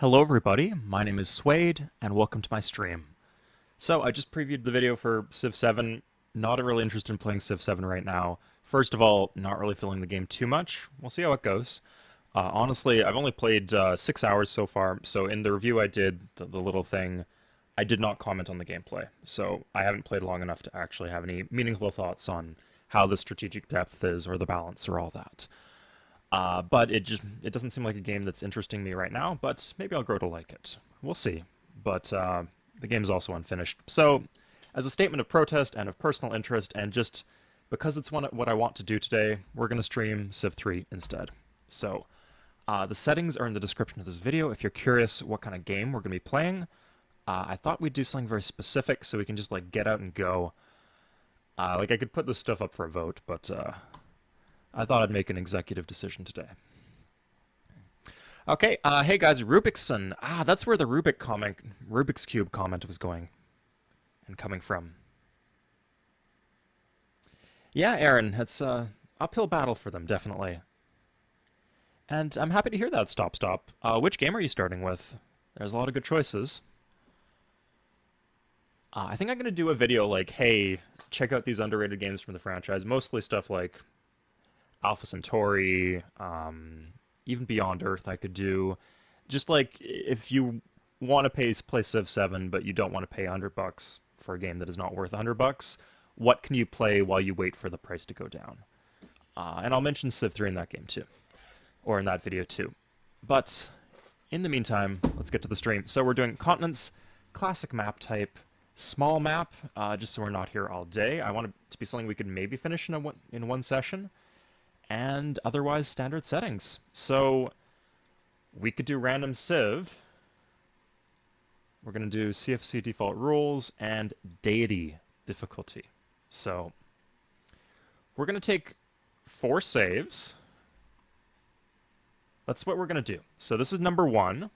Hello everybody, my name is Suede, and welcome to my stream. So, I just previewed the video for Civ 7, not really interested in playing Civ 7 right now. First of all, not really feeling the game too much, we'll see how it goes. Honestly, I've only played 6 hours so far, so in the review I did, the little thing, I did not comment on the gameplay. So, I haven't played long enough to actually have any meaningful thoughts on how the strategic depth is, or the balance, or all that. But it doesn't seem like a game that's interesting me right now, but maybe I'll grow to like it. We'll see. But the game's also unfinished. So, as a statement of protest and of personal interest, and just because it's what I want to do today, we're going to stream Civ 3 instead. So, the settings are in the description of this video if you're curious what kind of game we're going to be playing. I thought we'd do something very specific so we can just like get out and go. Like I could put this stuff up for a vote, but I thought I'd make an executive decision today. Okay, hey guys, Rubikson. That's where the Rubik's Cube comment was going and coming from. Yeah, Aaron, it's a uphill battle for them, definitely. And I'm happy to hear that, Stop. Which game are you starting with? There's a lot of good choices. I think I'm going to do a video like, hey, check out these underrated games from the franchise. Mostly stuff like Alpha Centauri, even Beyond Earth I could do. Just like, if you want to play Civ 7, but you don't want to pay $100 for a game that is not worth $100, what can you play while you wait for the price to go down? And I'll mention Civ 3 in that game too. Or in that video too. But, in the meantime, let's get to the stream. So we're doing continents, classic map type, small map, just so we're not here all day. I want it to be something we could maybe finish in one session. And otherwise standard settings. So we could do random Civ. We're going to do CFC default rules and Deity Difficulty. So we're going to take 4 saves. That's what we're going to do. So this is number 1.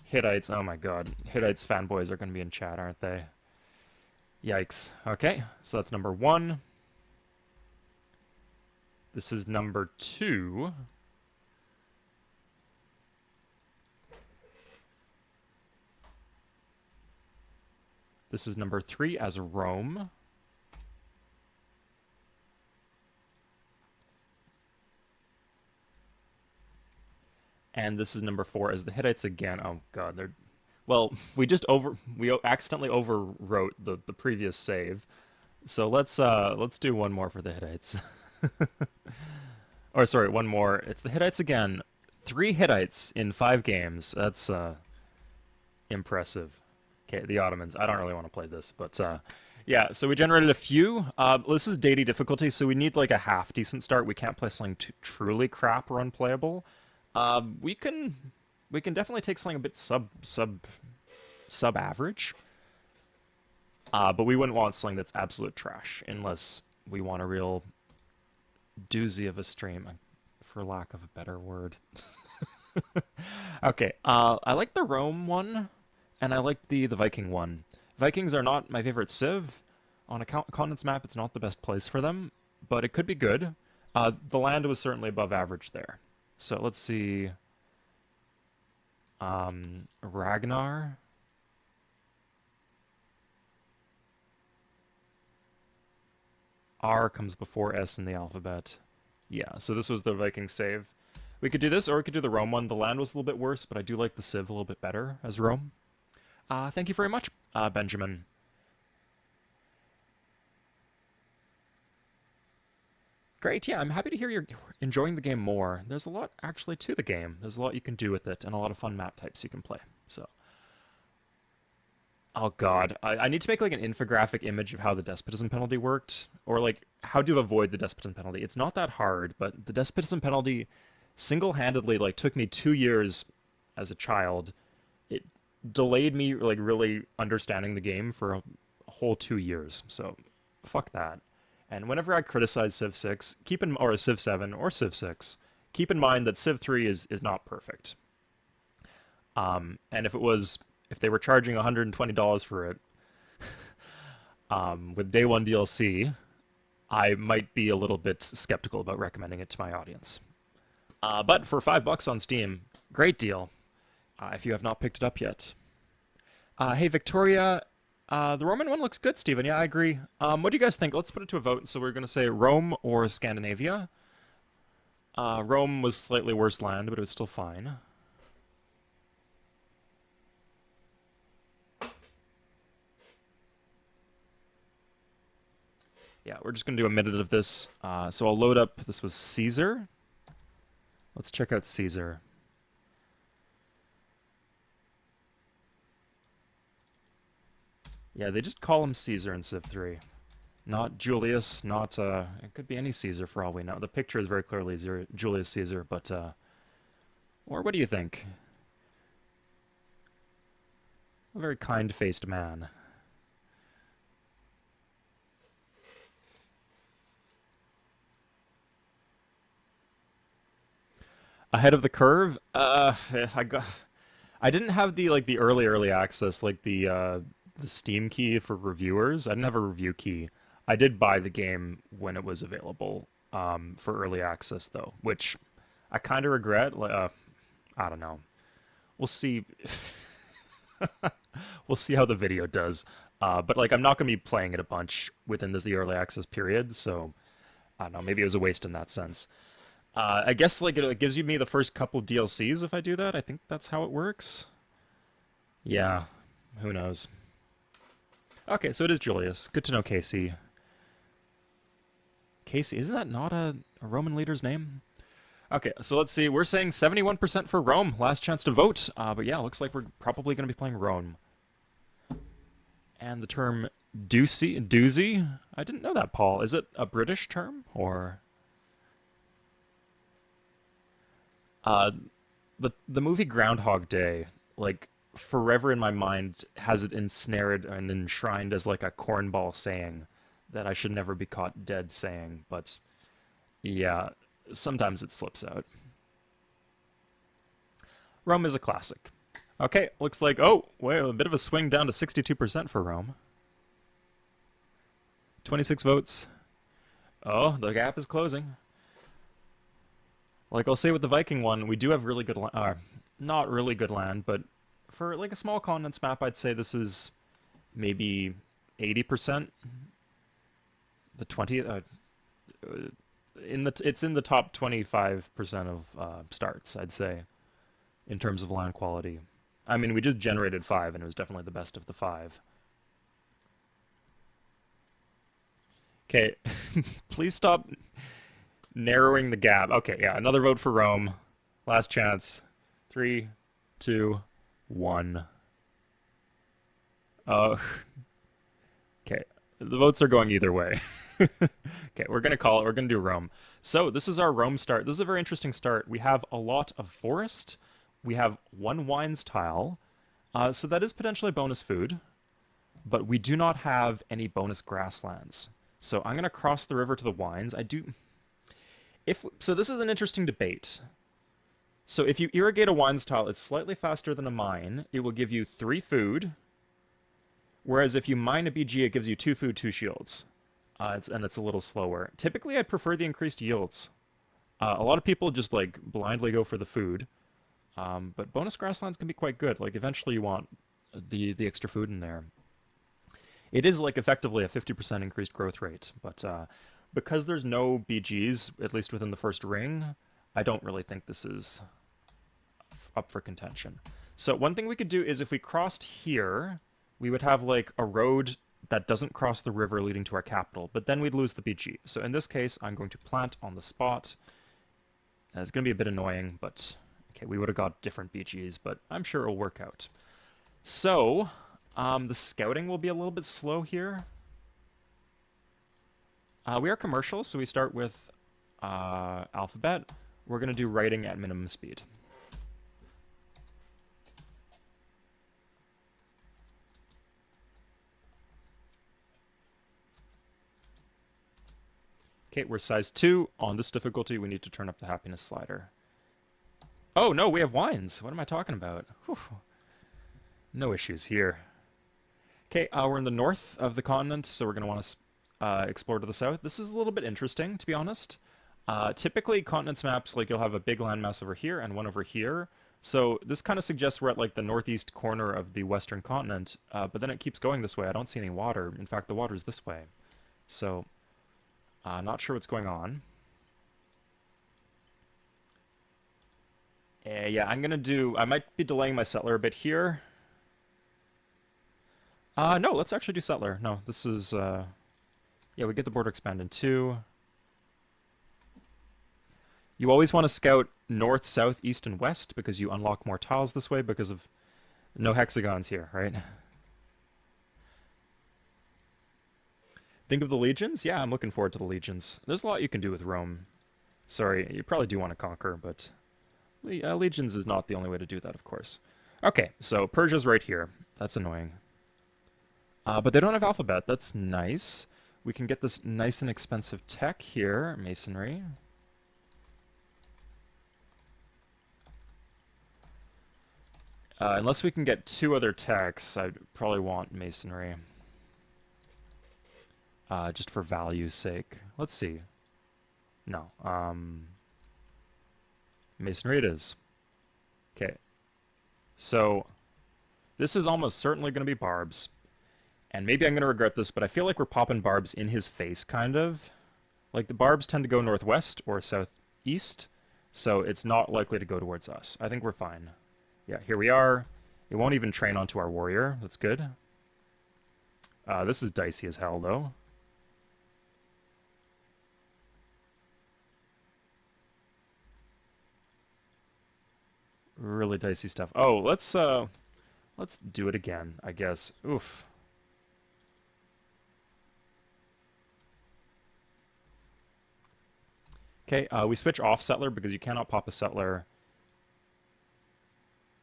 Hittites, oh my god. Hittites fanboys are going to be in chat, aren't they? Yikes. Okay, so that's number 1. This is number 2. This is number 3 as Rome. And this is number 4 as the Hittites again. Oh god, they're... Well, we accidentally overwrote the previous save. So let's do one more for the Hittites. Or sorry, one more. It's the Hittites again. 3 Hittites in 5 games. That's impressive. Okay, the Ottomans. I don't really want to play this, but yeah. So we generated a few. This is Deity Difficulty, so we need like a half decent start. We can't play something truly crap or unplayable. We can definitely take something a bit sub average. But we wouldn't want something that's absolute trash unless we want a real doozy of a stream, for lack of a better word. Okay, I like the Rome one, and I like the Viking one. Vikings are not my favorite Civ. On a continents map, it's not the best place for them, but it could be good. The land was certainly above average there. So let's see. Ragnar. R comes before S in the alphabet. Yeah, so this was the Viking save. We could do this, or we could do the Rome one. The land was a little bit worse, but I do like the Civ a little bit better as Rome. Thank you very much, Benjamin. Great, yeah, I'm happy to hear you're enjoying the game more. There's a lot, actually, to the game. There's a lot you can do with it, and a lot of fun map types you can play, so... Oh god, I need to make like an infographic image of how the despotism penalty worked, or like how to avoid the despotism penalty. It's not that hard, but the despotism penalty single-handedly like took me 2 years as a child. It delayed me like really understanding the game for a whole 2 years. So fuck that. And whenever I criticize Civ 6, or Civ 7 or Civ 6, keep in mind that Civ 3 is not perfect. And if they were charging $120 for it, with day 1 DLC, I might be a little bit skeptical about recommending it to my audience. But for $5 on Steam, great deal. if you have not picked it up yet. Hey, Victoria, the Roman one looks good, Stephen. Yeah, I agree. What do you guys think? Let's put it to a vote. So we're going to say Rome or Scandinavia. Rome was slightly worse land, but it was still fine. Yeah, we're just going to do a minute of this. So I'll load up. This was Caesar. Let's check out Caesar. Yeah, they just call him Caesar in Civ 3. Not Julius, not, it could be any Caesar for all we know. The picture is very clearly Julius Caesar, but, or what do you think? A very kind-faced man. Ahead of the curve? I didn't have the, like, the early access, like the Steam key for reviewers. I didn't have a review key. I did buy the game when it was available, for early access, though, which I kind of regret. I don't know. We'll see. We'll see how the video does. But like, I'm not gonna be playing it a bunch within the early access period, so I don't know. Maybe it was a waste in that sense. I guess like it gives you me the first couple DLCs if I do that. I think that's how it works. Yeah, who knows? Okay, so it is Julius. Good to know, Casey. Casey, isn't that not a Roman leader's name? Okay, so let's see. We're saying 71% for Rome. Last chance to vote. But yeah, looks like we're probably going to be playing Rome. And the term doozy? I didn't know that, Paul. Is it a British term, or... the movie Groundhog Day, like, forever in my mind has it ensnared and enshrined as like a cornball saying that I should never be caught dead saying, but yeah, sometimes it slips out. Rome is a classic. Okay, looks like, oh, wait, a bit of a swing down to 62% for Rome. 26 votes. Oh, the gap is closing. Like I'll say with the Viking one, we do have really good land, not really good land, but for like a small continents map, I'd say this is maybe 80%. The 20, it's in the top 25% of starts, I'd say, in terms of land quality. I mean, we just generated 5, and it was definitely the best of the 5. Okay, please stop narrowing the gap. Okay, yeah, another vote for Rome. Last chance. 3, 2, 1. Okay, the votes are going either way. Okay, we're gonna call it. We're gonna do Rome. So this is our Rome start. This is a very interesting start. We have a lot of forest. We have 1 wines tile. So that is potentially bonus food. But we do not have any bonus grasslands. So I'm gonna cross the river to the wines. So this is an interesting debate. So if you irrigate a wines tile, it's slightly faster than a mine. It will give you 3 food. Whereas if you mine a BG, it gives you 2 food, 2 shields. And it's a little slower. Typically, I'd prefer the increased yields. A lot of people just like blindly go for the food. But bonus grasslands can be quite good. Like eventually you want the extra food in there. It is like effectively a 50% increased growth rate, but because there's no BGs, at least within the first ring, I don't really think this is up for contention. So one thing we could do is if we crossed here, we would have like a road that doesn't cross the river leading to our capital, but then we'd lose the BG. So in this case, I'm going to plant on the spot. It's going to be a bit annoying, but okay, we would have got different BGs, but I'm sure it'll work out. So the scouting will be a little bit slow here. We are commercial, so we start with alphabet. We're going to do writing at minimum speed. Okay, we're size 2. On this difficulty, we need to turn up the happiness slider. Oh, no, we have wines. What am I talking about? Whew. No issues here. Okay, we're in the north of the continent, so we're going to want to explore to the south. This is a little bit interesting, to be honest. Typically, continents maps, like you'll have a big landmass over here and one over here, So this kind of suggests we're at like the northeast corner of the western continent, but then it keeps going this way. I don't see any water. In fact, the water's this way. So, not sure what's going on. Yeah, I might be delaying my settler a bit here. No, let's actually do settler. No, this is, yeah, we get the border expanded too. You always want to scout north, south, east, and west because you unlock more tiles this way because of no hexagons here, right? Think of the legions? Yeah, I'm looking forward to the legions. There's a lot you can do with Rome. Sorry, you probably do want to conquer, but legions is not the only way to do that, of course. Okay, so Persia's right here. That's annoying. But they don't have alphabet. That's nice. We can get this nice and expensive tech here, masonry. Unless we can get two other techs, I'd probably want masonry. Just for value's sake. Let's see. No. Masonry it is. Okay. So, this is almost certainly going to be barbs. And maybe I'm going to regret this, but I feel like we're popping barbs in his face, kind of. Like, the barbs tend to go northwest or southeast, so it's not likely to go towards us. I think we're fine. Yeah, here we are. It won't even train onto our warrior. That's good. This is dicey as hell, though. Really dicey stuff. Oh, let's do it again, I guess. Oof. Okay, we switch off settler because you cannot pop a settler.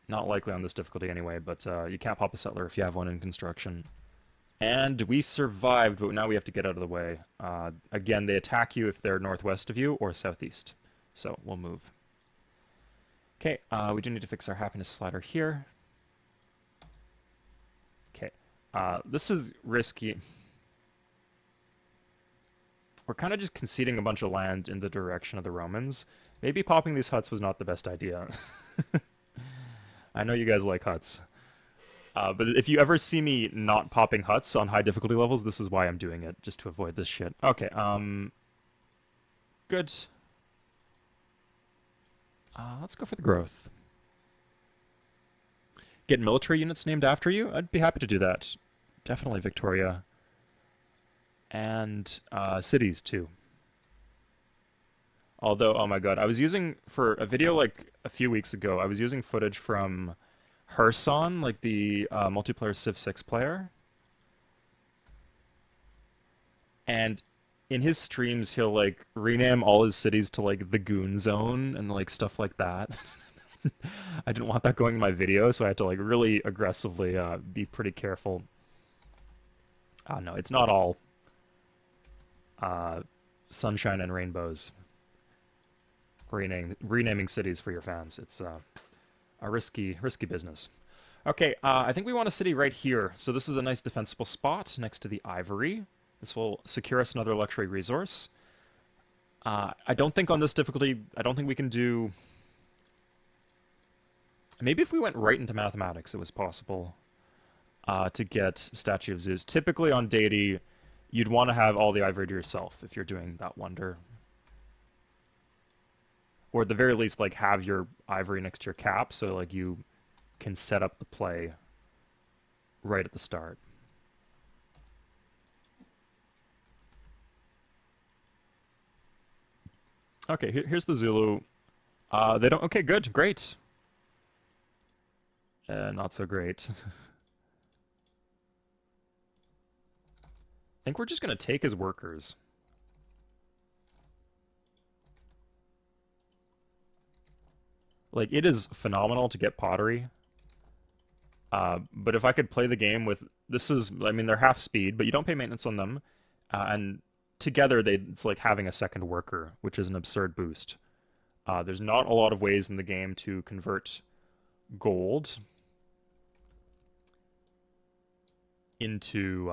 Not likely on this difficulty anyway, but you can't pop a settler if you have one in construction. And we survived, but now we have to get out of the way. Again, they attack you if they're northwest of you or southeast. So we'll move. Okay, we do need to fix our happiness slider here. Okay, this is risky. We're kind of just conceding a bunch of land in the direction of the Romans. Maybe popping these huts was not the best idea. I know you guys like huts. But if you ever see me not popping huts on high difficulty levels, this is why I'm doing it, just to avoid this shit. Okay, good. Let's go for the growth. Get military units named after you? I'd be happy to do that. Definitely Victoria. And cities, too. Although, oh my god, I was using, for a video like a few weeks ago, I was using footage from Herson, like the multiplayer Civ 6 player. And in his streams, he'll like rename all his cities to like the Goon Zone and like stuff like that. I didn't want that going in my video, so I had to like really aggressively be pretty careful. No, it's not all sunshine and rainbows. Renaming cities for your fans. It's a risky business. Okay, I think we want a city right here. So this is a nice defensible spot next to the ivory. This will secure us another luxury resource. I don't think on this difficulty, I don't think we can do... Maybe if we went right into mathematics, it was possible to get Statue of Zeus. Typically on Deity, you'd want to have all the ivory to yourself if you're doing that wonder. Or at the very least, like, have your ivory next to your cap, so, like, you can set up the play right at the start. Okay, here's the Zulu. They don't... Okay, good, great. Not so great. I think we're just gonna take his workers. Like, it is phenomenal to get pottery. But if I could play the game with... This is... I mean, they're half speed, but you don't pay maintenance on them. And together, it's like having a second worker, which is an absurd boost. There's not a lot of ways in the game to convert gold into...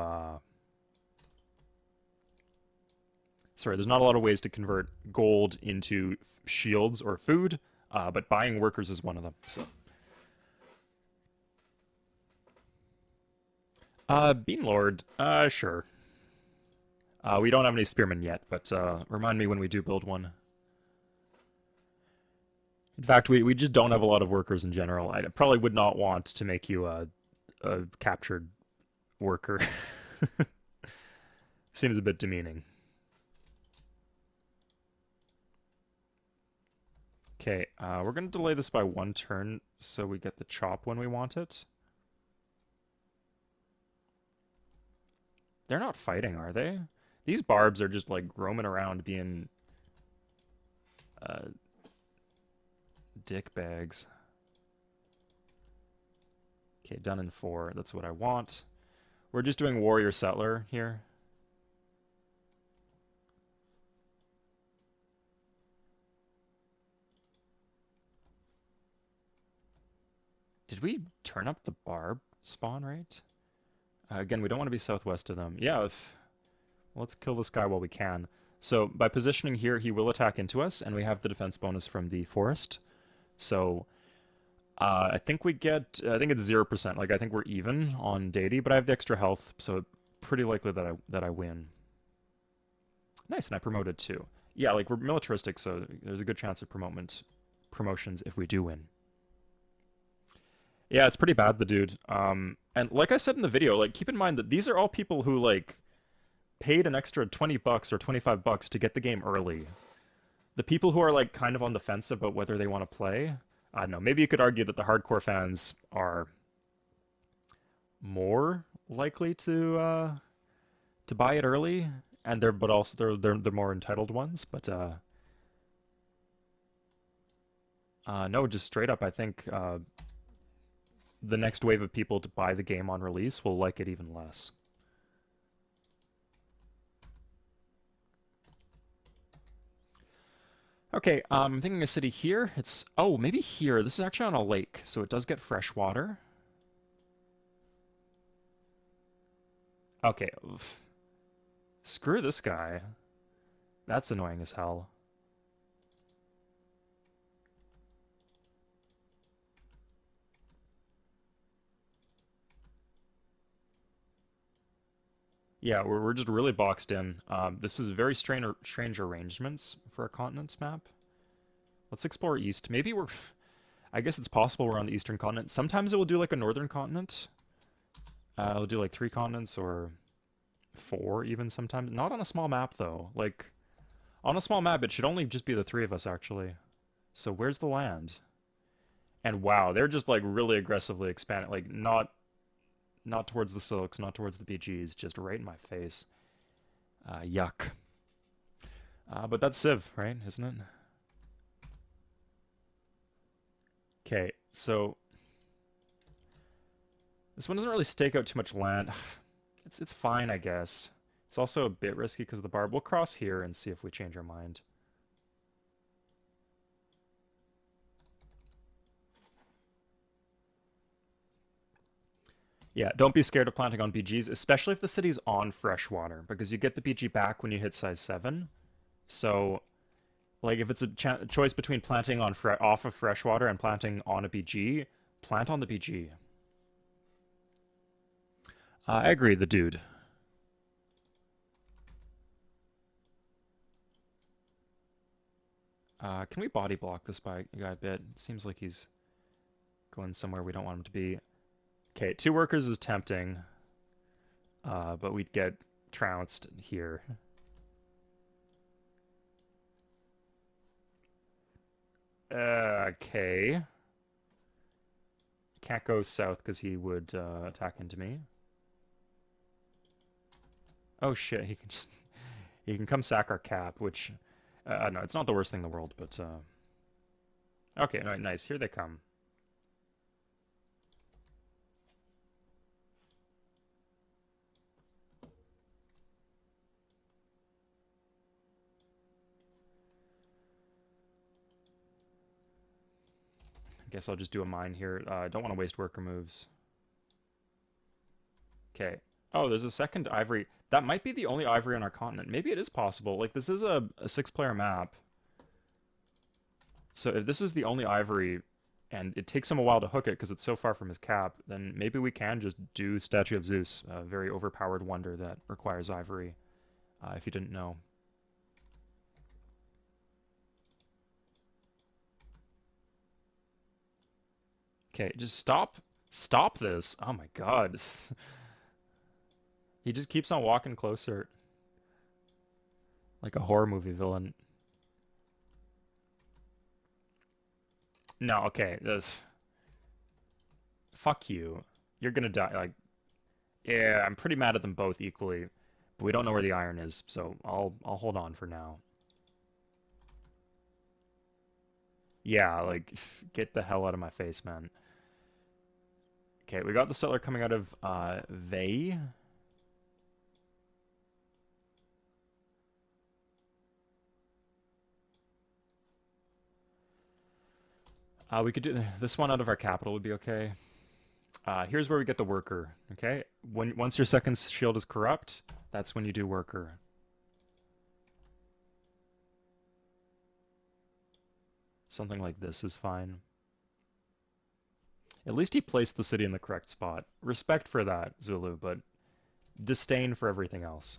Sorry, there's not a lot of ways to convert gold into shields or food. but buying workers is one of them. So, Bean Lord, sure. We don't have any spearmen yet, but remind me when we do build one. In fact, we just don't have a lot of workers in general. I probably would not want to make you a captured worker. Seems a bit demeaning. Okay, we're going to delay this by 1 turn so we get the chop when we want it. They're not fighting, are they? These barbs are just like roaming around being dick bags. Okay, done in 4. That's what I want. We're just doing warrior settler here. Did we turn up the barb spawn rate? Again, we don't want to be southwest of them. Yeah, let's kill this guy while we can. So by positioning here, he will attack into us, and we have the defense bonus from the forest. So I think we get, I think it's 0%. Like, I think we're even on Deity, but I have the extra health, so pretty likely that I win. Nice, and I promoted too. Yeah, like, we're militaristic, so there's a good chance of promotions if we do win. Yeah, it's pretty bad, the dude. And like I said in the video, like, keep in mind that these are all people who, like, paid an extra 20 bucks or 25 bucks to get the game early. The people who are, like, kind of on the fence about whether they want to play, I don't know, maybe you could argue that the hardcore fans are more likely to buy it early, and but also they're the more entitled ones, but no, just straight up, I think the next wave of people to buy the game on release will like it even less. Okay, I'm thinking a city here. It's, oh, maybe here. This is actually on a lake, so it does get fresh water. Okay, screw this guy. That's annoying as hell. Yeah, we're just really boxed in. This is very strange arrangements for a continents map. Let's explore east. Maybe we're... I guess it's possible we're on the eastern continent. Sometimes it will do like a northern continent. It'll do like 3 continents or 4 even sometimes. Not on a small map though. Like, on a small map it should only just be the 3 of us actually. So where's the land? And wow, they're just like really aggressively expanding. Like, not towards the silks, not towards the BGs, just right in my face. Yuck. But that's Civ, right? Isn't it? Okay, so this one doesn't really stake out too much land. It's fine, I guess. It's also a bit risky because of the barb. We'll cross here and see if we change our mind. Yeah, don't be scared of planting on BGs, especially if the city's on freshwater, because you get the BG back when you hit size 7. So, like, if it's a choice between planting on off of freshwater and planting on a BG, plant on the BG. I agree, the dude. Can we body block this guy a bit? It seems like he's going somewhere we don't want him to be. Okay, 2 workers is tempting, but we'd get trounced here. Okay. Can't go south because he would attack into me. Oh shit, he can just... He can come sack our cap, which... no, it's not the worst thing in the world, but... Okay, all right, nice. Here they come. Guess I'll just do a mine here. I don't want to waste worker moves. Okay. Oh, there's a second ivory. That might be the only ivory on our continent. Maybe it is possible. Like, this is a 6-player map. So if this is the only ivory, and it takes him a while to hook it because it's so far from his cap, then maybe we can just do Statue of Zeus, a very overpowered wonder that requires ivory, if you didn't know. Okay, just stop. Stop this. Oh my god. He just keeps on walking closer. Like a horror movie villain. No, okay, this... Fuck you. You're gonna die. Like, yeah, I'm pretty mad at them both equally. But we don't know where the iron is, so I'll hold on for now. Yeah, like, get the hell out of my face, man. Okay, we got the settler coming out of, Vey. We could do this one out of our capital would be okay. Here's where we get the worker, okay? Once your second shield is corrupt, that's when you do worker. Something like this is fine. At least he placed the city in the correct spot. Respect for that, Zulu, but disdain for everything else.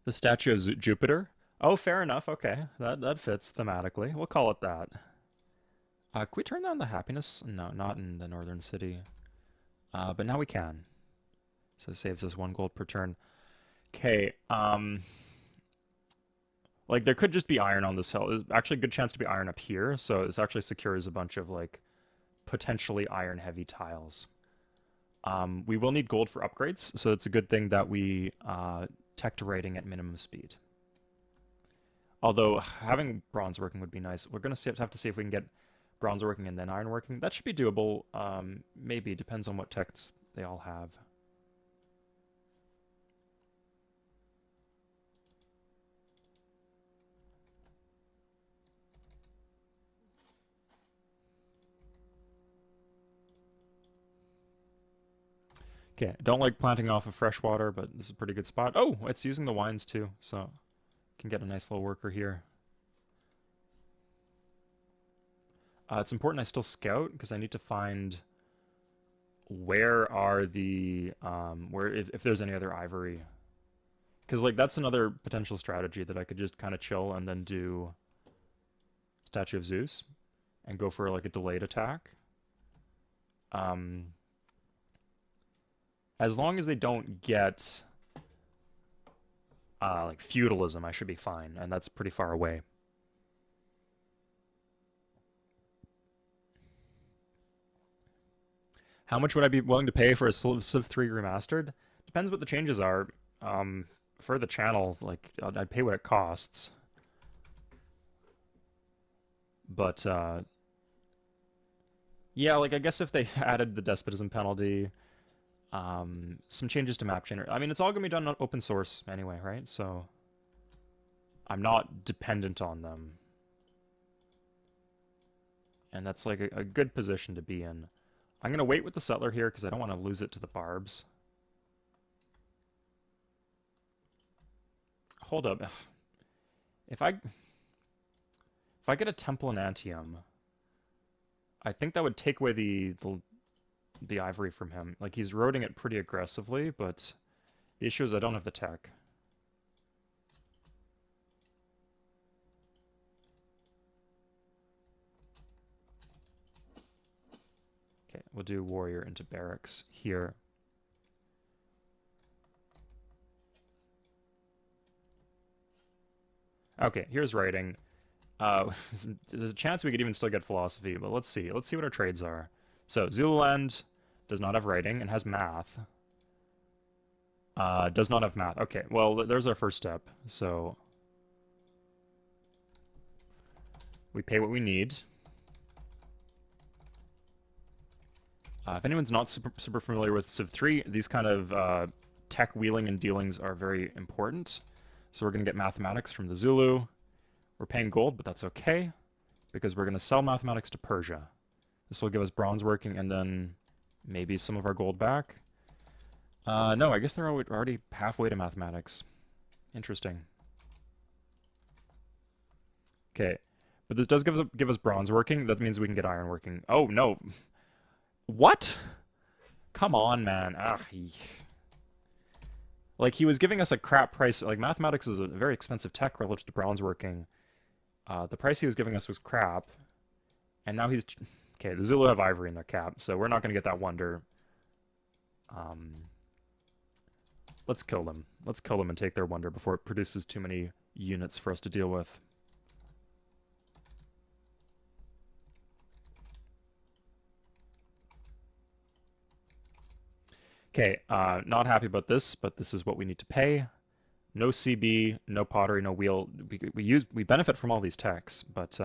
The statue of Jupiter? Oh, fair enough. Okay, that fits thematically. We'll call it that. Can we turn down the happiness? No, not in the northern city. But now we can. So it saves us 1 gold per turn. Okay, like there could just be iron on this hill. There's actually a good chance to be iron up here, so this actually secures a bunch of like potentially iron heavy tiles. We will need gold for upgrades, so it's a good thing that we tech to rating at minimum speed. Although having bronze working would be nice. We're going to have to see if we can get bronze working and then iron working. That should be doable. Maybe. Depends on what techs they all have. Okay, don't like planting off of fresh water, but this is a pretty good spot. Oh, it's using the wines too, so can get a nice little worker here. It's important I still scout because I need to find where are the where if there's any other ivory, because like that's another potential strategy that I could just kind of chill and then do Statue of Zeus and go for like a delayed attack. As long as they don't get like feudalism, I should be fine, and that's pretty far away. How much would I be willing to pay for a Civ 3 remastered? Depends what the changes are. For the channel, like I'd pay what it costs. But yeah, like I guess if they added the despotism penalty, some changes to map chain. I mean, it's all gonna be done on open source anyway, right? So I'm not dependent on them, and that's like a good position to be in. I'm gonna wait with the settler here because I don't want to lose it to the barbs. Hold up. If I get a temple in Antium, I think that would take away the ivory from him. Like he's roading it pretty aggressively, but the issue is I don't have the tech. Okay, we'll do warrior into barracks here. Okay, here's writing. There's a chance we could even still get philosophy, but let's see. Let's see what our trades are. So Zululand does not have writing and has math. Does not have math. Okay, well, there's our first step. So we pay what we need. If anyone's not super familiar with Civ 3, these kind of tech wheeling and dealings are very important. So we're going to get mathematics from the Zulu. We're paying gold, but that's okay. because we're going to sell mathematics to Persia. This will give us bronze working and then maybe some of our gold back. No, I guess they're already halfway to mathematics. Interesting. Okay, but this does give us bronze working. That means we can get iron working. Oh, no. What? Come on, man. Ah, like, he was giving us a crap price. Like, mathematics is a very expensive tech relative to bronze working. The price he was giving us was crap. And now he's... Okay, the Zulu have ivory in their cap, so we're not going to get that wonder. Let's kill them. Let's kill them and take their wonder before it produces too many units for us to deal with. Okay, not happy about this, but this is what we need to pay. No CB, no pottery, no wheel. We benefit from all these techs, but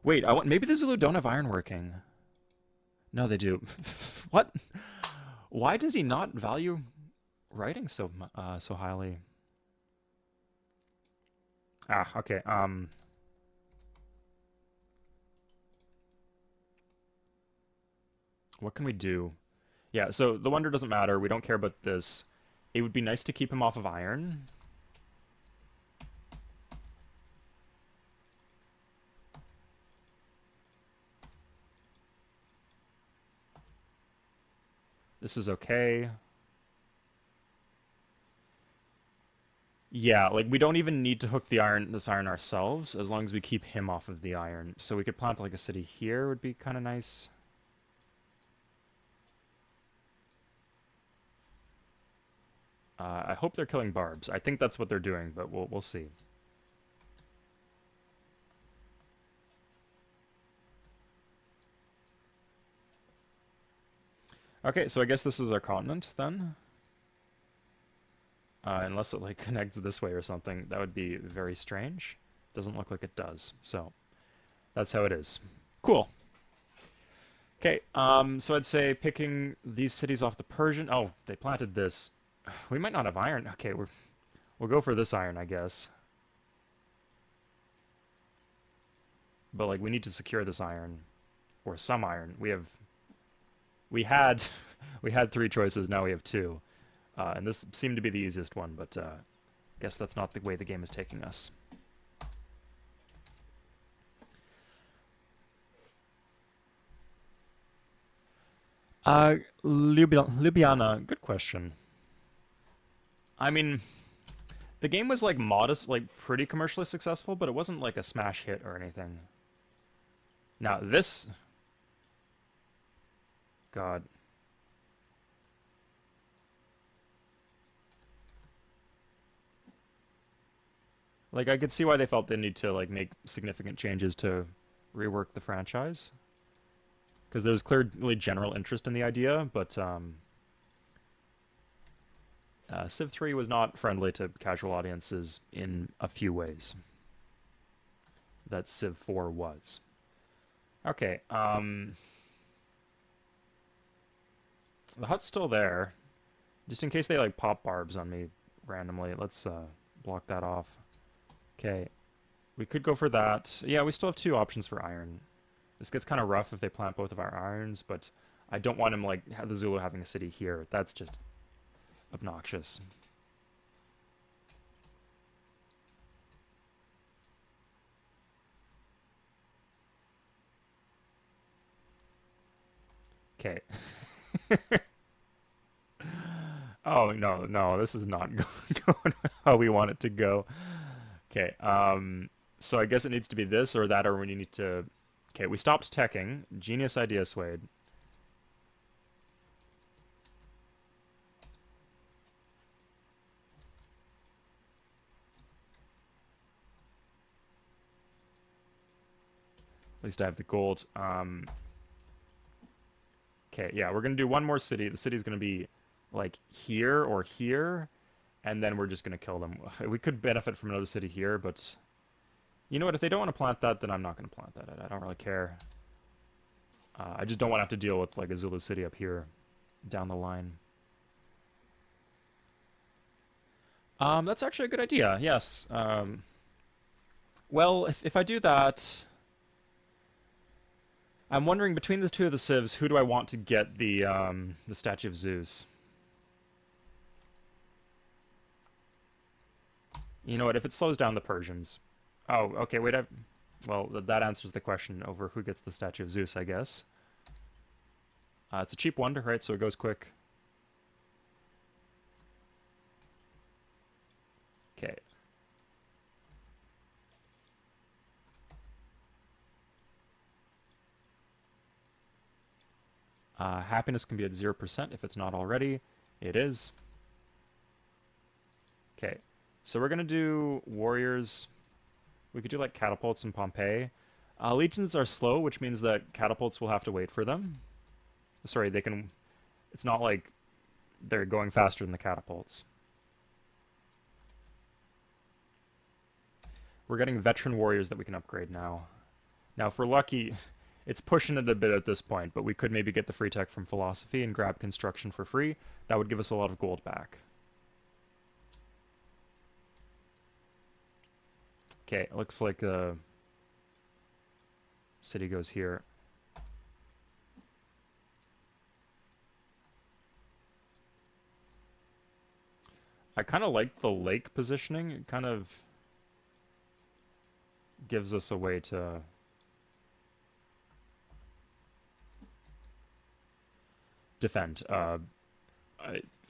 wait, maybe the Zulu don't have ironworking. No, they do. What? Why does he not value writing so highly? Ah, okay. What can we do? Yeah, so the wonder doesn't matter. We don't care about this. It would be nice to keep him off of iron. This is okay. Yeah, like we don't even need to hook this iron ourselves as long as we keep him off of the iron. So we could plant like a city here would be kind of nice. I hope they're killing barbs. I think that's what they're doing, but we'll see. Okay, so I guess this is our continent then. Unless it like connects this way or something, that would be very strange. Doesn't look like it does. So that's how it is. Cool. Okay, so I'd say picking these cities off the Persian. Oh, they planted this. We might not have iron. Okay, we'll go for this iron, I guess. But like we need to secure this iron or some iron. We had we had three choices, now we have two. And this seemed to be the easiest one, but I guess that's not the way the game is taking us. Ljubljana, good question. I mean, the game was like modest, like pretty commercially successful, but it wasn't like a smash hit or anything. Now this... God. Like, I could see why they felt they need to, like, make significant changes to rework the franchise. Because there's clearly general interest in the idea, but Civ 3 was not friendly to casual audiences in a few ways that Civ 4 was. Okay, the hut's still there. Just in case they, like, pop barbs on me randomly. Let's block that off. Okay, we could go for that. Yeah, we still have two options for iron. This gets kind of rough if they plant both of our irons, but I don't want him, like, the Zulu having a city here. That's just obnoxious. Okay. Oh, no, no, this is not going how we want it to go. Okay, so I guess it needs to be this or that, or we need to... Okay, we stopped teching. Genius idea, Suede. At least I have the gold. Okay, yeah, we're gonna do one more city. The city's gonna be, like, here or here, and then we're just gonna kill them. We could benefit from another city here, but... You know what, if they don't want to plant that, then I'm not going to plant that. I don't really care. I just don't want to have to deal with, like, a Zulu city up here down the line. That's actually a good idea, yes. Well, if I do that... I'm wondering between the two of the civs, who do I want to get the statue of Zeus? You know what? If it slows down the Persians. Oh, okay. Wait. Well, that answers the question over who gets the statue of Zeus, I guess. It's a cheap wonder, right? So it goes quick. Okay. Happiness can be at 0% if it's not already. It is. Okay. So we're gonna do warriors. We could do like catapults in Pompeii. Legions are slow, which means that catapults will have to wait for them. Sorry, they can. It's not like they're going faster than the catapults. We're getting veteran warriors that we can upgrade now. Now, if we're lucky, it's pushing it a bit at this point, but we could maybe get the free tech from philosophy and grab construction for free. That would give us a lot of gold back. Okay, it looks like the city goes here. I kind of like the lake positioning. It kind of gives us a way to defend.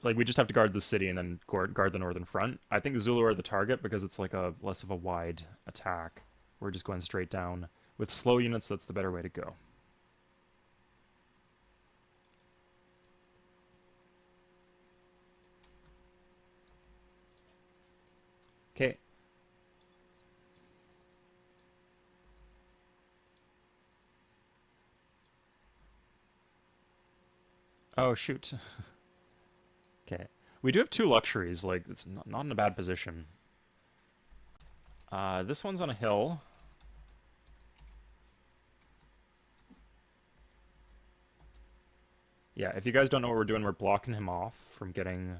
Like we just have to guard the city and then guard the northern front. I think Zulu are the target because it's like a less of a wide attack. We're just going straight down. With slow units, that's the better way to go. Okay. Oh, shoot. Okay. We do have two luxuries, like, it's not in a bad position. This one's on a hill. Yeah, if you guys don't know what we're doing, we're blocking him off from getting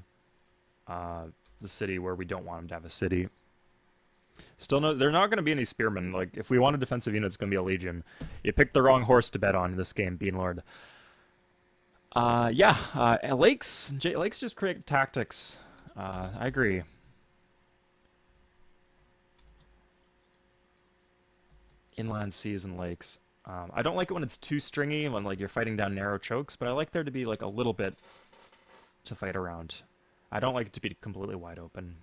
the city where we don't want him to have a city. Still, no, they're not going to be any spearmen. Like, if we want a defensive unit, it's going to be a legion. You picked the wrong horse to bet on in this game, Bean Lord. Yeah, lakes just create tactics. I agree. Inland seas and lakes. I don't like it when it's too stringy, when like you're fighting down narrow chokes, but I like there to be like a little bit to fight around. I don't like it to be completely wide open.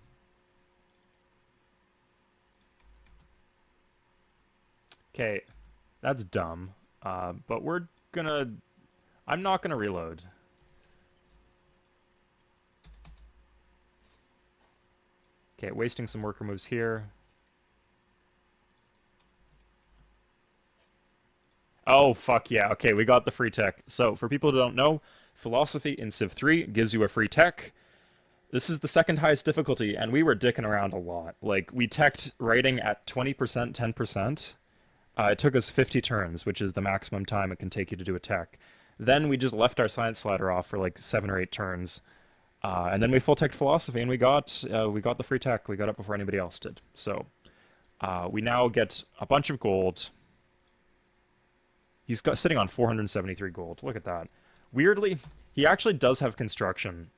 Okay, that's dumb. But we're gonna... I'm not gonna reload. Okay, wasting some worker moves here. Oh, fuck yeah. Okay, we got the free tech. So, for people who don't know, philosophy in Civ 3 gives you a free tech. This is the second highest difficulty, and we were dicking around a lot. Like, we teched writing at 20%, 10%. It took us 50 turns, which is the maximum time it can take you to do a tech. Then we just left our science slider off for like 7 or 8 turns. And then we full teched philosophy, and we got the free tech. We got it before anybody else did. So we now get a bunch of gold. He's sitting on 473 gold. Look at that. Weirdly, he actually does have construction.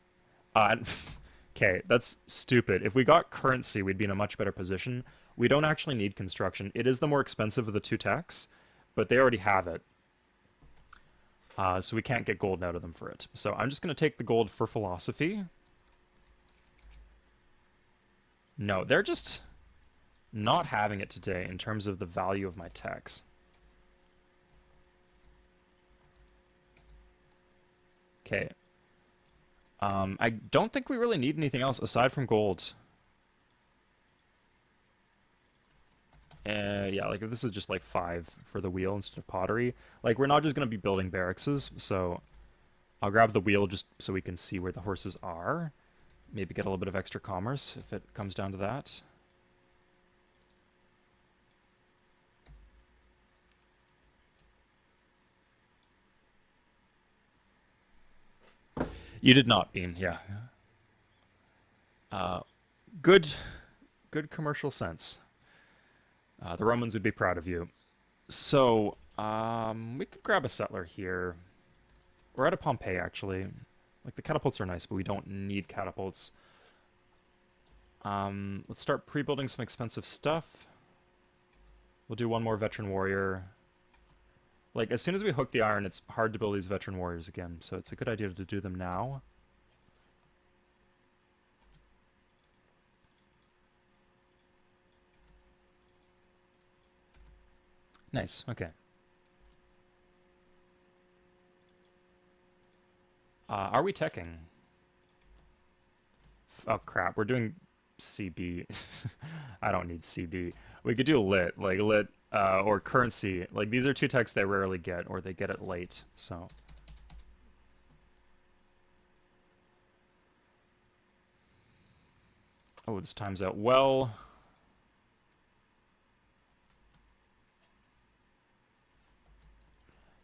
Okay, that's stupid. If we got currency, we'd be in a much better position. We don't actually need construction. It is the more expensive of the two techs, but they already have it. So we can't get gold out of them for it. So I'm just going to take the gold for philosophy. No, they're just not having it today in terms of the value of my techs. Okay. I don't think we really need anything else aside from gold. Yeah, like if this is just like 5 for the wheel instead of pottery, like we're not just going to be building barracks, so I'll grab the wheel just so we can see where the horses are. Maybe get a little bit of extra commerce if it comes down to that. You did not, Bean, yeah. Good, good commercial sense. The Romans would be proud of you. So, We could grab a settler here. We're at a Pompeii, actually. Like, the catapults are nice, but we don't need catapults. Let's start pre-building some expensive stuff. We'll do one more veteran warrior. Like, as soon as we hook the iron, it's hard to build these veteran warriors again, so it's a good idea to do them now. Nice, okay. Are we teching? Oh crap, we're doing CB. I don't need CB. We could do lit, like lit, or currency. Like, these are two techs they rarely get, or they get it late, so. Oh, this times out well.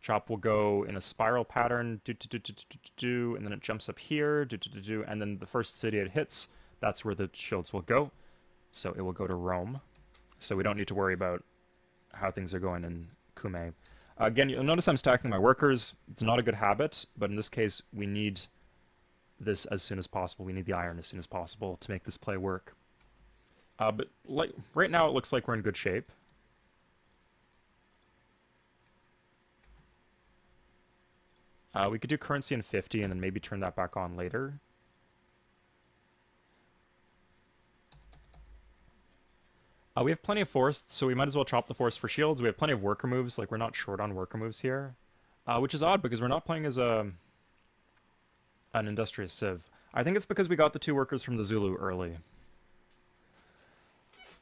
Chop will go in a spiral pattern, and then it jumps up here, and then the first city it hits, that's where the shields will go. So it will go to Rome. So we don't need to worry about how things are going in Cumae. Again, you'll notice I'm stacking my workers. It's not a good habit, but in this case, we need this as soon as possible. We need the iron as soon as possible to make this play work. But like right now, it looks like we're in good shape. We could do currency in 50 and then maybe turn that back on later. We have plenty of forests, so we might as well chop the forest for shields. We have plenty of worker moves, like we're not short on worker moves here. Which is odd because we're not playing as an industrious civ. I think it's because we got the two workers from the Zulu early.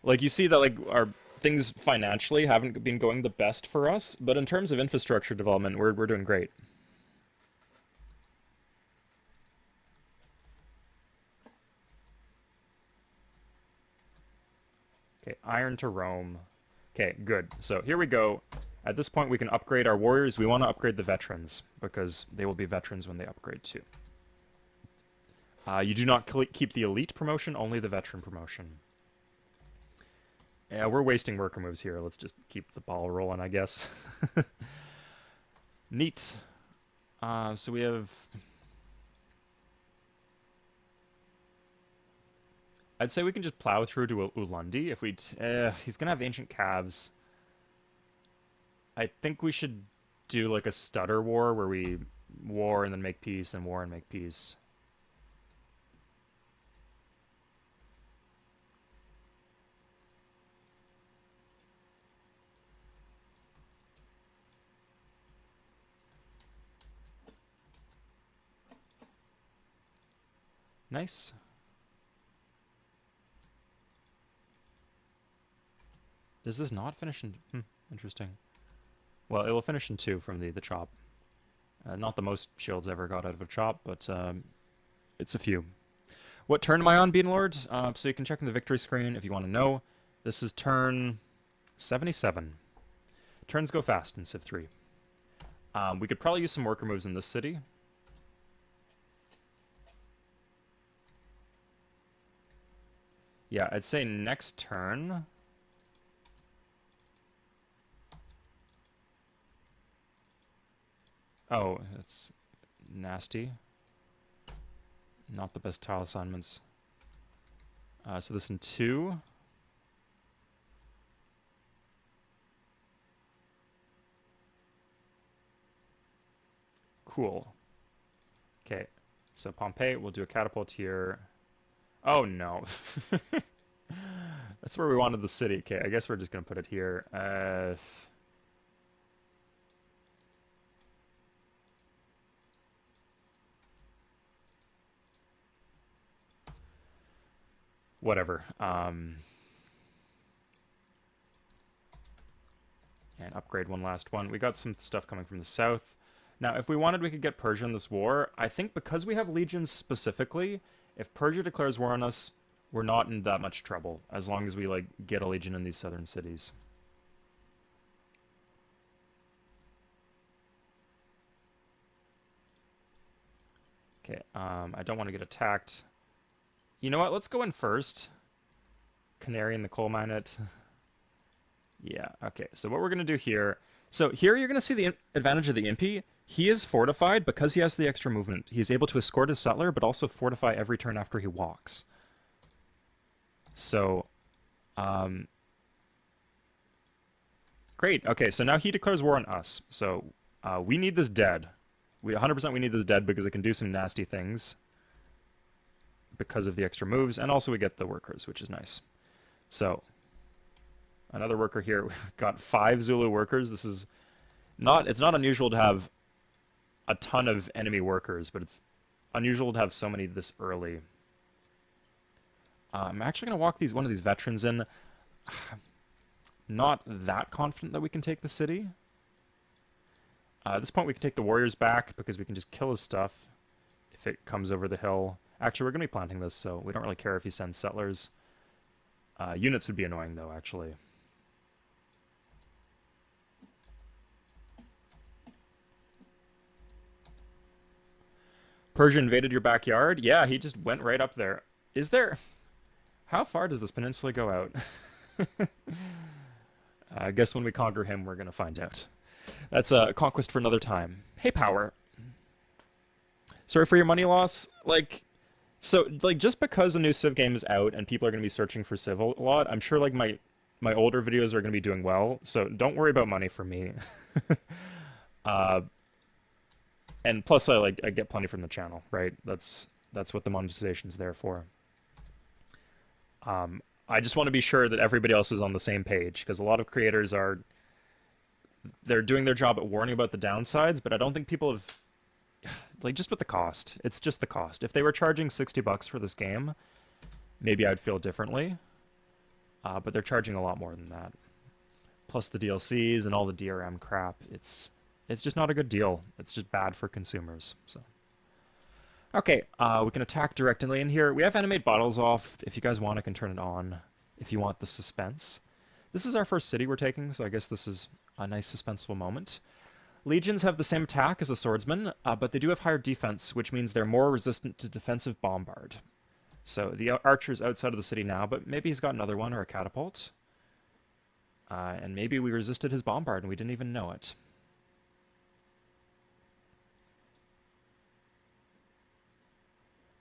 Like, you see that like our things financially haven't been going the best for us, but in terms of infrastructure development, we're doing great. Okay, iron to Rome. Okay, good. So here we go. At this point, we can upgrade our warriors. We want to upgrade the veterans, because they will be veterans when they upgrade too. You do not keep the elite promotion, only the veteran promotion. Yeah, we're wasting worker moves here. Let's just keep the ball rolling, I guess. Neat. So we have... I'd say we can just plow through to Ulundi. If he's gonna have ancient calves. I think we should do like a stutter war where we war and then make peace and war and make peace. Nice. Does this not finish in... interesting. Well, it will finish in 2 from the chop. Not the most shields ever got out of a chop, but it's a few. What turn am I on, Beanlord? So you can check in the victory screen if you want to know. This is turn 77. Turns go fast in Civ 3. We could probably use some worker moves in this city. Yeah, I'd say next turn... Oh, that's nasty. Not the best tile assignments. So this in 2. Cool. Okay, so Pompeii, we'll do a catapult here. Oh no. That's where we wanted the city. Okay, I guess we're just gonna put it here. Whatever. And upgrade one last one. We got some stuff coming from the south. Now, if we wanted, we could get Persia in this war. I think because we have legions specifically, if Persia declares war on us, we're not in that much trouble, as long as we, like, get a legion in these southern cities. Okay, I don't want to get attacked. You know what? Let's go in first. Canary in the coal mine it. Yeah, okay. So what we're going to do here... So here you're going to see the advantage of the Impy. He is fortified because he has the extra movement. He's able to escort his settler, but also fortify every turn after he walks. So, great. Okay, so now he declares war on us. So we need this dead. We 100% we need this dead because it can do some nasty things because of the extra moves, and also we get the workers, which is nice. So another worker here. We've got 5 Zulu workers. This is not, it's not unusual to have a ton of enemy workers, but it's unusual to have so many this early. I'm actually going to walk one of these veterans in. Not that confident that we can take the city. At this point, we can take the warriors back because we can just kill his stuff if it comes over the hill. Actually, we're going to be planting this, so we don't really care if he sends settlers. Units would be annoying, though, actually. Persia invaded your backyard? Yeah, he just went right up there. Is there... How far does this peninsula go out? I guess when we conquer him, we're going to find out. That's a conquest for another time. Hey, Power. Sorry for your money loss. Just because a new Civ game is out and people are going to be searching for Civ a lot, I'm sure, my older videos are going to be doing well, so don't worry about money for me. And plus, I get plenty from the channel, right? That's what the monetization's there for. I just want to be sure that everybody else is on the same page, because a lot of creators they're doing their job at warning about the downsides, but I don't think people have, just with the cost. It's just the cost. If they were charging $60 for this game, maybe I'd feel differently. But they're charging a lot more than that. Plus the DLCs and all the DRM crap. It's just not a good deal. It's just bad for consumers. So, okay, we can attack directly in here. We have animate bottles off. If you guys want, I can turn it on. If you want the suspense. This is our first city we're taking, so I guess this is a nice suspenseful moment. Legions have the same attack as the swordsmen, but they do have higher defense, which means they're more resistant to defensive bombard. So the archer's outside of the city now, but maybe he's got another one or a catapult. And maybe we resisted his bombard and we didn't even know it.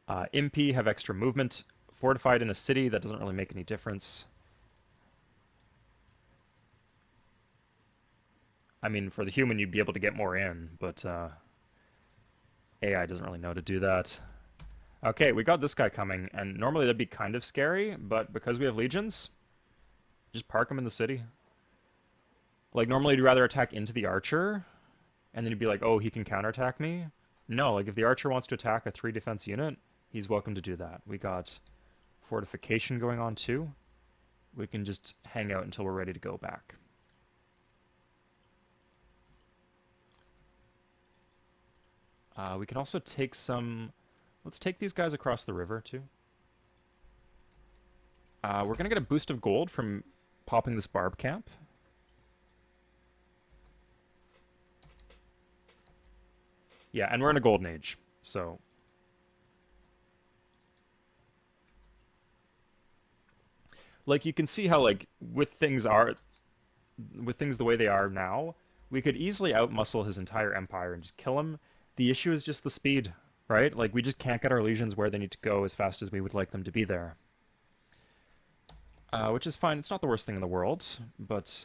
Impy have extra movement. Fortified in a city, that doesn't really make any difference. I mean, for the human, you'd be able to get more in, but AI doesn't really know to do that. Okay, we got this guy coming, and normally that'd be kind of scary, but because we have legions, just park him in the city. Normally you'd rather attack into the archer, and then you'd be like, oh, he can counterattack me? No, if the archer wants to attack a 3 defense unit, he's welcome to do that. We got fortification going on too. We can just hang out until we're ready to go back. We can also take some... Let's take these guys across the river too. We're going to get a boost of gold from popping this barb camp. Yeah, and we're in a golden age, so... you can see how, with things the way they are now, we could easily outmuscle his entire empire and just kill him. The issue is just the speed, right? We just can't get our legions where they need to go as fast as we would like them to be there. Which is fine. It's not the worst thing in the world, but...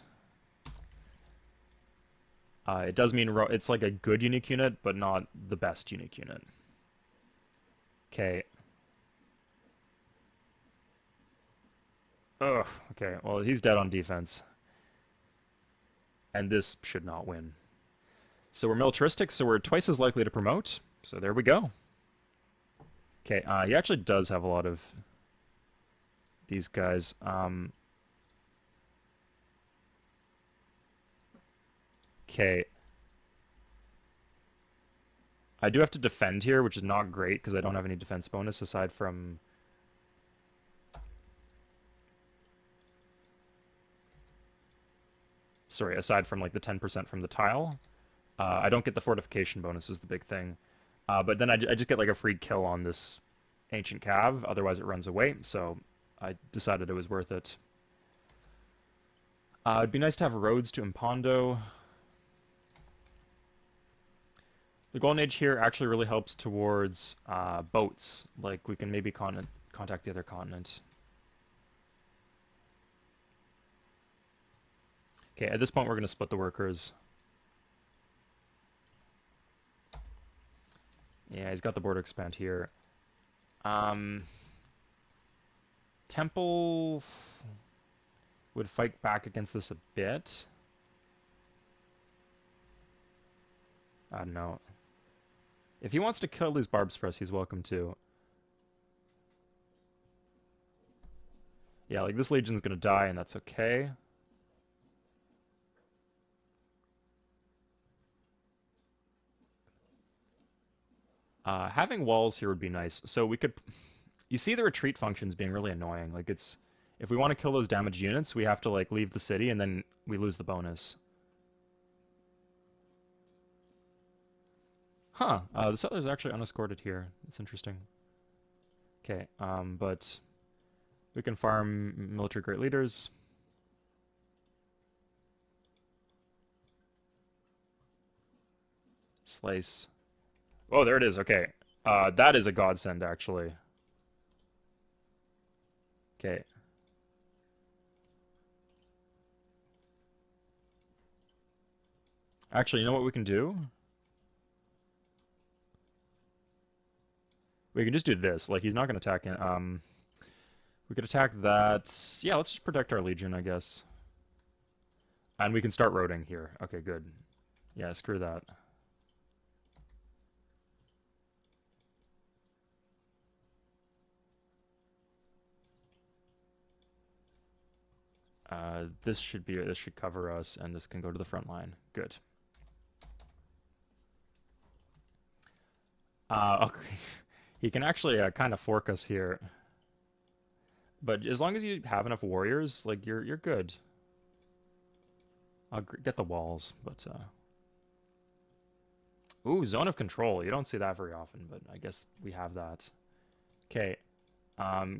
it does mean it's a good unique unit, but not the best unique unit. Okay. Ugh, okay, well, he's dead on defense. And this should not win. So we're militaristic, so we're twice as likely to promote. So there we go. Okay, he actually does have a lot of these guys. Okay. I do have to defend here, which is not great because I don't have any defense bonus aside from... Sorry, aside from the 10% from the tile. I don't get the fortification bonus is the big thing. But then I just get a free kill on this ancient cav, otherwise it runs away, so I decided it was worth it. It'd be nice to have roads to Impondo. The Golden Age here actually really helps towards boats. Like, we can maybe contact the other continent. Okay, at this point we're going to split the workers. Yeah, he's got the border expand here. Um, Temple would fight back against this a bit. I don't know. If he wants to kill these barbs for us, he's welcome to. Yeah, like this legion's gonna die, and that's okay. Having walls here would be nice. So we could... You see the retreat functions being really annoying. Like, it's... If we want to kill those damaged units, we have to, like, leave the city, and then we lose the bonus. Huh. The settler's actually unescorted here. That's interesting. Okay, but... We can farm military great leaders. Slice. Oh, there it is. Okay. That is a godsend, actually. Okay. Actually, you know what we can do? We can just do this. Like, he's not going to attack it. We could attack that. Yeah, let's just protect our legion, I guess. And we can start roading here. Okay, good. Yeah, screw that. This should cover us, and this can go to the front line. Good. Okay. He can actually kind of fork us here. But as long as you have enough warriors, like, you're good. I'll get the walls, but ooh, zone of control. You don't see that very often, but I guess we have that. Okay.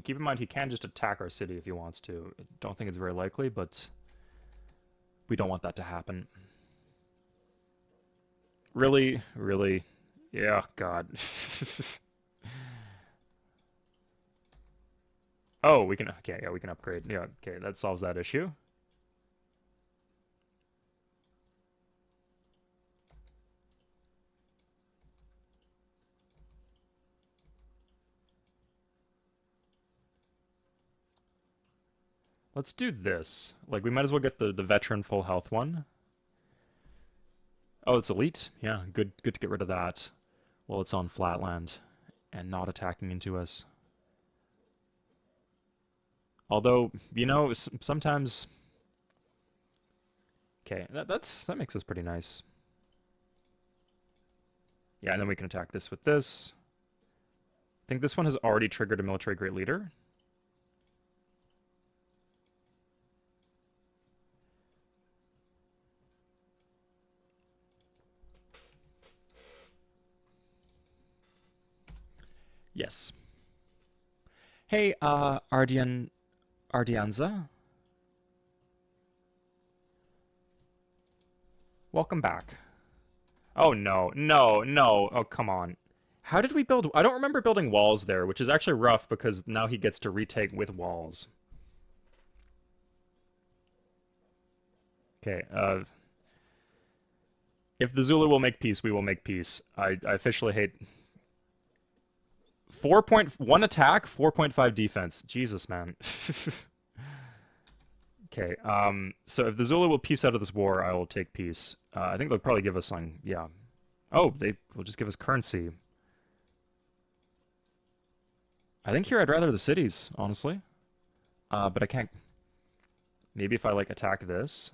Keep in mind he can just attack our city if he wants to. I don't think it's very likely, but we don't want that to happen. Really? Really? Yeah, God. Oh, we can... Okay, yeah, we can upgrade. Yeah, okay, that solves that issue. Let's do this. Like, we might as well get the veteran full health one. Oh, it's elite? Yeah, good to get rid of that. Well, it's on flatland and not attacking into us. Although, you know, sometimes... Okay, that makes us pretty nice. Yeah, and then we can attack this with this. I think this one has already triggered a military great leader. Yes. Hey, Ardianza? Welcome back. Oh, no, no, no. Oh, come on. How did we build... I don't remember building walls there, which is actually rough because now he gets to retake with walls. Okay, if the Zulu will make peace, we will make peace. I officially hate... 4.1 attack, 4.5 defense. Jesus, man. Okay, so if the Zulu will peace out of this war, I will take peace. I think they'll probably give us some... Yeah. Oh, they will just give us currency. I think here I'd rather the cities, honestly. But I can't... Maybe if I, like, attack this...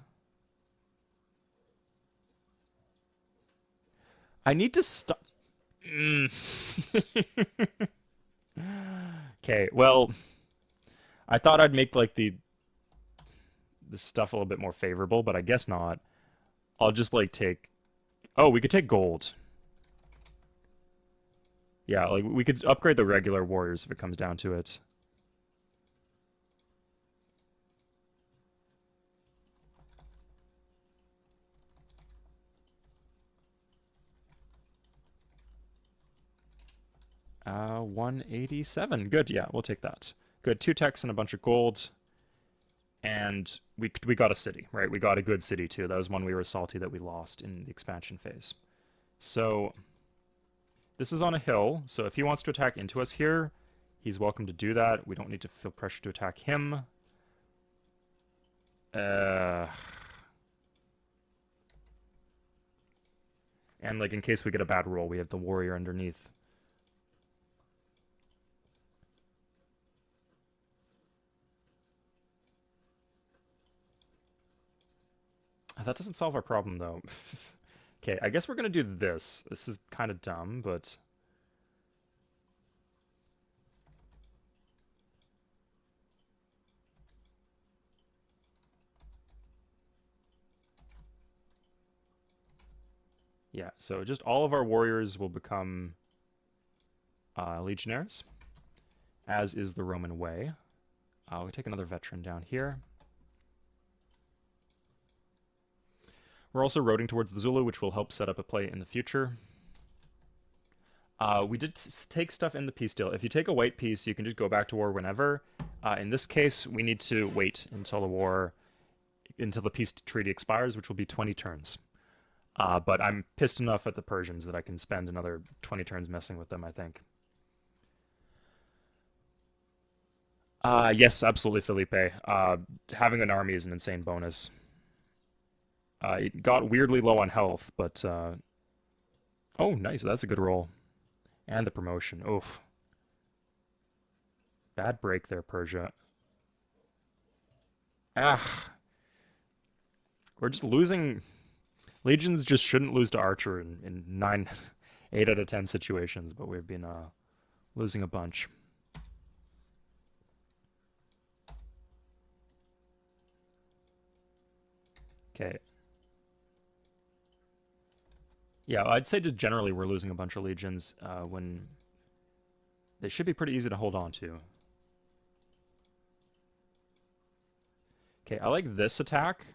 I need to stop... Okay, well... I thought I'd make, like, the stuff a little bit more favorable, but I guess not. I'll just, like, take... Oh, we could take gold. Yeah, like, we could upgrade the regular warriors if it comes down to it. 187. Good, yeah, we'll take that. Good, 2 techs and a bunch of gold. And we got a city, right? We got a good city too. That was one we were salty that we lost in the expansion phase. So this is on a hill, so if he wants to attack into us here, he's welcome to do that. We don't need to feel pressure to attack him. And like in case we get a bad roll, we have the warrior underneath. That doesn't solve our problem though. Okay, I guess we're gonna do this. This is kind of dumb, but yeah, so just all of our warriors will become legionnaires, as is the Roman way. We take another veteran down here. We're also roading towards the Zulu, which will help set up a play in the future. We did take stuff in the peace deal. If you take a white piece, you can just go back to war whenever. In this case, we need to wait until the peace treaty expires, which will be 20 turns. But I'm pissed enough at the Persians that I can spend another 20 turns messing with them, I think. Yes, absolutely, Felipe. Having an army is an insane bonus. It got weirdly low on health, but... Oh, nice. That's a good roll. And the promotion. Oof. Bad break there, Persia. Ah. We're just losing... Legions just shouldn't lose to Archer in 8 out of 10 situations, but we've been losing a bunch. Okay. Yeah, I'd say just generally we're losing a bunch of legions when they should be pretty easy to hold on to. Okay, I like this attack,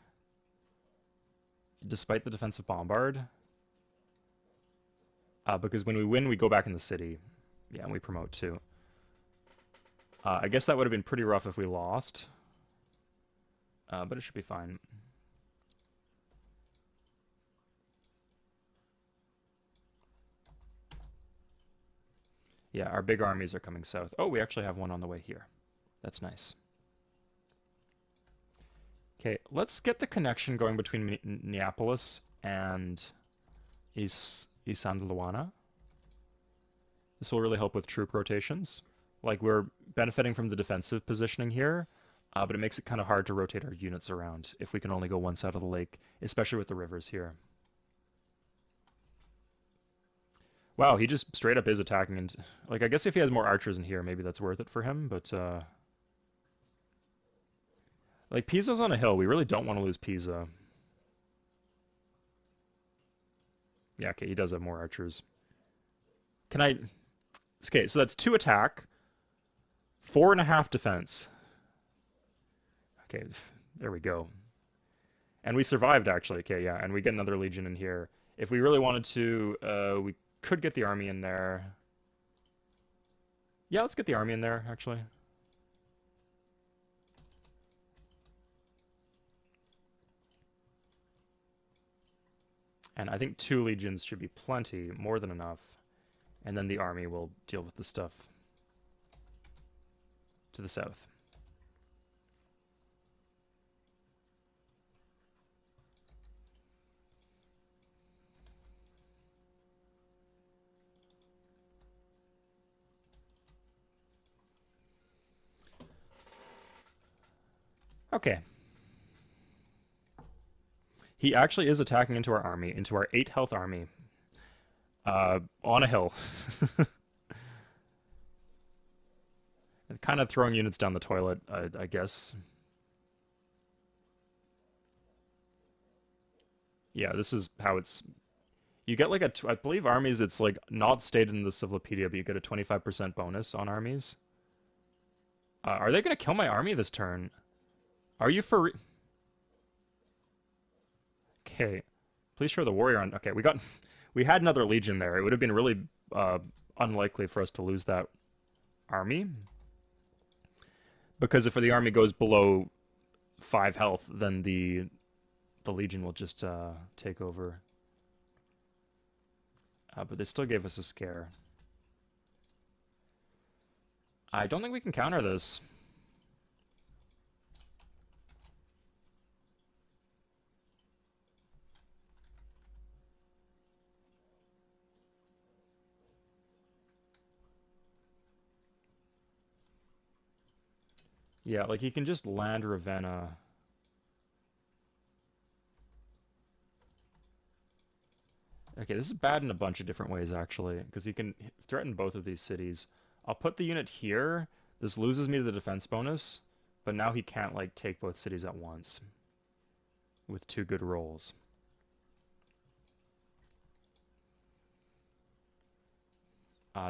despite the defensive bombard. Because when we win, we go back in the city. Yeah, and we promote too. I guess that would have been pretty rough if we lost. But it should be fine. Yeah, our big armies are coming south. Oh, we actually have one on the way here. That's nice. Okay, let's get the connection going between Neapolis and Isandlwana. This will really help with troop rotations. Like, we're benefiting from the defensive positioning here, but it makes it kind of hard to rotate our units around if we can only go one side of the lake, especially with the rivers here. Wow, he just straight up is attacking, and like I guess if he has more archers in here, maybe that's worth it for him, but like Pisa's on a hill, we really don't want to lose Pisa. Yeah, okay, he does have more archers. Can I... Okay, so that's 2 attack, 4.5 defense. Okay, there we go. And we survived, actually. Okay, yeah, and we get another legion in here. If we really wanted to, we could get the army in there. Yeah, let's get the army in there, actually. And I think 2 legions should be plenty, more than enough. And then the army will deal with the stuff to the south. Okay. He actually is attacking into our army, into our 8 health army. On a hill. Kind of throwing units down the toilet, I guess. Yeah, this is how it's... You get like I believe armies, it's like not stated in the Civilopedia, but you get a 25% bonus on armies. Are they going to kill my army this turn? Are you for re... Okay. Please show the warrior on... Okay, we had another legion there. It would have been really unlikely for us to lose that army. Because if the army goes below 5 health, then the Legion will just take over. But they still gave us a scare. I don't think we can counter this. Yeah, like he can just land Ravenna. Okay, this is bad in a bunch of different ways, actually, because he can threaten both of these cities. I'll put the unit here. This loses me to the defense bonus, but now he can't, like, take both cities at once with 2 good rolls.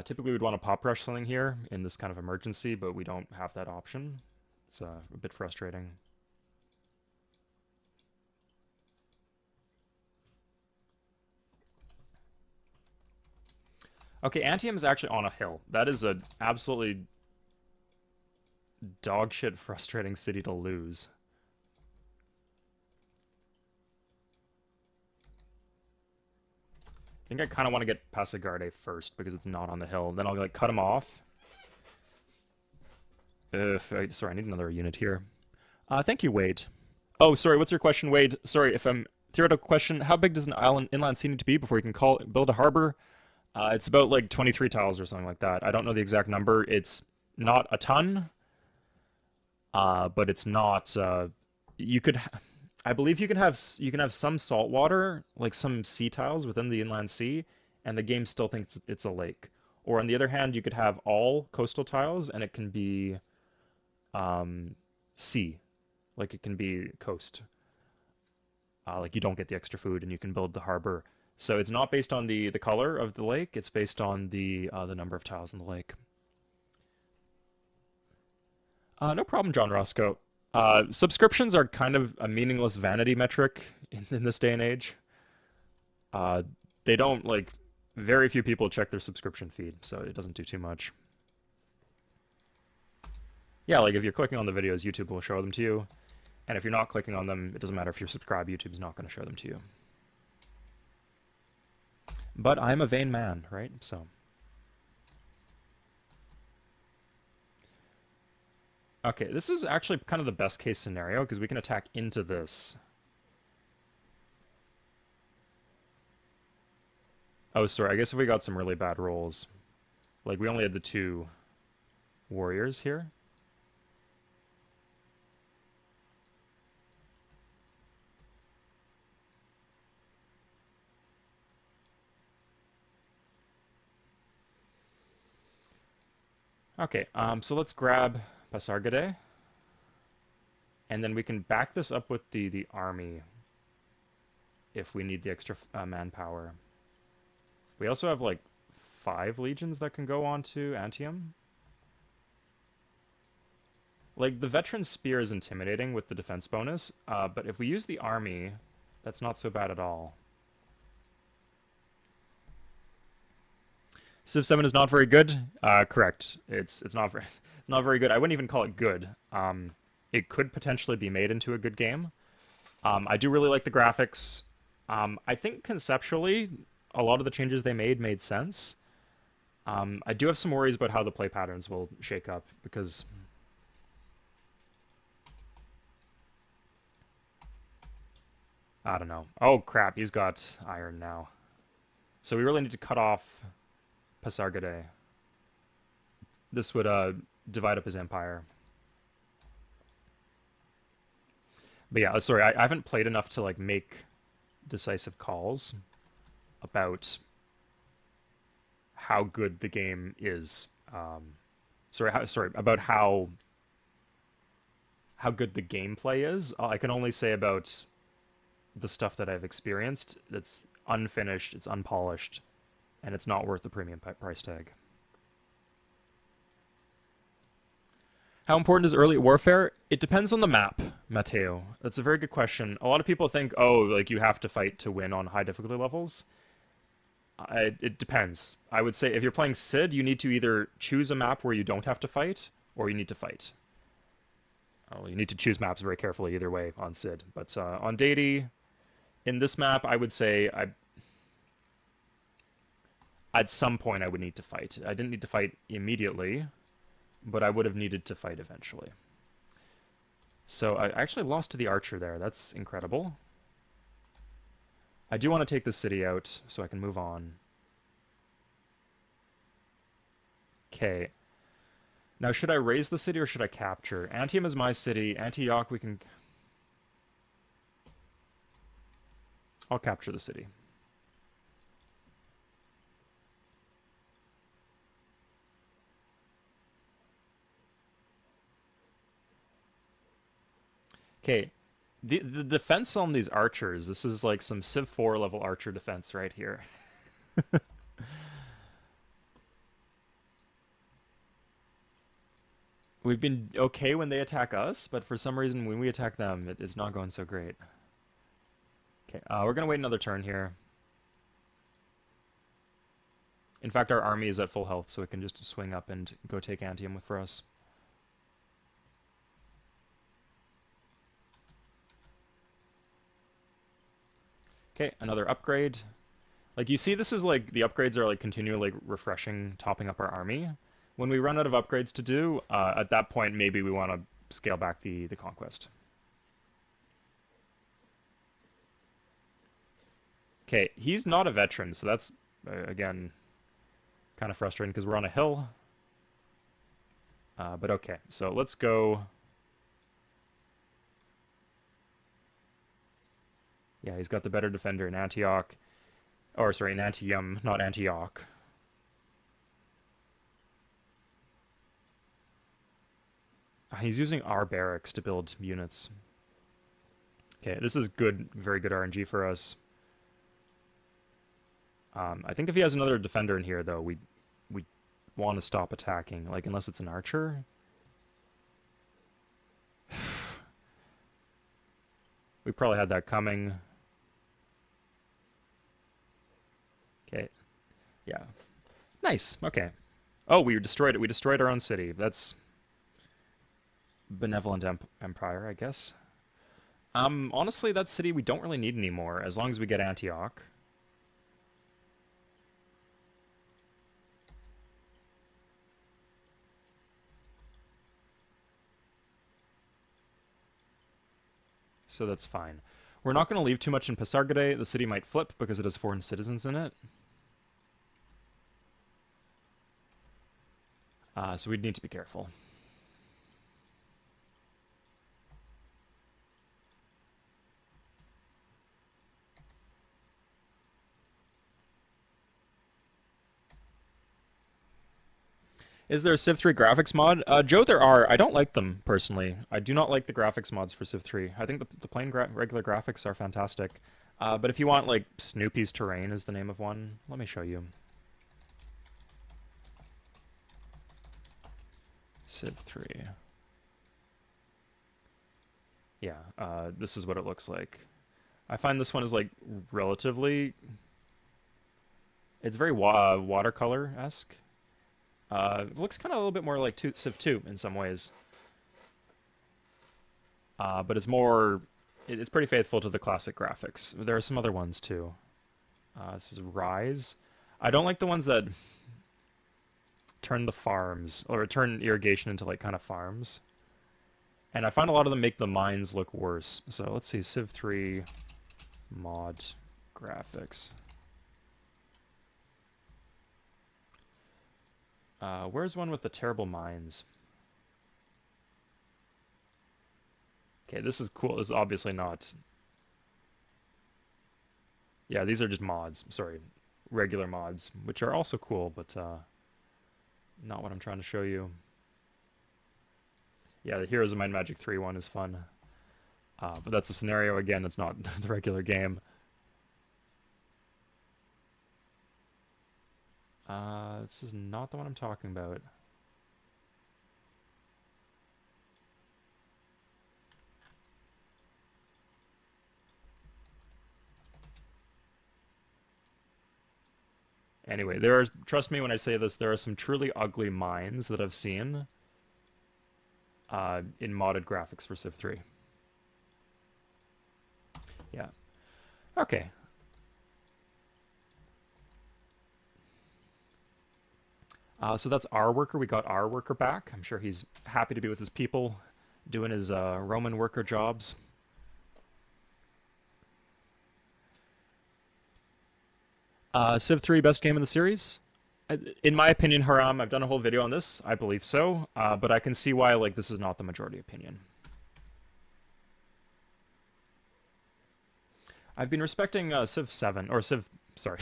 Typically, we'd want to pop rush something here in this kind of emergency, but we don't have that option. It's a bit frustrating. Okay, Antium is actually on a hill. That is an absolutely dogshit frustrating city to lose. I think I kind of want to get Passagarde first because it's not on the hill. Then I'll like cut him off. Sorry, I need another unit here. Thank you, Wade. Oh, sorry, what's your question, Wade? Sorry, if I'm theoretical question, how big does an island inland sea need to be before you can build a harbor? It's about like 23 tiles or something like that. I don't know the exact number. It's not a ton, but it's not. You could, I believe you can have some salt water, like some sea tiles within the inland sea, and the game still thinks it's a lake. Or on the other hand, you could have all coastal tiles, and it can be sea, like it can be coast. Like you don't get the extra food, and you can build the harbor. So it's not based on the color of the lake, it's based on the number of tiles in the lake. No problem, John Roscoe. Subscriptions are kind of a meaningless vanity metric in this day and age. They don't, like, very few people check their subscription feed, so it doesn't do too much. Yeah, like if you're clicking on the videos, YouTube will show them to you. And if you're not clicking on them, it doesn't matter if you're subscribed, YouTube's not going to show them to you. But I'm a vain man, right? So. Okay, this is actually kind of the best case scenario because we can attack into this. Oh, sorry, I guess if we got some really bad rolls. Like, we only had the 2 warriors here. Okay, so let's grab Pasargadae. And then we can back this up with the army if we need the extra manpower. We also have like 5 legions that can go on to Antium. Like, the veteran spear is intimidating with the defense bonus, but if we use the army, that's not so bad at all. Civ 7 is not very good. Correct. It's not very good. I wouldn't even call it good. It could potentially be made into a good game. I do really like the graphics. I think conceptually, a lot of the changes they made sense. I do have some worries about how the play patterns will shake up because I don't know. Oh crap, he's got iron now. So we really need to cut off Pasargadae. This would divide up his empire. But yeah, sorry, I haven't played enough to like make decisive calls about how good the game is. Sorry, about how good the gameplay is. I can only say about the stuff that I've experienced. It's unfinished, it's unpolished, and it's not worth the premium price tag. How important is early warfare? It depends on the map, Matteo. That's a very good question. A lot of people think, oh, like you have to fight to win on high difficulty levels. It depends. I would say if you're playing Sid, you need to either choose a map where you don't have to fight, or you need to fight. Oh, you need to choose maps very carefully either way on Sid. But on Deity, in this map, I would say at some point I would need to fight. I didn't need to fight immediately, but I would have needed to fight eventually. So I actually lost to the archer there. That's incredible. I do want to take the city out so I can move on. Okay. Now, should I raise the city or should I capture? Antium is my city. Antioch, we can... I'll capture the city. Okay. The defense on these archers, this is like some Civ 4 level archer defense right here. We've been okay when they attack us, but for some reason when we attack them, it's not going so great. Okay, we're gonna wait another turn here. In fact, our army is at full health, so it can just swing up and go take Antium for us. Okay, another upgrade. Like, you see, this is like, the upgrades are like continually refreshing, topping up our army. When we run out of upgrades to do, at that point, maybe we want to scale back the conquest. Okay, he's not a veteran, so that's, again, kind of frustrating because we're on a hill. But okay, so let's go. Yeah, he's got the better defender in Antioch. Or, sorry, in Antium, not Antioch. He's using our barracks to build units. Okay, this is good, very good RNG for us. I think if he has another defender in here, though, we want to stop attacking. Like, unless it's an archer. We probably had that coming. Okay. Yeah. Nice. Okay. Oh, we destroyed it. We destroyed our own city. That's benevolent empire, I guess. Honestly, that city we don't really need anymore, as long as we get Antioch. So that's fine. We're not going to leave too much in Pasargadae. The city might flip because it has foreign citizens in it. So we'd need to be careful. Is there a Civ 3 graphics mod? Joe, there are. I don't like them, personally. I do not like the graphics mods for Civ 3. I think the plain regular graphics are fantastic. But if you want, like, Snoopy's Terrain is the name of one, let me show you. Civ 3. Yeah, this is what it looks like. I find this one is, like, relatively... It's very watercolor-esque. It looks kind of a little bit more like Civ 2 in some ways. But it's more... It's pretty faithful to the classic graphics. There are some other ones, too. This is Rise. I don't like the ones that turn the farms, or turn irrigation into, like, kind of farms. And I find a lot of them make the mines look worse. So let's see, Civ 3 mod graphics. Where's one with the terrible mines? Okay, this is cool. This is obviously not... Yeah, these are just mods. Sorry, regular mods, which are also cool, but not what I'm trying to show you. Yeah, the Heroes of Might and Magic 3 one is fun. But that's a scenario, again, it's not the regular game. This is not the one I'm talking about. Anyway, trust me when I say this, there are some truly ugly mines that I've seen in modded graphics for Civ 3. Yeah. Okay. So that's our worker. We got our worker back. I'm sure he's happy to be with his people, doing his Roman worker jobs. Civ 3, best game in the series? In my opinion, Haram, I've done a whole video on this. I believe so, but I can see why like this is not the majority opinion. I've been respecting Civ 7, or Civ, sorry.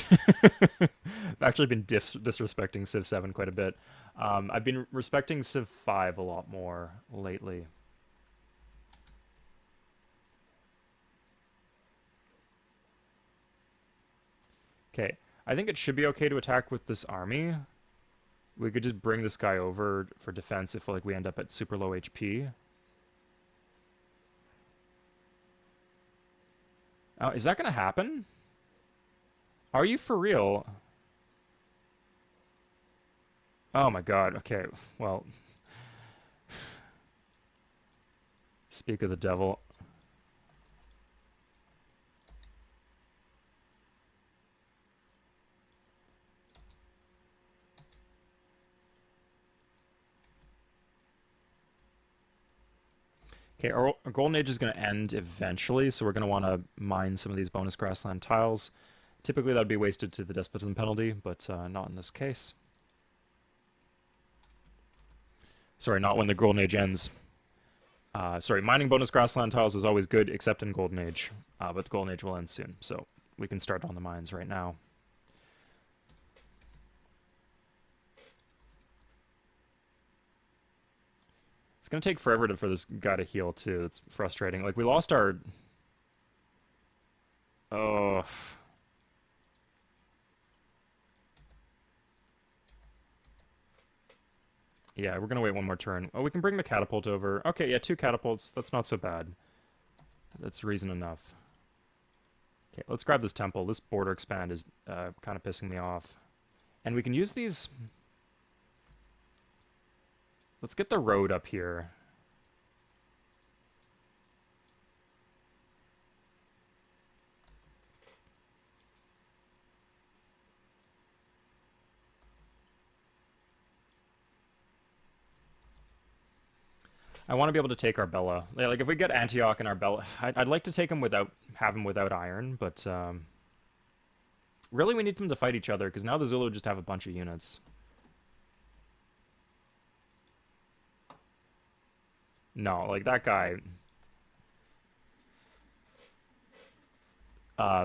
I've actually been disrespecting Civ 7 quite a bit. I've been respecting Civ 5 a lot more lately. Okay, I think it should be okay to attack with this army. We could just bring this guy over for defense if like we end up at super low HP. Is that gonna happen? Are you for real? Oh my god, okay, well, speak of the devil. Okay, our golden age is going to end eventually, so we're going to want to mine some of these bonus grassland tiles. Typically that would be wasted to the despotism penalty, but not in this case. Sorry, not when the golden age ends. Sorry, mining bonus grassland tiles is always good, except in golden age, but the golden age will end soon, so we can start on the mines right now. It's going to take forever for this guy to heal, too. It's frustrating. Like, we lost our... Oh... Yeah, we're gonna wait one more turn. Oh, we can bring the catapult over. Okay, yeah, 2 catapults. That's not so bad. That's reason enough. Okay, let's grab this temple. This border expand is kind of pissing me off. And we can use these... Let's get the road up here. I want to be able to take Arbella. Like, if we get Antioch and Arbella... I'd like to take him without... have him without iron, but... Really, we need them to fight each other, because now the Zulu just have a bunch of units. No, like, that guy...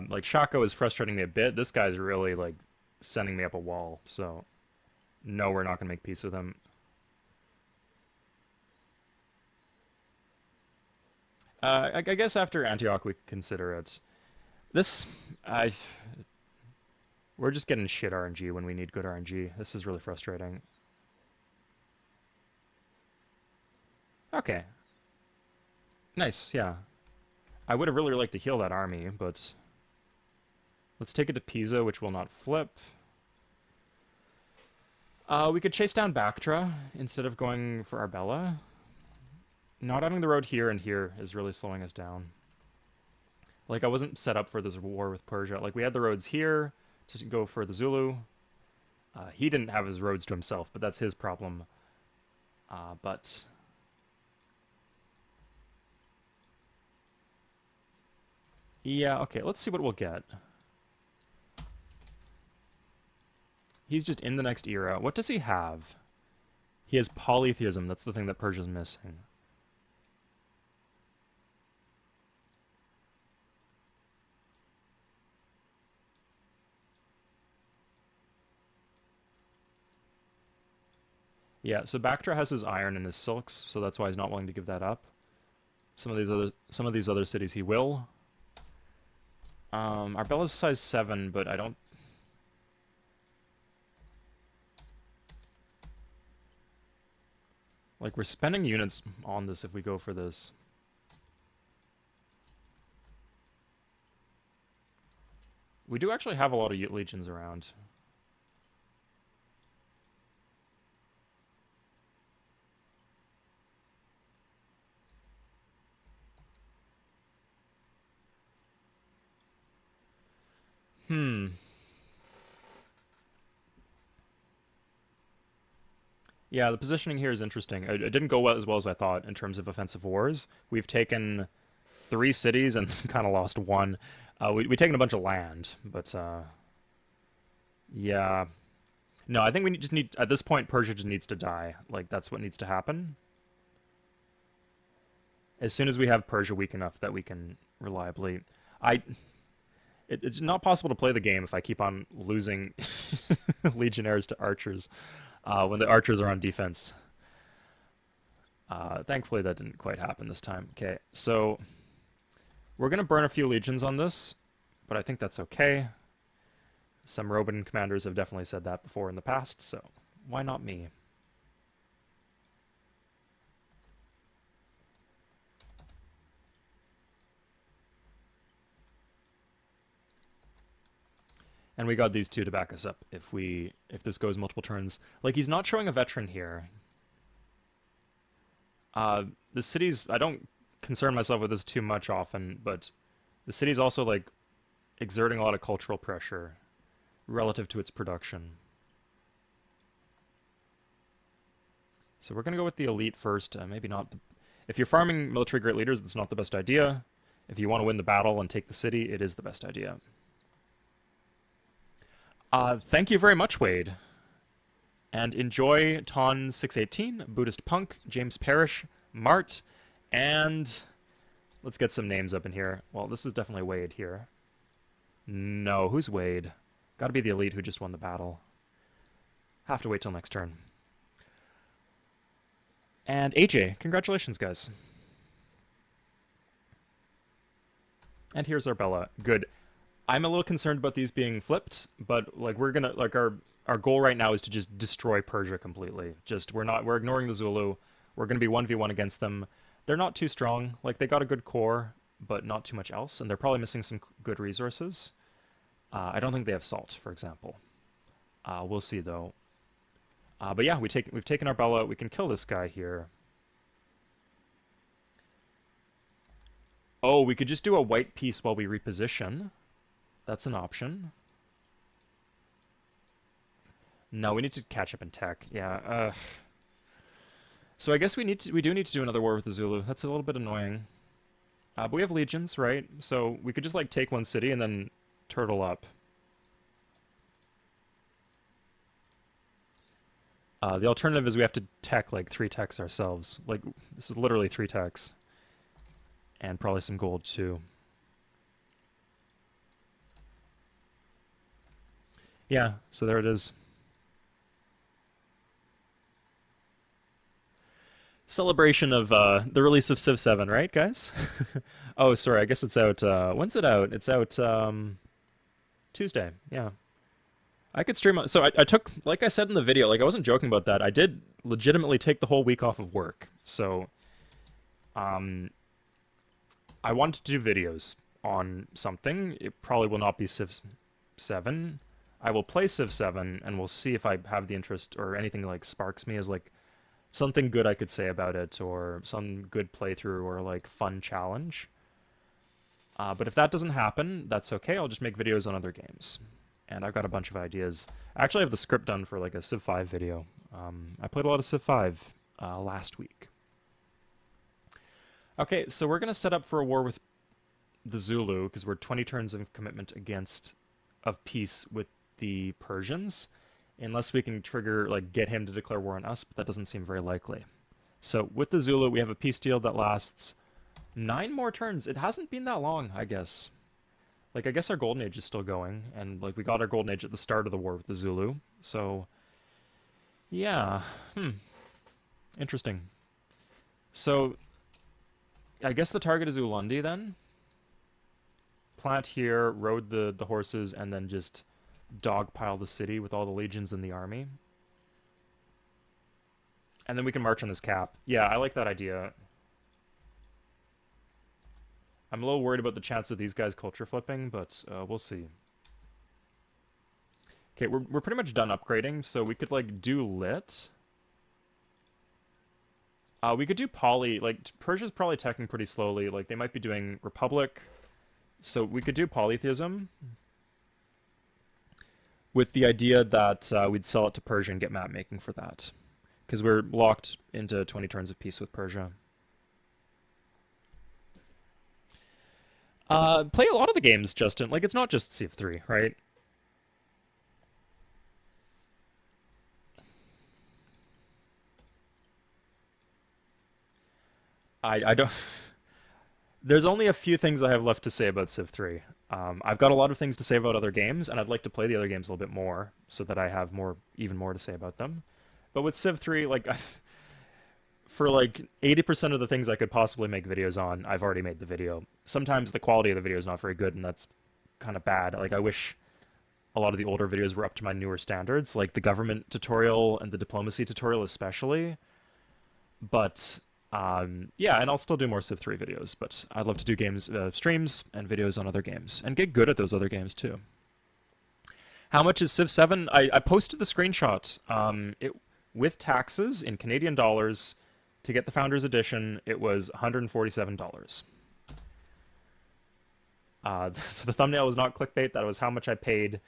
like, Shako is frustrating me a bit. This guy's really, like, sending me up a wall, so... No, we're not going to make peace with him. I guess after Antioch we could consider it. This... We're just getting shit RNG when we need good RNG. This is really frustrating. Okay. Nice, yeah. I would have really liked to heal that army, but... Let's take it to Pisa, which will not flip. We could chase down Bactra instead of going for Arbella. Not having the road here and here is really slowing us down. Like, I wasn't set up for this war with Persia. Like, we had the roads here to go for the Zulu. He didn't have his roads to himself, but that's his problem. But... Yeah, okay, let's see what we'll get. He's just in the next era. What does he have? He has polytheism. That's the thing that Persia's missing. Yeah, so Bactra has his iron and his silks, so that's why he's not willing to give that up. Some of these other cities he will. Arbella's size 7, but I don't... Like, we're spending units on this if we go for this. We do actually have a lot of legions around. Hmm. Yeah, the positioning here is interesting. It didn't go as well as I thought in terms of offensive wars. We've taken 3 cities and kind of lost one. We've taken a bunch of land, but yeah. No, I think we just need, at this point, Persia just needs to die. Like, that's what needs to happen. As soon as we have Persia weak enough that we can reliably... I... it's not possible to play the game if I keep on losing legionnaires to archers when the archers are on defense. Thankfully, that didn't quite happen this time. Okay, so we're going to burn a few legions on this, but I think that's okay. Some Roman commanders have definitely said that before in the past, so why not me? And we got these two to back us up if this goes multiple turns. Like, he's not showing a veteran here. The city's, I don't concern myself with this too much often, but the city's also like exerting a lot of cultural pressure relative to its production. So we're gonna go with the elite first. Maybe not. If you're farming military great leaders, it's not the best idea. If you want to win the battle and take the city, it is the best idea. Thank you very much, Wade. And enjoy Ton 618, Buddhist Punk, James Parrish, Mart, and let's get some names up in here. Well, this is definitely Wade here. No, who's Wade? Gotta be the elite who just won the battle. Have to wait till next turn. And AJ, congratulations, guys. And here's Arbella. Good. I'm a little concerned about these being flipped, but like we're gonna like our goal right now is to just destroy Persia completely. Just we're ignoring the Zulu. We're gonna be 1v1 against them. They're not too strong. Like they got a good core, but not too much else, and they're probably missing some good resources. I don't think they have salt, for example. We'll see though. But yeah, we've taken Arbella. We can kill this guy here. Oh, we could just do a white piece while we reposition. That's an option. No, we need to catch up in tech. Yeah. So I guess we do need to do another war with the Zulu. That's a little bit annoying. But we have legions, right? So we could just like take one city and then turtle up. The alternative is we have to tech like 3 techs ourselves. Like this is literally 3 techs. And probably some gold too. Yeah, so there it is. Celebration of the release of Civ 7, right, guys? Oh, sorry, I guess it's out. When's it out? It's out Tuesday. Yeah. I could stream. So I took, like I said in the video, like I wasn't joking about that. I did legitimately take the whole week off of work. So um, I wanted to do videos on something. It probably will not be Civ 7. I will play Civ 7 and we'll see if I have the interest or anything like sparks me as like something good I could say about it or some good playthrough or like fun challenge. But if that doesn't happen, that's okay. I'll just make videos on other games. And I've got a bunch of ideas. I actually have the script done for like a Civ 5 video. I played a lot of Civ 5 last week. Okay, so we're going to set up for a war with the Zulu because we're 20 turns of commitment of peace with the Persians. Unless we can trigger, like, get him to declare war on us, but that doesn't seem very likely. So with the Zulu, we have a peace deal that lasts 9 more turns. It hasn't been that long, I guess. Like, I guess our Golden Age is still going, and, like, we got our Golden Age at the start of the war with the Zulu. So, yeah. Interesting. So, I guess the target is Ulundi, then? Plant here, road the horses, and then just dogpile the city with all the legions in the army. And then we can march on this cap. Yeah, I like that idea. I'm a little worried about the chance of these guys culture flipping, but we'll see. Okay, we're pretty much done upgrading, so we could, like, do lit. We could do poly. Like, Persia's probably teching pretty slowly. Like, they might be doing Republic. So we could do polytheism. with the idea that we'd sell it to Persia and get map making for that. Because we're locked into 20 turns of peace with Persia. Play a lot of the games, Justin. Like, it's not just Civ 3, right? I don't. There's only a few things I have left to say about Civ 3. I've got a lot of things to say about other games, and I'd like to play the other games a little bit more so that I have even more to say about them. But with Civ 3, like, for like 80% of the things I could possibly make videos on, I've already made the video. Sometimes the quality of the video is not very good, and that's kind of bad. Like, I wish a lot of the older videos were up to my newer standards, like the government tutorial and the diplomacy tutorial especially. But yeah, and I'll still do more Civ 3 videos, but I'd love to do streams and videos on other games and get good at those other games too. How much is Civ 7? I posted the screenshot. With taxes in Canadian dollars to get the Founders Edition, it was $147. The thumbnail was not clickbait. That was how much I paid,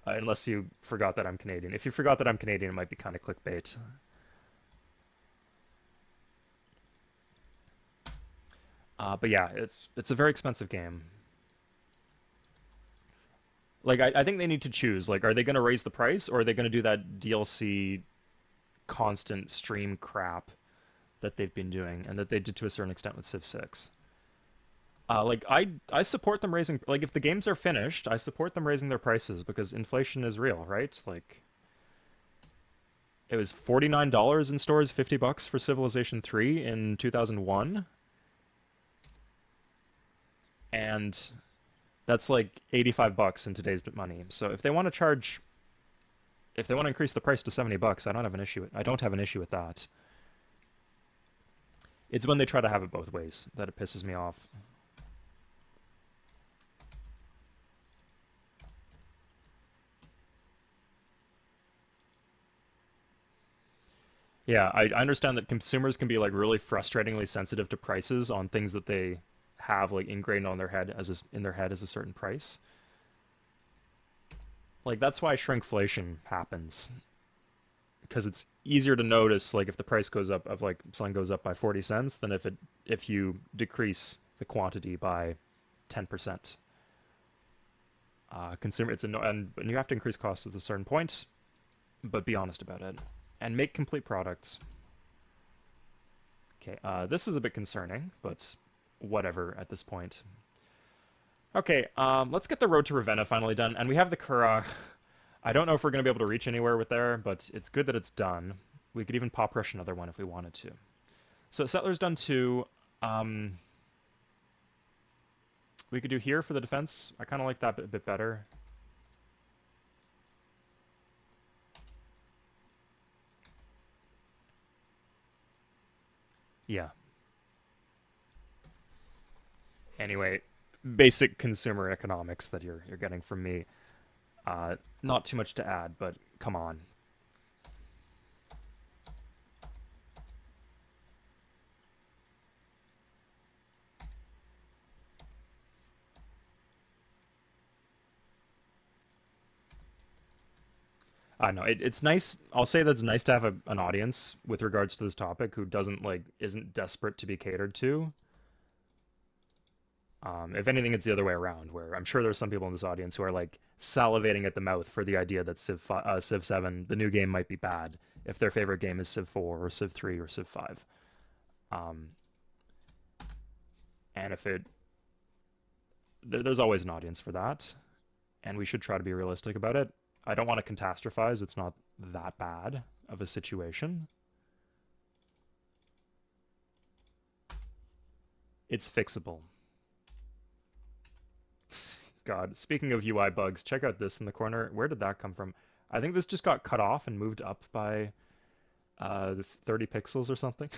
unless you forgot that I'm Canadian. If you forgot that I'm Canadian, it might be kind of clickbait. But yeah, it's a very expensive game. Like, I think they need to choose. Like, are they going to raise the price, or are they going to do that DLC constant stream crap that they've been doing, and that they did to a certain extent with Civ 6? Like, I support them raising... Like, if the games are finished, I support them raising their prices, because inflation is real, right? Like, it was $49 in stores, $50 for Civilization 3 in 2001. And that's like $85 in today's money. So if they want to increase the price to $70, I don't have an issue with that. It's when they try to have it both ways that it pisses me off. Yeah, I understand that consumers can be like really frustratingly sensitive to prices on things that they have like ingrained on their head in their head as a certain price. Like, that's why shrinkflation happens, because it's easier to notice like if the price goes up of like something goes up by 40 cents than if you decrease the quantity by 10%. Consumer it's and you have to increase costs at a certain point, but be honest about it and make complete products. Okay, this is a bit concerning, but whatever at this point. Okay, let's get the road to Ravenna finally done, and we have the Kura. I don't know if we're going to be able to reach anywhere with there, but it's good that it's done. We could even pop rush another one if we wanted to. So Settler's done 2. We could do here for the defense. I kind of like that a bit better. Yeah. Anyway, basic consumer economics that you're getting from me. Not too much to add, but come on. No, it's nice. I'll say that's nice to have an audience with regards to this topic who isn't desperate to be catered to. If anything, it's the other way around, where I'm sure there's some people in this audience who are like salivating at the mouth for the idea that Civ 7, the new game, might be bad if their favorite game is Civ 4 or Civ 3 or Civ 5. And there's always an audience for that, and we should try to be realistic about it. I don't want to catastrophize. It's not that bad of a situation. It's fixable. God, speaking of UI bugs, check out this in the corner. Where did that come from? I think this just got cut off and moved up by 30 pixels or something.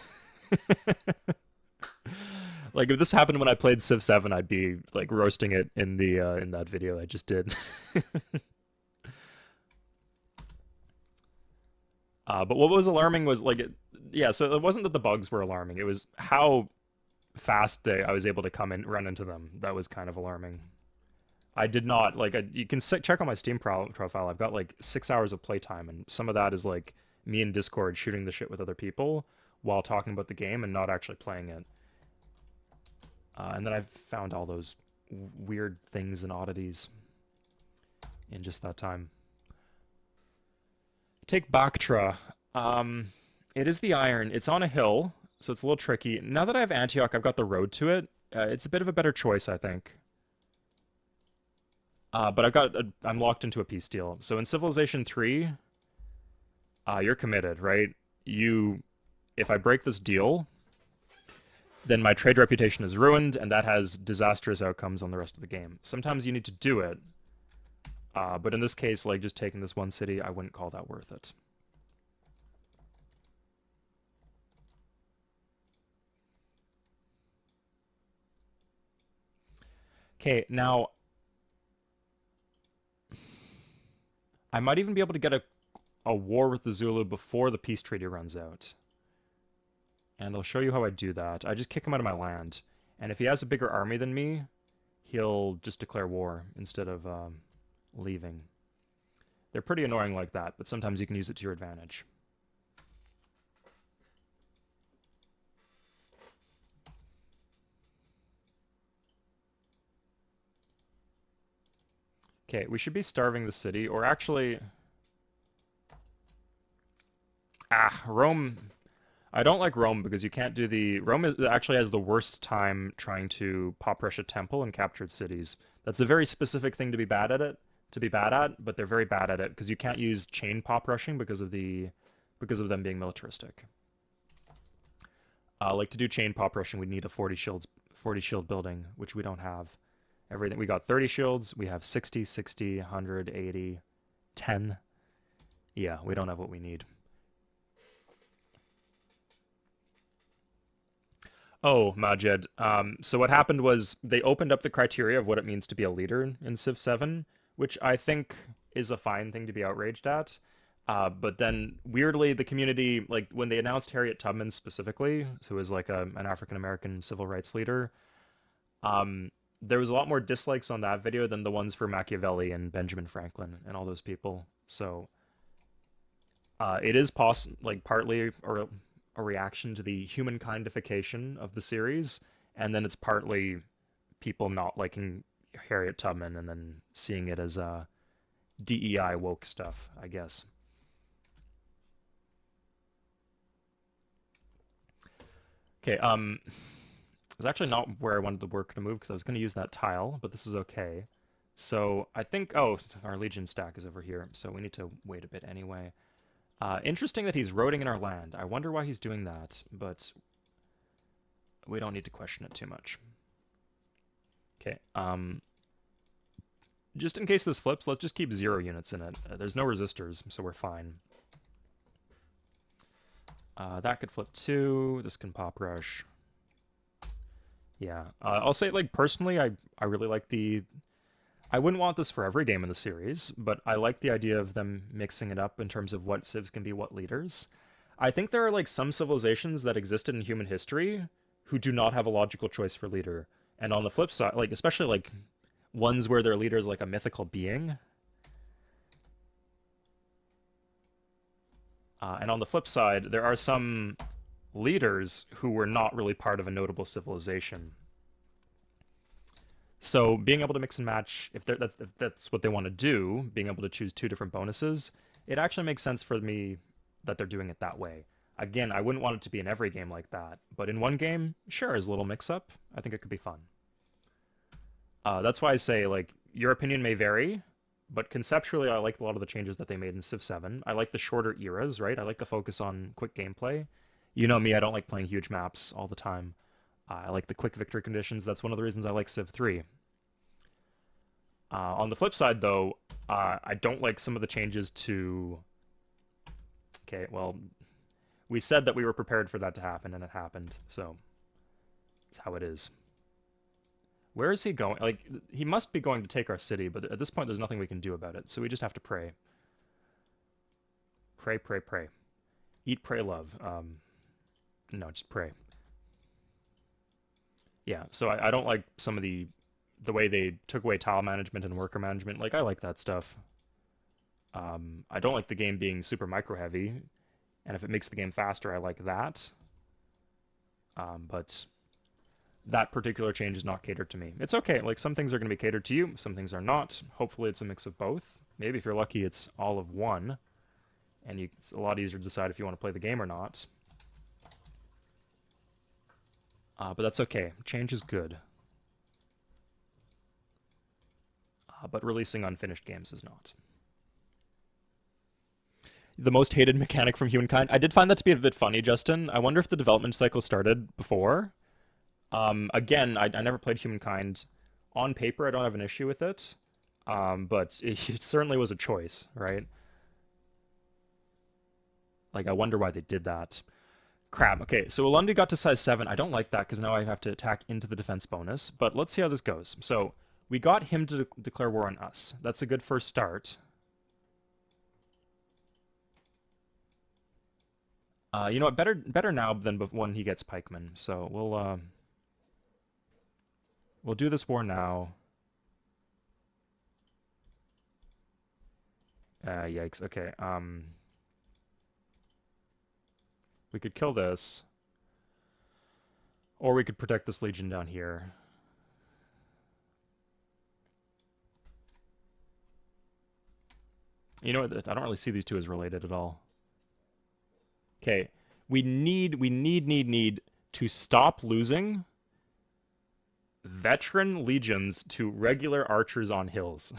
Like, if this happened when I played Civ 7, I'd be like roasting it in that video I just did. But what was alarming was yeah. So it wasn't that the bugs were alarming; it was how fast I was able to run into them. That was kind of alarming. I did not like. You can check on my Steam profile. I've got like 6 hours of playtime, and some of that is like me in Discord shooting the shit with other people while talking about the game and not actually playing it. And then I've found all those weird things and oddities in just that time. Take Bactra. It is the iron. It's on a hill, so it's a little tricky. Now that I have Antioch, I've got the road to it. It's a bit of a better choice, I think. But I'm locked into a peace deal. So in Civilization 3, you're committed, right? If I break this deal, then my trade reputation is ruined, and that has disastrous outcomes on the rest of the game. Sometimes you need to do it, but in this case, like just taking this one city, I wouldn't call that worth it. Okay, now I might even be able to get a war with the Zulu before the peace treaty runs out. And I'll show you how I do that. I just kick him out of my land. And if he has a bigger army than me, he'll just declare war instead of leaving. They're pretty annoying like that, but sometimes you can use it to your advantage. Okay, we should be starving the city, or actually... Rome... I don't like Rome because you can't do the... actually has the worst time trying to pop rush a temple and captured cities. That's a very specific thing to be bad at but they're very bad at it because you can't use chain pop rushing because of them being militaristic. Like to do chain pop rushing, we'd need a 40 shield building, which we don't have. Everything we got 30 shields, we have 60, 60, 100, 80, 10. Yeah, we don't have what we need. Oh, Majed. So what happened was they opened up the criteria of what it means to be a leader in Civ 7, which I think is a fine thing to be outraged at. But then weirdly, the community, like when they announced Harriet Tubman specifically, who is like an African American civil rights leader, there was a lot more dislikes on that video than the ones for Machiavelli and Benjamin Franklin and all those people. So it is partly or a reaction to the humankindification of the series, and then it's partly people not liking Harriet Tubman and then seeing it as DEI woke stuff, I guess. Okay, it's actually not where I wanted the work to move because I was going to use that tile, but this is okay. So I think, oh, our Legion stack is over here, so we need to wait a bit anyway. Interesting that he's roading in our land. I wonder why he's doing that, but we don't need to question it too much. Okay, just in case this flips, let's just keep 0 units in it. There's no resistors, so we're fine. That could flip too. This can pop rush. Yeah, I'll say, like, personally, I really like the... I wouldn't want this for every game in the series, but I like the idea of them mixing it up in terms of what civs can be what leaders. I think there are, like, some civilizations that existed in human history who do not have a logical choice for leader. And on the flip side, like, especially, like, ones where their leader is, like, a mythical being. And on the flip side, there are some leaders who were not really part of a notable civilization. So being able to mix and match, if that's what they want to do, being able to choose 2 different bonuses, it actually makes sense for me that they're doing it that way. Again, I wouldn't want it to be in every game like that, but in one game, sure, as a little mix-up, I think it could be fun. That's why I say, like, your opinion may vary, but conceptually, I like a lot of the changes that they made in Civ 7. I like the shorter eras, right? I like the focus on quick gameplay. You know me, I don't like playing huge maps all the time. I like the quick victory conditions. That's one of the reasons I like Civ 3. On the flip side, though, I don't like some of the changes to... Okay, well, we said that we were prepared for that to happen, and it happened, so it's how it is. Where is he going? Like, he must be going to take our city, but at this point, there's nothing we can do about it, so we just have to pray. Pray, pray, pray. Eat, pray, love. No, just pray. Yeah, so I don't like some of the the way they took away tile management and worker management, like I like that stuff. I don't like the game being super micro heavy, and if it makes the game faster, I like that. But that particular change is not catered to me. It's okay. Like some things are going to be catered to you, some things are not. Hopefully, it's a mix of both. Maybe if you're lucky, it's all of one, and it's a lot easier to decide if you want to play the game or not. But that's okay. Change is good. But releasing unfinished games is not. The most hated mechanic from Humankind. I did find that to be a bit funny, Justin. I wonder if the development cycle started before. Again, I never played Humankind. On paper, I don't have an issue with it. But it certainly was a choice, right? Like, I wonder why they did that. Crap. Okay, so Ulundi got to size 7. I don't like that because now I have to attack into the defense bonus. But let's see how this goes. So, we got him to declare war on us. That's a good first start. You know what? Better now than when he gets pikemen. So we'll do this war now. Yikes. Okay. We could kill this, or we could protect this legion down here. You know what? I don't really see these two as related at all. Okay. We need to stop losing veteran legions to regular archers on hills.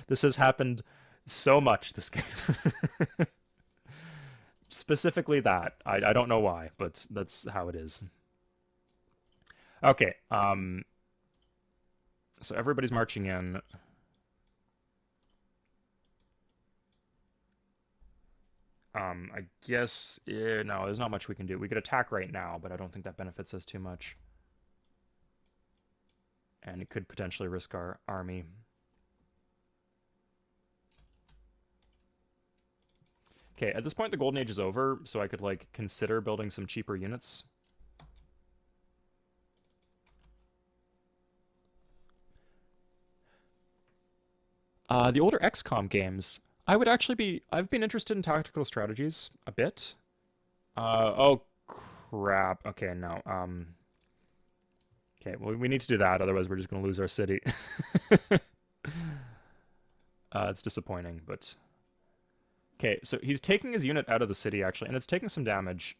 This has happened so much this game. Specifically that. I don't know why, but that's how it is. Okay. So everybody's marching in. I guess, no, there's not much we can do. We could attack right now, but I don't think that benefits us too much. And it could potentially risk our army. Okay, at this point the Golden Age is over, so I could, like, consider building some cheaper units. The older XCOM games, I've been interested in tactical strategies a bit. Oh crap. Okay, no. Okay, well, we need to do that, otherwise we're just going to lose our city. It's disappointing, but... Okay, so he's taking his unit out of the city, actually, and it's taking some damage.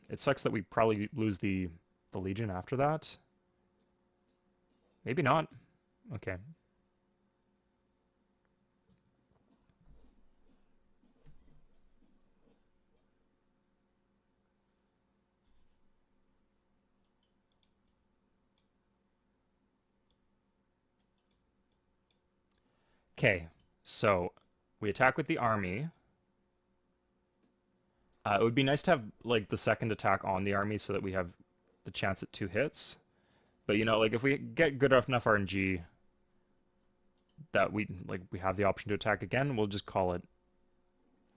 It sucks that we probably lose the Legion after that. Maybe not. Okay. Okay, so we attack with the army. It would be nice to have, like, the second attack on the army so that we have the chance at 2 hits. But, you know, like, if we get good enough RNG that we have the option to attack again, we'll just call it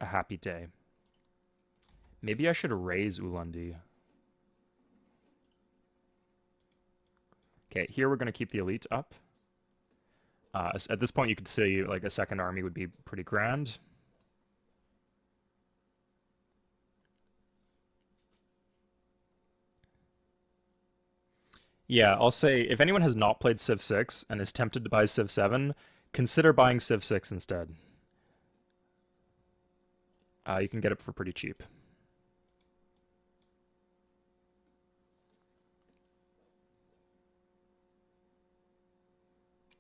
a happy day. Maybe I should raise Ulundi. Okay, here we're going to keep the elite up. At this point, you could see, like, a second army would be pretty grand. Yeah, I'll say, if anyone has not played Civ 6 and is tempted to buy Civ 7, consider buying Civ 6 instead. You can get it for pretty cheap.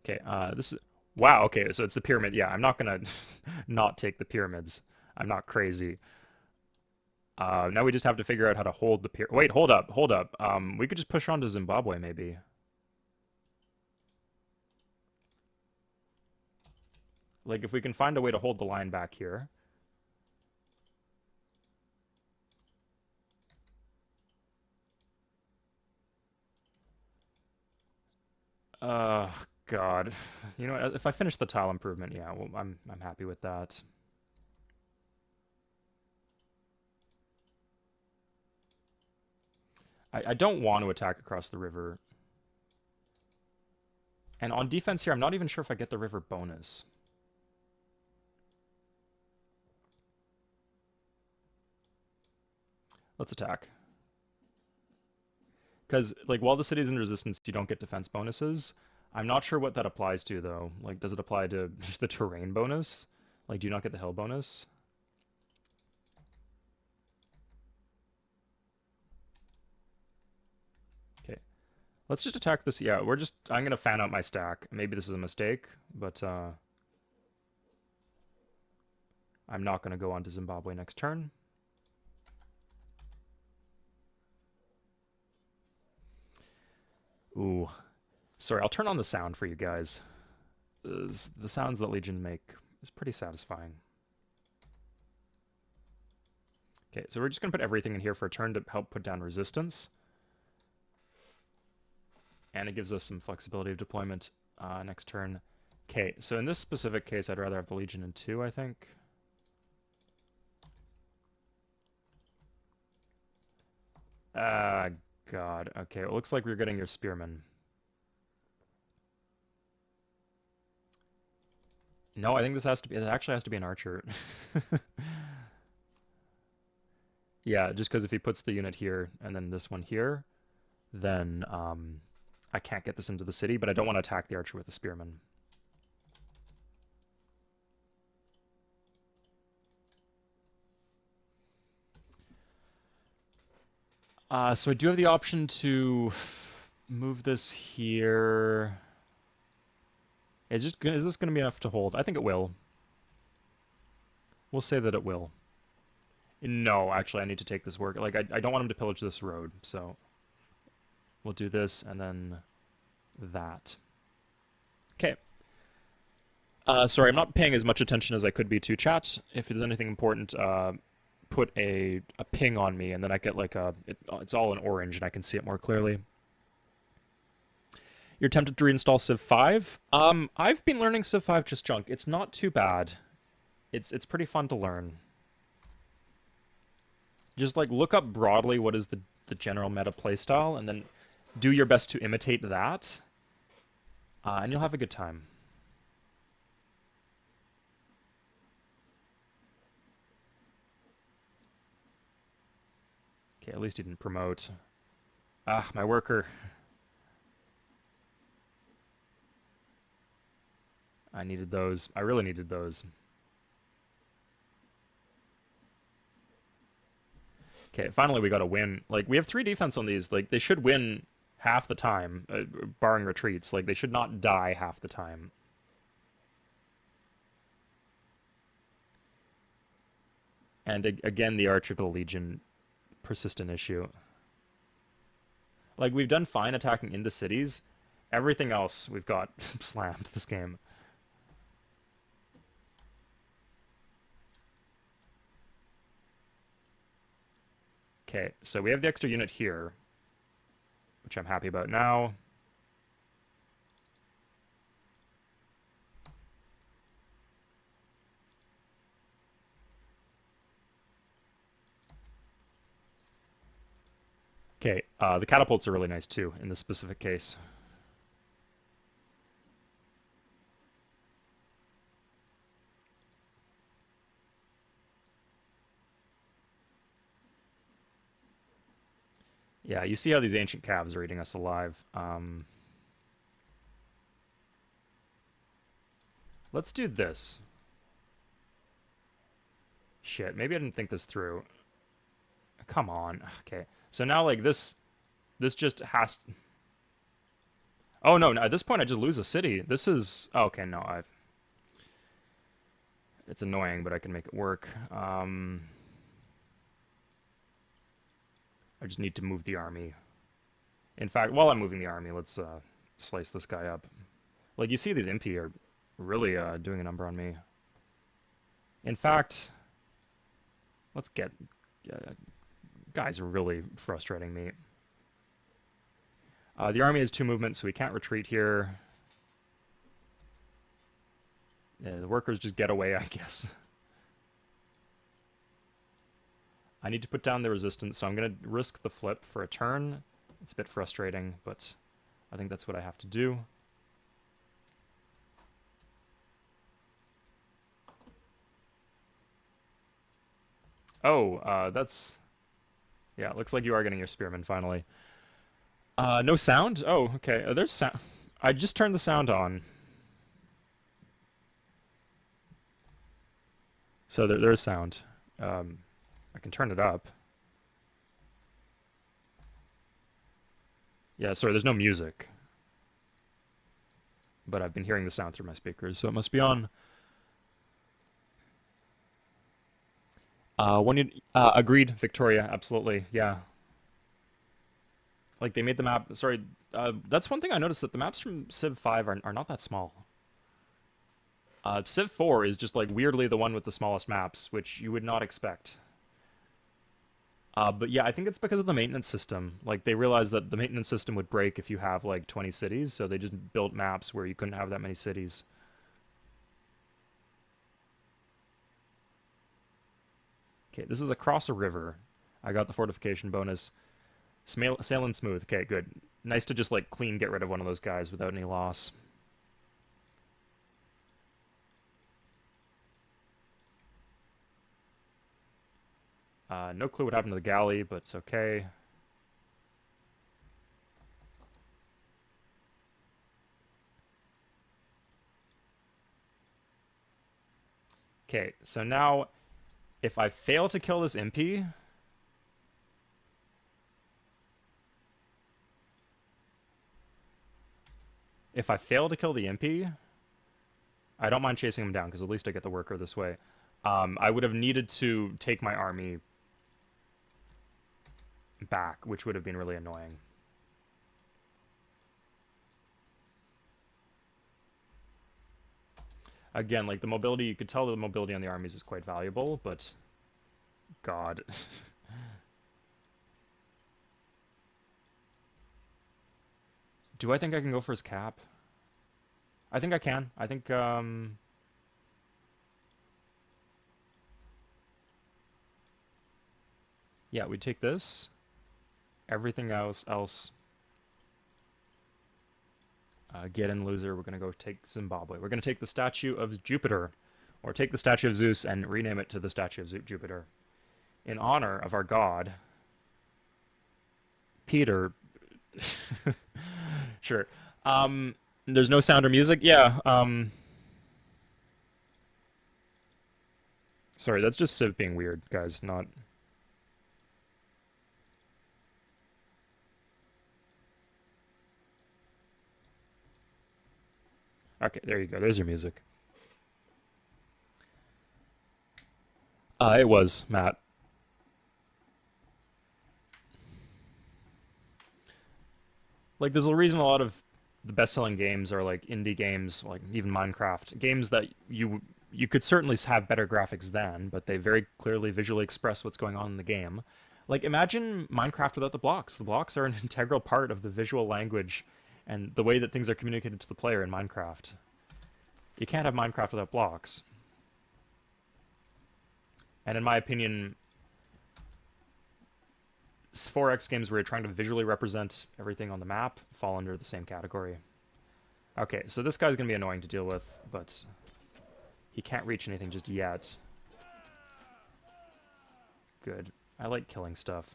Okay, this is... Wow, okay, so it's the pyramid. Yeah, I'm not gonna not take the pyramids. I'm not crazy. Now we just have to figure out how to hold the pyramid. Wait, hold up, hold up. We could just push on to Zimbabwe, maybe. Like, if we can find a way to hold the line back here. God. You know what? If I finish the tile improvement, yeah, well, I'm happy with that. I don't want to attack across the river. And on defense here, I'm not even sure if I get the river bonus. Let's attack. Because, like, while the city's in resistance, you don't get defense bonuses. I'm not sure what that applies to, though. Like, does it apply to the terrain bonus? Like, do you not get the hill bonus? Okay. Let's just attack this. Yeah, I'm going to fan out my stack. Maybe this is a mistake, but I'm not going to go on to Zimbabwe next turn. Ooh. Sorry, I'll turn on the sound for you guys. The sounds that Legion make is pretty satisfying. Okay, so we're just going to put everything in here for a turn to help put down resistance. And it gives us some flexibility of deployment next turn. Okay, so in this specific case, I'd rather have the Legion in 2, I think. God. Okay, it looks like we're getting your Spearman. No, I think this has to be, it actually has to be an archer. Yeah, just because if he puts the unit here and then this one here, then I can't get this into the city, but I don't want to attack the archer with the Spearman. So I do have the option to move this here. Is this going to be enough to hold? I think it will. We'll say that it will. No, actually, I need to take this work. Like, I don't want him to pillage this road, so we'll do this and then that. Okay. Sorry, I'm not paying as much attention as I could be to chat. If there's anything important, put a ping on me, and then I get like it's all in orange, and I can see it more clearly. You're tempted to reinstall Civ 5? I've been learning Civ 5 just junk. It's not too bad. It's pretty fun to learn. Just like look up broadly what is the general meta playstyle, and then do your best to imitate that, and you'll have a good time. Okay, at least he didn't promote. Ah, my worker. I needed those. I really needed those. Okay, finally we got a win. Like, we have 3 defense on these. Like, they should win half the time, barring retreats. Like, they should not die half the time. And again, the Archer to the Legion, persistent issue. Like, we've done fine attacking into cities. Everything else we've got slammed this game. Okay, so we have the extra unit here, which I'm happy about now. Okay, the catapults are really nice too in this specific case. Yeah, you see how these ancient calves are eating us alive. Let's do this. Shit, maybe I didn't think this through. Come on. Okay, so now like this just has. Oh no! At this point, I just lose a city. This is okay. No, I've. It's annoying, but I can make it work. I just need to move the army. In fact, while I'm moving the army, let's slice this guy up. Like, you see these MP are really doing a number on me. In fact, let's get... guys are really frustrating me. The army has 2 movements, so we can't retreat here. Yeah, the workers just get away, I guess. I need to put down the resistance, so I'm going to risk the flip for a turn. It's a bit frustrating, but I think that's what I have to do. Oh, that's... Yeah, it looks like you are getting your spearman finally. No sound? Oh, okay. There's sound. I just turned the sound on. So there's sound. Um, I can turn it up. Yeah, sorry, there's no music. But I've been hearing the sound through my speakers, so it must be on. When you agreed, Victoria, absolutely, yeah. Like they made the map. Sorry, that's one thing I noticed that the maps from Civ 5 are not that small. Civ 4 is just like weirdly the one with the smallest maps, which you would not expect. But yeah, I think it's because of the maintenance system. Like they realized that the maintenance system would break if you have like 20 cities, so they just built maps where you couldn't have that many cities. Okay, this is across a river. I got the fortification bonus. Sailing smooth. Okay, good. Nice to just like clean get rid of one of those guys without any loss. No clue what happened to the galley, but it's okay. Okay, so now if I fail to kill this MP, if I fail to kill the MP, I don't mind chasing him down because at least I get the worker this way. I would have needed to take my army back, which would have been really annoying. Again, like the mobility, you could tell that the mobility on the armies is quite valuable, but God. Do I think I can go for his cap? I think I can. I think, yeah, we take this. Everything else. Get in, loser. We're gonna go take Zimbabwe. We're gonna take the statue of Jupiter, or take the statue of Zeus and rename it to the statue of Jupiter, in honor of our god, Peter. Sure. There's no sound or music. Yeah. Sorry, that's just Civ being weird, guys. Not. Okay, there you go. There's your music. It was Matt. Like, there's a reason a lot of the best-selling games are like indie games, like even Minecraft, games that you could certainly have better graphics than, but they very clearly visually express what's going on in the game. Like, imagine Minecraft without the blocks. The blocks are an integral part of the visual language and the way that things are communicated to the player in Minecraft. You can't have Minecraft without blocks. And in my opinion, 4X games where you're trying to visually represent everything on the map fall under the same category. Okay, so this guy's going to be annoying to deal with, but he can't reach anything just yet. Good. I like killing stuff.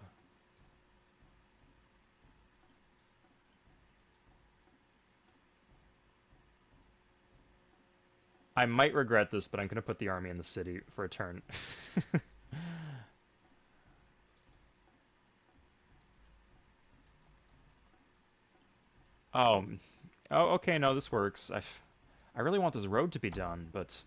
I might regret this, but I'm going to put the army in the city for a turn. Oh, oh, okay, no, this works. I really want this road to be done, but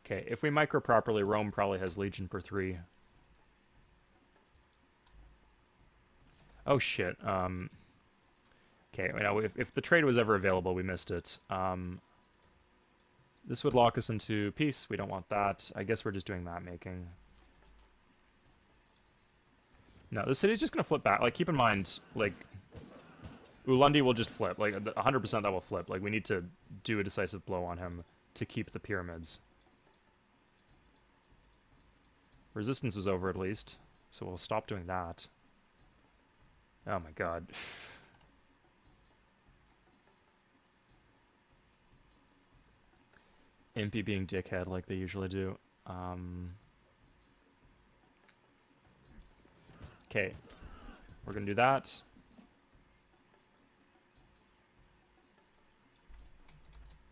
okay, if we micro properly, Rome probably has Legion per 3. Oh shit. Okay, you know, if the trade was ever available, we missed it. This would lock us into peace. We don't want that. I guess we're just doing map making. No, the city's just gonna flip back. Like, keep in mind, like, Ulundi will just flip. Like, 100% that will flip. Like, we need to do a decisive blow on him to keep the pyramids. Resistance is over, at least. So we'll stop doing that. Oh my god. Impy being dickhead like they usually do. Okay, we're gonna do that.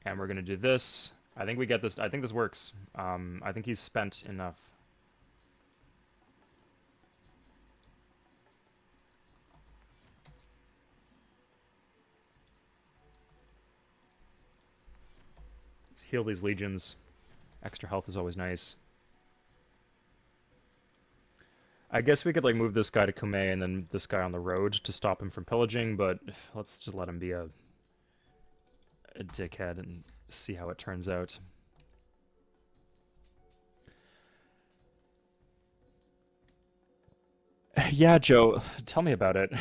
And we're gonna do this. I think we get this. I think this works. I think he's spent enough. Let's heal these legions. Extra health is always nice. I guess we could like move this guy to Kume and then this guy on the road to stop him from pillaging, but let's just let him be a dickhead and see how it turns out. Yeah, Joe, tell me about it.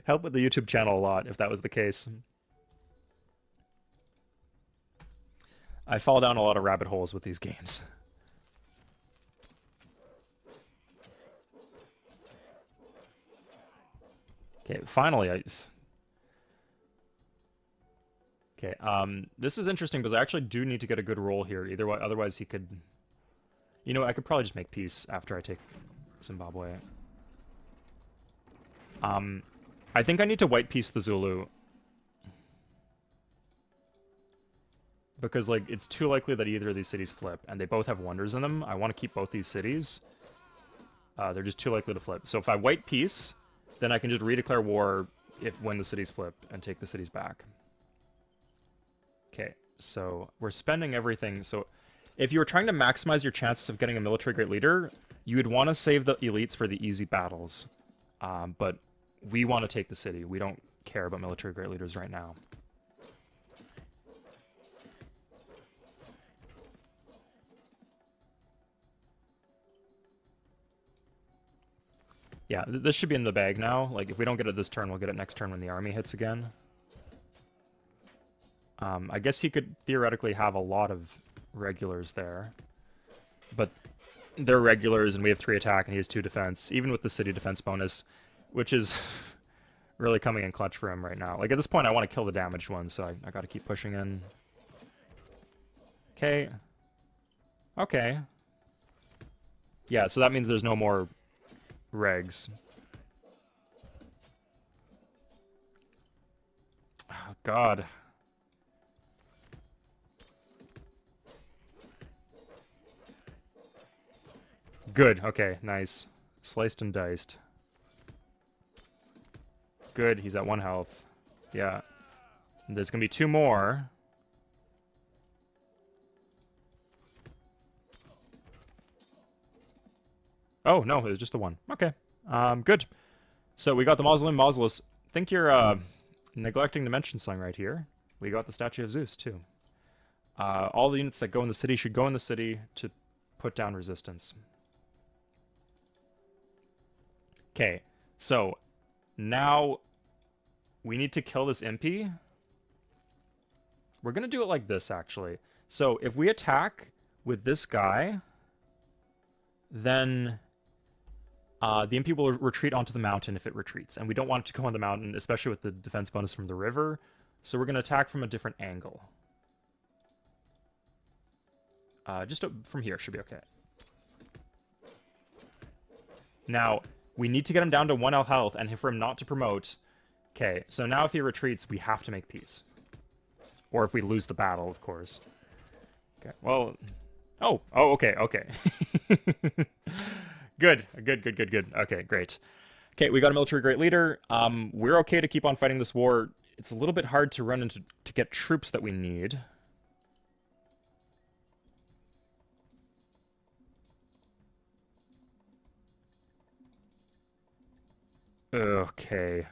Help with the YouTube channel a lot if that was the case. I fall down a lot of rabbit holes with these games. Okay, finally, Okay, this is interesting because I actually do need to get a good roll here. Either way, otherwise he could... You know, I could probably just make peace after I take Zimbabwe. I think I need to white peace the Zulu. Because, like, it's too likely that either of these cities flip, and they both have wonders in them. I want to keep both these cities. They're just too likely to flip. So if I white peace, then I can just redeclare war when the cities flip and take the cities back. Okay, so we're spending everything. So if you were trying to maximize your chances of getting a military great leader, you would want to save the elites for the easy battles. But we want to take the city. We don't care about military great leaders right now. Yeah, this should be in the bag now. Like, if we don't get it this turn, we'll get it next turn when the army hits again. I guess he could theoretically have a lot of regulars there. But they're regulars, and we have 3 attack, and he has 2 defense, even with the city defense bonus, which is really coming in clutch for him right now. Like, at this point, I want to kill the damaged one, so I gotta keep pushing in. Okay. Okay. Yeah, so that means there's no more regs. Oh, God. Good, okay, nice. Sliced and diced. Good, he's at 1 health. Yeah. There's gonna be 2 more. Oh, no, it was just the 1. Okay. Good. So we got the Mausoleum Mausolus. Think you're, neglecting to mention something right here. We got the Statue of Zeus, too. All the units that go in the city should go in the city to put down resistance. Okay, so now we need to kill this MP. We're going to do it like this, actually. So if we attack with this guy, then the MP will retreat onto the mountain if it retreats. And we don't want it to go on the mountain, especially with the defense bonus from the river. So we're going to attack from a different angle. Just from here should be okay. Now, we need to get him down to 1 health, and for him not to promote... Okay, so now if he retreats, we have to make peace. Or if we lose the battle, of course. Okay, well... Oh, okay. Good. Okay, great. Okay, we got a military great leader. We're okay to keep on fighting this war. It's a little bit hard to run into to get troops that we need. Okay.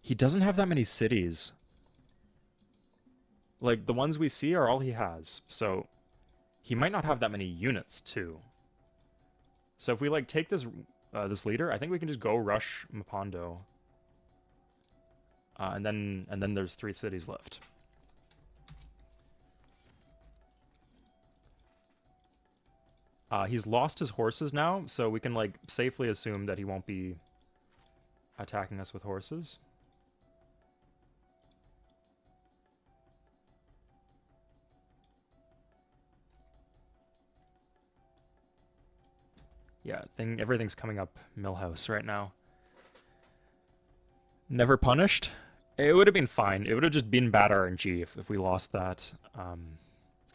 He doesn't have that many cities. Like, the ones we see are all he has, so... He might not have that many units, too. So if we, like, take this this leader, I think we can just go rush Mapondo. And then there's 3 cities left. He's lost his horses now, so we can, like, safely assume that he won't be attacking us with horses. Yeah, everything's coming up Millhouse right now. Never punished? It would have been fine. It would have just been bad RNG if we lost that.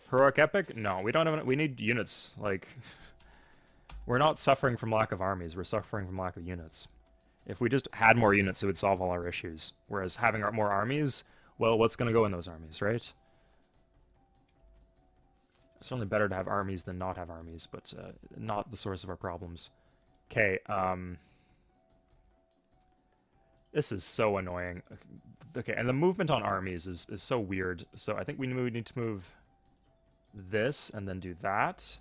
Heroic Epic? No, we don't have. We need units. Like, we're not suffering from lack of armies. We're suffering from lack of units. If we just had more units, it would solve all our issues. Whereas having more armies, well, what's going to go in those armies, right? It's certainly better to have armies than not have armies, but not the source of our problems. Okay, this is so annoying. Okay, and the movement on armies is so weird. So I think we need to move this and then do that.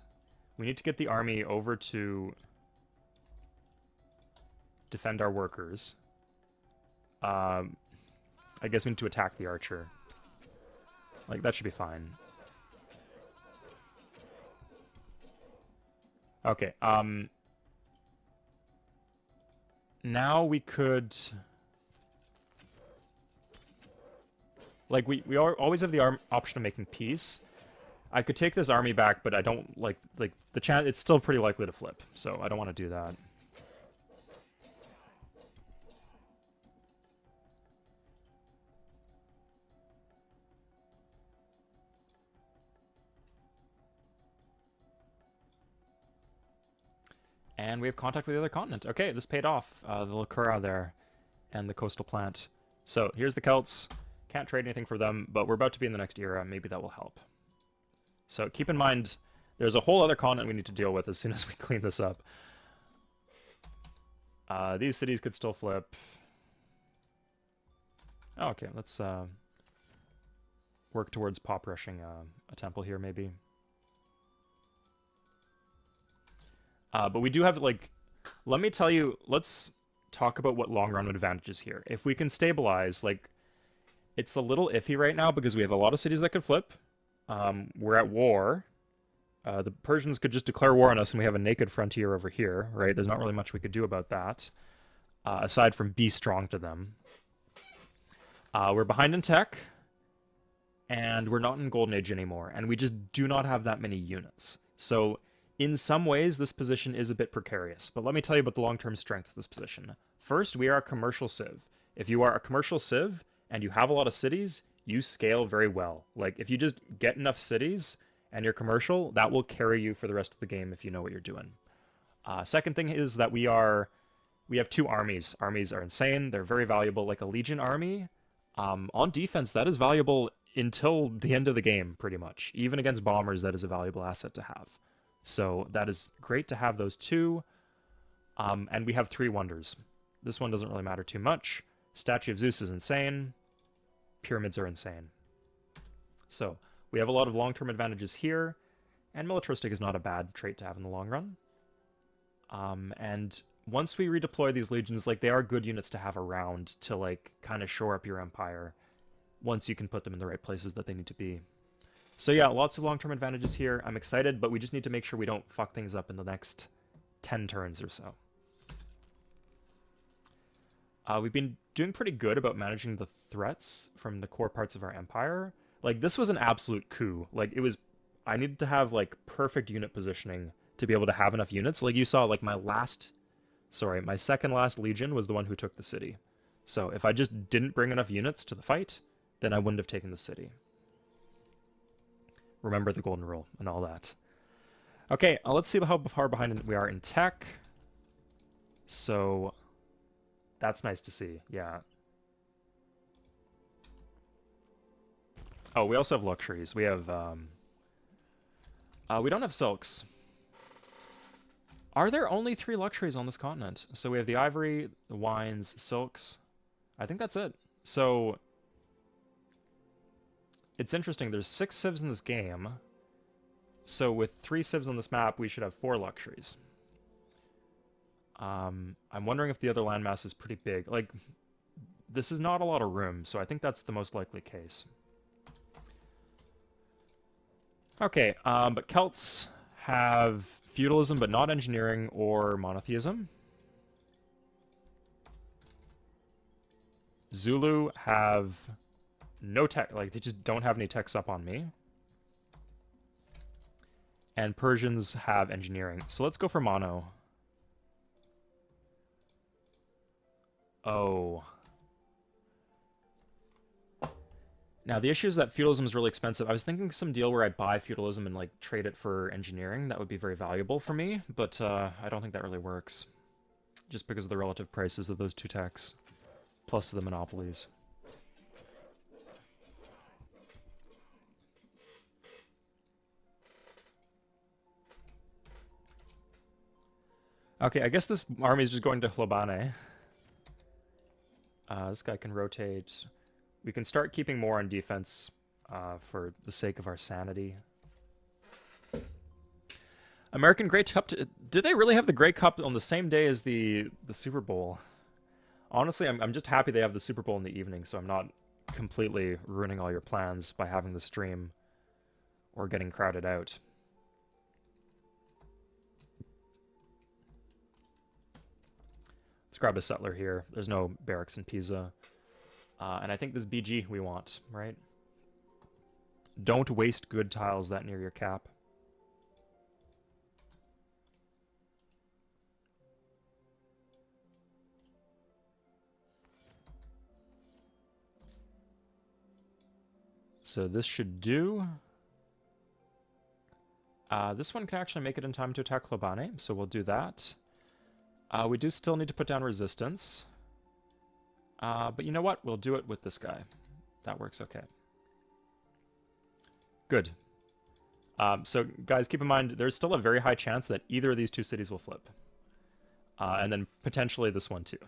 We need to get the army over to defend our workers. I guess we need to attack the archer. Like, that should be fine. Okay, now we could... Like, we always have the option of making peace. I could take this army back, but I don't like the chance. It's still pretty likely to flip, so I don't want to do that. And we have contact with the other continent. Okay, this paid off. The Lakura there and the coastal plant. So here's the Celts. Can't trade anything for them, but we're about to be in the next era. Maybe that will help. So keep in mind, there's a whole other continent we need to deal with as soon as we clean this up. These cities could still flip. Oh, okay, let's work towards pop rushing a temple here, maybe. But we do have, like, let me tell you, let's talk about what long-run advantages here. If we can stabilize, like, it's a little iffy right now because we have a lot of cities that could flip. We're at war. The Persians could just declare war on us and we have a naked frontier over here, right? There's not really much we could do about that, aside from be strong to them. We're behind in tech, and we're not in Golden Age anymore, and we just do not have that many units. So in some ways, this position is a bit precarious, but let me tell you about the long-term strengths of this position. First, we are a commercial civ. If you are a commercial civ and you have a lot of cities, you scale very well. Like, if you just get enough cities and you're commercial, that will carry you for the rest of the game if you know what you're doing. Second thing is that we have two armies. Armies are insane. They're very valuable, like a Legion army. On defense, that is valuable until the end of the game, pretty much. Even against bombers, that is a valuable asset to have. So that is great to have those two. And we have 3 wonders. This one doesn't really matter too much. Statue of Zeus is insane. Pyramids are insane. So we have a lot of long-term advantages here, and militaristic is not a bad trait to have in the long run. And once we redeploy these legions, like, they are good units to have around to, like, kind of shore up your empire once you can put them in the right places that they need to be. So yeah, lots of long-term advantages here. I'm excited, but we just need to make sure we don't fuck things up in the next 10 turns or so. We've been doing pretty good about managing the threats from the core parts of our empire. Like, this was an absolute coup. Like, I needed to have, like, perfect unit positioning to be able to have enough units. Like, you saw, like, my second last legion was the one who took the city. So if I just didn't bring enough units to the fight, then I wouldn't have taken the city. Remember the golden rule and all that. Okay, let's see how far behind we are in tech. So that's nice to see, yeah. Oh, we also have luxuries. We have, we don't have silks. Are there only 3 luxuries on this continent? So we have the ivory, the wines, silks. I think that's it. So it's interesting. There's 6 civs in this game. So with 3 civs on this map, we should have 4 luxuries. I'm wondering if the other landmass is pretty big. Like, this is not a lot of room, so I think that's the most likely case. Okay, but Celts have feudalism, but not engineering or monotheism. Zulu have no tech, like they just don't have any techs up on me. And Persians have engineering. So let's go for mono. Oh. Now, the issue is that feudalism is really expensive. I was thinking some deal where I buy feudalism and, like, trade it for engineering. That would be very valuable for me, but I don't think that really works. Just because of the relative prices of those two techs, plus the monopolies. Okay, I guess this army is just going to Hlobane. This guy can rotate. We can start keeping more on defense for the sake of our sanity. American Grey Cup. Did they really have the Grey Cup on the same day as the Super Bowl? Honestly, I'm just happy they have the Super Bowl in the evening, so I'm not completely ruining all your plans by having the stream or getting crowded out. Let's grab a settler here. There's no barracks in Pisa. And I think this BG we want, right? Don't waste good tiles that near your cap. So this should do. This one can actually make it in time to attack Hlobane, so we'll do that. We do still need to put down resistance. But you know what? We'll do it with this guy. That works okay. Good. So guys, keep in mind, there's still a very high chance that either of these two cities will flip. And then potentially this one too.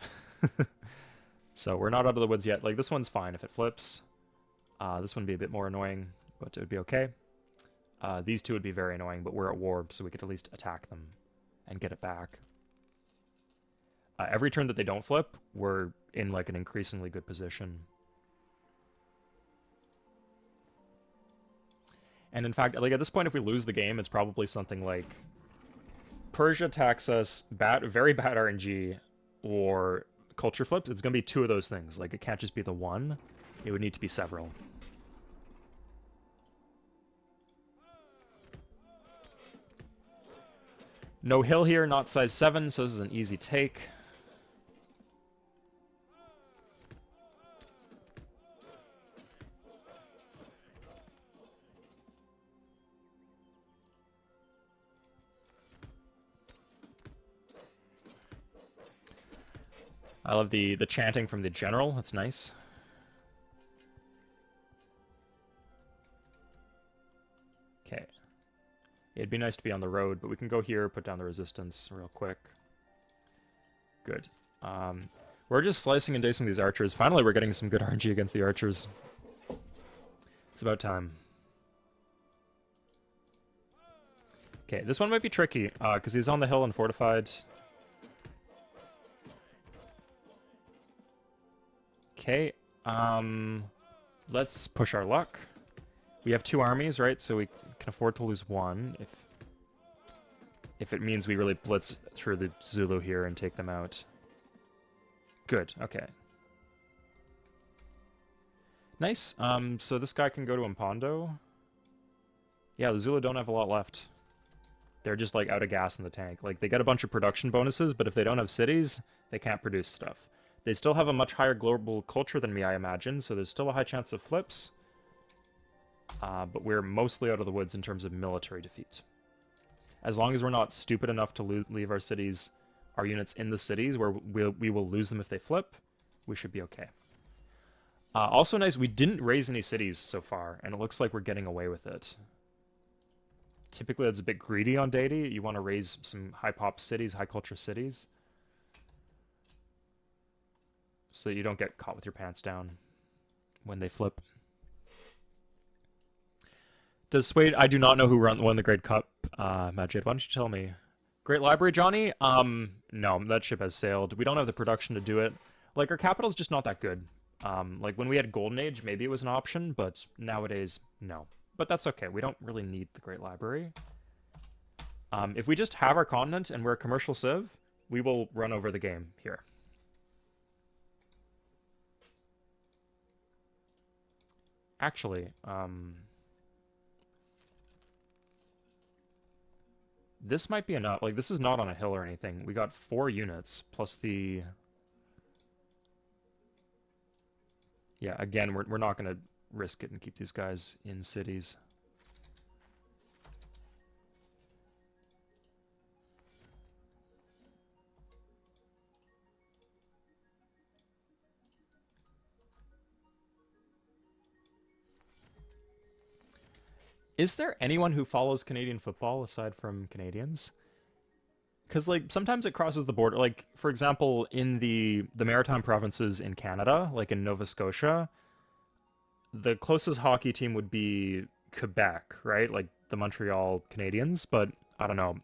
So we're not out of the woods yet. Like, this one's fine if it flips. This one would be a bit more annoying, but it would be okay. These two would be very annoying, but we're at war, so we could at least attack them and get it back. Every turn that they don't flip, we're in like an increasingly good position. And in fact, like at this point, if we lose the game, it's probably something like Persia attacks us, very bad RNG, or culture flips. It's going to be two of those things. Like, it can't just be the one. It would need to be several. No hill here, not size 7, so this is an easy take. I love the chanting from the general. That's nice. Okay. It'd be nice to be on the road, but we can go here, put down the resistance real quick. Good. We're just slicing and dicing these archers. Finally, we're getting some good RNG against the archers. It's about time. Okay, this one might be tricky, because he's on the hill and fortified. Okay, let's push our luck. We have two armies, right? So we can afford to lose one if it means we really blitz through the Zulu here and take them out. Good, okay. Nice. So this guy can go to Mpondo. Yeah, the Zulu don't have a lot left. They're just like out of gas in the tank. Like, they get a bunch of production bonuses, but if they don't have cities, they can't produce stuff. They still have a much higher global culture than me, I imagine, so there's still a high chance of flips. But we're mostly out of the woods in terms of military defeat. As long as we're not stupid enough to leave our cities, our units in the cities, where we will lose them if they flip, we should be okay. Also nice, we didn't raise any cities so far, and it looks like we're getting away with it. Typically, that's a bit greedy on Deity. You want to raise some high-pop cities, high-culture cities, so that you don't get caught with your pants down when they flip. Does Suede... I do not know who won the Great Cup, Majid. Why don't you tell me? Great Library, Johnny? No, that ship has sailed. We don't have the production to do it. Like, our capital's just not that good. Like, when we had Golden Age, maybe it was an option, but nowadays, no. But that's okay. We don't really need the Great Library. If we just have our continent and we're a commercial civ, we will run over the game here. Actually, this might be enough. Like, this is not on a hill or anything. We got 4 units, plus the... Yeah, again, we're not going to risk it and keep these guys in cities. Is there anyone who follows Canadian football aside from Canadians? Because like sometimes it crosses the border. Like for example, in the maritime provinces in Canada, like in Nova Scotia, the closest hockey team would be Quebec, right? Like the Montreal Canadiens. But I don't know.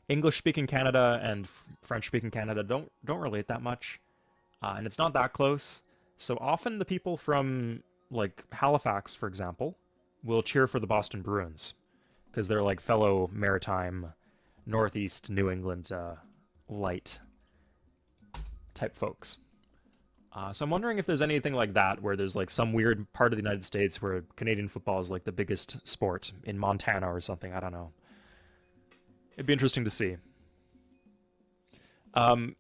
English-speaking Canada and French-speaking Canada don't relate that much, and it's not that close. So often the people from like Halifax, for example, will cheer for the Boston Bruins because they're like fellow maritime Northeast New England light type folks. So I'm wondering if there's anything like that where there's like some weird part of the United States where Canadian football is like the biggest sport in Montana or something. I don't know. It'd be interesting to see. Um,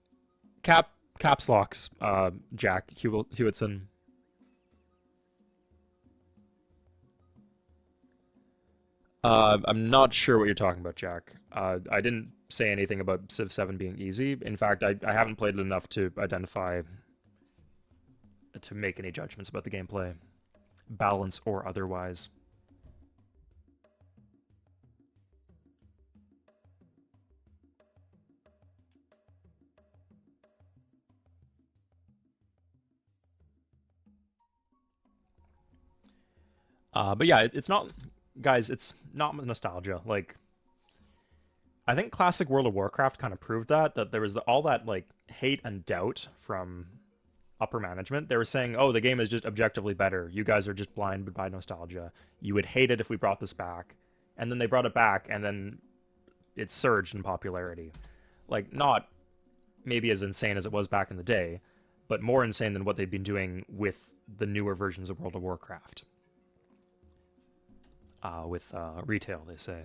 caps locks, Jack Hewitson. I'm not sure what you're talking about, Jack. I didn't say anything about Civ 7 being easy. In fact, I haven't played it enough to identify, to make any judgments about the gameplay, balance or otherwise. But yeah, it's not, guys, it's not nostalgia. Like, I think classic World of Warcraft kind of proved that there was all that like hate and doubt from upper management. They were saying, "Oh, the game is just objectively better. You guys are just blinded by nostalgia. You would hate it if we brought this back." And then they brought it back, and then it surged in popularity. Like, not maybe as insane as it was back in the day, but more insane than what they'd been doing with the newer versions of World of Warcraft. With retail, they say.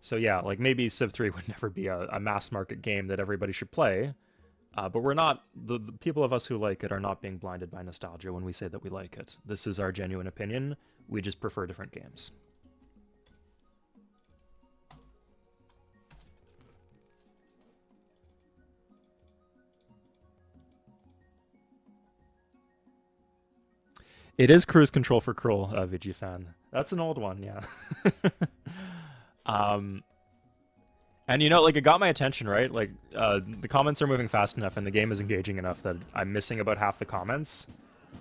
So yeah, like maybe Civ 3 would never be a mass market game that everybody should play, but we're not, the people of us who like it are not being blinded by nostalgia when we say that we like it. This is our genuine opinion. We just prefer different games. It is cruise control for Krull, VG fan. That's an old one, yeah. um, and you know, like it got my attention, right? Like the comments are moving fast enough, and the game is engaging enough that I'm missing about half the comments,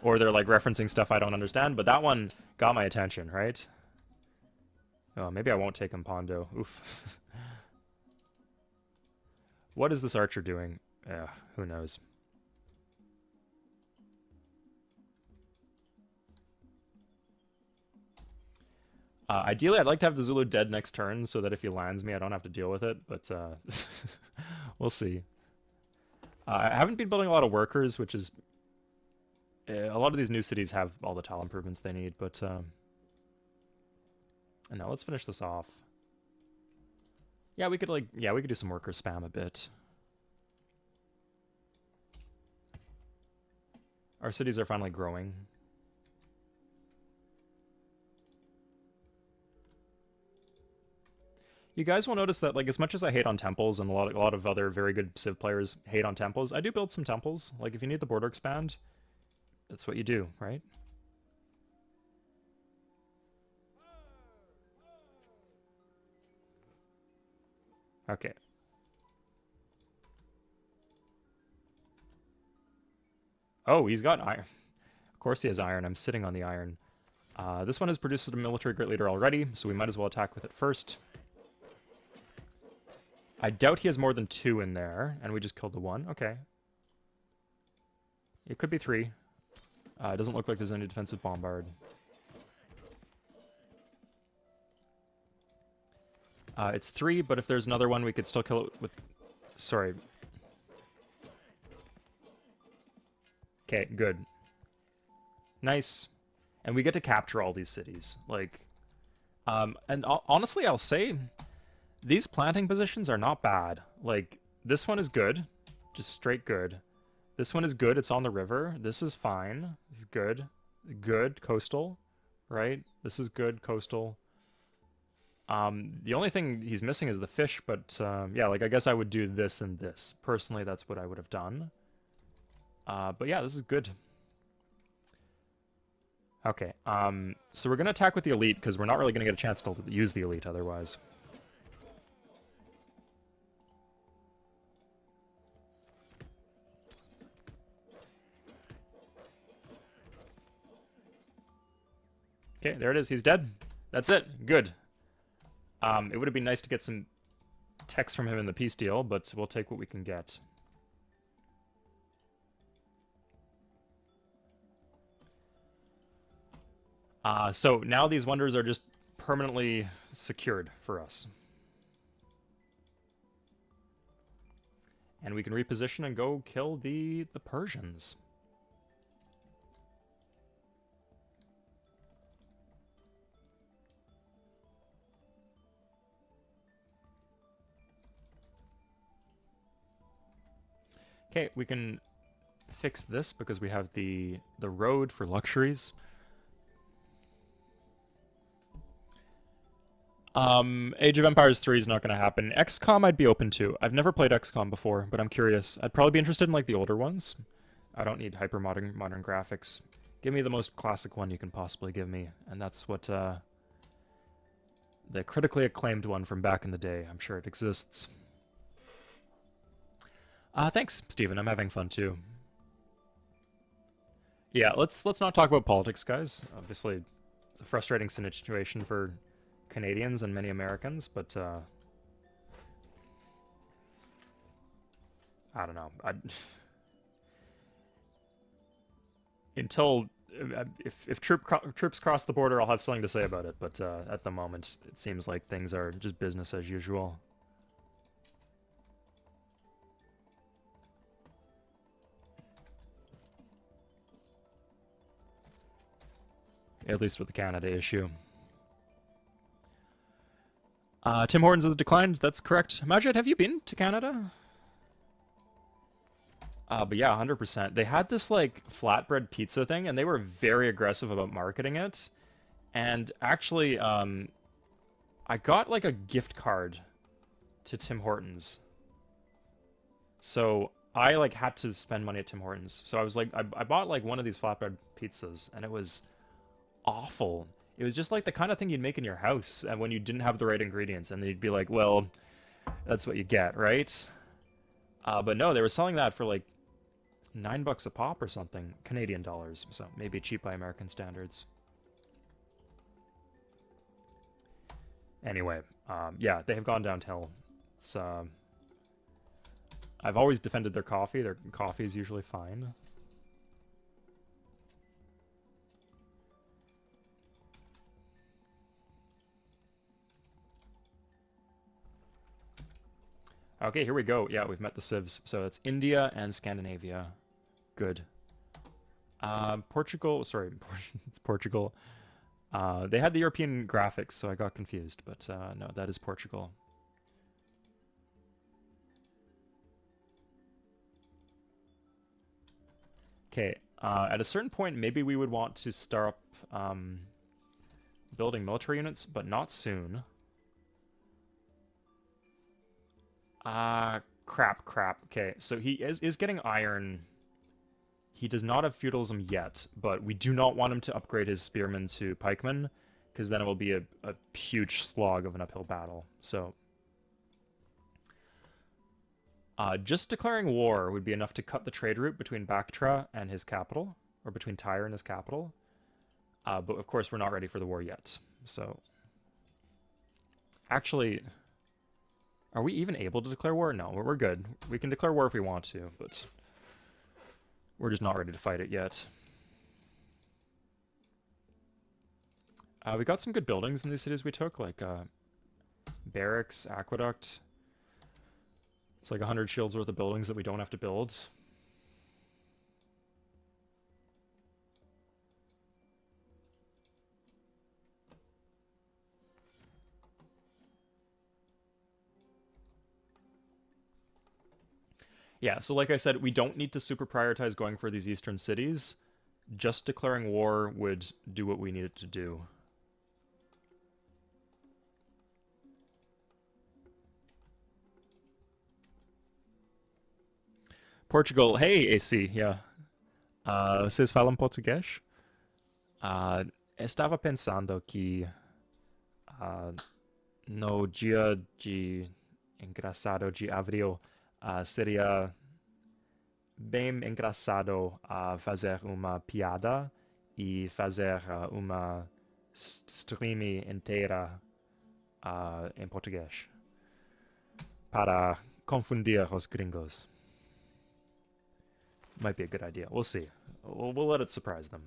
or they're like referencing stuff I don't understand. But that one got my attention, right? Oh, maybe I won't take him Pondo. Oof. What is this archer doing? Who knows? Ideally, I'd like to have the Zulu dead next turn so that if he lands me, I don't have to deal with it, but we'll see. I haven't been building a lot of workers, which is... a lot of these new cities have all the tile improvements they need, but... and now let's finish this off. Yeah, we could, like... Yeah, we could do some worker spam a bit. Our cities are finally growing. You guys will notice that, like, as much as I hate on temples, and a lot of other very good Civ players hate on temples, I do build some temples. Like, if you need the border expand, that's what you do, right? Okay. Oh, he's got iron. Of course he has iron. I'm sitting on the iron. This one has produced a military great leader already, so we might as well attack with it first. I doubt he has more than 2 in there, and we just killed the 1. Okay. It could be 3. It doesn't look like there's any defensive bombard. It's 3, but if there's another one, we could still kill it with... Sorry. Okay, good. Nice. And we get to capture all these cities. Like, and honestly, I'll say these planting positions are not bad. Like, this one is good. Just straight good. This one is good. It's on the river. This is fine. It's good. Good. Coastal. Right? This is good. Coastal. The only thing he's missing is the fish, but yeah, like I guess I would do this and this. Personally, that's what I would have done. But yeah, this is good. Okay, so we're gonna attack with the elite because we're not really gonna get a chance to use the elite otherwise. Okay, there it is. He's dead. That's it. Good. It would have been nice to get some text from him in the peace deal, but we'll take what we can get. So now these wonders are just permanently secured for us. And we can reposition and go kill the Persians. Okay, we can fix this because we have the road for luxuries. Age of Empires 3 is not going to happen. XCOM I'd be open to. I've never played XCOM before, but I'm curious. I'd probably be interested in like the older ones. I don't need hyper modern graphics. Give me the most classic one you can possibly give me, and that's what the critically acclaimed one from back in the day. I'm sure it exists. Thanks, Steven. I'm having fun too. Yeah, let's not talk about politics, guys. Obviously, it's a frustrating situation for Canadians and many Americans, but I don't know. Until if troops cross the border, I'll have something to say about it. But at the moment, it seems like things are just business as usual. At least with the Canada issue. Tim Hortons has declined. That's correct. Majid, have you been to Canada? But yeah, 100%. They had this like flatbread pizza thing, and they were very aggressive about marketing it. And actually, I got like a gift card to Tim Hortons. So I like had to spend money at Tim Hortons. So I was like, I bought like one of these flatbread pizzas, and it was awful. It was just like the kind of thing you'd make in your house and when you didn't have the right ingredients, and they'd be like, well, that's what you get, right? But no, they were selling that for like $9 a pop or something, Canadian dollars, so maybe cheap by American standards. Anyway, yeah, they have gone downhill. It's I've always defended their coffee. Their coffee is usually fine. Okay, here we go. Yeah, we've met the civs. So it's India and Scandinavia. Good. Portugal, sorry, it's Portugal. They had the European graphics, so I got confused, but no, that is Portugal. Okay, at a certain point, maybe we would want to start up building military units, but not soon. Crap. Okay, so he is getting iron. He does not have feudalism yet, but we do not want him to upgrade his spearmen to pikemen, because then it will be a huge slog of an uphill battle. So, just declaring war would be enough to cut the trade route between Bactra and his capital, or between Tyre and his capital. But of course, we're not ready for the war yet. So, actually, are we even able to declare war? No, we're good. We can declare war if we want to, but we're just not ready to fight it yet. We got some good buildings in these cities we took, like barracks, aqueduct. It's like 100 shields worth of buildings that we don't have to build. Yeah, so like I said, we don't need to super prioritize going for these eastern cities. Just declaring war would do what we needed to do. Portugal, hey AC, yeah. Vocês falam português? Estava pensando que uh, no dia de engraçado de abril seria bem engraçado fazer uma piada e fazer uma stream inteira em português para confundir os gringos. Might be a good idea. We'll see. We'll let it surprise them.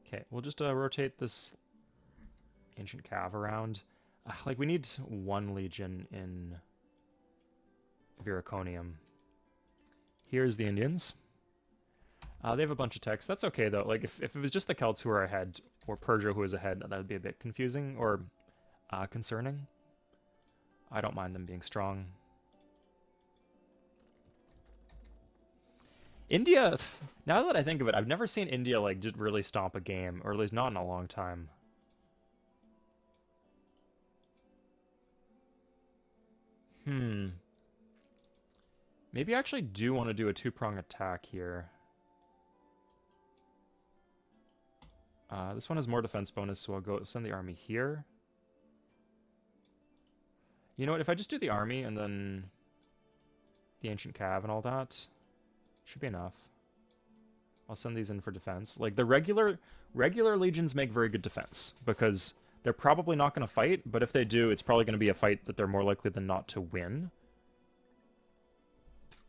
Okay, we'll just rotate this ancient cav around. Like, we need one legion in Viraconium. Here's the Indians. They have a bunch of text. That's okay, though. Like, if it was just the Celts who are ahead, or Persia who is ahead, that would be a bit confusing or concerning. I don't mind them being strong. India, now that I think of it, I've never seen India, like, just really stomp a game, or at least not in a long time. Maybe I actually do want to do a two-prong attack here. This one has more defense bonus, so I'll go send the army here. You know what, if I just do the army and then the ancient cav and all that, should be enough. I'll send these in for defense. Like, the regular legions make very good defense, because they're probably not going to fight, but if they do, it's probably going to be a fight that they're more likely than not to win.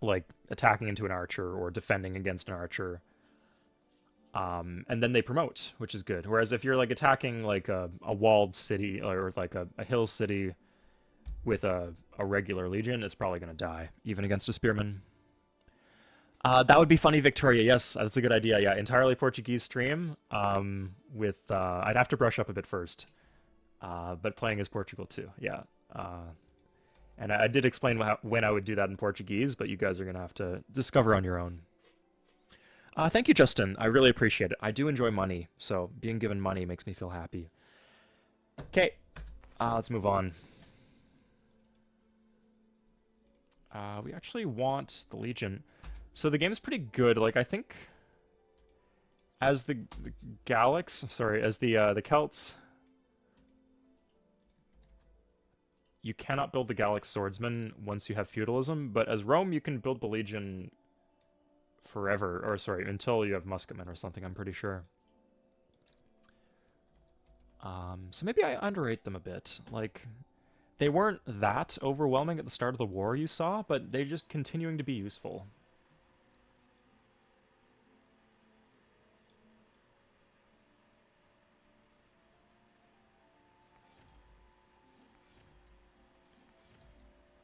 Like, attacking into an archer or defending against an archer. And then they promote, which is good. Whereas if you're, like, attacking, like, a walled city, or, like, a hill city with a regular legion, it's probably going to die, even against a spearman. That would be funny, Victoria. Yes, that's a good idea. Yeah, entirely Portuguese stream. With I'd have to brush up a bit first, but playing as Portugal too. Yeah, and I did explain when I would do that in Portuguese, but you guys are gonna have to discover on your own. Thank you, Justin. I really appreciate it. I do enjoy money, so being given money makes me feel happy. Okay, let's move on. We actually want the Legion. So the game's pretty good. Like, I think as the Gallics, sorry, as the Celts, you cannot build the Gallic swordsman once you have feudalism, but as Rome, you can build the Legion forever, or sorry, until you have musketmen or something, I'm pretty sure. So maybe I underrate them a bit. Like, they weren't that overwhelming at the start of the war you saw, but they're just continuing to be useful.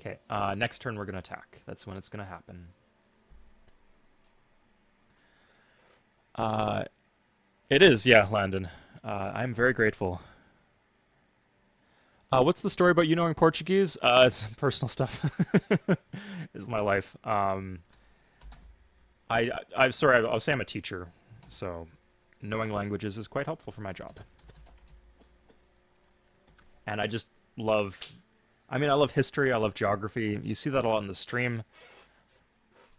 Okay, next turn we're going to attack. That's when it's going to happen. It is, yeah, Landon. I'm very grateful. What's the story about you knowing Portuguese? It's personal stuff. It's my life. I'm sorry, I'll say I'm a teacher, so knowing languages is quite helpful for my job. And I just love, I mean, I love history, I love geography. You see that a lot in the stream.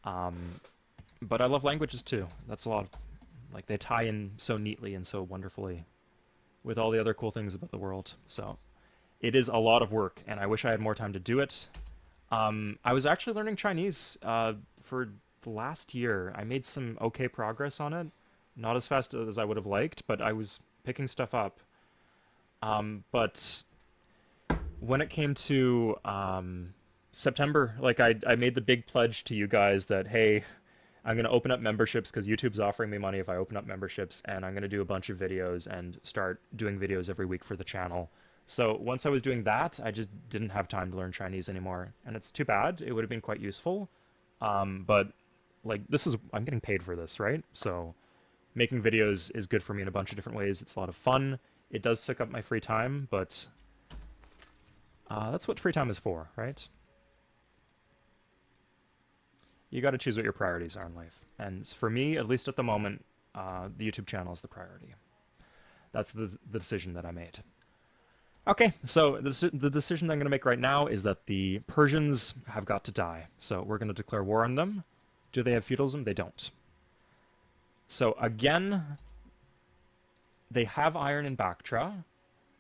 But I love languages too. That's a lot of, like, they tie in so neatly and so wonderfully with all the other cool things about the world. So it is a lot of work, and I wish I had more time to do it. I was actually learning Chinese for the last year. I made some okay progress on it. Not as fast as I would have liked, but I was picking stuff up. But when it came to September, like, I made the big pledge to you guys that, hey, I'm going to open up memberships because YouTube's offering me money if I open up memberships, and I'm going to do a bunch of videos and start doing videos every week for the channel. So once I was doing that, I just didn't have time to learn Chinese anymore, and it's too bad. It would have been quite useful. But, like, I'm getting paid for this, right? So making videos is good for me in a bunch of different ways. It's a lot of fun. It does suck up my free time, but that's what free time is for, right? You got to choose what your priorities are in life. And for me, at least at the moment, the YouTube channel is the priority. That's the decision that I made. Okay, so the decision I'm going to make right now is that the Persians have got to die. So we're going to declare war on them. Do they have feudalism? They don't. So again, they have iron in Bactria,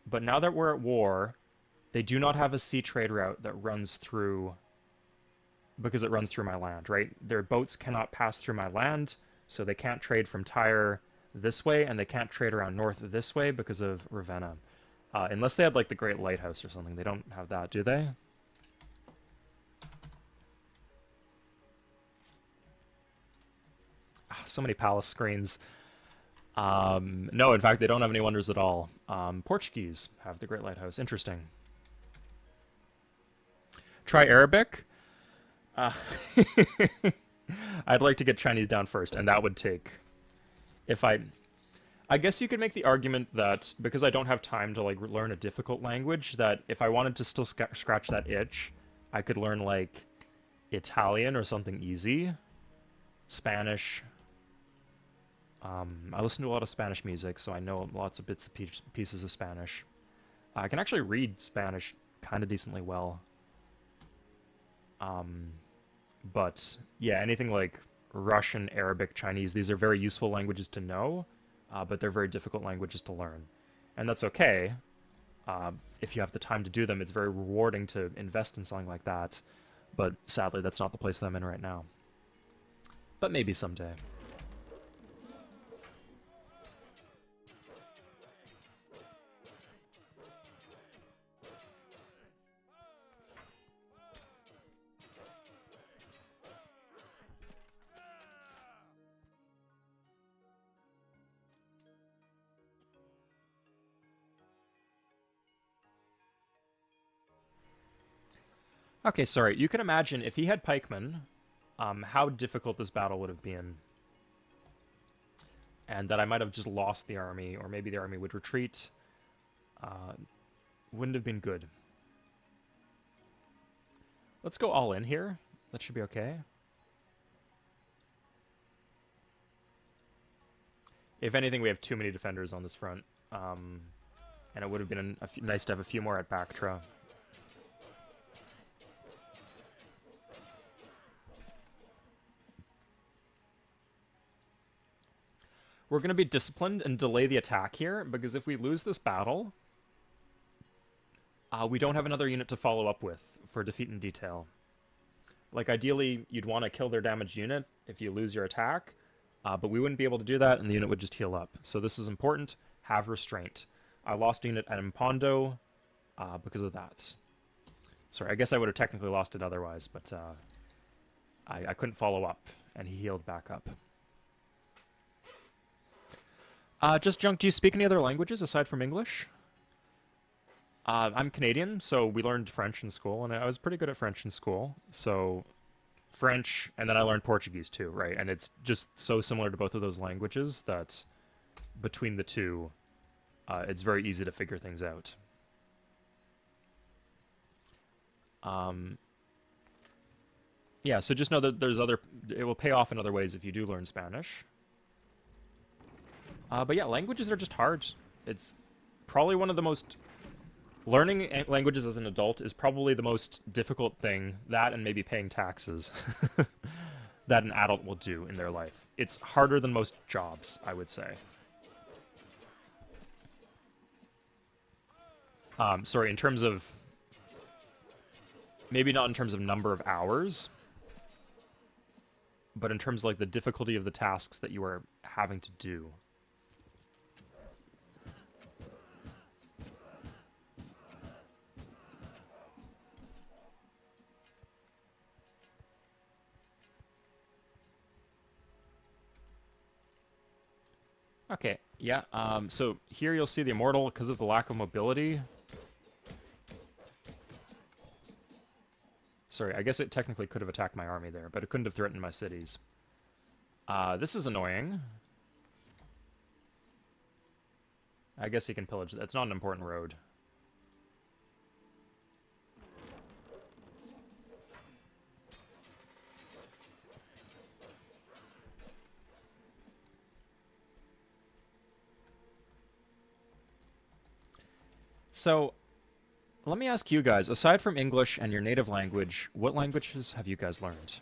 but now that we're at war, they do not have a sea trade route that runs through, because it runs through my land, right? Their boats cannot pass through my land, so they can't trade from Tyre this way, and they can't trade around north this way because of Ravenna. Unless they had, like, the Great Lighthouse or something. They don't have that, do they? So many palace screens. No, in fact, they don't have any wonders at all. Portuguese have the Great Lighthouse. Interesting. Try Arabic. I'd like to get Chinese down first, and that would take... I guess you could make the argument that because I don't have time to, like, learn a difficult language, that if I wanted to still scratch that itch, I could learn, like, Italian or something easy. Spanish. I listen to a lot of Spanish music, so I know lots of bits and pieces of Spanish. I can actually read Spanish kind of decently well. But, yeah, anything like Russian, Arabic, Chinese, these are very useful languages to know. But they're very difficult languages to learn. And that's okay. If you have the time to do them, it's very rewarding to invest in something like that. But sadly, that's not the place that I'm in right now. But maybe someday. Okay, sorry. You can imagine if he had pikemen, how difficult this battle would have been. And that I might have just lost the army, or maybe the army would retreat. Wouldn't have been good. Let's go all in here. That should be okay. If anything, we have too many defenders on this front. And it would have been nice to have a few more at Bactra. We're going to be disciplined and delay the attack here, because if we lose this battle, we don't have another unit to follow up with for defeat in detail. Like, ideally, you'd want to kill their damaged unit if you lose your attack, but we wouldn't be able to do that, and the unit would just heal up. So this is important. Have restraint. I lost a unit at Impondo because of that. Sorry, I guess I would have technically lost it otherwise, but I couldn't follow up, and he healed back up. Just Junk, do you speak any other languages aside from English? I'm Canadian, so we learned French in school, and I was pretty good at French in school. So French, and then I learned Portuguese too, right? And it's just so similar to both of those languages that between the two, it's very easy to figure things out. Yeah, so just know that there's it will pay off in other ways if you do learn Spanish. But yeah, languages are just hard. It's probably one of the most... Learning languages as an adult is probably the most difficult thing, that and maybe paying taxes, that an adult will do in their life. It's harder than most jobs, I would say. Sorry, in terms of... Maybe not in terms of number of hours, but in terms of, like, the difficulty of the tasks that you are having to do. Okay, yeah, so here you'll see the Immortal, because of the lack of mobility. Sorry, I guess it technically could have attacked my army there, but it couldn't have threatened my cities. This is annoying. I guess he can pillage. It's not an important road. So, let me ask you guys, aside from English and your native language, what languages have you guys learned?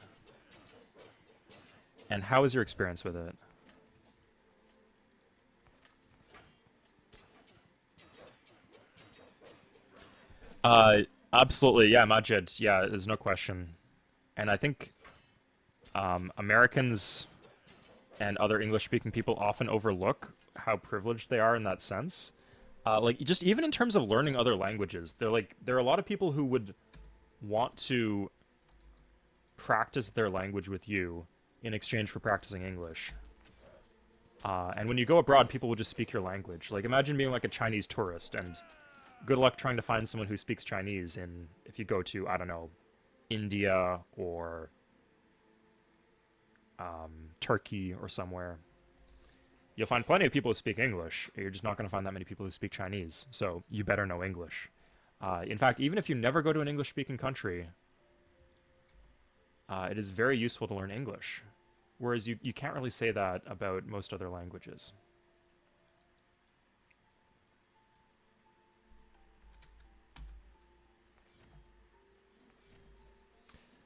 And how is your experience with it? Uh, Absolutely, yeah, Majid, yeah, there's no question. And I think Americans and other English-speaking people often overlook how privileged they are in that sense. Like, just even in terms of learning other languages, there are a lot of people who would want to practice their language with you in exchange for practicing English. And when you go abroad, people will just speak your language. Like, imagine being like a Chinese tourist, and good luck trying to find someone who speaks Chinese in if you go to, I don't know, India or Turkey or somewhere. You'll find plenty of people who speak English. You're just not going to find that many people who speak Chinese. So you better know English. In fact, even if you never go to an English-speaking country, it is very useful to learn English. Whereas you can't really say that about most other languages.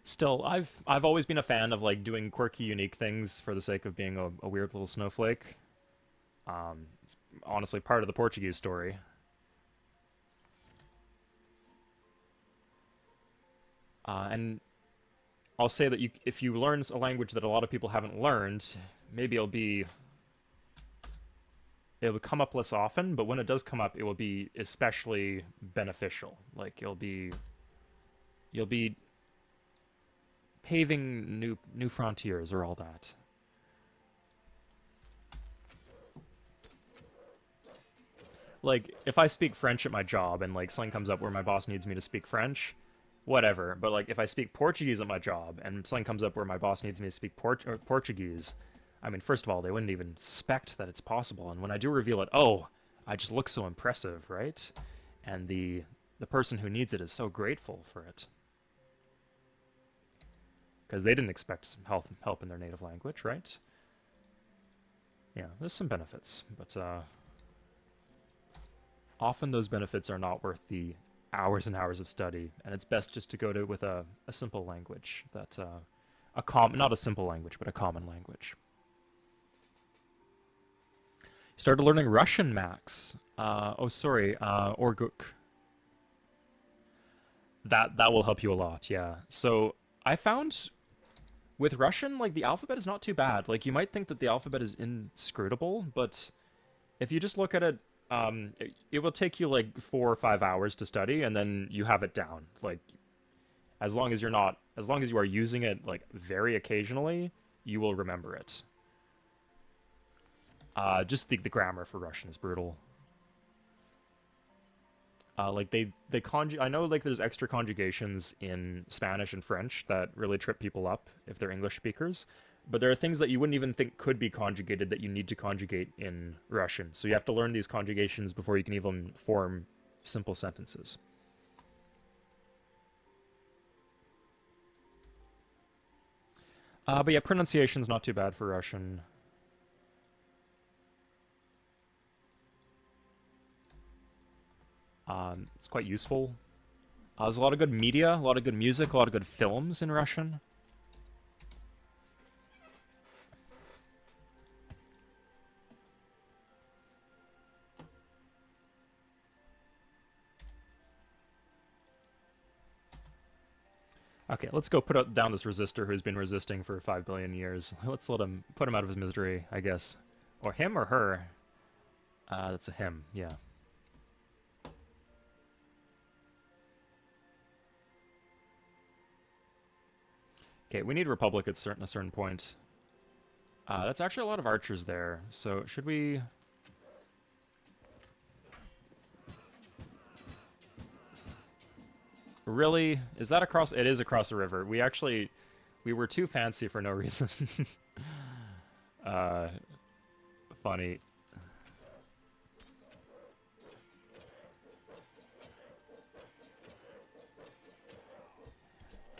Still, I've always been a fan of like doing quirky, unique things for the sake of being a weird little snowflake. It's honestly part of the Portuguese story. And I'll say that if you learn a language that a lot of people haven't learned, maybe it'll come up less often, but when it does come up, it will be especially beneficial. Like you'll be paving new frontiers or all that. Like if I speak French at my job and like something comes up where my boss needs me to speak French, whatever. But like if I speak Portuguese at my job and something comes up where my boss needs me to speak Portuguese, I mean, first of all, they wouldn't even suspect that it's possible. And when I do reveal it, oh, I just look so impressive, right? And the person who needs it is so grateful for it because they didn't expect some help in their native language, right? Yeah, there's some benefits, but often those benefits are not worth the hours and hours of study, and it's best just to go to with a simple language that not a simple language, but a common language. Started learning Russian, Max. Oh, sorry, Orguk. That will help you a lot, yeah. So I found with Russian, like the alphabet is not too bad. Like you might think that the alphabet is inscrutable, but if you just look at it, it will take you like 4 or 5 hours to study, and then you have it down. Like as long as you are using it like very occasionally, you will remember it. Just the grammar for Russian is brutal. Like they I know like there's extra conjugations in Spanish and French that really trip people up if they're English speakers, but there are things that you wouldn't even think could be conjugated that you need to conjugate in Russian. So you have to learn these conjugations before you can even form simple sentences. But yeah, pronunciation's not too bad for Russian. It's quite useful. There's a lot of good media, a lot of good music, a lot of good films in Russian. Okay, let's go down this resistor who's been resisting for 5 billion years. Let's put him out of his misery, I guess. Or him or her. That's a him, yeah. Okay, we need Republic at a certain point. That's actually a lot of archers there. So should we... Really? Is that across? It is across the river. We were too fancy for no reason. uh, Funny.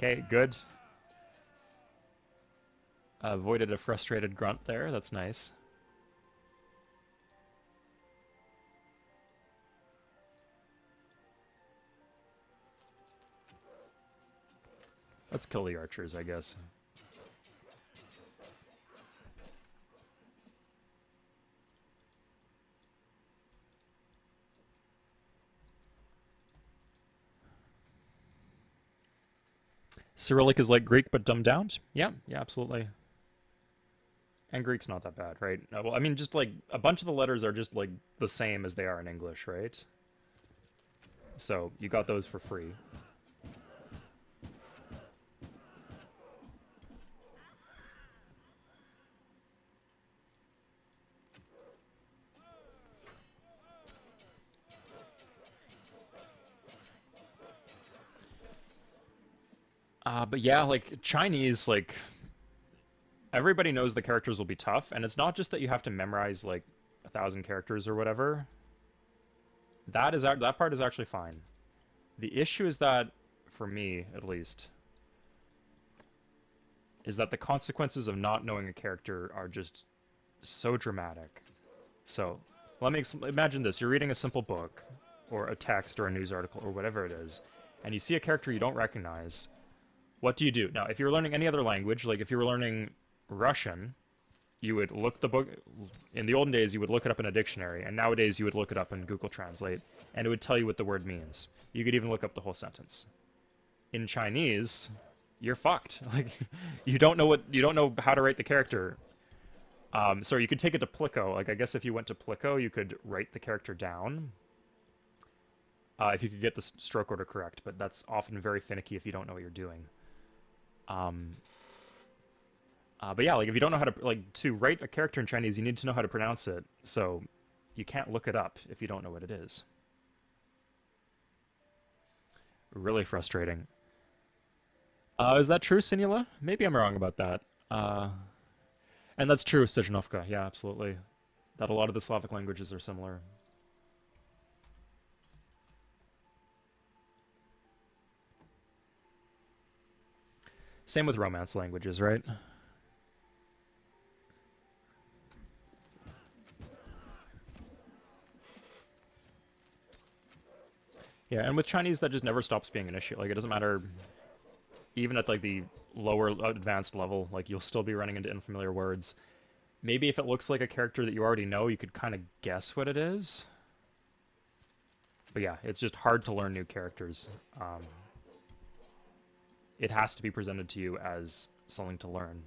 Okay, good. Avoided a frustrated grunt there. That's nice. Let's kill the archers, I guess. Cyrillic is like Greek, but dumbed down? Yeah, yeah, absolutely. And Greek's not that bad, right? Well, I mean, just like a bunch of the letters are just like the same as they are in English, right? So you got those for free. But yeah, like Chinese, like everybody knows the characters will be tough, and it's not just that you have to memorize like 1,000 characters or whatever. That part is actually fine. The issue is that, for me at least, is that the consequences of not knowing a character are just so dramatic. So, imagine this: you're reading a simple book, or a text, or a news article, or whatever it is, and you see a character you don't recognize. What do you do? Now, if you're learning any other language, like if you were learning Russian, you would look the book. In the olden days, you would look it up in a dictionary, and nowadays you would look it up in Google Translate, and it would tell you what the word means. You could even look up the whole sentence. In Chinese, you're fucked. Like, you don't know how to write the character. So you could take it to Plico. Like, I guess if you went to Plico, you could write the character down. If you could get the stroke order correct, but that's often very finicky if you don't know what you're doing. But yeah, like if you don't know how to to write a character in Chinese, you need to know how to pronounce it. So you can't look it up if you don't know what it is. Really frustrating. Is that true, Sinula? Maybe I'm wrong about that. And that's true, Sejanovka. Yeah, absolutely. That a lot of the Slavic languages are similar. Same with Romance languages, right? Yeah, and with Chinese, that just never stops being an issue. Like, it doesn't matter, even at like the lower advanced level, like you'll still be running into unfamiliar words. Maybe if it looks like a character that you already know, you could kind of guess what it is. But yeah, it's just hard to learn new characters. It has to be presented to you as something to learn.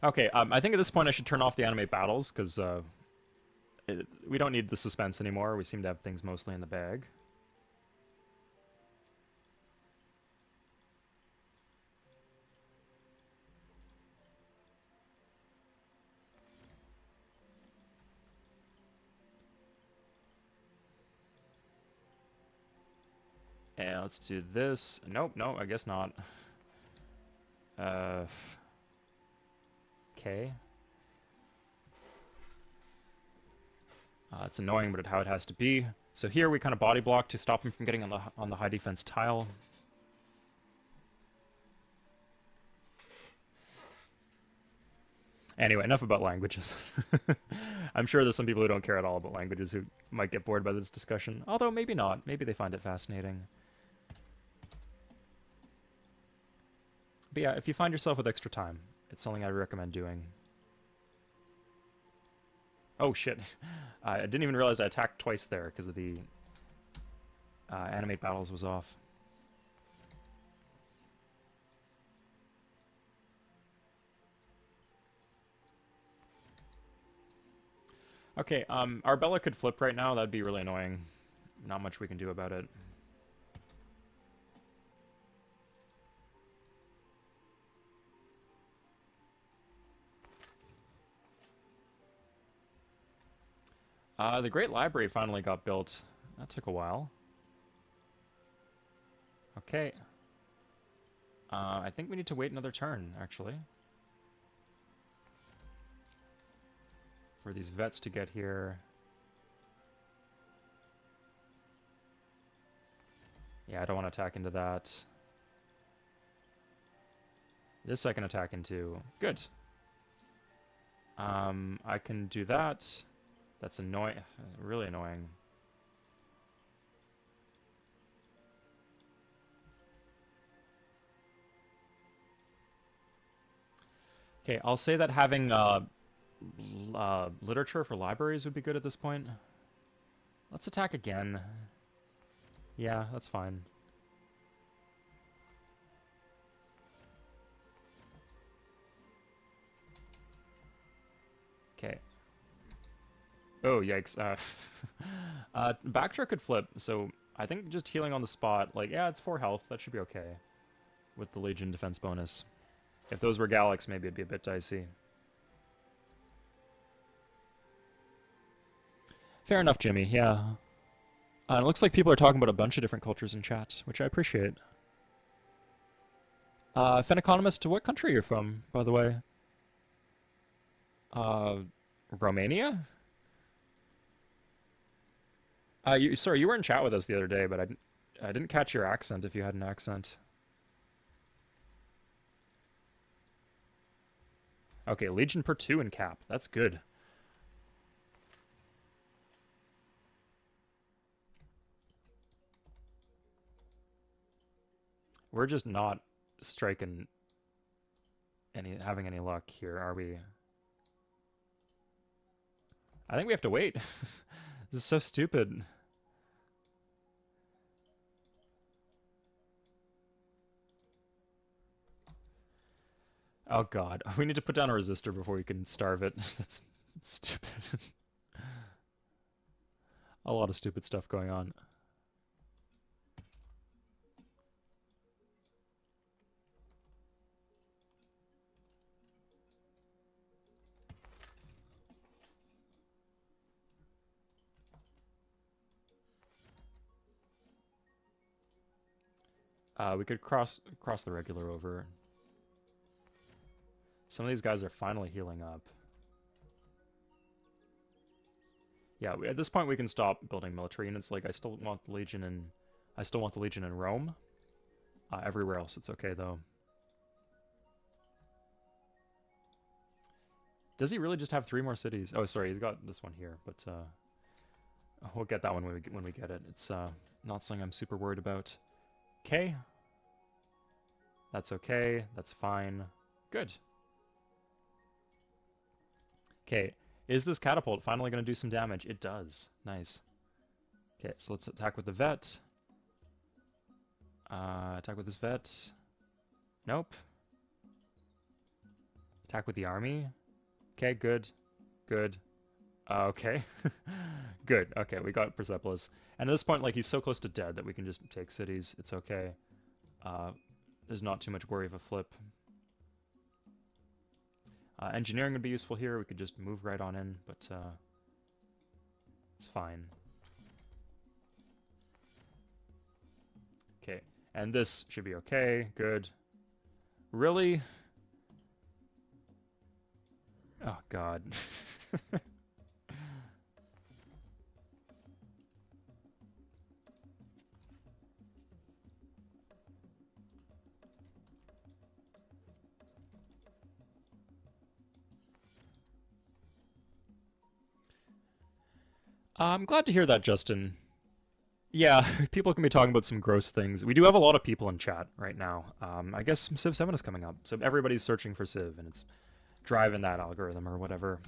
Okay, I think at this point I should turn off the animate battles, because we don't need the suspense anymore. We seem to have things mostly in the bag. And let's do this. Nope, no, I guess not. Okay. It's annoying, but it's how it has to be. So here we kind of body block to stop him from getting on the high defense tile. Anyway, enough about languages. I'm sure there's some people who don't care at all about languages who might get bored by this discussion. Although maybe not. Maybe they find it fascinating. But yeah, if you find yourself with extra time, it's something I recommend doing. Oh shit. I didn't even realize I attacked twice there because of the animate battles was off. Okay, Arbella could flip right now. That'd be really annoying. Not much we can do about it. The Great Library finally got built. That took a while. Okay. I think we need to wait another turn, actually. For these vets to get here. Yeah, I don't want to attack into that. This I can attack into. Good. I can do that. That's annoying. Really annoying. Okay, I'll say that having literature for libraries would be good at this point. Let's attack again. Yeah, that's fine. Okay. Oh, yikes. Backtrack could flip, so I think just healing on the spot, like, yeah, it's 4 health. That should be okay with the Legion defense bonus. If those were Galax, maybe it'd be a bit dicey. Fair enough, Jimmy, yeah. It looks like people are talking about a bunch of different cultures in chat, which I appreciate. Fen Economist, what country are you from, by the way? Uh, Romania? Sorry, you were in chat with us the other day, but I didn't catch your accent if you had an accent. Okay, Legion per 2 in cap. That's good. We're just not striking having any luck here, are we? I think we have to wait. This is so stupid. Oh god, we need to put down a resistor before we can starve it. That's stupid. A lot of stupid stuff going on. We could cross the regular over. Some of these guys are finally healing up. Yeah, at this point we can stop building military units. Like I still want the Legion in Rome. Everywhere else it's okay though. Does he really just have 3 more cities? Oh, sorry, he's got this one here, but we'll get that one when we get it. It's not something I'm super worried about. Okay. That's okay. That's fine. Good. Okay. Is this catapult finally going to do some damage? It does. Nice. Okay, so let's attack with the vet. Attack with this vet. Nope. Attack with the army. Okay, good. Good. Okay. Good. Okay, we got Persepolis. And at this point, like, he's so close to dead that we can just take cities. It's okay. There's not too much worry of a flip. Engineering would be useful here. We could just move right on in, but it's fine. Okay, and this should be okay. Good. Really? Oh, God. I'm glad to hear that, Justin. Yeah, people can be talking about some gross things. We do have a lot of people in chat right now. I guess Civ 7 is coming up, so everybody's searching for Civ, and it's driving that algorithm or whatever.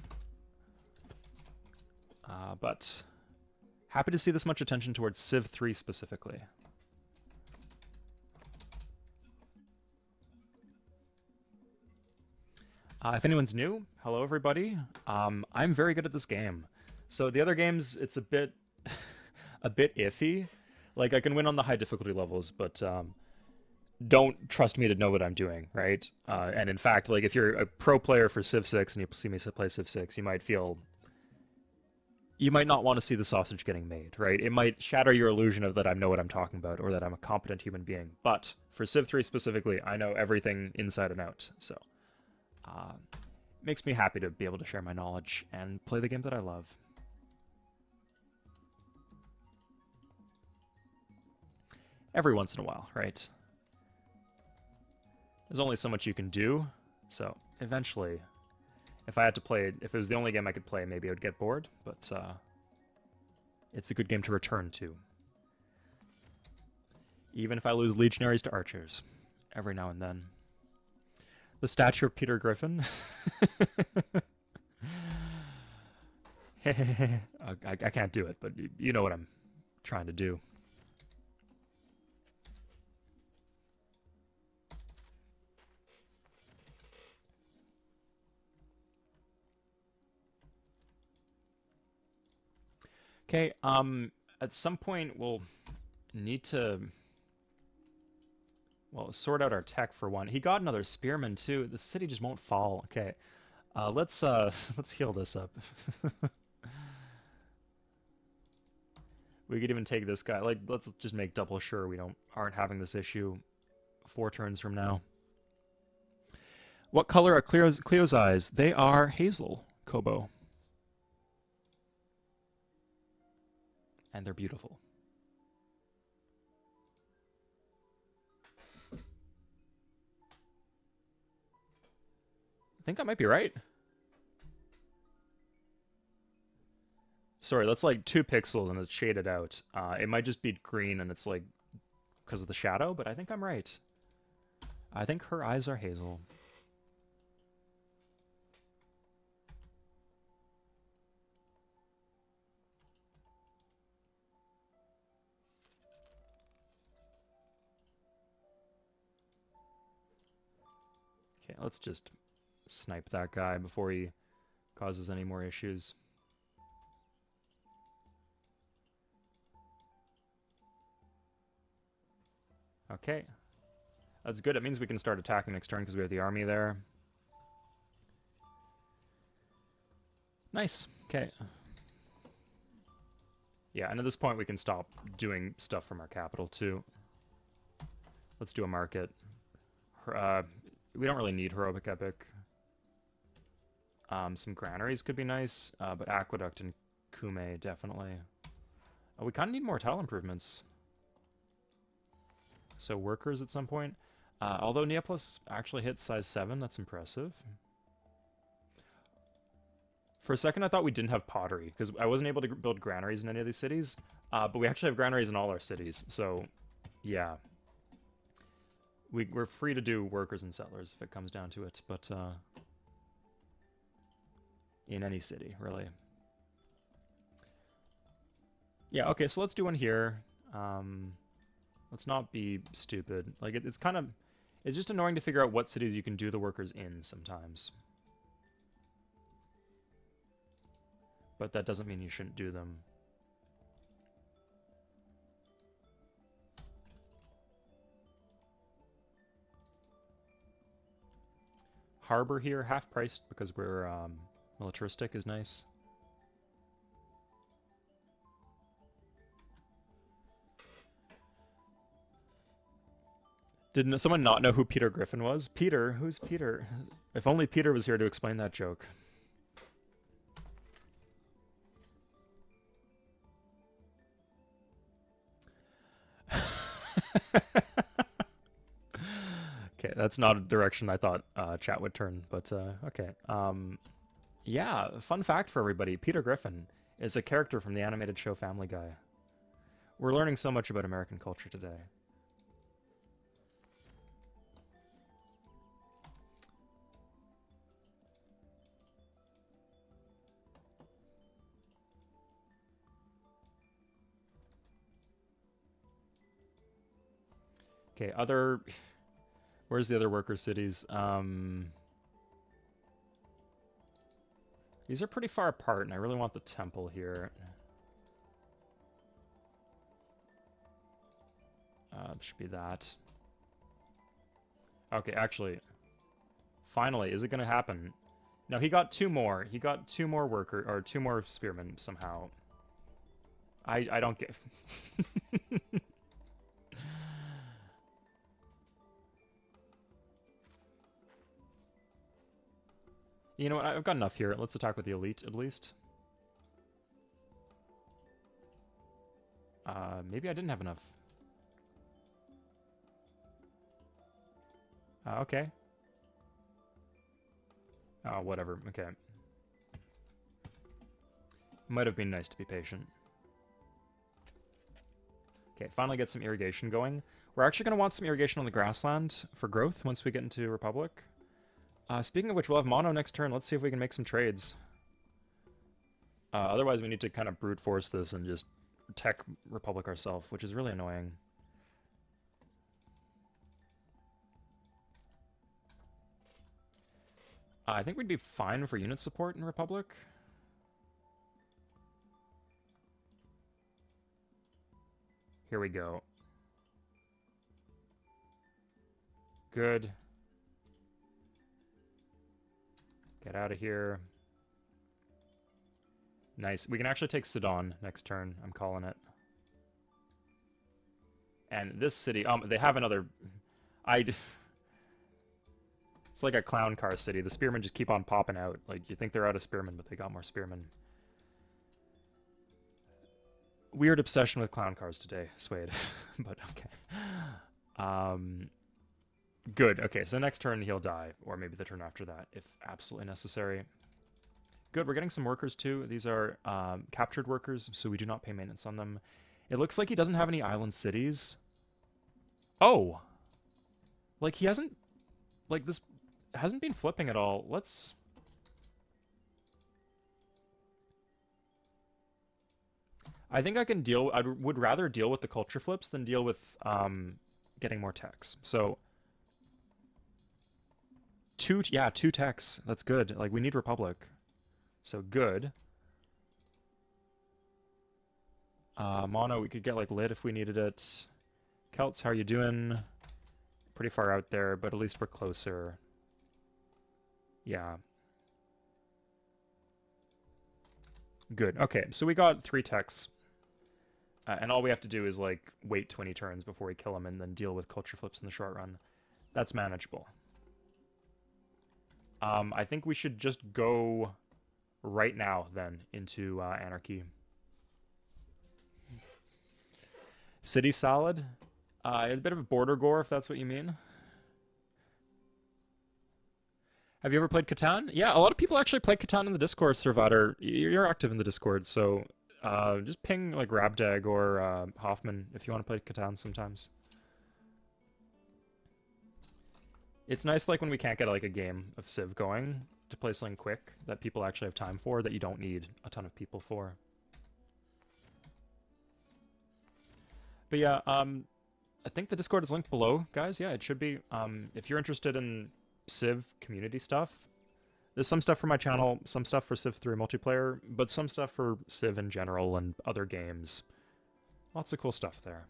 But happy to see this much attention towards Civ 3 specifically. If anyone's new, hello everybody. I'm very good at this game. So the other games, it's a bit a bit iffy. Like I can win on the high difficulty levels, but don't trust me to know what I'm doing, right? And in fact, like if you're a pro player for Civ 6 and you see me play Civ 6, you might feel you might not want to see the sausage getting made, right? It might shatter your illusion of that I know what I'm talking about or that I'm a competent human being. But for Civ 3 specifically, I know everything inside and out. So it makes me happy to be able to share my knowledge and play the game that I love. Every once in a while, right? There's only so much you can do, so eventually, if I had to play, if it was the only game I could play, maybe I would get bored, but it's a good game to return to. Even if I lose legionaries to archers, every now and then. The statue of Peter Griffin. I can't do it, but you know what I'm trying to do. Okay, at some point we'll need to, well, sort out our tech for one. He got another spearman too. The city just won't fall. Okay, let's let's heal this up. We could even take this guy. Like, let's just make double sure we aren't having this issue 4 turns from now. What color are Cleo's eyes? They are hazel, Kobo. And they're beautiful. I think I might be right. Sorry, that's like 2 pixels and it's shaded out. It might just be green and it's like because of the shadow, but I think I'm right. I think her eyes are hazel. Okay, let's just snipe that guy before he causes any more issues. Okay. That's good. It means we can start attacking next turn because we have the army there. Nice. Okay. Yeah, and at this point we can stop doing stuff from our capital too. Let's do a market. We don't really need Heroic Epic. Some granaries could be nice, but Aqueduct and Kume definitely. We kind of need more tile improvements. So workers at some point. Although Neapolis actually hits size 7, that's impressive. For a second I thought we didn't have pottery, because I wasn't able to build granaries in any of these cities. But we actually have granaries in all our cities, so yeah. We're free to do workers and settlers if it comes down to it, but in any city, really. Yeah, okay, so let's do one here. Let's not be stupid. Like, it's kind of... It's just annoying to figure out what cities you can do the workers in sometimes. But that doesn't mean you shouldn't do them. Harbor here, half priced because we're militaristic is nice. Did someone not know who Peter Griffin was? Peter? Who's Peter? If only Peter was here to explain that joke. Okay, that's not a direction I thought chat would turn, but okay. Yeah, fun fact for everybody. Peter Griffin is a character from the animated show Family Guy. We're learning so much about American culture today. Okay, other... Where's the other worker cities? These are pretty far apart, and I really want the temple here. Should be that. Okay, actually, finally, is it going to happen? No, he got two more. He got two more worker or two more spearmen somehow. I don't get. You know what? I've got enough here. Let's attack with the elite at least. Maybe I didn't have enough. Okay. Oh, whatever. Okay. Might have been nice to be patient. Okay, finally get some irrigation going. We're actually going to want some irrigation on the grassland for growth once we get into Republic. Speaking of which, we'll have mono next turn. Let's see if we can make some trades. Otherwise, we need to kind of brute force this and just tech Republic ourselves, which is really annoying. I think we'd be fine for unit support in Republic. Here we go. Good. Get out of here. Nice. We can actually take Sidon next turn. I'm calling it. And this city, they have another... It's like a clown car city. The spearmen just keep on popping out. Like, you think they're out of spearmen, but they got more spearmen. Weird obsession with clown cars today, Suede. But, okay. Good. Okay, so next turn he'll die. Or maybe the turn after that, if absolutely necessary. Good, we're getting some workers, too. These are captured workers, so we do not pay maintenance on them. It looks like he doesn't have any island cities. Oh! Like, he hasn't... Like, this... hasn't been flipping at all. Let's... I think I can deal... I would rather deal with the culture flips than deal with getting more techs. So... two techs. That's good. Like, we need Republic. So, good. Mono, we could get, like, lit if we needed it. Celts, how are you doing? Pretty far out there, but at least we're closer. Yeah. Good. Okay, so we got 3 techs. And all we have to do is, like, wait 20 turns before we kill them and then deal with culture flips in the short run. That's manageable. I think we should just go right now, then, into Anarchy. City solid. A bit of a border gore, if that's what you mean. Have you ever played Catan? Yeah, a lot of people actually play Catan in the Discord, Servater. You're active in the Discord, so just ping like Rabdag or Hoffman if you want to play Catan sometimes. It's nice like when we can't get like a game of Civ going to play something quick that people actually have time for that you don't need a ton of people for. But yeah, I think the Discord is linked below, guys. Yeah, it should be. If you're interested in Civ community stuff, there's some stuff for my channel, some stuff for Civ 3 multiplayer, but some stuff for Civ in general and other games. Lots of cool stuff there.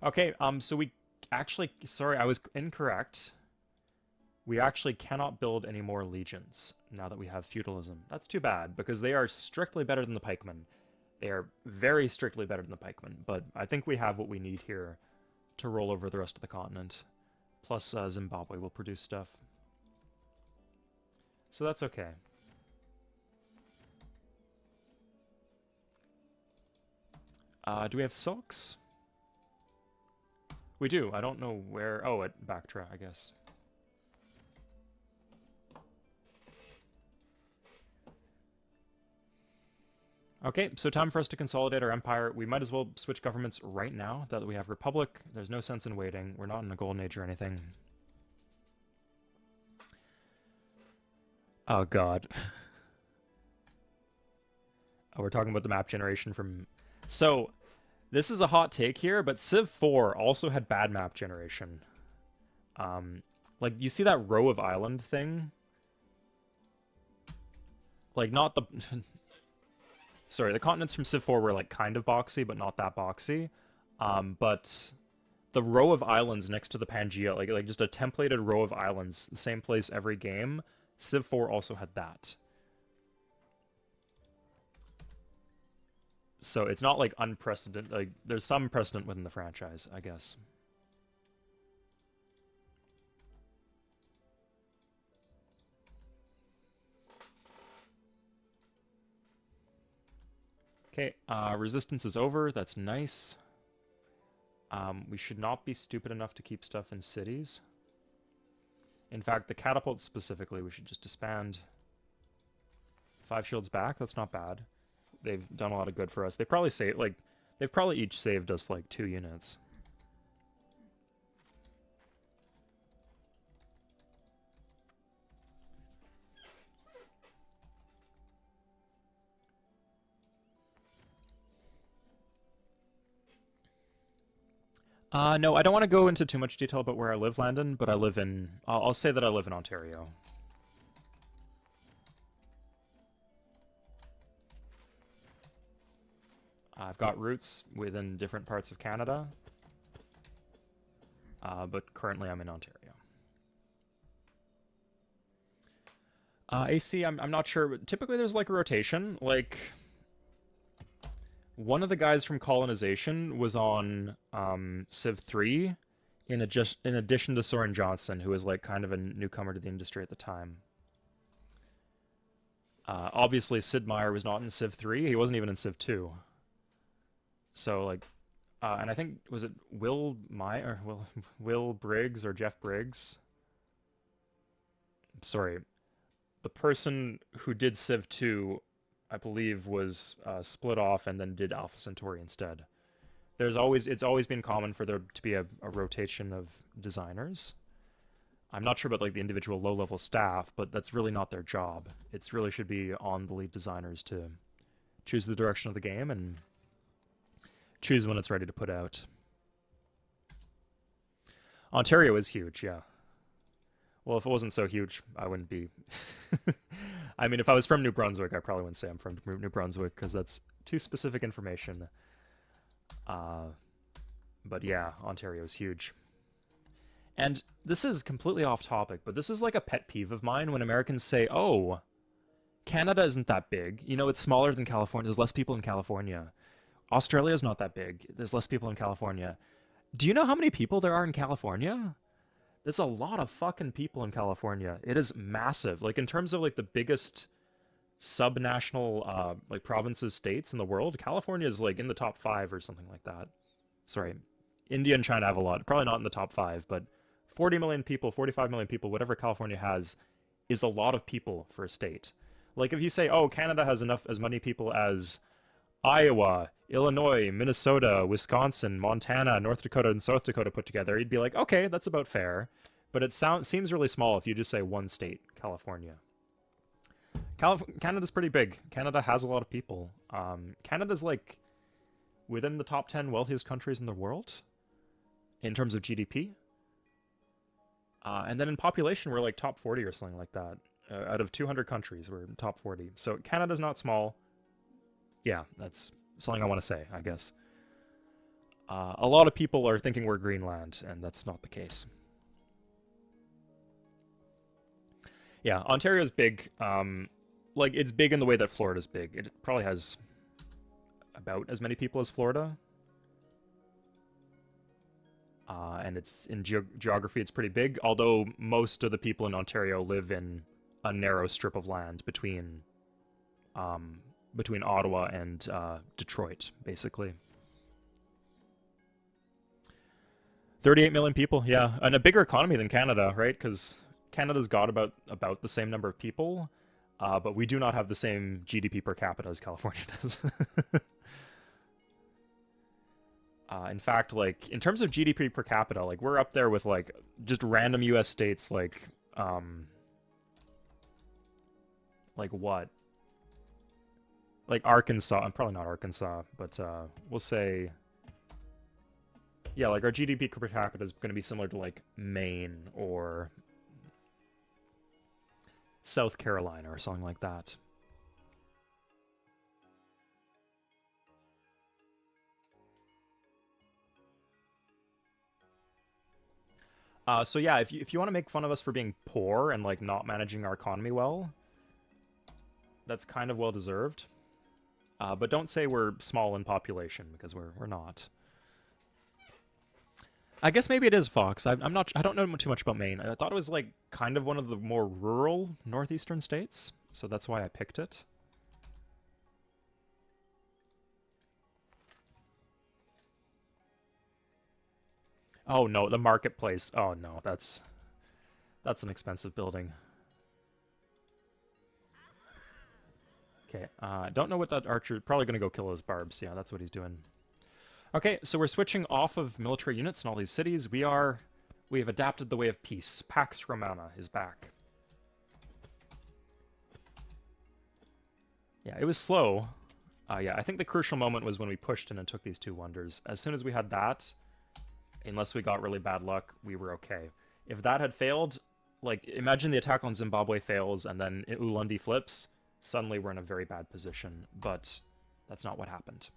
Okay, so we actually... Sorry, I was incorrect. We actually cannot build any more legions now that we have feudalism. That's too bad, because they are strictly better than the pikemen. They are very strictly better than the pikemen, but I think we have what we need here to roll over the rest of the continent. Plus, Zimbabwe will produce stuff. So that's okay. Do we have silks? We do. I don't know where... Oh, at Bactra, I guess. Okay, so time for us to consolidate our empire. We might as well switch governments right now that we have Republic. There's no sense in waiting. We're not in a golden age or anything. Oh, God. Oh, we're talking about the map generation from... So, this is a hot take here, but Civ 4 also had bad map generation. Like, you see that row of island thing? Like, not the... Sorry, the continents from Civ 4 were, like, kind of boxy, but not that boxy. But the row of islands next to the Pangea, like just a templated row of islands, the same place every game, Civ 4 also had that. So it's not like unprecedented. Like there's some precedent within the franchise, I guess. Okay, resistance is over. That's nice. We should not be stupid enough to keep stuff in cities. In fact, the catapults specifically, we should just disband. 5 shields back. That's not bad. They've done a lot of good for us. They probably saved like they've probably each saved us like 2 units. No, I don't want to go into too much detail about where I live, Landon, but I live in... I'll say that I live in Ontario. I've got roots within different parts of Canada, but currently I'm in Ontario. AC, I'm not sure, but typically there's like a rotation. Like, one of the guys from Colonization was on Civ 3 in addition to Soren Johnson, who was like kind of a newcomer to the industry at the time. Obviously, Sid Meier was not in Civ 3. He wasn't even in Civ 2. So like, and I think was it Will Briggs or Jeff Briggs? Sorry, the person who did Civ 2, I believe, was split off and then did Alpha Centauri instead. It's always been common for there to be a rotation of designers. I'm not sure about like the individual low-level staff, but that's really not their job. It's really should be on the lead designers to choose the direction of the game and choose when it's ready to put out. Ontario is huge, yeah. Well, if it wasn't so huge, I wouldn't be. I mean, if I was from New Brunswick, I probably wouldn't say I'm from New Brunswick because that's too specific information. But yeah, Ontario is huge. And this is completely off topic, but this is like a pet peeve of mine when Americans say, oh, Canada isn't that big. You know, it's smaller than California. There's less people in California. Australia's not that big. There's less people in California. Do you know how many people there are in California? There's a lot of fucking people in California. It is massive. Like in terms of like the biggest subnational like provinces, states in the world, California is like in the top 5 or something like that. Sorry. India and China have a lot. Probably not in the top 5, but 40 million people, 45 million people, whatever California has is a lot of people for a state. Like if you say, "Oh, Canada has as many people as Iowa, Illinois, Minnesota, Wisconsin, Montana, North Dakota, and South Dakota put together," you'd be like, okay, that's about fair. But it seems really small if you just say one state, California. Canada's pretty big. Canada has a lot of people. Canada's like within the top 10 wealthiest countries in the world in terms of GDP. And then in population, we're like top 40 or something like that. Out of 200 countries, we're in top 40. So Canada's not small. Yeah, that's something I want to say, I guess. A lot of people are thinking we're Greenland, and that's not the case. Yeah, Ontario's big. Like, it's big in the way that Florida's big. It probably has about as many people as Florida. And it's in geography, it's pretty big, although most of the people in Ontario live in a narrow strip of land between Ottawa and Detroit, basically. 38 million people, yeah, and a bigger economy than Canada, right? Because Canada's got about the same number of people, but we do not have the same GDP per capita as California does. In fact, like in terms of GDP per capita, like we're up there with like just random U.S. states, like what? Like Arkansas. I'm probably not Arkansas, but we'll say, yeah, like our GDP per capita is going to be similar to like Maine or South Carolina or something like that. So yeah, if you want to make fun of us for being poor and like not managing our economy well, that's kind of well deserved. But don't say we're small in population because we're not. I guess maybe it is Fox. I'm not. I don't know too much about Maine. I thought it was like kind of one of the more rural northeastern states, so that's why I picked it. Oh no, the marketplace. Oh no, that's an expensive building. Okay, don't know what that archer. Probably gonna go kill those barbs. Yeah, that's what he's doing. Okay, so we're switching off of military units in all these cities. We have adapted the way of peace. Pax Romana is back. Yeah, it was slow. Yeah, I think the crucial moment was when we pushed in and took these two wonders. As soon as we had that, unless we got really bad luck, we were okay. If that had failed, like, imagine the attack on Zimbabwe fails and then Ulundi flips, suddenly we're in a very bad position, but that's not what happened.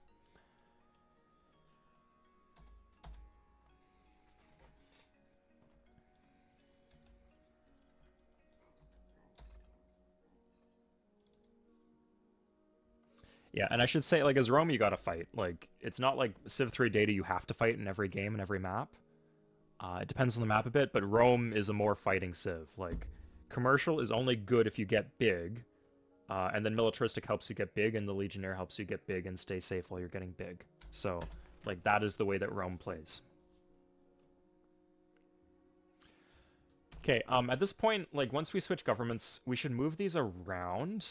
Yeah, and I should say, like, as Rome, you gotta fight. Like, it's not like Civ 3 data you have to fight in every game and every map. It depends on the map a bit, but Rome is a more fighting Civ. Like, commercial is only good if you get big, and then militaristic helps you get big, and the Legionnaire helps you get big and stay safe while you're getting big. So, like, that is the way that Rome plays. Okay, at this point, like, once we switch governments, we should move these around,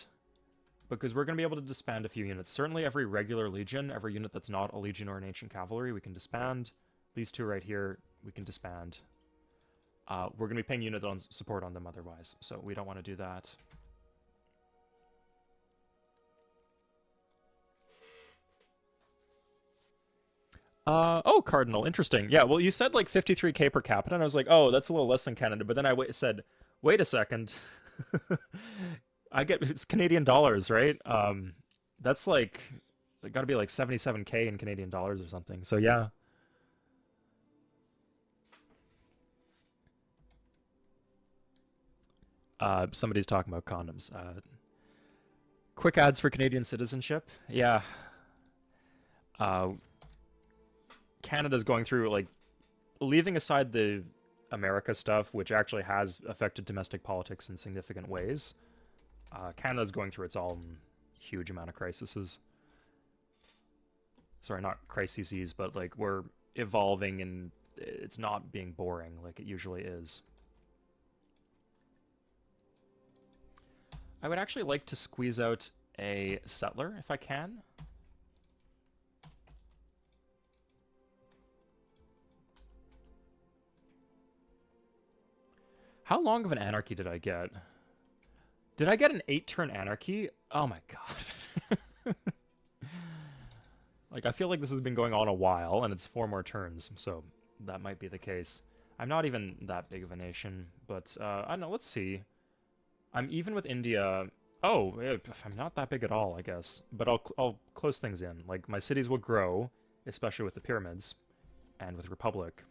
because we're going to be able to disband a few units. Certainly every regular legion, every unit that's not a legion or an ancient cavalry, we can disband. These two right here, we can disband. We're going to be paying unit on support on them otherwise, so we don't want to do that. Oh, Cardinal, interesting. Yeah, well, you said like 53k per capita, and I was like, oh, that's a little less than Canada, but then I said, wait a second. I get, it's Canadian dollars, right? That's like, it got to be like 77k in Canadian dollars or something. So yeah. Somebody's talking about condoms. Quick ads for Canadian citizenship. Yeah. Uh, Canada's going through, like, leaving aside the America stuff, which actually has affected domestic politics in significant ways. Canada's going through its own huge amount of crises. Sorry, not crises, but like we're evolving and it's not being boring like it usually is. I would actually like to squeeze out a settler if I can. How long of an anarchy did I get? Did I get an 8-turn anarchy? Oh my god. Like, I feel like this has been going on a while, and it's 4 more turns, so that might be the case. I'm not even that big of a nation, but I don't know, let's see. I'm even with India. Oh, I'm not that big at all, I guess. But I'll close things in. Like, my cities will grow, especially with the pyramids, and with Republic.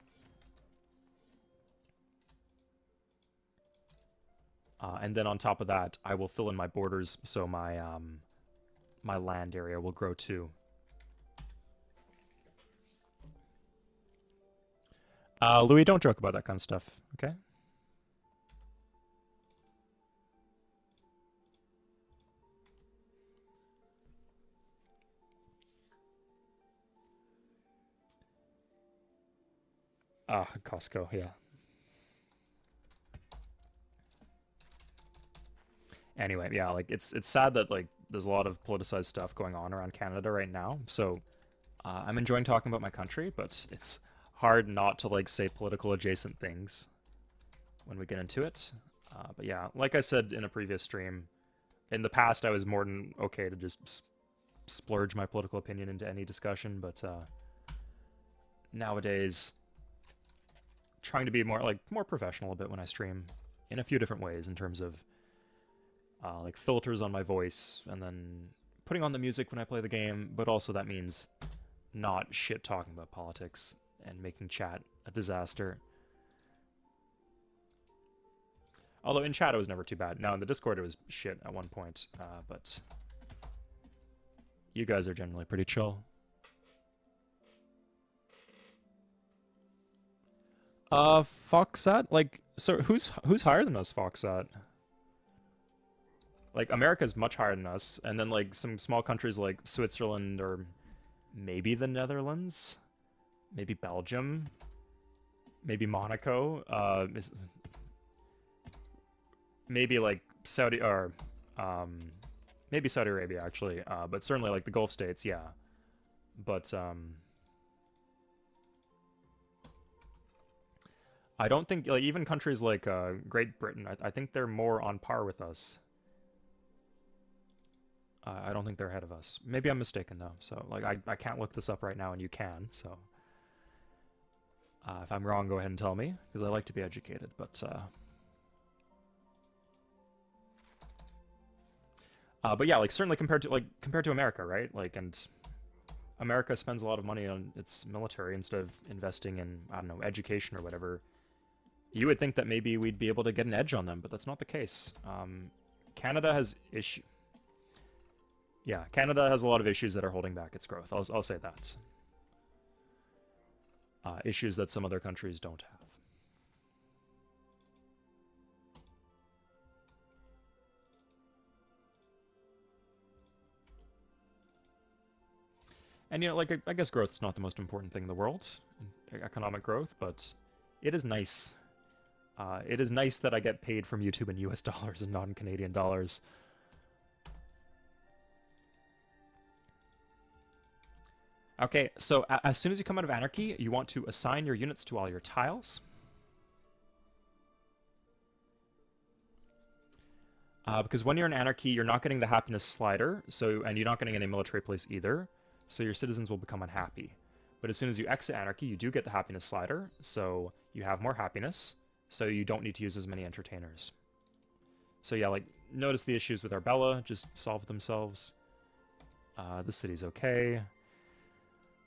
And then on top of that, I will fill in my borders, so my land area will grow too. Louis, don't joke about that kind of stuff, okay? Costco, yeah. Anyway, yeah, like it's sad that like there's a lot of politicized stuff going on around Canada right now. So I'm enjoying talking about my country, but it's hard not to like say political adjacent things when we get into it. But yeah, like I said in a previous stream, in the past I was more than okay to just splurge my political opinion into any discussion, but nowadays trying to be more professional a bit when I stream in a few different ways in terms of like filters on my voice and then putting on the music when I play the game, but also that means not shit talking about politics and making chat a disaster. Although in chat it was never too bad. Now in the Discord it was shit at one point, but you guys are generally pretty chill. Foxat? Like, so who's higher than us, Foxat? Like, America's much higher than us, and then like some small countries like Switzerland or maybe the Netherlands, maybe Belgium, maybe Monaco, maybe like Saudi or maybe Saudi Arabia actually, but certainly like the Gulf states, yeah. But I don't think like even countries like Great Britain, I think they're more on par with us. I don't think they're ahead of us. Maybe I'm mistaken though. So like I can't look this up right now, and you can. So if I'm wrong, go ahead and tell me because I like to be educated. But yeah, like certainly compared to America, right? Like and America spends a lot of money on its military instead of investing in I don't know education or whatever. You would think that maybe we'd be able to get an edge on them, but that's not the case. Canada has issue. Yeah, Canada has a lot of issues that are holding back its growth. I'll say that. Issues that some other countries don't have. And you know, like I guess growth's not the most important thing in the world, economic growth, but it is nice. It is nice that I get paid from YouTube in US dollars and not in Canadian dollars. Okay, so as soon as you come out of Anarchy, you want to assign your units to all your tiles. Because when you're in Anarchy, you're not getting the happiness slider, and you're not getting any military place either, so your citizens will become unhappy. But as soon as you exit Anarchy, you do get the happiness slider, so you have more happiness, so you don't need to use as many entertainers. So yeah, like, notice the issues with Arbella just solve themselves. The city's okay.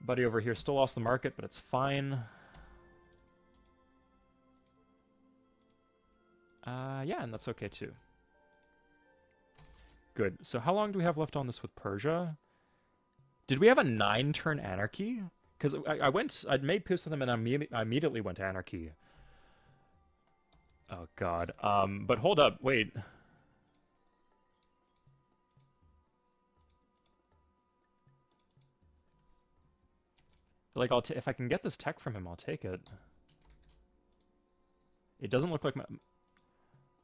Buddy over here still lost the market, but it's fine. Yeah, and that's okay too. Good. So how long do we have left on this with Persia? Did we have a 9-turn Anarchy? Because I'd made peace with them and I immediately went to Anarchy. Oh god. But hold up, wait. Like, if I can get this tech from him, I'll take it. It doesn't look like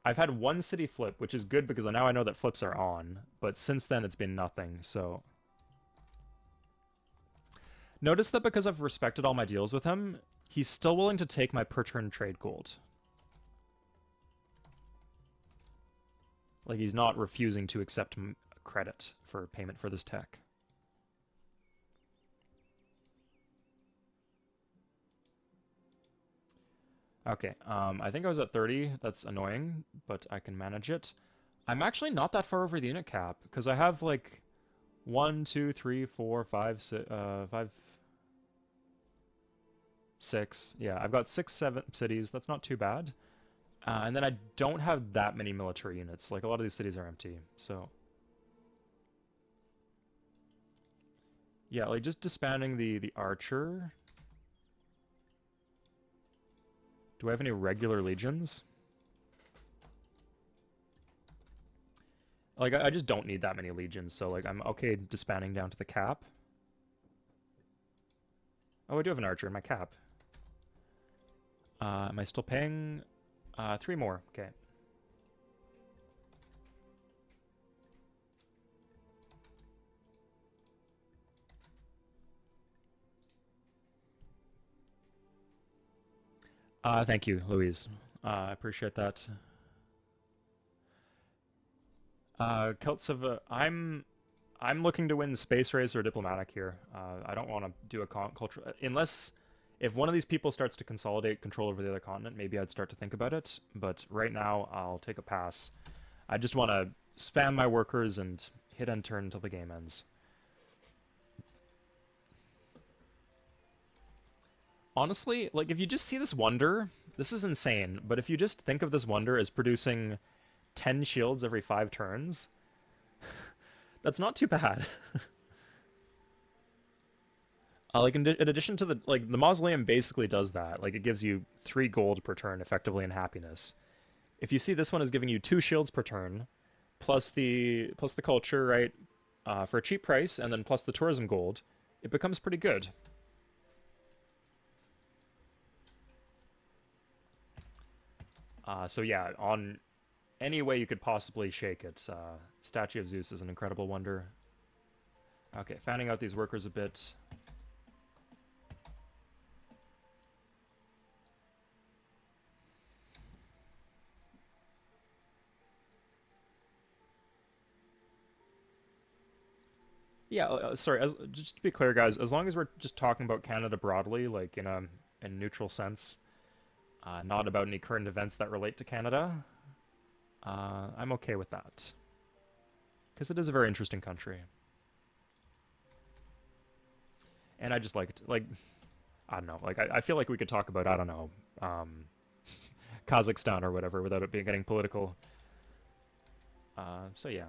I've had one city flip, which is good because now I know that flips are on. But since then, it's been nothing, so... Notice that because I've respected all my deals with him, he's still willing to take my per-turn trade gold. Like, he's not refusing to accept credit for payment for this tech. Okay, I think I was at 30. That's annoying, but I can manage it. I'm actually not that far over the unit cap, because I have, like, 1, 2, 3, 4, 5, 6. Yeah, I've got 6, 7 cities. That's not too bad. And then I don't have that many military units. Like, a lot of these cities are empty, so... Yeah, like, just disbanding the archer... Do I have any regular legions? Like, I just don't need that many legions, so, like, I'm okay disbanding down to the cap. Oh, I do have an archer in my cap. Am I still paying? 3 more, okay. Thank you, Louise. I appreciate that. Celts of I'm looking to win space race or diplomatic here. I don't want to do a culture unless if one of these people starts to consolidate control over the other continent. Maybe I'd start to think about it. But right now, I'll take a pass. I just want to spam my workers and hit end turn until the game ends. Honestly, like, if you just see this wonder, This is insane, but if you just think of this wonder as producing 10 shields every 5 turns, that's not too bad. Like in addition to the mausoleum basically does that. Like it gives you 3 gold per turn effectively in happiness. If you see this one is giving you 2 shields per turn, plus the culture, right? For a cheap price, and then plus the tourism gold, it becomes pretty good. So yeah, on any way you could possibly shake it, Statue of Zeus is an incredible wonder. Okay, fanning out these workers a bit. Yeah, sorry. Just to be clear, guys, as long as we're just talking about Canada broadly, like in a neutral sense, not about any current events that relate to Canada, I'm okay with that because it is a very interesting country, and I just like it. Like I don't know, like I feel like we could talk about I don't know, Kazakhstan or whatever without it being getting political. So yeah.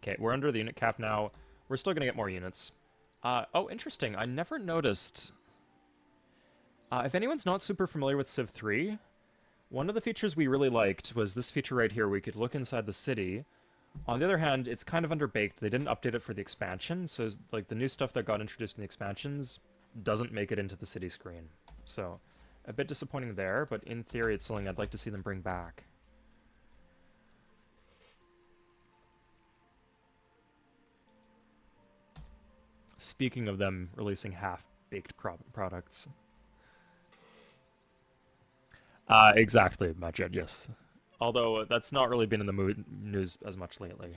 Okay, we're under the unit cap now. We're still gonna get more units. Oh, interesting. I never noticed. If anyone's not super familiar with Civ 3, one of the features we really liked was this feature right here. We could look inside the city. On the other hand, it's kind of underbaked. They didn't update it for the expansion, so like the new stuff that got introduced in the expansions doesn't make it into the city screen. So, a bit disappointing there, but in theory it's something I'd like to see them bring back. Speaking of them releasing half-baked products. Exactly, Majed, yes. Although that's not really been in the news as much lately.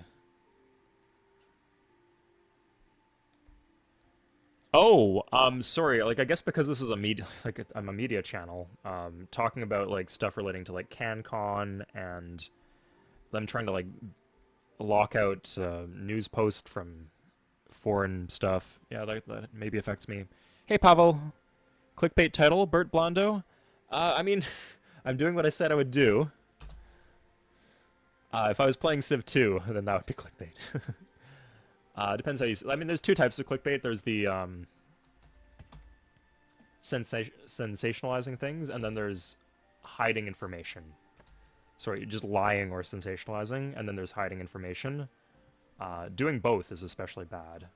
Oh, sorry. Like, I guess because this is a media, like, I'm a media channel, talking about like stuff relating to like CanCon and them trying to like lock out news posts from foreign stuff. Yeah, that maybe affects me. Hey, Pavel. Clickbait title: Bert Blondo. I mean, I'm doing what I said I would do. If I was playing Civ 2, then that would be clickbait. Depends how you. I mean, there's two types of clickbait. There's the sensationalizing things, and then there's hiding information. Sorry, just lying or sensationalizing, and then there's hiding information. Doing both is especially bad.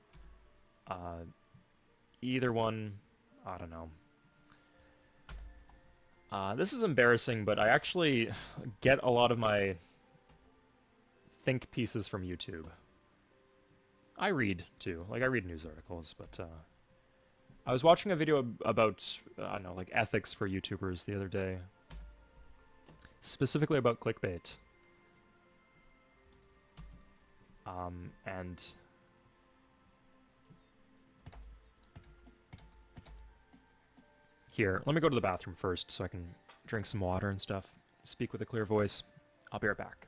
Uh, Either one, I don't know. This is embarrassing, but I actually get a lot of my think pieces from YouTube. I read too, like I read news articles, but I was watching a video about I don't know, like ethics for YouTubers the other day, specifically about clickbait. And here, let me go to the bathroom first so I can drink some water and stuff. Speak with a clear voice. I'll be right back.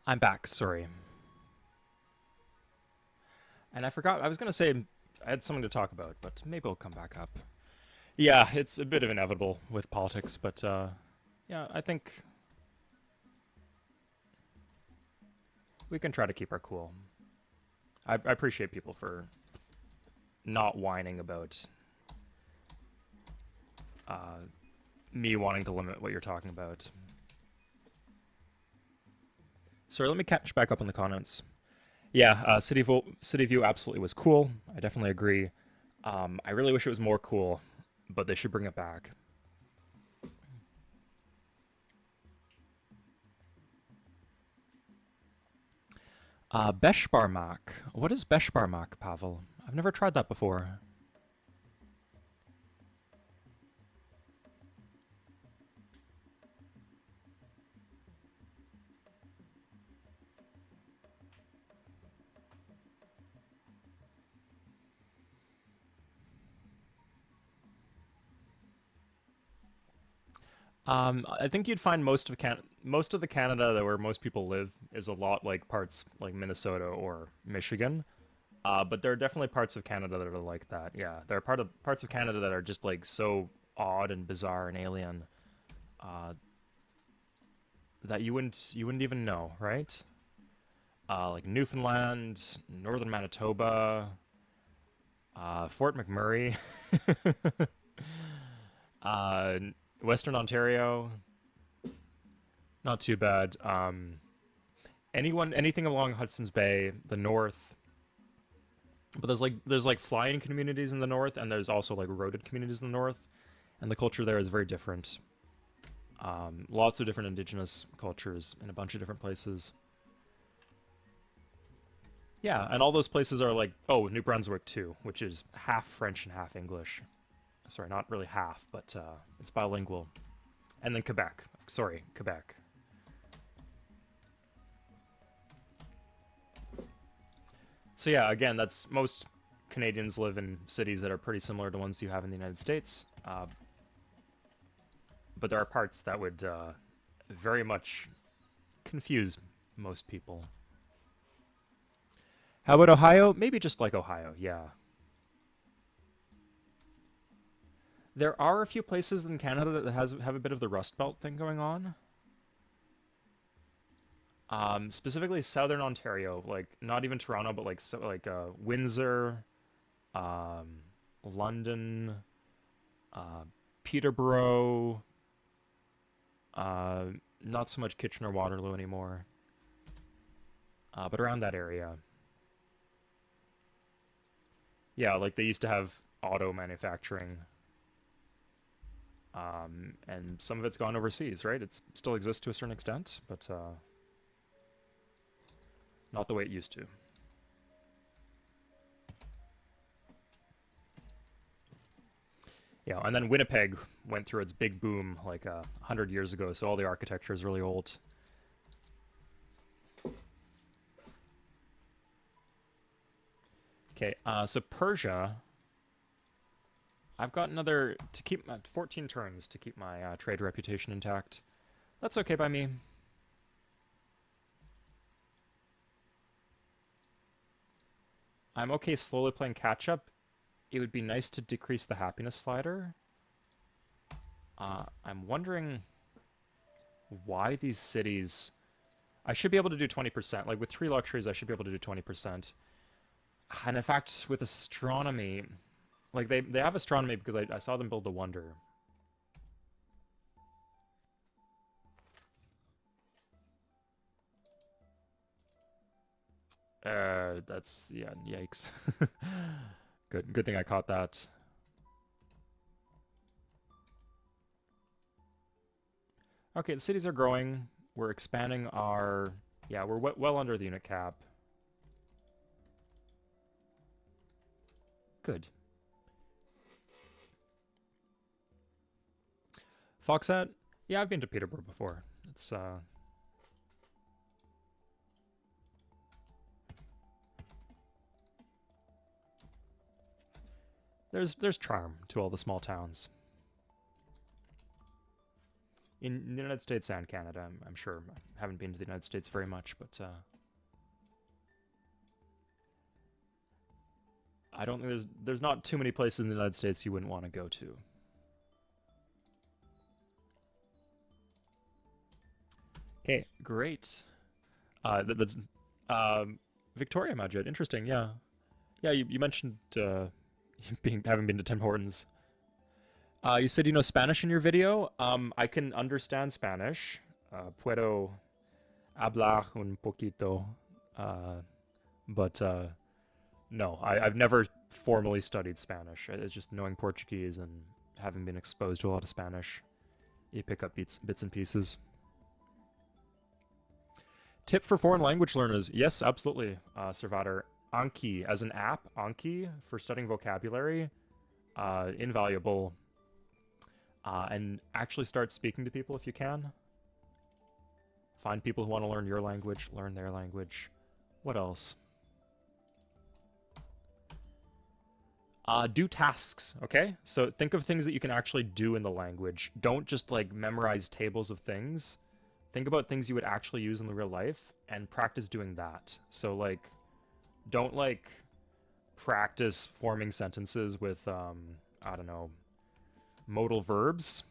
I'm back, sorry. And I forgot, I was going to say I had something to talk about, but maybe I'll come back up. Yeah, it's a bit of inevitable with politics, but yeah, I think we can try to keep our cool. I appreciate people for not whining about uh, me wanting to limit what you're talking about. Sorry, let me catch back up on the comments. Yeah, City View absolutely was cool. I definitely agree. I really wish it was more cool, but they should bring it back. Beshbarmak. What is Beshbarmak, Pavel? I've never tried that before. I think you'd find most of the Canada that where most people live is a lot like parts like Minnesota or Michigan. But there are definitely parts of Canada that are like that. Yeah, there are parts of Canada that are just like so odd and bizarre and alien uh, that you wouldn't even know, right? Like Newfoundland, northern Manitoba, Fort McMurray, uh, Western Ontario. Not too bad. Anything along Hudson's Bay, the north. But there's like flying communities in the north, and there's also like roaded communities in the north, and the culture there is very different. Lots of different indigenous cultures in a bunch of different places. Yeah, and all those places are like, oh, New Brunswick too, which is half French and half English. Sorry, not really half, but it's bilingual. And then Quebec. Sorry, Quebec. So yeah, again, that's most Canadians live in cities that are pretty similar to ones you have in the United States, but there are parts that would very much confuse most people. How about Ohio? Maybe just like Ohio, yeah. There are a few places in Canada that have a bit of the Rust Belt thing going on. Specifically Southern Ontario, like not even Toronto, but like Windsor, um, London, uh, Peterborough, uh, not so much Kitchener Waterloo anymore, but around that area. Yeah, like they used to have auto manufacturing, and some of it's gone overseas, right? It still exists to a certain extent, but not the way it used to. Yeah, and then Winnipeg went through its big boom like 100 years ago, so all the architecture is really old. Okay, so Persia, I've got another to keep 14 turns to keep my trade reputation intact. That's okay by me. I'm okay slowly playing catch up. It would be nice to decrease the happiness slider. I'm wondering why these cities. I should be able to do 20%. Like with 3 luxuries, I should be able to do 20%. And in fact, with astronomy, like they have astronomy because I saw them build the Wonder. That's yeah, yikes. Good thing I caught that. Okay, the cities are growing. We're expanding our yeah, we're well under the unit cap. Good. Foxat? Yeah, I've been to Peterborough before. It's there's charm to all the small towns. In the United States and Canada, I'm sure. I haven't been to the United States very much, but I don't think there's not too many places in the United States you wouldn't want to go to. Okay, great. That's Victoria Majid. Interesting. Yeah, yeah. You mentioned having been to Tim Hortons. You said you know Spanish in your video. I can understand Spanish. Puedo hablar un poquito. Uh, but no, I've never formally studied Spanish. It's just knowing Portuguese and having been exposed to a lot of Spanish. You pick up bits and pieces. Tip for foreign language learners. Yes, absolutely, Servator. Anki, as an app, Anki, for studying vocabulary, invaluable. And actually start speaking to people if you can. Find people who want to learn your language, learn their language. What else? Do tasks, okay? So think of things that you can actually do in the language. Don't just like memorize tables of things. Think about things you would actually use in the real life and practice doing that. So like, don't like practice forming sentences with, I don't know, modal verbs.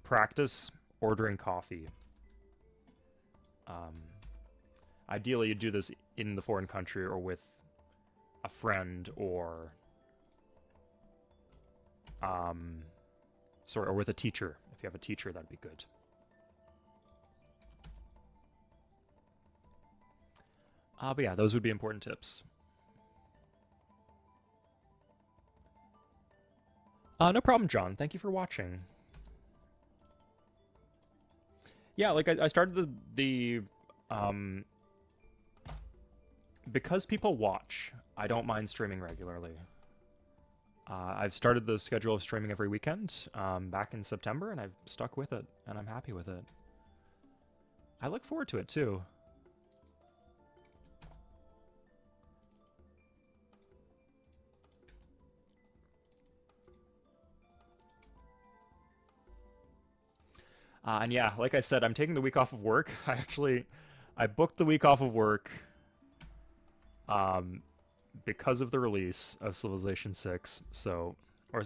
Practice ordering coffee. Ideally, you do this in the foreign country or with a friend or, or with a teacher. If you have a teacher, that'd be good. But yeah, those would be important tips. No problem, John. Thank you for watching. Yeah, like I started because people watch, I don't mind streaming regularly. I've started the schedule of streaming every weekend back in September, and I've stuck with it, and I'm happy with it. I look forward to it, too. And yeah, like I said, I'm taking the week off of work. I booked the week off of work because of the release of Civilization 6, or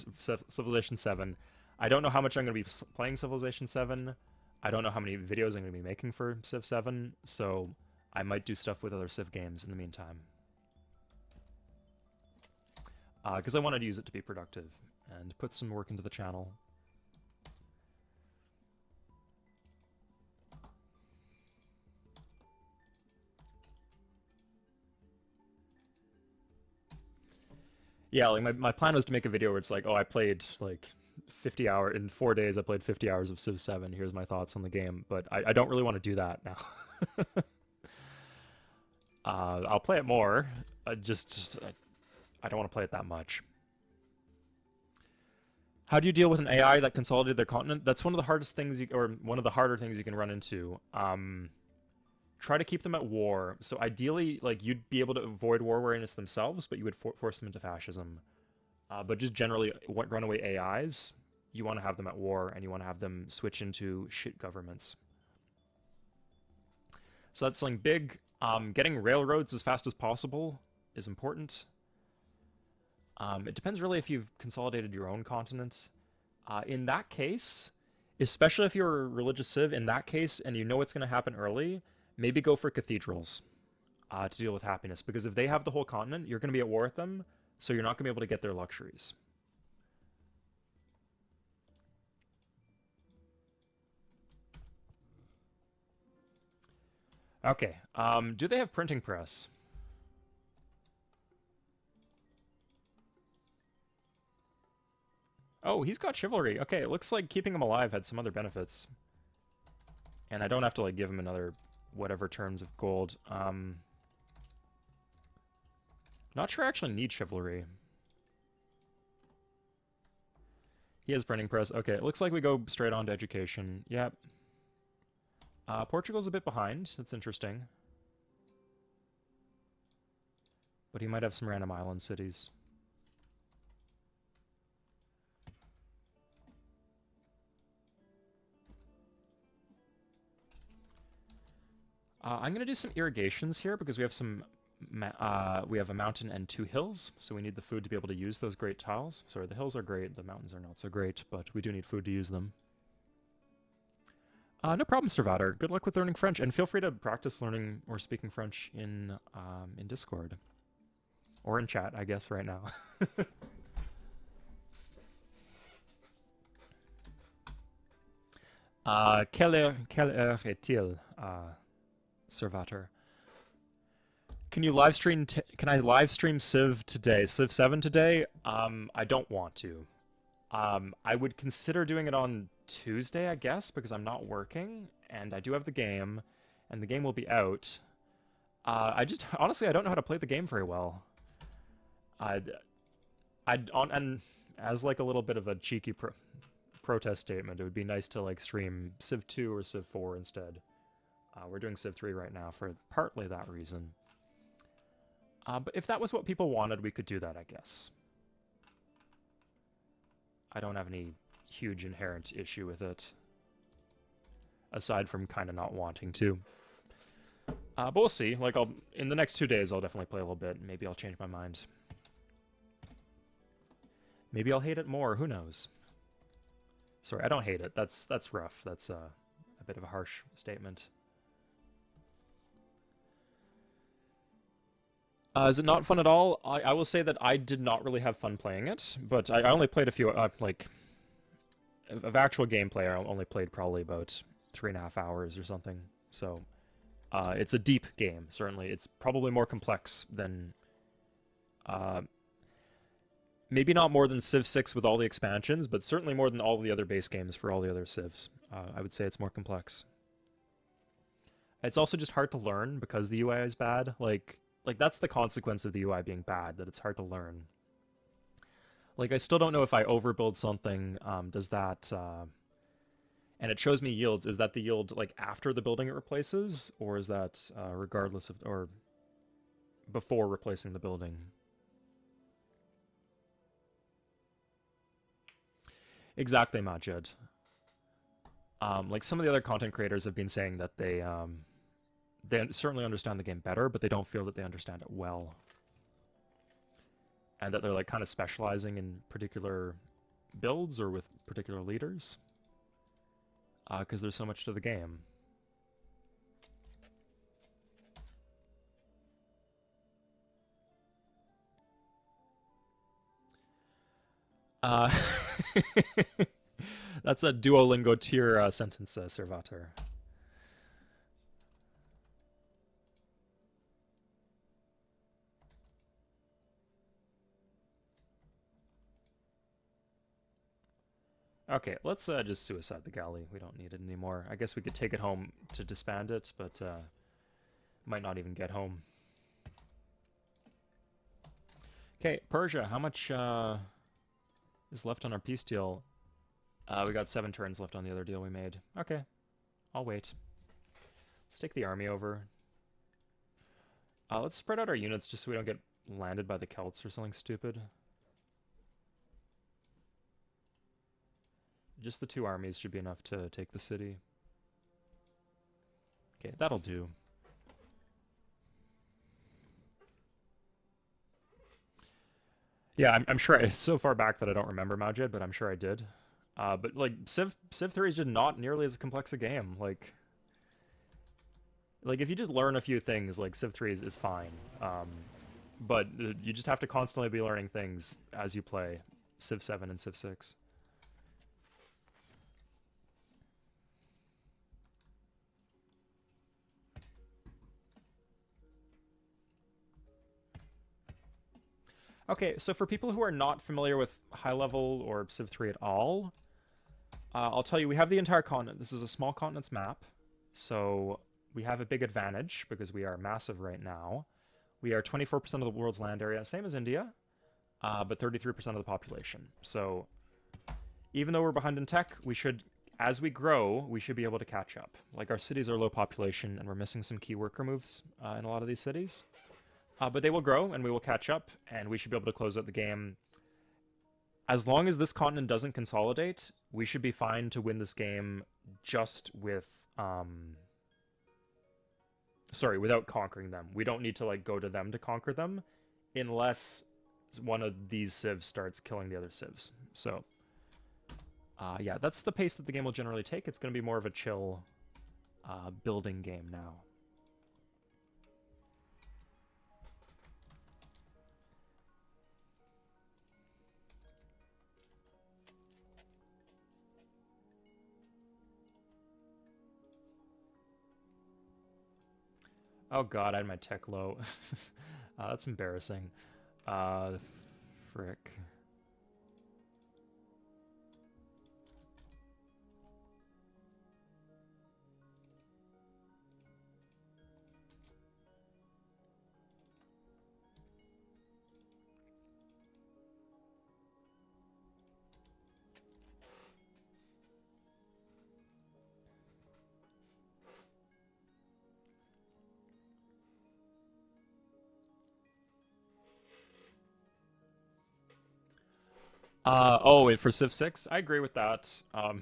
Civilization 7. I don't know how much I'm going to be playing Civilization 7. I don't know how many videos I'm going to be making for Civ 7, so I might do stuff with other Civ games in the meantime. Because I wanted to use it to be productive and put some work into the channel. Yeah, like my plan was to make a video where it's like, oh, I played like 50 hours in 4 days. I played 50 hours of Civ 7. Here's my thoughts on the game, but I don't really want to do that now. I'll play it more. I don't want to play it that much. How do you deal with an AI that consolidated their continent? That's one of the hardest things, or one of the harder things you can run into. Try to keep them at war. So ideally, like, you'd be able to avoid war weariness themselves, but you would force them into fascism. But just generally, runaway AIs, you want to have them at war, and you want to have them switch into shit governments. So that's something big. Getting railroads as fast as possible is important. It depends really if you've consolidated your own continent. In that case, especially if you're a religious civ, in that case, and you know what's going to happen early, maybe go for cathedrals to deal with happiness. Because if they have the whole continent, you're going to be at war with them, so you're not going to be able to get their luxuries. Okay, do they have printing press? Oh, he's got chivalry. Okay, it looks like keeping him alive had some other benefits. And I don't have to, like, give him another whatever terms of gold. Not sure I actually need chivalry. He has printing press. Okay, it looks like we go straight on to education. Yep. Portugal's a bit behind. That's interesting. But he might have some random island cities. I'm gonna do some irrigations here because we have we have a mountain and 2 hills, so we need the food to be able to use those great tiles. Sorry, the hills are great, the mountains are not so great, but we do need food to use them. No problem, Servator. Good luck with learning French, and feel free to practice learning or speaking French in Discord. Or in chat, I guess, right now. Quelle heure est-il, Servator? Can you live stream? Can I live stream Civ today? Civ 7 today? I don't want to. I would consider doing it on Tuesday, I guess, because I'm not working, and I do have the game, and the game will be out. Honestly, I don't know how to play the game very well. And as like a little bit of a cheeky protest statement, it would be nice to like stream Civ 2 or Civ 4 instead. We're doing Civ 3 right now for partly that reason. But if that was what people wanted, we could do that, I guess. I don't have any huge inherent issue with it, aside from kind of not wanting to. But we'll see. Like, in the next 2 days, I'll definitely play a little bit. Maybe I'll change my mind. Maybe I'll hate it more. Who knows? Sorry, I don't hate it. That's rough. That's a bit of a harsh statement. Is it not fun at all? I will say that I did not really have fun playing it, but I only played a few, like, of actual gameplay, I only played probably about 3.5 hours or something. So, it's a deep game, certainly. It's probably more complex than, maybe not more than Civ 6 with all the expansions, but certainly more than all the other base games for all the other Civs. I would say it's more complex. It's also just hard to learn because the UI is bad. Like that's the consequence of the UI being bad, that it's hard to learn. Like, I still don't know if I overbuild something, does that, and it shows me yields, is that the yield, like, after the building it replaces, or is that, regardless of, or before replacing the building? Exactly, Majid. Like, some of the other content creators have been saying that they certainly understand the game better, but they don't feel that they understand it well. And that they're like kind of specializing in particular builds or with particular leaders. Because there's so much to the game. That's a Duolingo tier sentence, Servator. Okay, let's just suicide the galley. We don't need it anymore. I guess we could take it home to disband it, but might not even get home. Okay, Persia, how much is left on our peace deal? We got 7 turns left on the other deal we made. Okay, I'll wait. Let's take the army over. Let's spread out our units just so we don't get landed by the Celts or something stupid. Just the 2 armies should be enough to take the city. Okay, that'll do. Yeah, I'm sure it's so far back that I don't remember Majid, but I'm sure I did. But like Civ 3 is just not nearly as complex a game. Like if you just learn a few things, like Civ 3 is fine. But you just have to constantly be learning things as you play Civ 7 and Civ 6. Okay, so for people who are not familiar with high level or Civ 3 at all, I'll tell you, we have the entire continent. This is a small continent's map, so we have a big advantage because we are massive right now. We are 24% of the world's land area, same as India, but 33% of the population. So even though we're behind in tech, we should, as we grow, we should be able to catch up. Like, our cities are low population, and we're missing some key worker moves in a lot of these cities. But they will grow, and we will catch up, and we should be able to close out the game. As long as this continent doesn't consolidate, we should be fine to win this game just with Sorry, without conquering them. We don't need to like go to them to conquer them unless one of these civs starts killing the other civs. So, yeah, that's the pace that the game will generally take. It's going to be more of a chill building game now. Oh god, I had my tech low. That's embarrassing. Frick. Oh, for Civ 6? I agree with that. I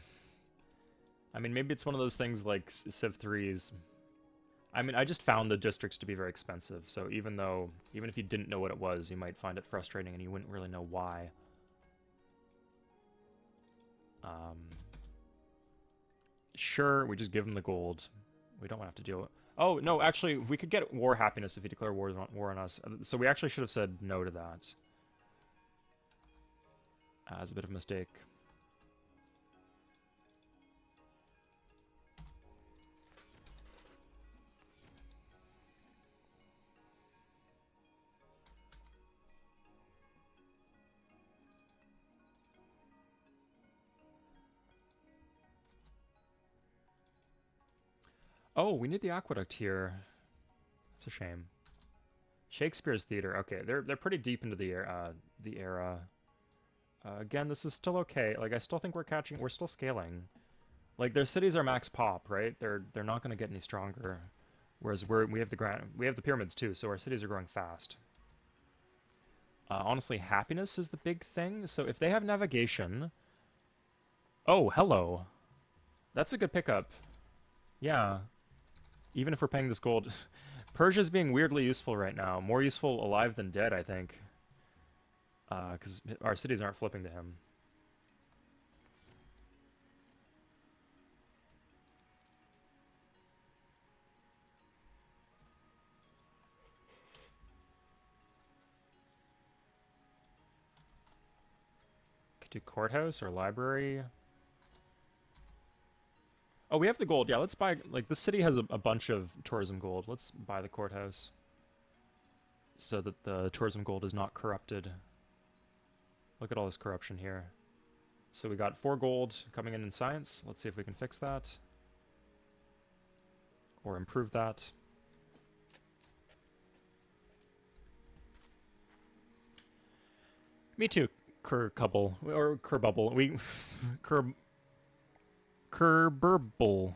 mean, maybe it's one of those things like Civ 3's. I mean, I just found the districts to be very expensive, so even if you didn't know what it was, you might find it frustrating and you wouldn't really know why. Sure, we just give them the gold. We don't have to deal with... Oh, no, actually, we could get war happiness if you declare war on us. So we actually should have said no to that. As a bit of a mistake. Oh, we need the aqueduct here. That's a shame. Shakespeare's theater. Okay, they're pretty deep into the era. Again, this is still okay. Like I still think we're still scaling. Like their cities are max pop, right? They're not going to get any stronger. Whereas we have the pyramids too, so our cities are growing fast. Honestly, happiness is the big thing. So if they have navigation, oh hello, that's a good pickup. Yeah, even if we're paying this gold, Persia's being weirdly useful right now. More useful alive than dead, I think. Because our cities aren't flipping to him. Could do courthouse or library. Oh, we have the gold. Yeah, let's buy... Like, this city has a bunch of tourism gold. Let's buy the courthouse. So that the tourism gold is not corrupted. Look at all this corruption here. So we got 4 gold coming in science. Let's see if we can fix that. Or improve that. Me too, Kerbubble. Or Kerbubble. We... Kerburble.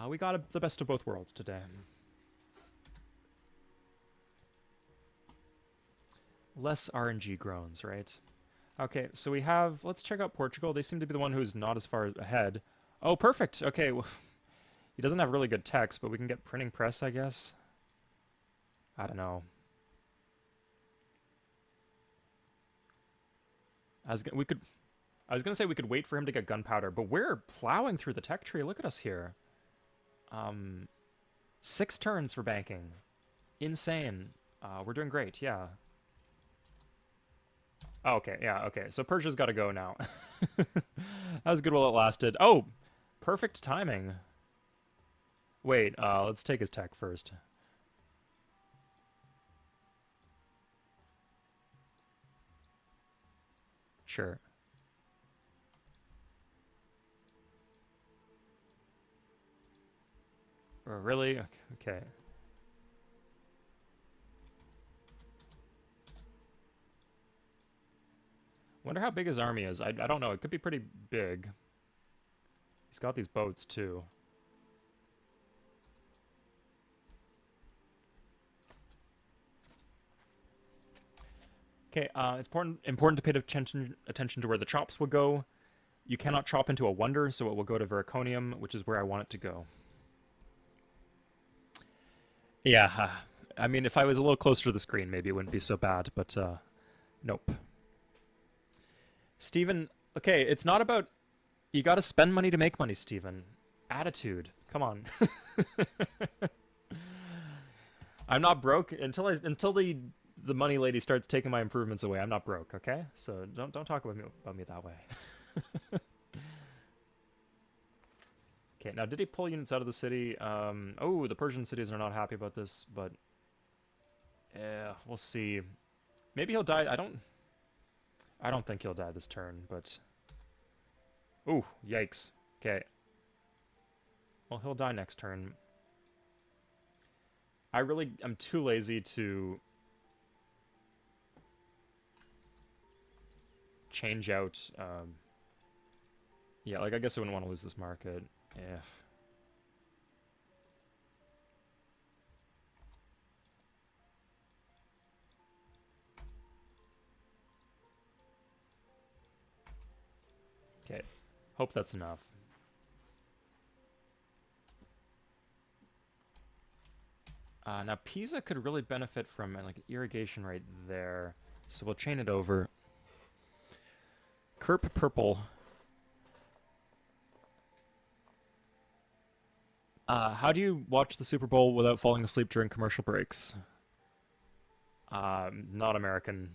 We got the best of both worlds today. Less RNG groans, right? Okay, so we have... Let's check out Portugal. They seem to be the one who's not as far ahead. Oh, perfect! Okay, well, he doesn't have really good text, but we can get printing press, I guess. I don't know. I was gonna say we could wait for him to get gunpowder, but we're plowing through the tech tree. Look at us here. 6 turns for banking. Insane. We're doing great, yeah. Oh, okay, yeah, okay. So Persia's got to go now. That was good while it lasted. Oh, perfect timing. Wait, let's take his tech first. Sure. Really? Okay. Wonder how big his army is. I don't know. It could be pretty big. He's got these boats, too. Okay, it's important to pay attention to where the chops will go. You cannot chop into a wonder, so it will go to Vericonium, which is where I want it to go. Yeah, I mean, if I was a little closer to the screen, maybe it wouldn't be so bad, but nope. Steven, okay, it's not about you got to spend money to make money, Steven. Attitude. Come on. I'm not broke until the money lady starts taking my improvements away. I'm not broke, okay? So don't talk about me that way. Okay, now did he pull units out of the city? Oh, the Persian cities are not happy about this, but yeah, we'll see. Maybe he'll die. I don't think he'll die this turn, but ooh, yikes. Okay. Well, he'll die next turn. I'm too lazy to change out. Yeah, like I guess I wouldn't want to lose this market. Yeah. Okay. Hope that's enough. Now Pisa could really benefit from like irrigation right there, so we'll chain it over. Kerp purple. How do you watch the Super Bowl without falling asleep during commercial breaks? Not American.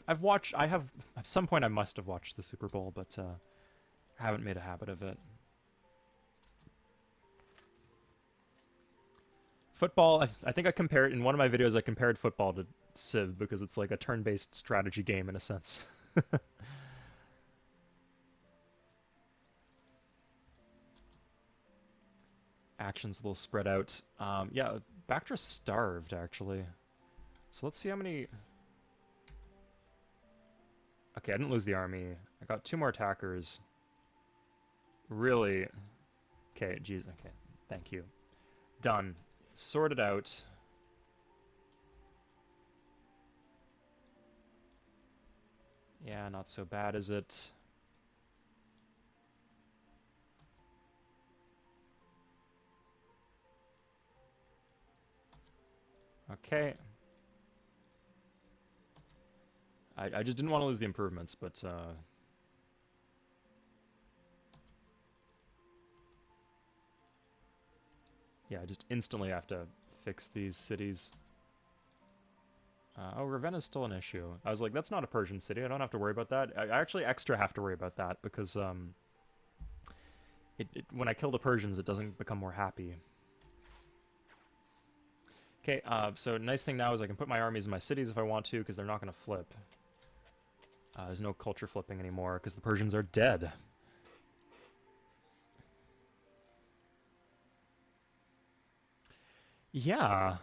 I've watched. I have at some point. I must have watched the Super Bowl, but haven't made a habit of it. Football. I think I compared in one of my videos. I compared football to Civ because it's like a turn-based strategy game in a sense. Actions a little spread out. Yeah, Bactra starved actually. So let's see how many. Okay, I didn't lose the army. I got two more attackers. Really? Okay, geez. Okay, thank you. Done. Sorted out. Yeah, not so bad, is it? Okay. I just didn't want to lose the improvements, but yeah, I just instantly have to fix these cities. Oh, Ravenna's still an issue. I was like, that's not a Persian city. I don't have to worry about that. I actually extra have to worry about that because when I kill the Persians, it doesn't become more happy. Okay, so nice thing now is I can put my armies in my cities if I want to because they're not going to flip. There's no culture flipping anymore because the Persians are dead. Yeah,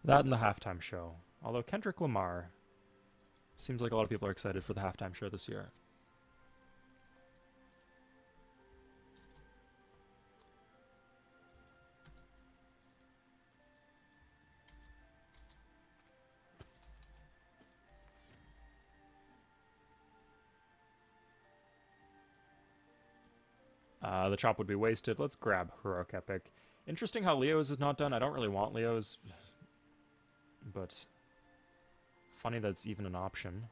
that and the halftime show. Although Kendrick Lamar seems like a lot of people are excited for the halftime show this year. The chop would be wasted. Let's grab Heroic Epic. Interesting how Leo's is not done. I don't really want Leo's, but funny that's even an option.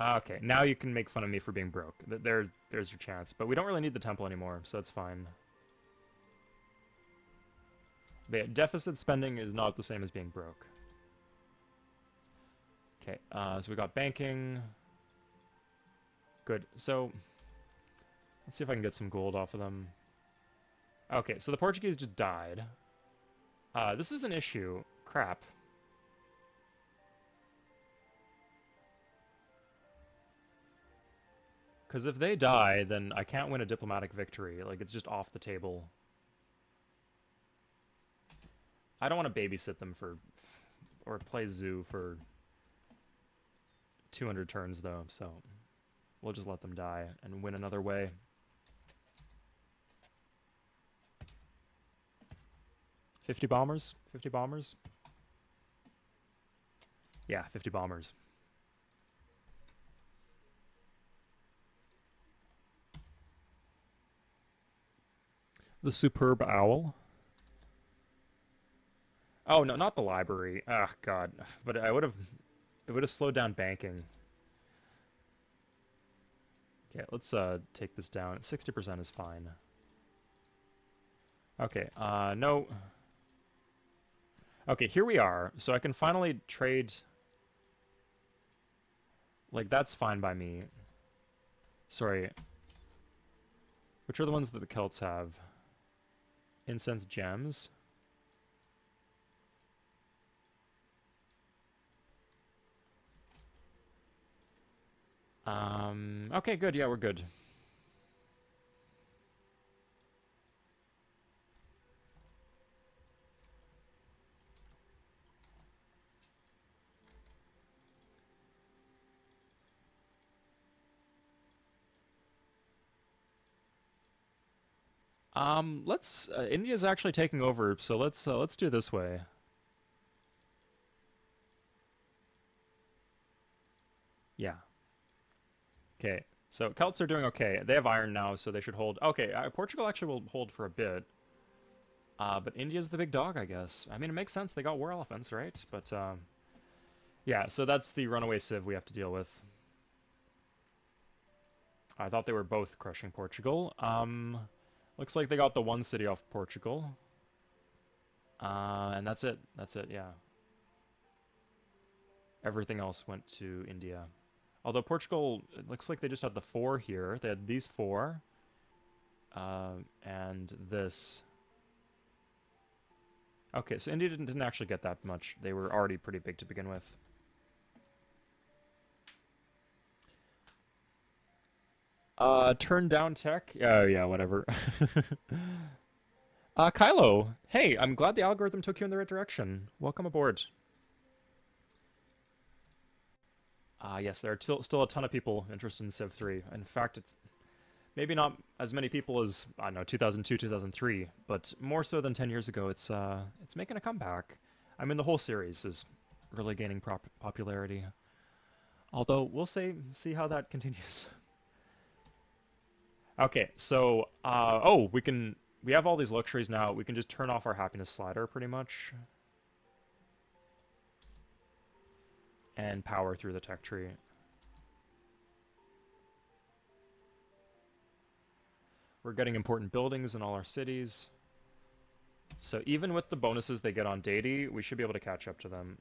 Okay, now you can make fun of me for being broke. There's your chance. But we don't really need the temple anymore, so that's fine. But yeah, deficit spending is not the same as being broke. Okay, so we got banking. Good. So, let's see if I can get some gold off of them. Okay, so the Portuguese just died. This is an issue. Crap. Because if they die, then I can't win a diplomatic victory. Like, it's just off the table. I don't want to babysit them for... or play zoo for 200 turns, though, so... we'll just let them die and win another way. $50 bombers? 50 bombers? Yeah, 50 bombers. The superb owl. Oh no, not the library. Ah, God. But I would have. It would have slowed down banking. Okay, let's take this down. 60% is fine. Okay. No. Okay, here we are. So I can finally trade. Like that's fine by me. Sorry. Which are the ones that the Celts have? Incense gems. Okay, good. Yeah, we're good. Let's India's actually taking over, so let's do this way. Yeah. Okay. So Celts are doing okay. They have iron now, so they should hold. Okay, Portugal actually will hold for a bit. But India's the big dog, I guess. I mean, it makes sense. They got war elephants, right? But yeah, so that's the runaway civ we have to deal with. I thought they were both crushing Portugal. Looks like they got the one city off Portugal. And that's it. That's it, yeah. Everything else went to India. Although Portugal, it looks like they just had the 4 here. They had these 4. And this. Okay, so India didn't actually get that much. They were already pretty big to begin with. Turn down tech? Yeah, whatever. Kylo, hey, I'm glad the algorithm took you in the right direction. Welcome aboard. Yes, there are still a ton of people interested in Civ 3. In fact, it's maybe not as many people as, I don't know, 2002, 2003, but more so than 10 years ago. It's making a comeback. I mean, the whole series is really gaining popularity. Although, we'll see how that continues. Okay, so, oh, we have all these luxuries now. We can just turn off our happiness slider, pretty much. And power through the tech tree. We're getting important buildings in all our cities. So even with the bonuses they get on Deity, we should be able to catch up to them.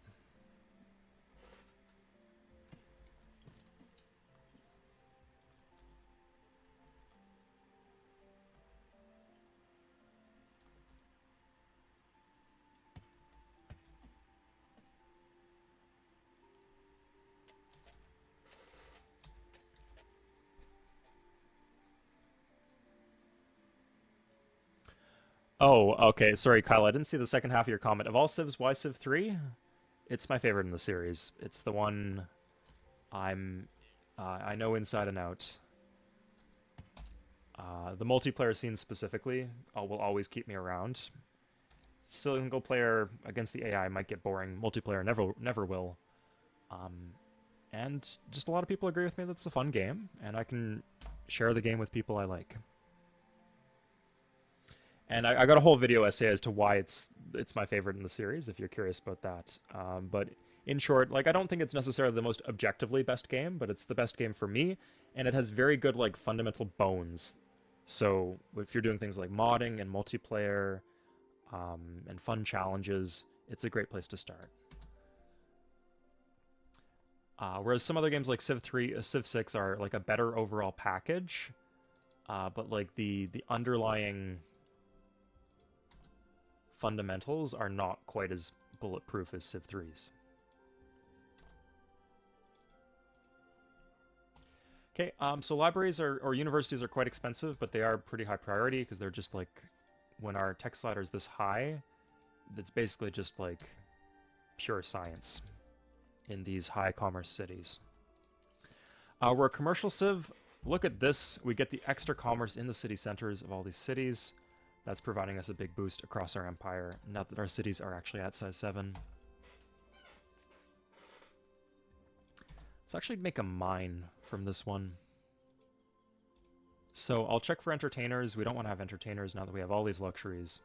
Oh, okay. Sorry, Kyle. I didn't see the second half of your comment. Of all civs, why Civ 3? It's my favorite in the series. It's the one I know inside and out. The multiplayer scene specifically will always keep me around. Single player against the AI might get boring. Multiplayer never will. And just a lot of people agree with me that it's a fun game, and I can share the game with people I like. And I got a whole video essay as to why it's my favorite in the series, if you're curious about that. But in short, like I don't think it's necessarily the most objectively best game, but it's the best game for me, and it has very good like fundamental bones. So if you're doing things like modding and multiplayer, and fun challenges, it's a great place to start. Whereas some other games like Civ 3, Civ 6 are like a better overall package, but like the underlying fundamentals are not quite as bulletproof as Civ 3's. Okay, so libraries or universities are quite expensive, but they are pretty high priority because they're just like, when our tech slider is this high, it's basically just like pure science in these high commerce cities. We're a commercial civ. Look at this. We get the extra commerce in the city centers of all these cities. That's providing us a big boost across our empire, now that our cities are actually at size 7. Let's actually make a mine from this one. So I'll check for entertainers. We don't want to have entertainers now that we have all these luxuries.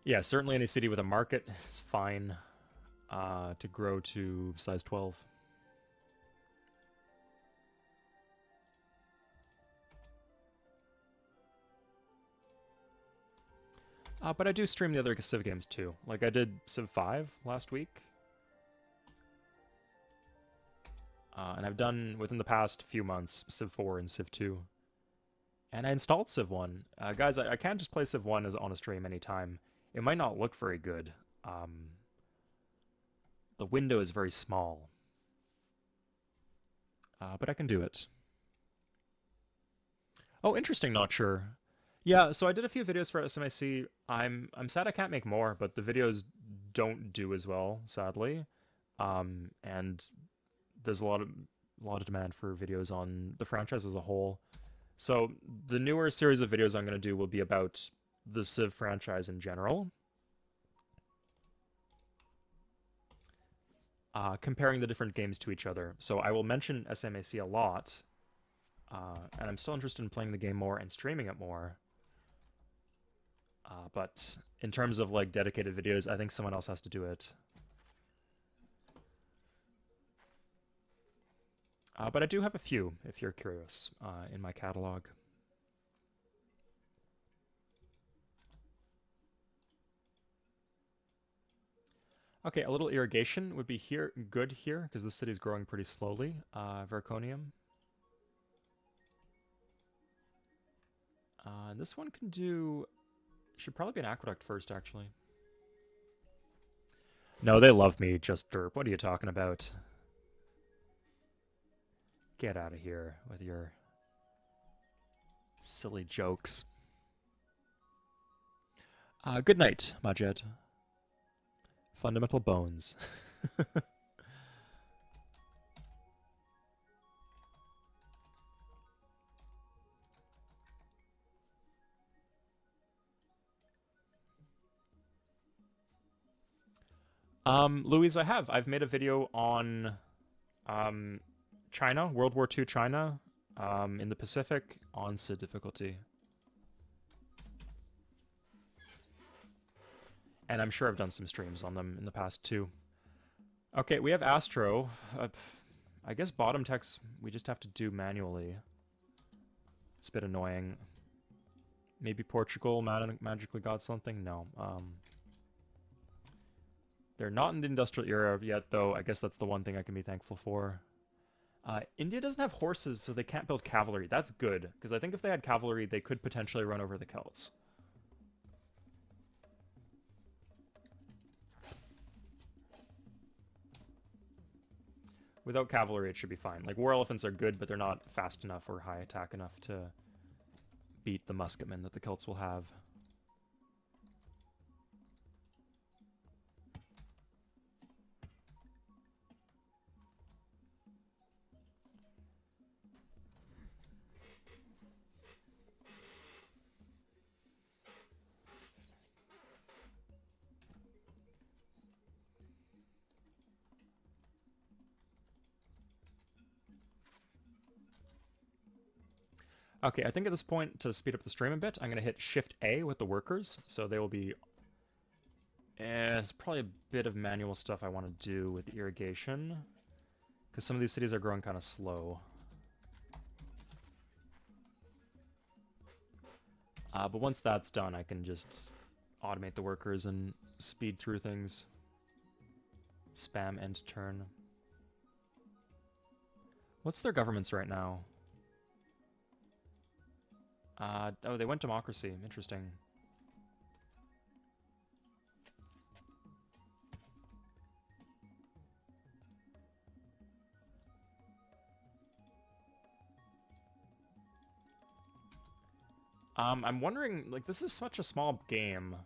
Yeah, certainly any city with a market is fine to grow to size 12. But I do stream the other Civ games too. Like I did Civ 5 last week. And I've done, within the past few months, Civ 4 and Civ 2. And I installed Civ 1. Guys, I can't just play Civ 1 as on a stream anytime. It might not look very good. The window is very small. But I can do it. Oh, interesting, not sure. Yeah, so I did a few videos for SMIC. I'm sad I can't make more, but the videos don't do as well, sadly. And there's a lot of demand for videos on the franchise as a whole. So the newer series of videos I'm going to do will be about the Civ franchise in general. Comparing the different games to each other. So I will mention SMAC a lot, and I'm still interested in playing the game more and streaming it more. But in terms of like dedicated videos, I think someone else has to do it. But I do have a few, if you're curious, in my catalog. Okay, a little irrigation would be good here, because the city is growing pretty slowly. Verconium. This one can do... Should probably be an aqueduct first, actually. No, they love me, just derp. What are you talking about? Get out of here with your silly jokes. Good night, Majed. Fundamental bones. Louise, I've made a video on China, World War II China, in the Pacific on Deity Difficulty. And I'm sure I've done some streams on them in the past too. Okay, we have Astro. I guess bottom text we just have to do manually. It's a bit annoying. Maybe Portugal magically got something? No. They're not in the industrial era yet, though. I guess that's the one thing I can be thankful for. India doesn't have horses, so they can't build cavalry. That's good, because I think if they had cavalry, they could potentially run over the Celts. Without cavalry, it should be fine. Like, war elephants are good, but they're not fast enough or high attack enough to beat the musketmen that the Celts will have. Okay, I think at this point, to speed up the stream a bit, I'm going to hit Shift-A with the workers, so they will be... it's probably a bit of manual stuff I want to do with irrigation, because some of these cities are growing kind of slow. But once that's done, I can just automate the workers and speed through things. Spam end turn. What's their governments right now? Oh, they went democracy. Interesting. I'm wondering, like, this is such a small game.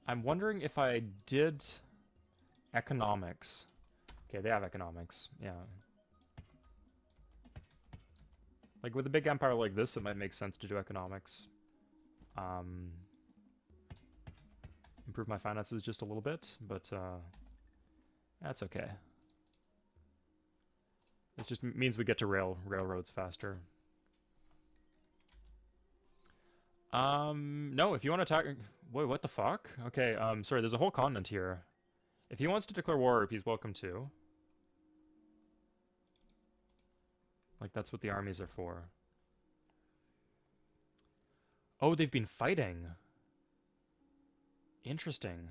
I'm wondering if I did economics. Okay, they have economics. Yeah. Like, with a big empire like this, it might make sense to do economics. Improve my finances just a little bit, but, That's okay. This just means we get to railroads faster. No, if you want to attack... Wait, what the fuck? Okay, sorry, there's a whole continent here. If he wants to declare war, he's welcome to. Like, that's what the armies are for. Oh, they've been fighting. Interesting.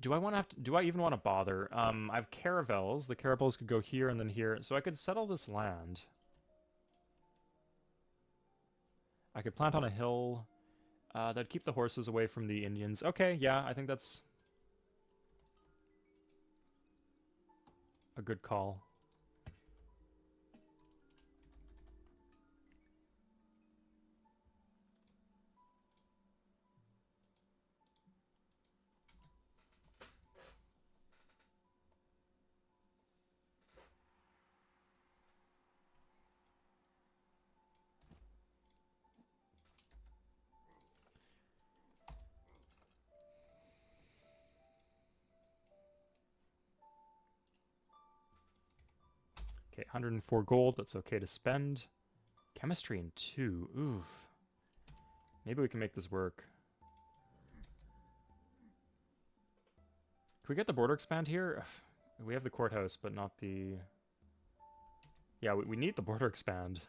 Do I even want to bother? I have caravels. The caravels could go here and then here. So I could settle this land. I could plant on a hill. That'd keep the horses away from the Indians. Okay, yeah, I think that's a good call. Okay, 104 gold. That's okay to spend. Chemistry in 2. Oof. Maybe we can make this work. Can we get the border expand here? We have the courthouse, but not the... Yeah, we need the border expand.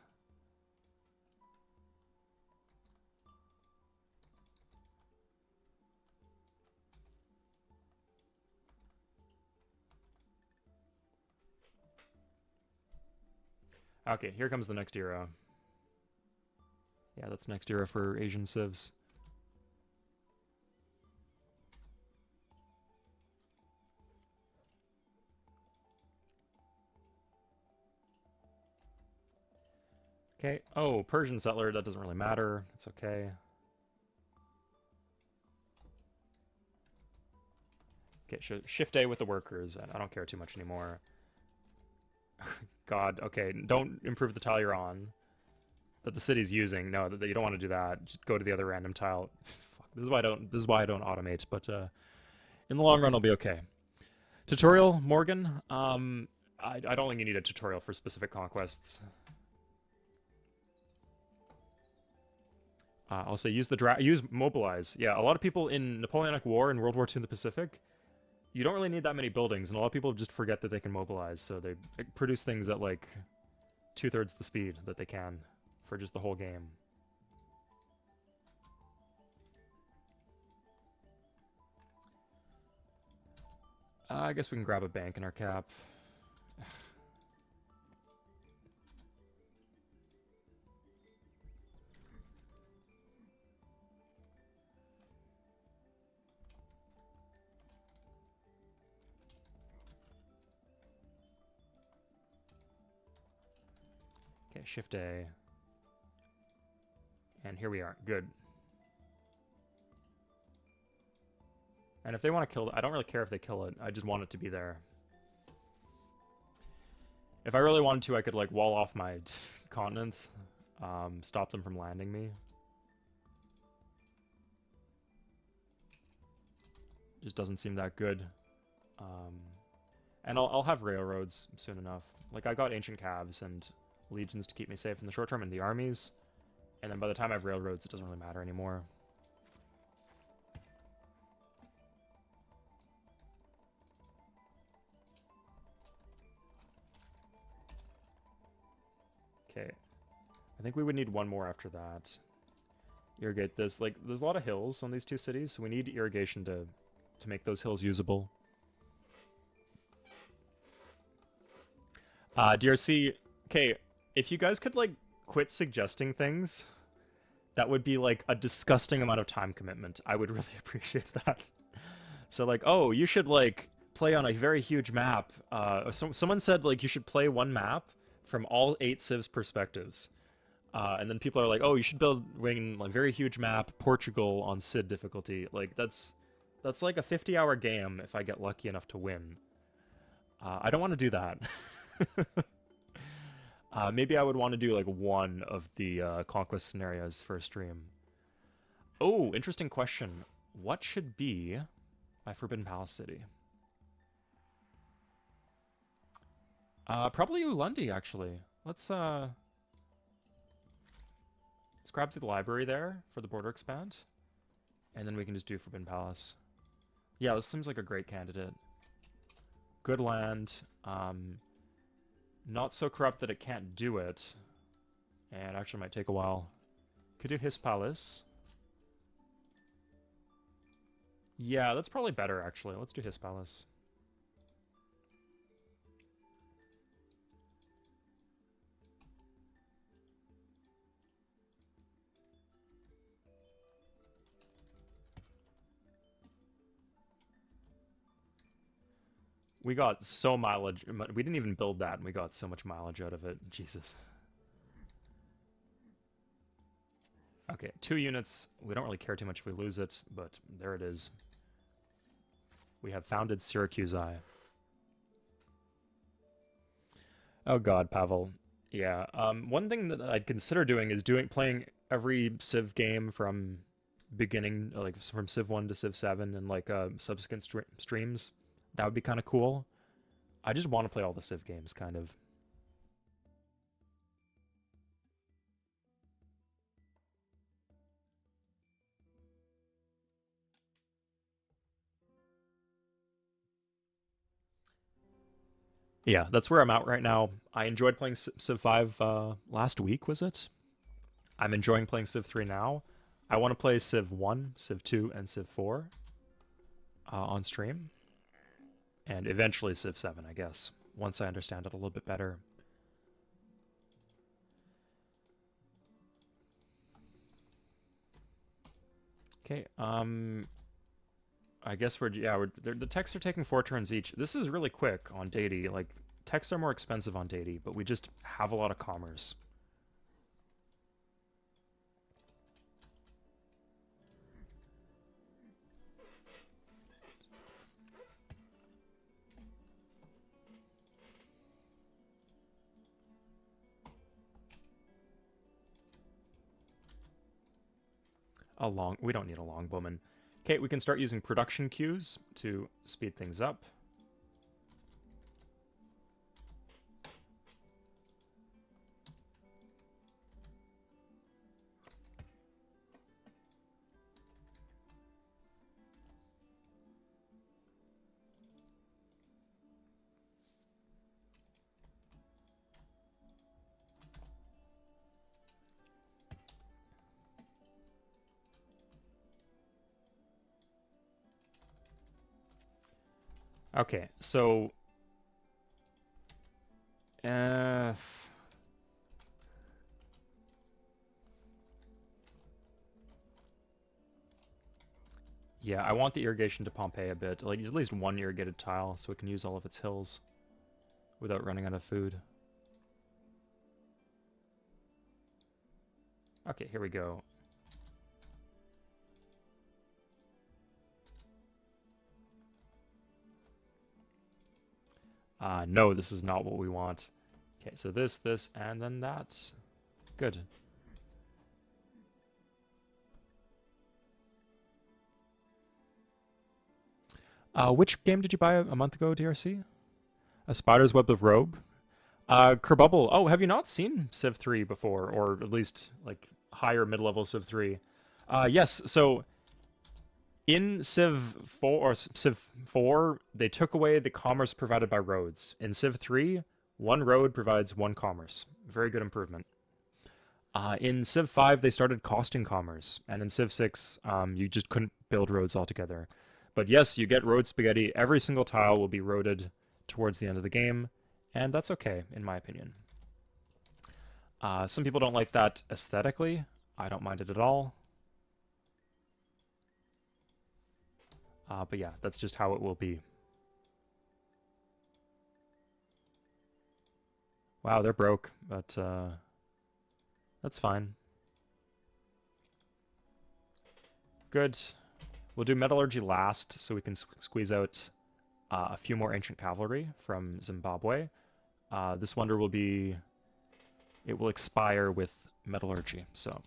Okay, here comes the next era. Yeah, that's next era for Asian civs. Okay. Oh, Persian settler, that doesn't really matter. It's okay. Okay, shift A with the workers. I don't care too much anymore. God, okay, don't improve the tile you're on. That the city's using. No, that you don't want to do that. Just go to the other random tile. Fuck, this is why I don't automate, but in the long run I'll be okay. Tutorial, Morgan. I don't think you need a tutorial for specific conquests. I'll say use mobilize. Yeah, a lot of people in Napoleonic War and World War II in the Pacific, you don't really need that many buildings, and a lot of people just forget that they can mobilize, so they produce things at like 2/3 the speed that they can for just the whole game. I guess we can grab a bank in our cap. Okay, shift A. And here we are. Good. And if they want to kill it, I don't really care if they kill it. I just want it to be there. If I really wanted to, I could, like, wall off my continent. Stop them from landing me. Just doesn't seem that good. And I'll have railroads soon enough. Like, I got ancient calves and legions to keep me safe in the short term and the armies. And then by the time I have railroads, it doesn't really matter anymore. Okay. I think we would need one more after that. Irrigate this. Like, there's a lot of hills on these two cities, so we need irrigation to make those hills usable. DRC, okay, if you guys could, like, quit suggesting things, that would be, like, a disgusting amount of time commitment. I would really appreciate that. So, like, oh, you should, like, play on a very huge map. Someone said, like, you should play one map from all 8 civs' perspectives. And then people are like, oh, you should win like very huge map, Portugal on Cid difficulty. Like, that's like a 50-hour game if I get lucky enough to win. I don't want to do that. Maybe I would want to do like one of the conquest scenarios for a stream. Oh, interesting question. What should be My Forbidden Palace city. Probably Ulundi, actually. Let's grab the library there for the border expand. And then we can just do Forbidden Palace. Yeah, this seems like a great candidate. Good land. Not so corrupt that it can't do it. And actually might take a while. Could do His Palace. Yeah, that's probably better, actually. Let's do His Palace. We got so mileage. We didn't even build that, and we got so much mileage out of it. Jesus. Okay, 2 units. We don't really care too much if we lose it, but there it is. We have founded Syracuse. Oh god, Pavel. Yeah. One thing that I'd consider doing is playing every Civ game from beginning, like from Civ 1 to Civ 7 and like subsequent streams. That would be kind of cool. I just want to play all the Civ games, kind of. Yeah, that's where I'm at right now. I enjoyed playing Civ 5 last week, was it? I'm enjoying playing Civ 3 now. I want to play Civ 1, Civ 2, and Civ 4 on stream. And eventually Civ 7, I guess, once I understand it a little bit better. Okay, I guess the techs are taking 4 turns each. This is really quick on Deity. Like, techs are more expensive on Deity, but we just have a lot of commerce. We don't need a longbowman. Okay, we can start using production queues to speed things up. Okay, so yeah, I want the irrigation to Pompeii a bit. Like, at least 1 irrigated tile so we can use all of its hills without running out of food. Okay, here we go. No, this is not what we want. Okay, so this, and then that. Good. Which game did you buy a month ago, DRC? A Spider's Web of Robe? Kerbubble. Oh, have you not seen Civ 3 before? Or at least, like, higher mid-level Civ 3? Yes, so in Civ 4, they took away the commerce provided by roads. In Civ 3, 1 road provides 1 commerce. Very good improvement. In Civ 5, they started costing commerce, and in Civ 6, you just couldn't build roads altogether. But yes, you get road spaghetti. Every single tile will be roaded towards the end of the game, and that's okay, in my opinion. Some people don't like that aesthetically. I don't mind it at all. But yeah, that's just how it will be. Wow, they're broke, but that's fine. Good. We'll do metallurgy last, so we can squeeze out a few more ancient cavalry from Zimbabwe. This wonder will be... It will expire with metallurgy, so...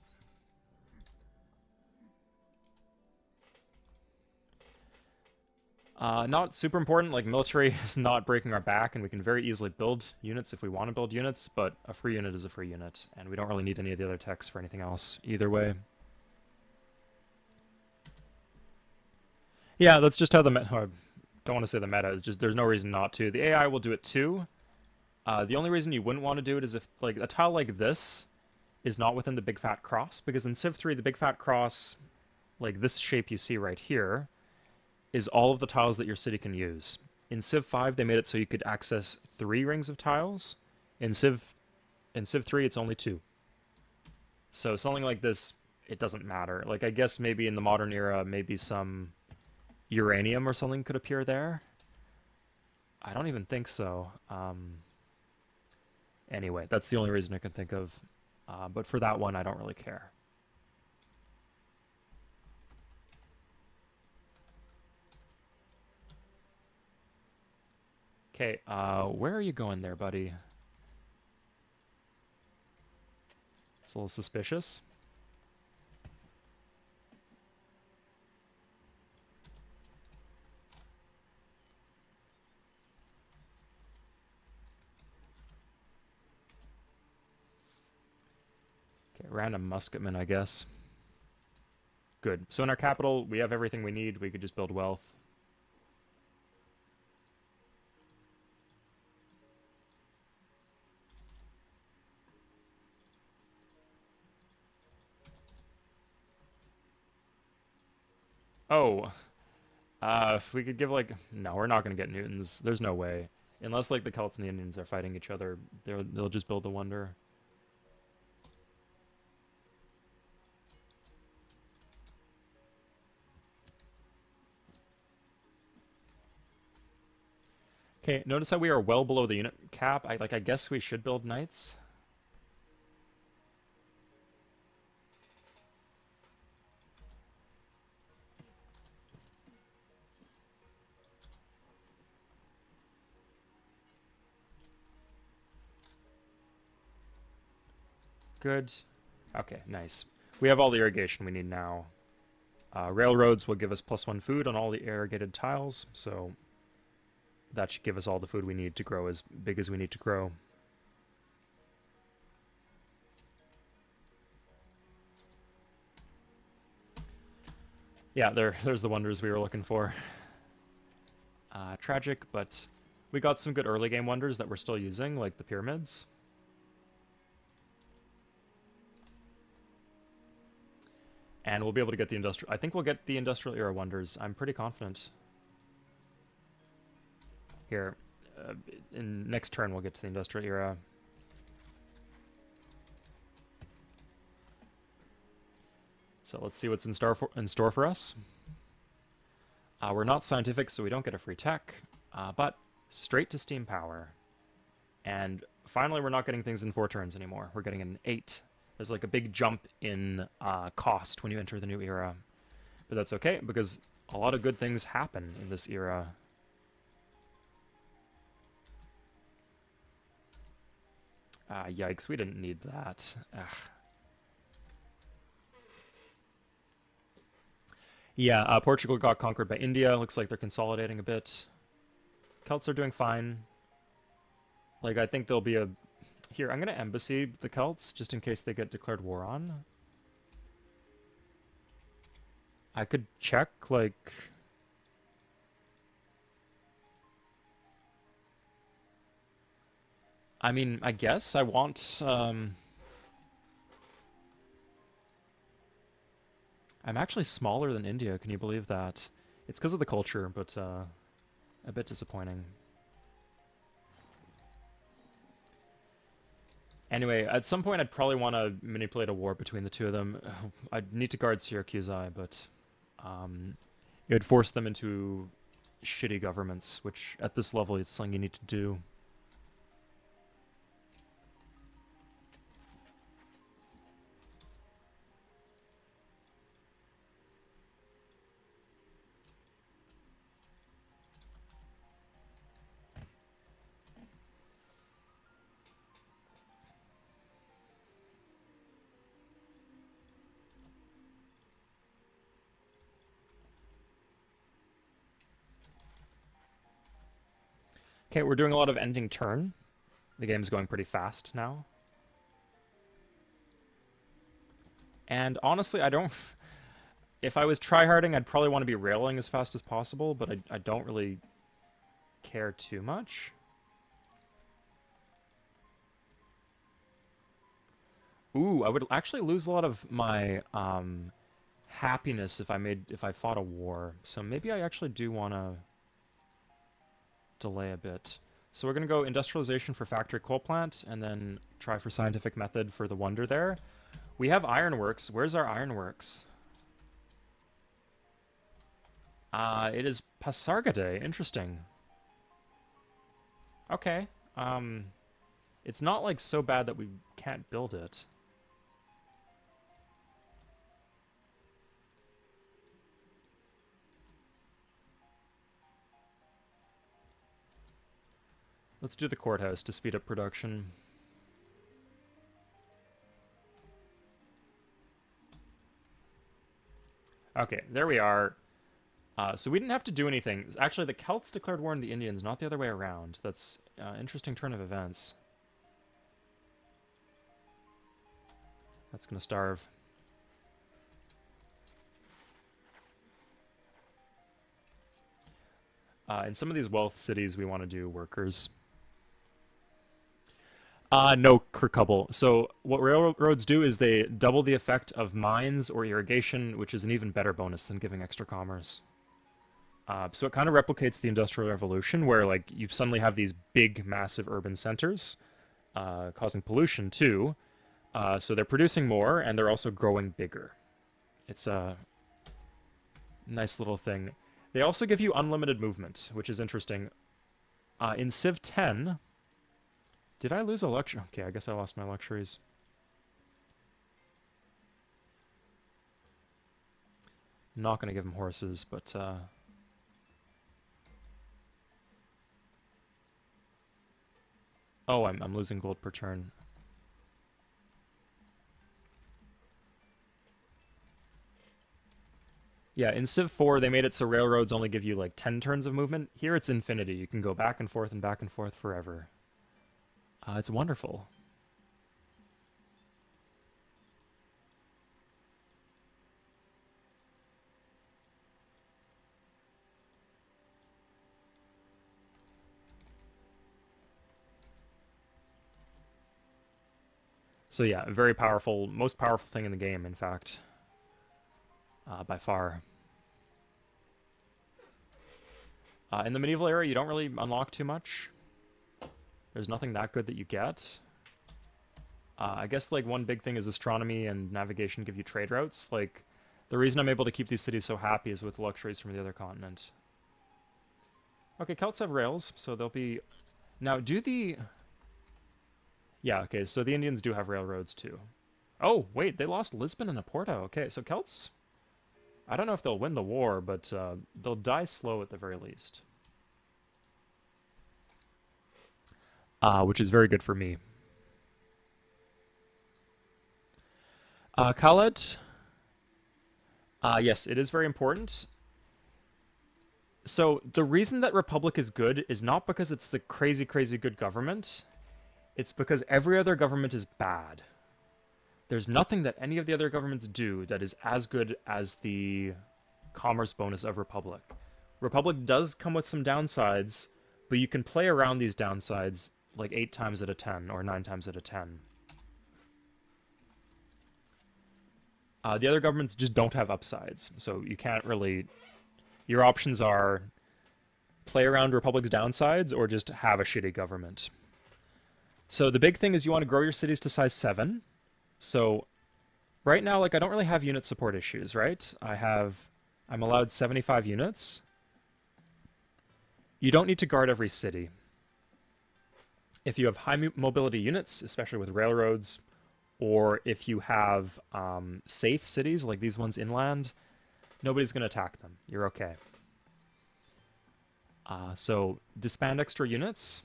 Not super important, like military is not breaking our back, and we can very easily build units if we want to build units, but a free unit is a free unit, and we don't really need any of the other techs for anything else either way. Yeah, that's just how the meta, I don't want to say the meta, it's just there's no reason not to. The AI will do it too. The only reason you wouldn't want to do it is if like a tile like this is not within the big fat cross, because in Civ 3, the big fat cross, like this shape you see right here, is all of the tiles that your city can use. In Civ 5, they made it so you could access 3 rings of tiles. In Civ 3, it's only 2. So something like this, it doesn't matter. Like I guess maybe in the modern era, maybe some uranium or something could appear there. I don't even think so. Anyway, that's the only reason I can think of. But for that one, I don't really care. Okay, where are you going there, buddy? It's a little suspicious. Okay, random musketman, I guess. Good. So in our capital, we have everything we need. We could just build wealth. Oh, if we could give like... No, we're not going to get Newtons. There's no way. Unless like the Celts and the Indians are fighting each other, they'll just build a wonder. Okay, notice how we are well below the unit cap. I guess we should build knights. Good. Okay, nice. We have all the irrigation we need now. Railroads will give us +1 food on all the irrigated tiles, so that should give us all the food we need to grow as big as we need to grow. Yeah, there's the wonders we were looking for. Tragic, but we got some good early game wonders that we're still using, like the pyramids. And we'll be able to get the industrial... I think we'll get the industrial era wonders. I'm pretty confident. Here, in next turn we'll get to the industrial era. So let's see what's in store for us. We're not scientific, so we don't get a free tech, but straight to steam power. And finally, we're not getting things in 4 turns anymore. We're getting an 8. There's like a big jump in cost when you enter the new era. But that's okay, because a lot of good things happen in this era. Yikes, we didn't need that. Ugh. Yeah, Portugal got conquered by India. Looks like they're consolidating a bit. Celts are doing fine. Like, I think there'll be a... Here, I'm going to embassy the Celts, just in case they get declared war on. I could check, like... I mean, I guess I want... I'm actually smaller than India, can you believe that? It's because of the culture, but a bit disappointing. Anyway, at some point I'd probably want to manipulate a war between the two of them. I'd need to guard Syracuse, but it would force them into shitty governments, which at this level is something you need to do. Okay, we're doing a lot of ending turn. The game's going pretty fast now. And honestly, I don't... If I was tryharding, I'd probably want to be railing as fast as possible, but I don't really care too much. Ooh, I would actually lose a lot of my happiness if I fought a war. So maybe I actually do want to delay a bit. So we're going to go industrialization for factory coal plant, and then try for scientific method for the wonder there. We have ironworks. Where's our ironworks? It is Pasargadae. Interesting. Okay. It's not like so bad that we can't build it. Let's do the courthouse to speed up production. Okay, there we are. So we didn't have to do anything. Actually, the Celts declared war on the Indians, not the other way around. That's an interesting turn of events. That's going to starve. In some of these wealth cities, we want to do workers. No, Kirkubble. So what railroads do is they double the effect of mines or irrigation, which is an even better bonus than giving extra commerce. So it kind of replicates the Industrial Revolution, where like you suddenly have these big, massive urban centers, causing pollution too. So they're producing more, and they're also growing bigger. It's a nice little thing. They also give you unlimited movement, which is interesting. In Civ 10, did I lose a luxury? Okay, I guess I lost my luxuries. Not going to give him horses, but... Oh, I'm losing gold per turn. Yeah, in Civ 4, they made it so railroads only give you like 10 turns of movement. Here it's infinity. You can go back and forth forever. It's wonderful. So yeah, very powerful, most powerful thing in the game, in fact, by far. In the medieval era, you don't really unlock too much. There's nothing that good that you get. I guess like one big thing is astronomy and navigation give you trade routes. Like the reason I'm able to keep these cities so happy is with luxuries from the other continent. Okay, Celts have rails, so they'll be... Now, do the... Yeah, okay, so the Indians do have railroads too. Oh, wait, they lost Lisbon and Oporto. Okay, so Celts... I don't know if they'll win the war, but they'll die slow at the very least. Which is very good for me. Khaled. Yes, it is very important. So the reason that Republic is good is not because it's the crazy, crazy good government. It's because every other government is bad. There's nothing that any of the other governments do that is as good as the commerce bonus of Republic. Republic does come with some downsides, but you can play around these downsides like 8 times out of 10 or 9 times out of 10. The other governments just don't have upsides, so you can't really... Your options are play around Republic's downsides or just have a shitty government. So the big thing is you want to grow your cities to size 7. So right now, like I don't really have unit support issues, right? I'm allowed 75 units. You don't need to guard every city. If you have high mobility units, especially with railroads, or if you have safe cities like these ones inland, nobody's going to attack them. You're okay. So disband extra units.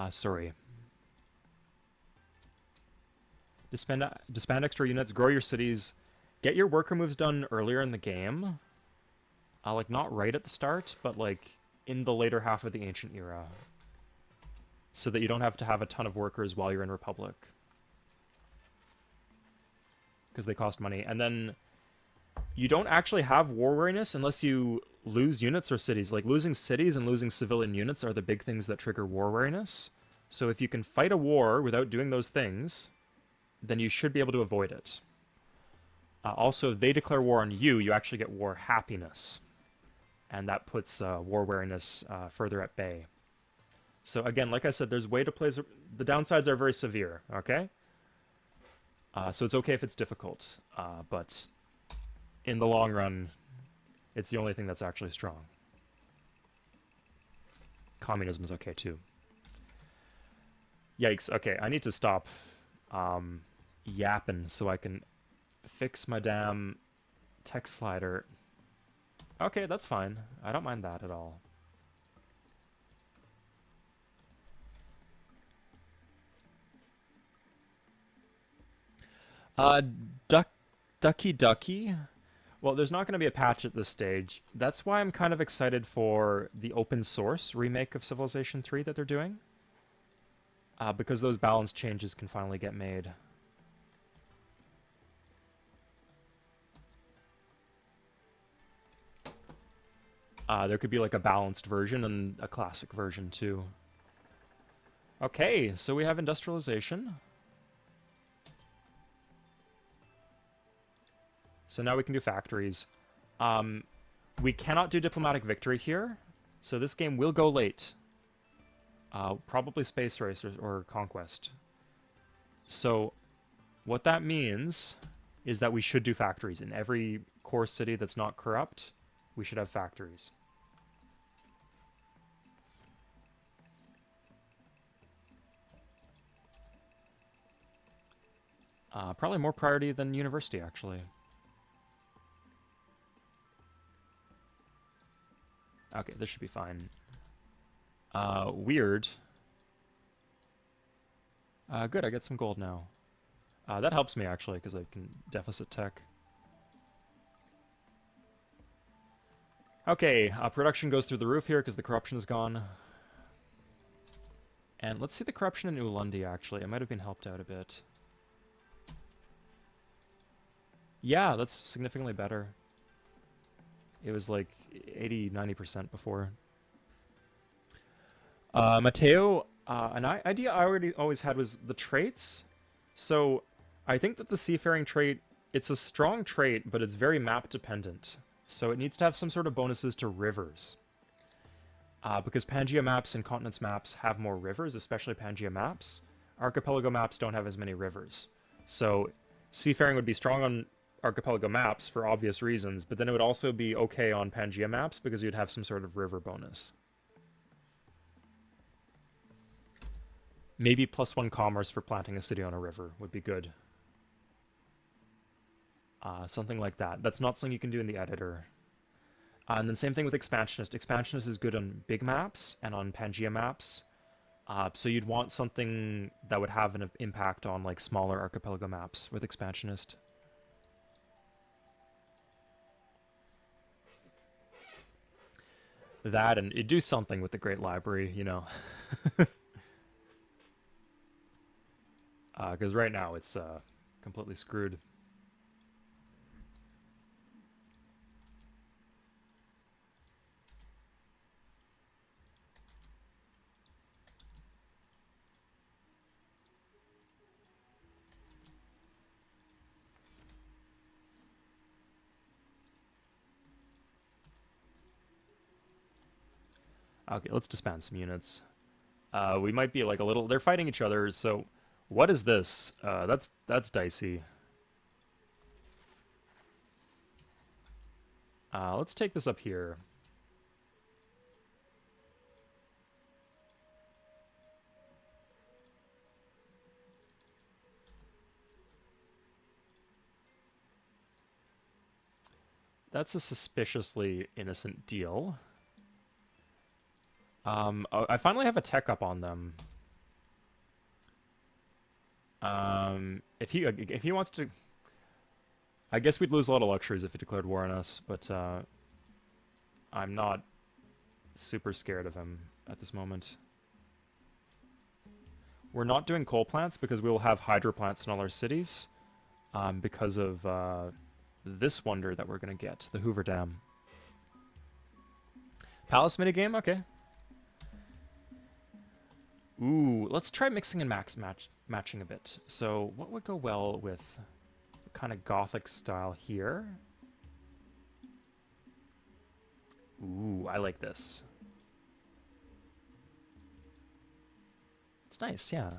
Sorry. Disband extra units, grow your cities, get your worker moves done earlier in the game. Like, not right at the start, but, like, in the later half of the Ancient Era. So that you don't have to have a ton of workers while you're in Republic. Because they cost money. And then you don't actually have war weariness unless you lose units or cities. Like, losing cities and losing civilian units are the big things that trigger war weariness. So if you can fight a war without doing those things, then you should be able to avoid it. Also, if they declare war on you, you actually get war happiness. And that puts war weariness further at bay. So again, like I said, there's way to play... The downsides are very severe, okay? So it's okay if it's difficult. But in the long run, it's the only thing that's actually strong. Communism is okay, too. Yikes. Okay, I need to stop yapping so I can fix my damn text slider. Okay, that's fine. I don't mind that at all. Uh, Ducky Ducky? Well, there's not going to be a patch at this stage. That's why I'm kind of excited for the open source remake of Civilization 3 that they're doing. Because those balance changes can finally get made. There could be like a balanced version and a classic version too. Okay, so we have industrialization. So now we can do factories. We cannot do diplomatic victory here, so this game will go late. Probably space race or conquest. So what that means is that we should do factories. In every core city that's not corrupt, we should have factories. Probably more priority than university, actually. Okay, this should be fine. Weird. Good, I get some gold now. That helps me, actually, because I can deficit tech. Okay, production goes through the roof here because the corruption is gone. And let's see the corruption in Ulundi, actually. It might have been helped out a bit. Yeah, that's significantly better. It was like 80-90% before. Mateo, an idea I always had was the traits. So I think that the seafaring trait, it's a strong trait, but it's very map dependent. So it needs to have some sort of bonuses to rivers. Because Pangea maps and continents maps have more rivers, especially Pangea maps. Archipelago maps don't have as many rivers. So seafaring would be strong on archipelago maps for obvious reasons, but then it would also be okay on Pangea maps because you'd have some sort of river bonus. Maybe +1 commerce for planting a city on a river would be good. Something like that. That's not something you can do in the editor. And then same thing with Expansionist. Expansionist is good on big maps and on Pangea maps. So you'd want something that would have an impact on like smaller archipelago maps with Expansionist. That, and it'd do something with the Great Library, you know. Because right now it's completely screwed. Okay, let's disband some units. We might be like a little... They're fighting each other, so... What is this? That's dicey. Let's take this up here. That's a suspiciously innocent deal. I finally have a tech up on them. If he wants to... I guess we'd lose a lot of luxuries if he declared war on us, but I'm not super scared of him at this moment. We're not doing coal plants because we will have hydro plants in all our cities because of this wonder that we're going to get, the Hoover Dam. Palace minigame? Okay. Ooh, let's try mixing and matching a bit. So what would go well with kind of Gothic style here? Ooh, I like this. It's nice, yeah.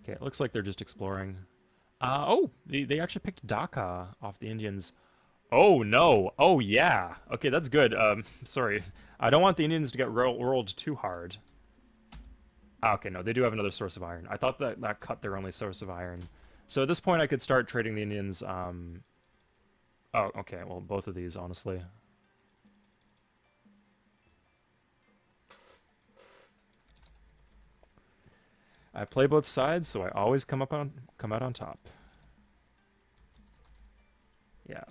Okay, it looks like they're just exploring. Oh, they actually picked Dhaka off the Indians. Oh, no. Oh, yeah. Okay, that's good. Sorry. I don't want the Indians to get rolled too hard. Okay, no, they do have another source of iron. I thought that cut their only source of iron. So at this point, I could start trading the Indians. Oh, okay, well, both of these, honestly. I play both sides, so I always come out on top. Yeah.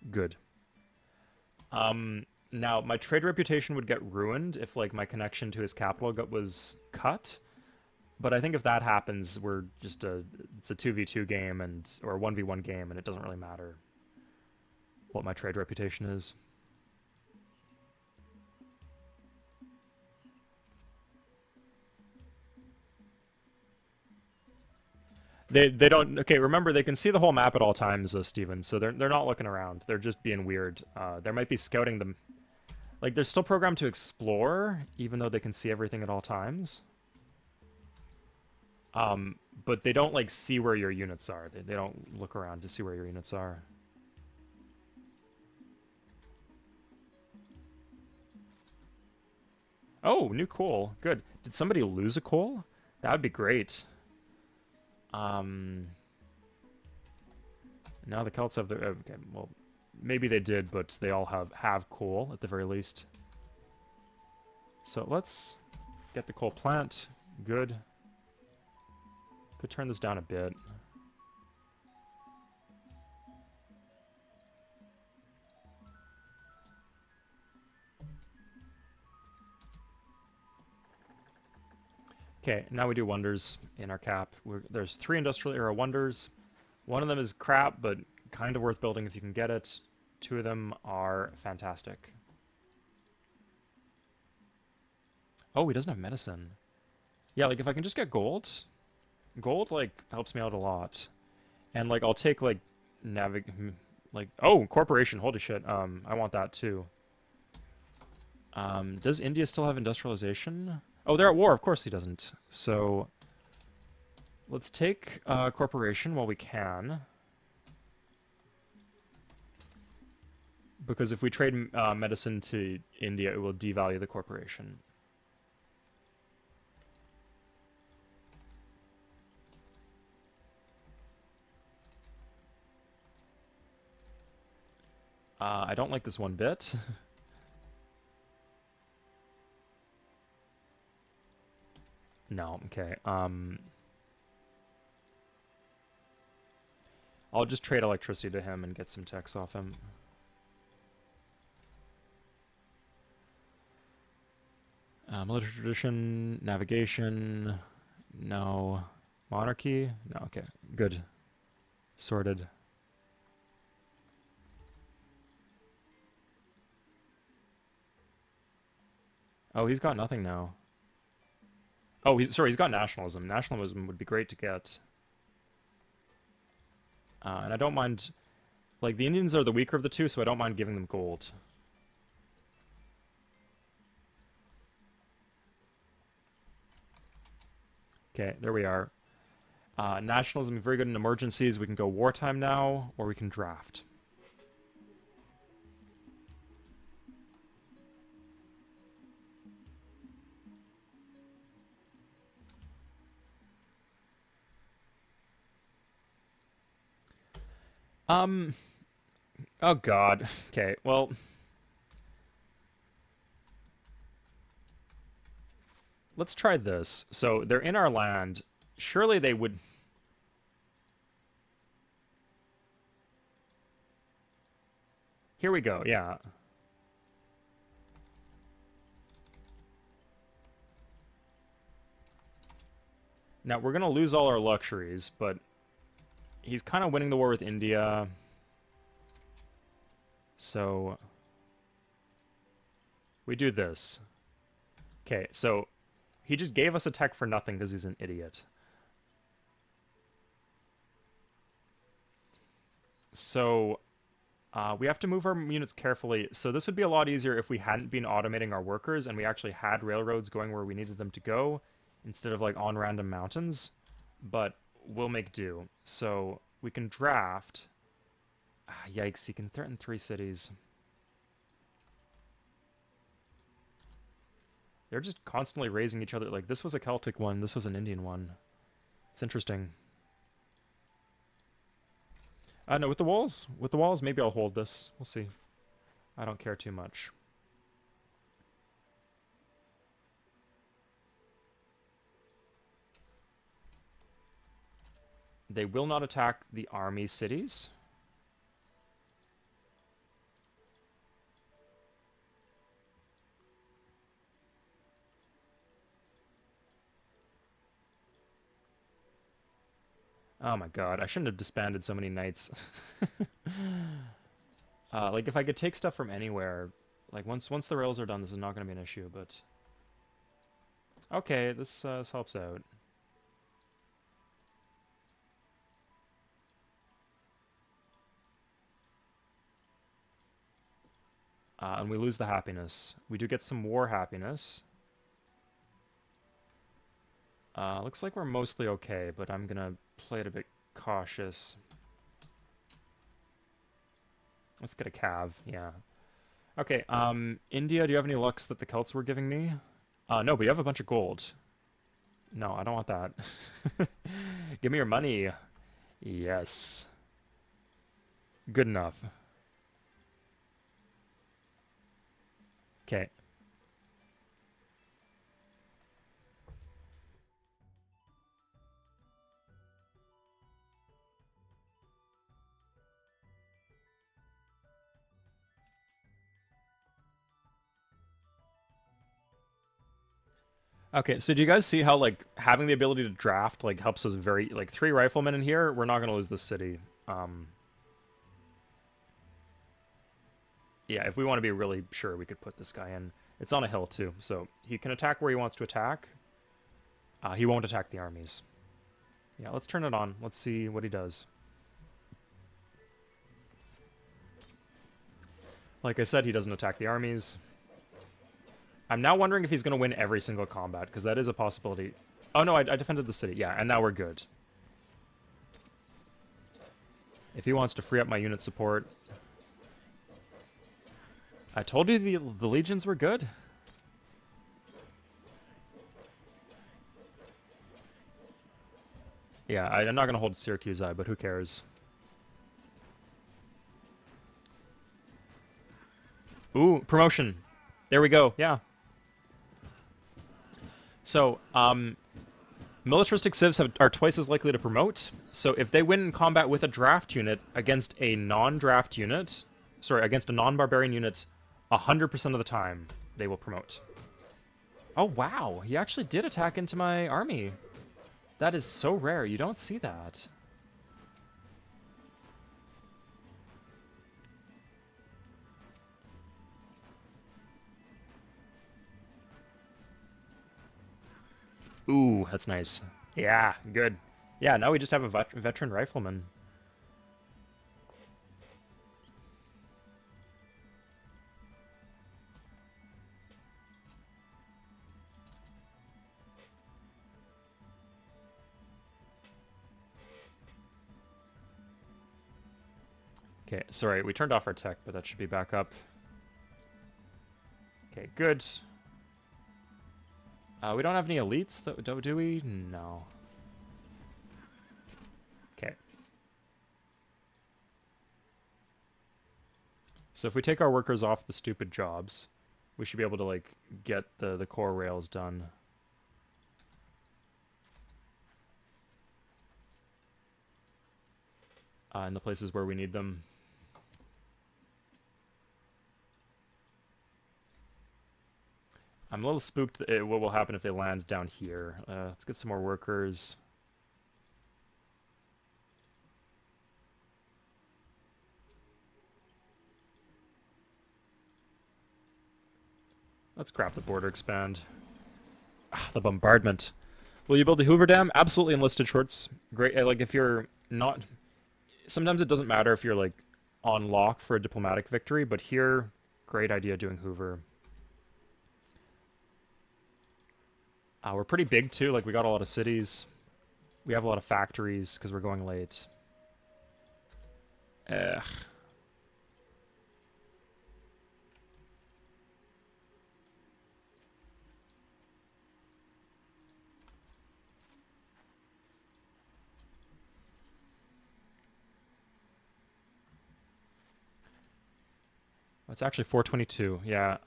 Good. Now my trade reputation would get ruined if like my connection to his capital was cut. But I think if that happens, we're just it's a 2v2 game or a 1v1 game, and it doesn't really matter what my trade reputation is. They don't. Okay, remember they can see the whole map at all times, Steven. So they're not looking around. They're just being weird. There might be scouting them. Like they're still programmed to explore, even though they can see everything at all times. But they don't like see where your units are. They don't look around to see where your units are. Oh, new coal. Good. Did somebody lose a coal? That would be great. Now the Celts have their... Okay, well, maybe they did, but they all have coal, at the very least. So let's get the coal plant. Good. Could turn this down a bit. Okay, now we do wonders in our cap. There's 3 industrial era wonders. One of them is crap, but kind of worth building if you can get it. 2 of them are fantastic. Oh, he doesn't have medicine. Yeah, like if I can just get gold, like helps me out a lot. And like I'll take like oh, corporation, holy shit. I want that too. Does India still have industrialization? Oh, they're at war. Of course he doesn't. So let's take corporation while we can. Because if we trade medicine to India, it will devalue the corporation. I don't like this one bit. No, okay. I'll just trade electricity to him and get some techs off him. Military tradition, navigation, no. Monarchy? No, okay. Good. Sorted. Oh, he's got nothing now. Oh, he's got nationalism. Nationalism would be great to get. And I don't mind... Like, the Indians are the weaker of the two, so I don't mind giving them gold. Okay, there we are. Nationalism is very good in emergencies. We can go wartime now, or we can draft. Um, oh god. Okay, well, let's try this. So they're in our land. Surely they would... Here we go, yeah. Now, we're gonna lose all our luxuries, but he's kind of winning the war with India. So we do this. Okay, so he just gave us a tech for nothing because he's an idiot. So we have to move our units carefully. So this would be a lot easier if we hadn't been automating our workers and we actually had railroads going where we needed them to go instead of like on random mountains. But we'll make do. So we can draft. Yikes, he can threaten 3 cities. They're just constantly raising each other. Like, this was a Celtic one, this was an Indian one. It's interesting. No, with the walls, maybe I'll hold this. We'll see. I don't care too much. They will not attack the army cities. Oh my god, I shouldn't have disbanded so many knights. Like, if I could take stuff from anywhere, like, once the rails are done, this is not going to be an issue, but... Okay, this helps out. And we lose the happiness. We do get some war happiness. Looks like we're mostly okay, but I'm gonna play it a bit cautious. Let's get a cav, yeah. Okay, India, do you have any lucks that the Celts were giving me? No, but you have a bunch of gold. No, I don't want that. Give me your money. Yes. Good enough. Okay. Okay, so do you guys see how, like, having the ability to draft, like, helps us very... Like, 3 riflemen in here, we're not gonna lose this city. Yeah, if we want to be really sure, we could put this guy in. It's on a hill, too, so he can attack where he wants to attack. He won't attack the armies. Yeah, let's turn it on. Let's see what he does. Like I said, he doesn't attack the armies. I'm now wondering if he's going to win every single combat, because that is a possibility. Oh, no, I defended the city. Yeah, and now we're good. If he wants to free up my unit support... I told you the legions were good. Yeah, I'm not going to hold Syracuse, but who cares? Ooh, promotion. There we go, yeah. So, militaristic civs are twice as likely to promote. So if they win in combat with a draft unit against a non-draft unit... Sorry, against a non-barbarian unit, 100% of the time, they will promote. Oh, wow. He actually did attack into my army. That is so rare. You don't see that. Ooh, that's nice. Yeah, good. Yeah, now we just have a veteran rifleman. Okay, sorry, we turned off our tech, but that should be back up. Okay, good. We don't have any elites, do we? No. Okay. So if we take our workers off the stupid jobs, we should be able to, like, get the core rails done. In the places where we need them. I'm a little spooked at what will happen if they land down here. Let's get some more workers. Let's grab the border expand. The bombardment. Will you build a Hoover Dam? Absolutely enlisted shorts. Great. Like, if you're not... Sometimes it doesn't matter if you're, like, on lock for a diplomatic victory, but here, great idea doing Hoover. We're pretty big, too. Like, we got a lot of cities. We have a lot of factories, because we're going late. Ugh. It's actually 4:22. Yeah.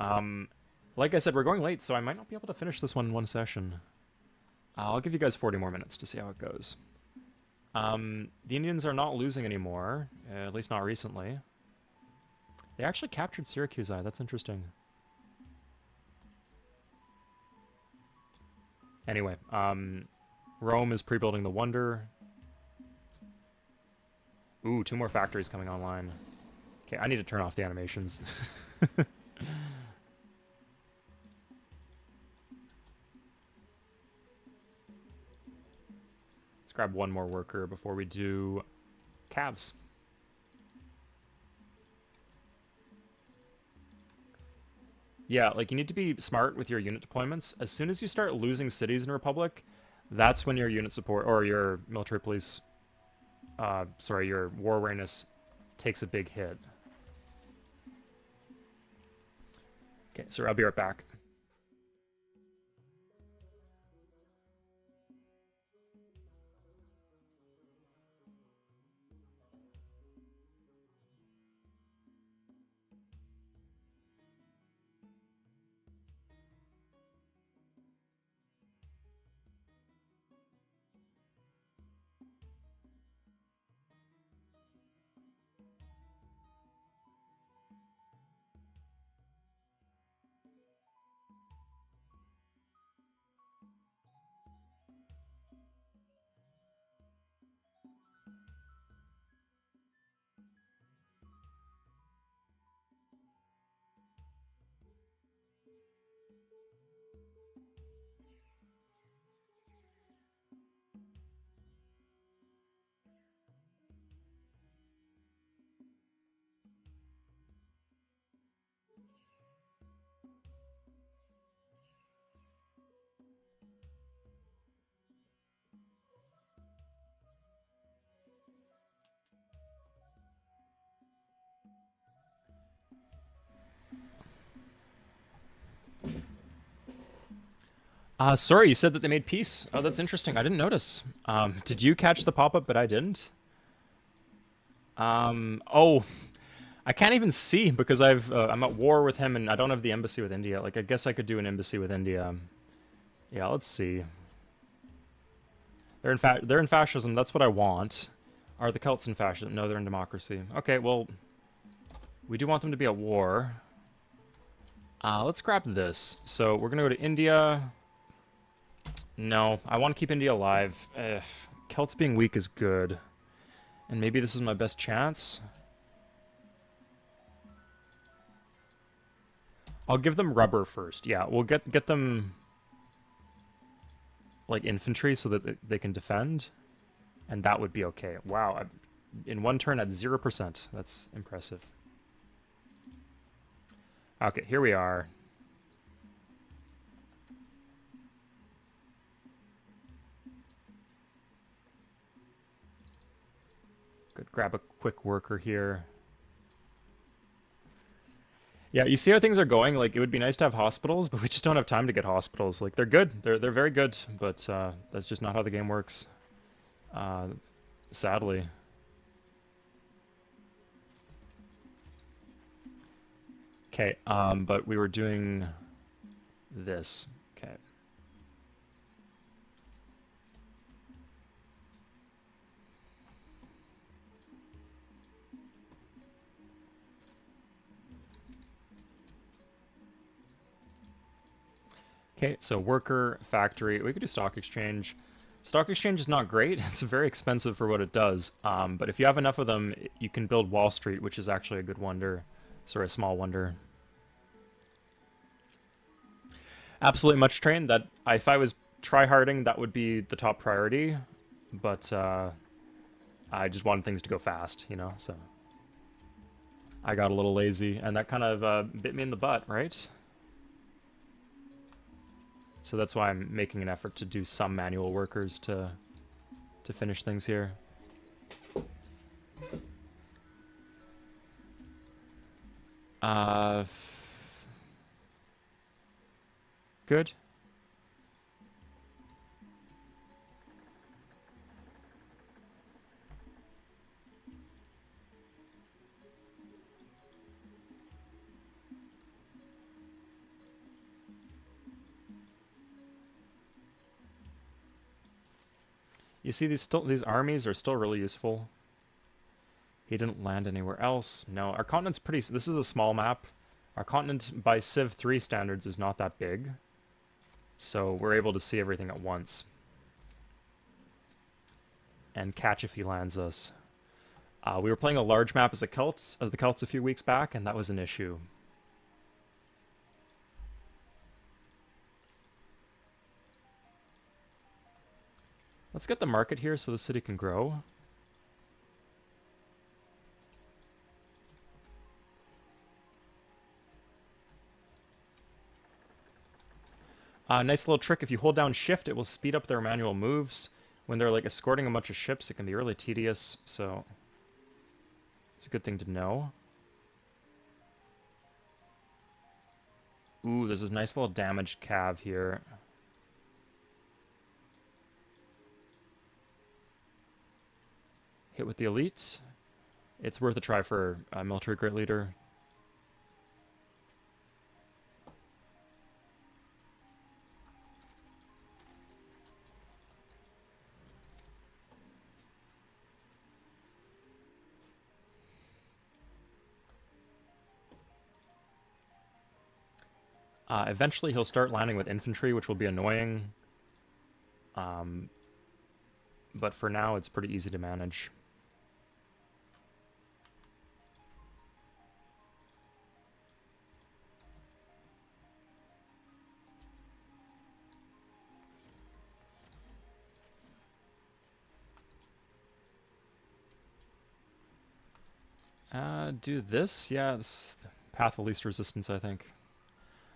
Like I said, we're going late, so I might not be able to finish this one in one session. I'll give you guys 40 more minutes to see how it goes. The Indians are not losing anymore, at least not recently. They actually captured Syracuse. That's interesting. Anyway, Rome is pre-building the Wonder. Ooh, 2 more factories coming online. Okay, I need to turn off the animations. Let's grab one more worker before we do calves. Yeah, like, you need to be smart with your unit deployments. As soon as you start losing cities in Republic, that's when your unit support, or your military police, sorry, your war awareness takes a big hit. Okay, so I'll be right back. Sorry, you said that they made peace. Oh, that's interesting. I didn't notice. Did you catch the pop-up, but I didn't? Oh, I can't even see because I'm at war with him and I don't have the embassy with India. Like, I guess I could do an embassy with India. Yeah, let's see. They're in fascism. That's what I want. Are the Celts in fascism? No, they're in democracy. Okay, well, we do want them to be at war. Let's grab this. So we're gonna go to India. No, I want to keep India alive. Celts being weak is good. And maybe this is my best chance. I'll give them rubber first. Yeah, we'll get them like infantry so that they can defend. And that would be okay. Wow, in one turn at 0%. That's impressive. Okay, here we are. Good, grab a quick worker here. Yeah, you see how things are going? Like, it would be nice to have hospitals, but we just don't have time to get hospitals. Like, they're good. They're very good, but that's just not how the game works. Sadly. Okay, but we were doing this. Okay. Okay, so worker, factory. We could do stock exchange. Stock exchange is not great. It's very expensive for what it does. But if you have enough of them, you can build Wall Street, which is actually a good wonder. Sorry, a small wonder. Absolutely much train. That if I was tryharding, that would be the top priority. But I just wanted things to go fast, you know. So I got a little lazy, and that kind of bit me in the butt, right? So that's why I'm making an effort to do some manual workers to finish things here. Uh, good. You see, these armies are still really useful. He didn't land anywhere else. No, our continent's pretty. This is a small map. Our continent, by Civ 3 standards, is not that big, so we're able to see everything at once and catch if he lands us. We were playing a large map as the Celts a few weeks back, and that was an issue. Let's get the market here so the city can grow. Nice little trick. If you hold down shift, it will speed up their manual moves. When they're like escorting a bunch of ships, it can be really tedious, so it's a good thing to know. Ooh, there's this nice little damaged cav here. Hit with the elites. It's worth a try for a military great leader. Eventually he'll start landing with infantry, which will be annoying. But for now, it's pretty easy to manage. Do this? Yeah, this path of least resistance, I think.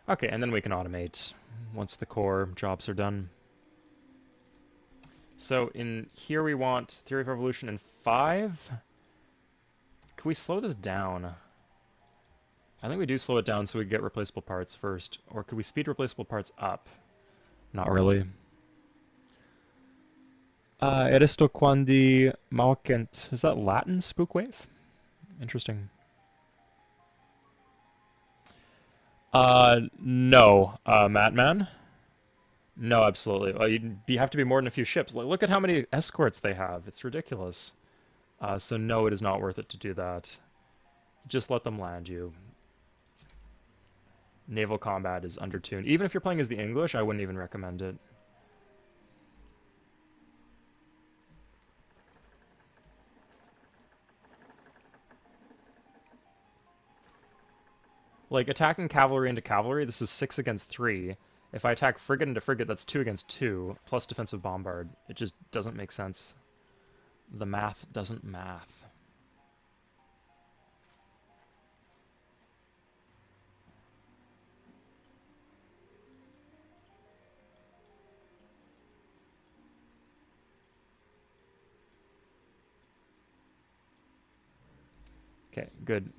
Okay, and then we can automate once the core jobs are done. So in here we want Theory of Evolution in 5. Can we slow this down? I think we do slow it down so we get replaceable parts first. Or could we speed replaceable parts up? Not really. Eristo quando maucent. Is that Latin, Spookwave? Interesting. No, Matman. No, absolutely. You have to be more than a few ships. Look at how many escorts they have. It's ridiculous. So no, it is not worth it to do that. Just let them land you. Naval combat is undertuned. Even if you're playing as the English, I wouldn't even recommend it. Like, attacking cavalry into cavalry, this is 6 against 3. If I attack frigate into frigate, that's 2 against 2, plus defensive bombard. It just doesn't make sense. The math doesn't math. Okay, good.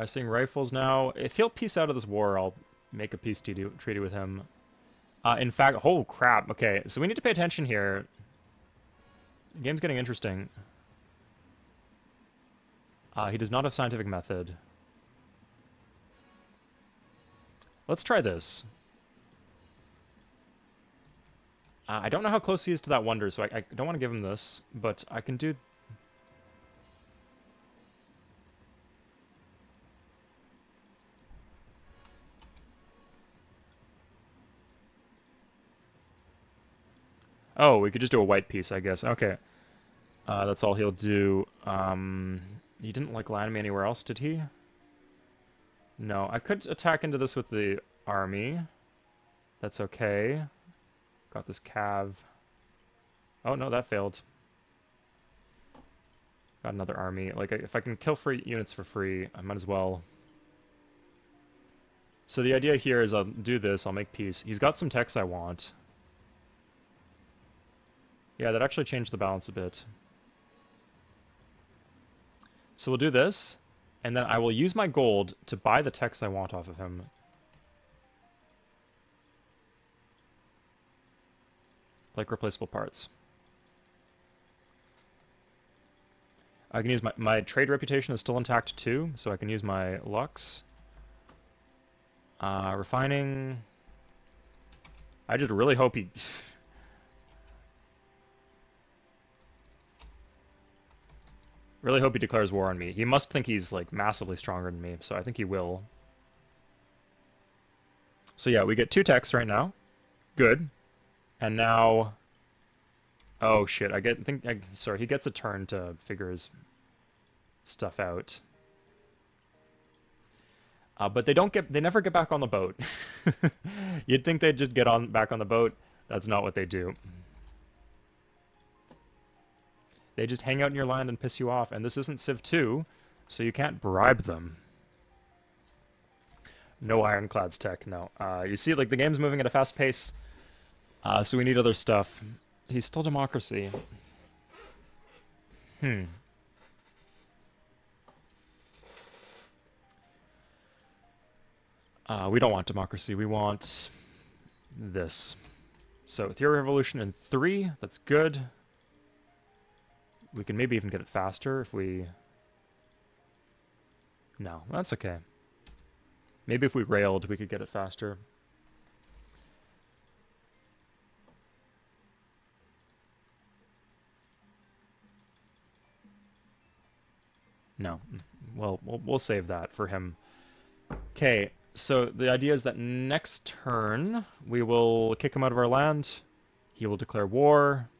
Seeing rifles now. If he'll peace out of this war, I'll make a peace treaty with him. In fact, oh crap. Okay, so we need to pay attention here. The game's getting interesting. He does not have scientific method. Let's try this. I don't know how close he is to that wonder, so I don't want to give him this, but I can do... Oh, we could just do a white piece, I guess. Okay. That's all he'll do. He didn't, like, land me anywhere else, did he? No, I could attack into this with the army. That's okay. Got this cav. Oh, no, that failed. Got another army. Like, if I can kill free units for free, I might as well. So the idea here is I'll do this, I'll make peace. He's got some techs I want. Yeah, that actually changed the balance a bit. So we'll do this, and then I will use my gold to buy the techs I want off of him. Like replaceable parts. I can use my trade reputation is still intact too, so I can use my Lux. Refining. I just really hope he... really hope he declares war on me. He must think he's, like, massively stronger than me, so I think he will. So yeah, we get 2 techs right now. Good. And now... Oh shit, sorry, he gets a turn to figure his stuff out. But they never get back on the boat. You'd think they'd just get back on the boat. That's not what they do. They just hang out in your land and piss you off, and this isn't Civ 2, so you can't bribe them. No ironclads tech, no. You see, like, the game's moving at a fast pace, so we need other stuff. He's still democracy. We don't want democracy, we want this. So, Theory Revolution in 3, that's good. We can maybe even get it faster if we... No, that's okay. Maybe if we railed, we could get it faster. No. Well, we'll save that for him. Okay, so the idea is that next turn, we will kick him out of our land. He will declare war.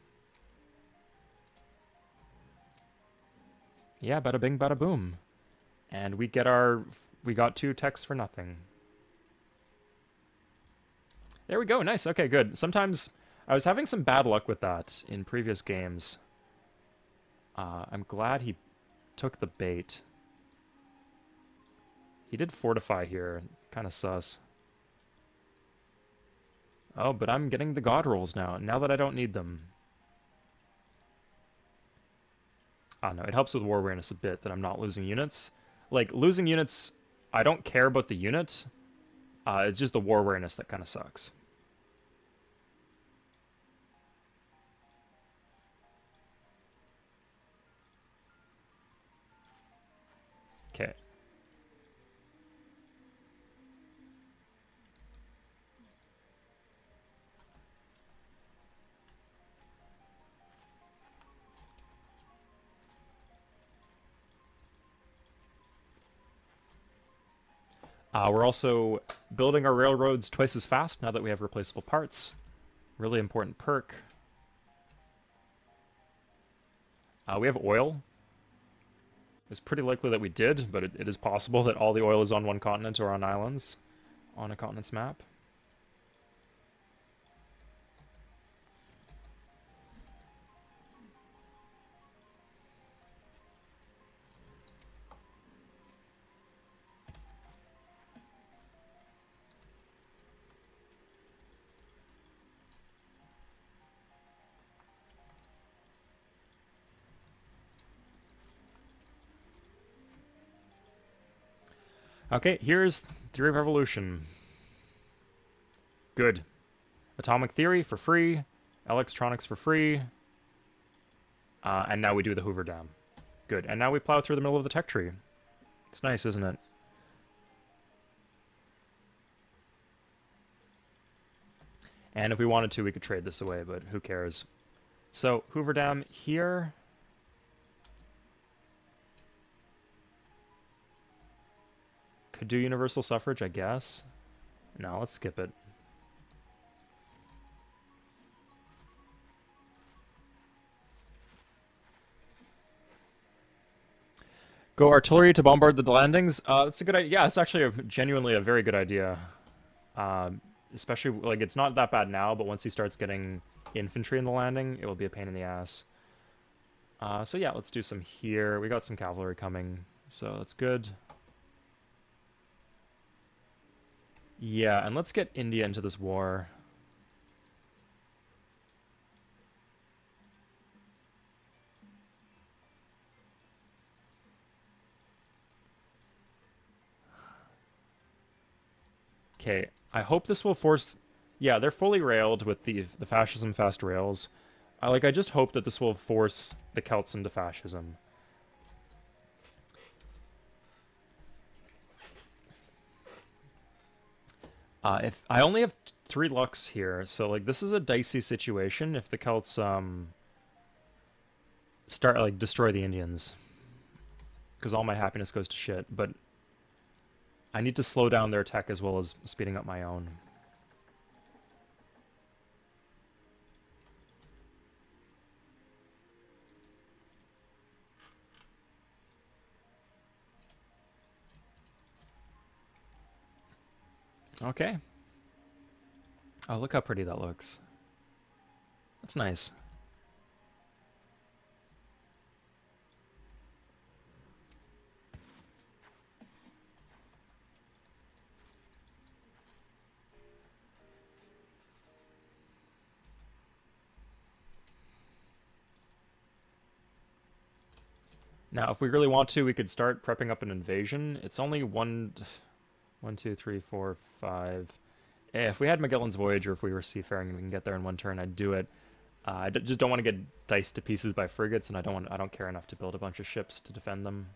Yeah, bada bing, bada boom. And we got 2 techs for nothing. There we go, nice, okay, good. Sometimes, I was having some bad luck with that in previous games. I'm glad he took the bait. He did fortify here, kind of sus. Oh, but I'm getting the god rolls now that I don't need them. No, it helps with war awareness a bit that I'm not losing units. Like, losing units, I don't care about the unit. It's just the war awareness that kind of sucks. Okay. We're also building our railroads twice as fast now that we have replaceable parts. Really important perk. We have oil. It's pretty likely that we did, but it is possible that all the oil is on one continent or on islands on a continent's map. Okay, here's Theory of Evolution. Good. Atomic Theory for free. Electronics for free. And now we do the Hoover Dam. Good. And now we plow through the middle of the tech tree. It's nice, isn't it? And if we wanted to, we could trade this away, but who cares? So, Hoover Dam here. Could do universal suffrage, I guess. No, let's skip it. Go artillery to bombard the landings. That's a good idea. Yeah, it's actually genuinely a very good idea. Especially, like, it's not that bad now, but once he starts getting infantry in the landing, it will be a pain in the ass. So yeah, let's do some here. We got some cavalry coming, so that's good. Yeah, and let's get India into this war. Okay, I hope this will force... Yeah, they're fully railed with the fascism fast rails. I just hope that this will force the Celts into fascism. If I only have 3 lux here, so like this is a dicey situation if the Celts start like destroy the Indians, because all my happiness goes to shit. But I need to slow down their tech as well as speeding up my own. Okay. Oh, look how pretty that looks. That's nice. Now, if we really want to, we could start prepping up an invasion. It's only 2, 3, 4, 5. If we had Magellan's Voyage, or if we were seafaring and we can get there in 1 turn, I'd do it. I just don't want to get diced to pieces by frigates, and I don't care enough to build a bunch of ships to defend them.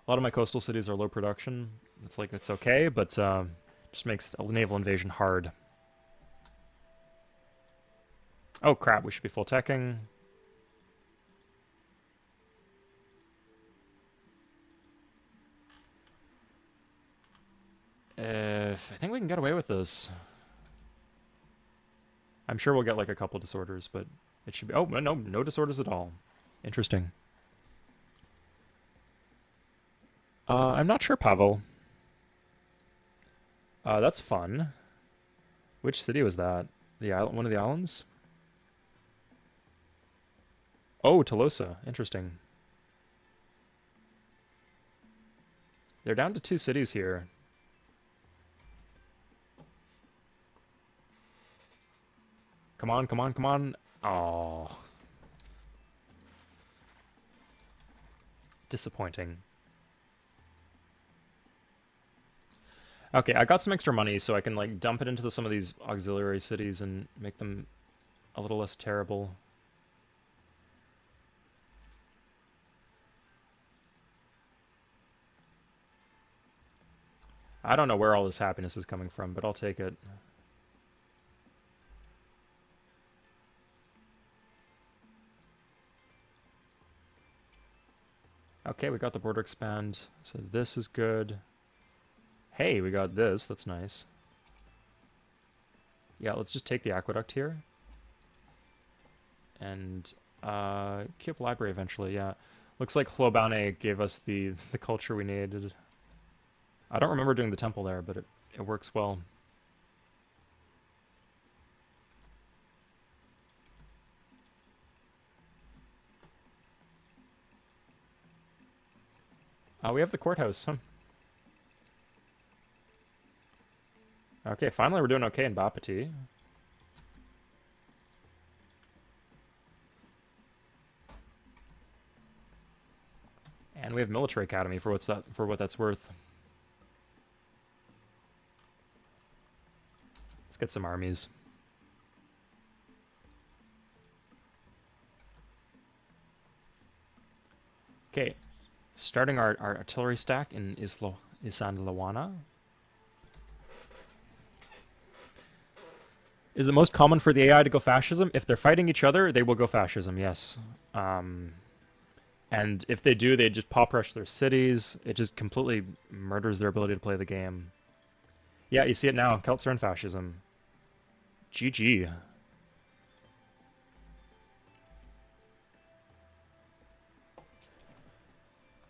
A lot of my coastal cities are low production. It's okay, but just makes a naval invasion hard. Oh crap, we should be full teching. I think we can get away with this. I'm sure we'll get like a couple disorders, but it should be... Oh, no disorders at all. Interesting. I'm not sure, Pavel. That's fun. Which city was that? The island, one of the islands? Oh, Tolosa. Interesting. They're down to 2 cities here. Come on, come on, come on. Oh. Disappointing. Okay, I got some extra money, so I can like dump it into some of these auxiliary cities and make them a little less terrible. I don't know where all this happiness is coming from, but I'll take it. Okay, we got the border expand, so this is good. Hey, we got this, that's nice. Yeah, let's just take the aqueduct here. And queue up library eventually, yeah. Looks like Hlobane gave us the culture we needed. I don't remember doing the temple there, but it works well. We have the courthouse, huh? Okay, finally we're doing okay in Bapati. And we have military academy for what that's worth. Let's get some armies. Okay, starting our artillery stack in Isan Lawana. Is it most common for the AI to go fascism? If they're fighting each other, they will go fascism, yes. Um, and if they do, they just pop rush their cities. It just completely murders their ability to play the game. Yeah, you see it now. Celts are in fascism. GG.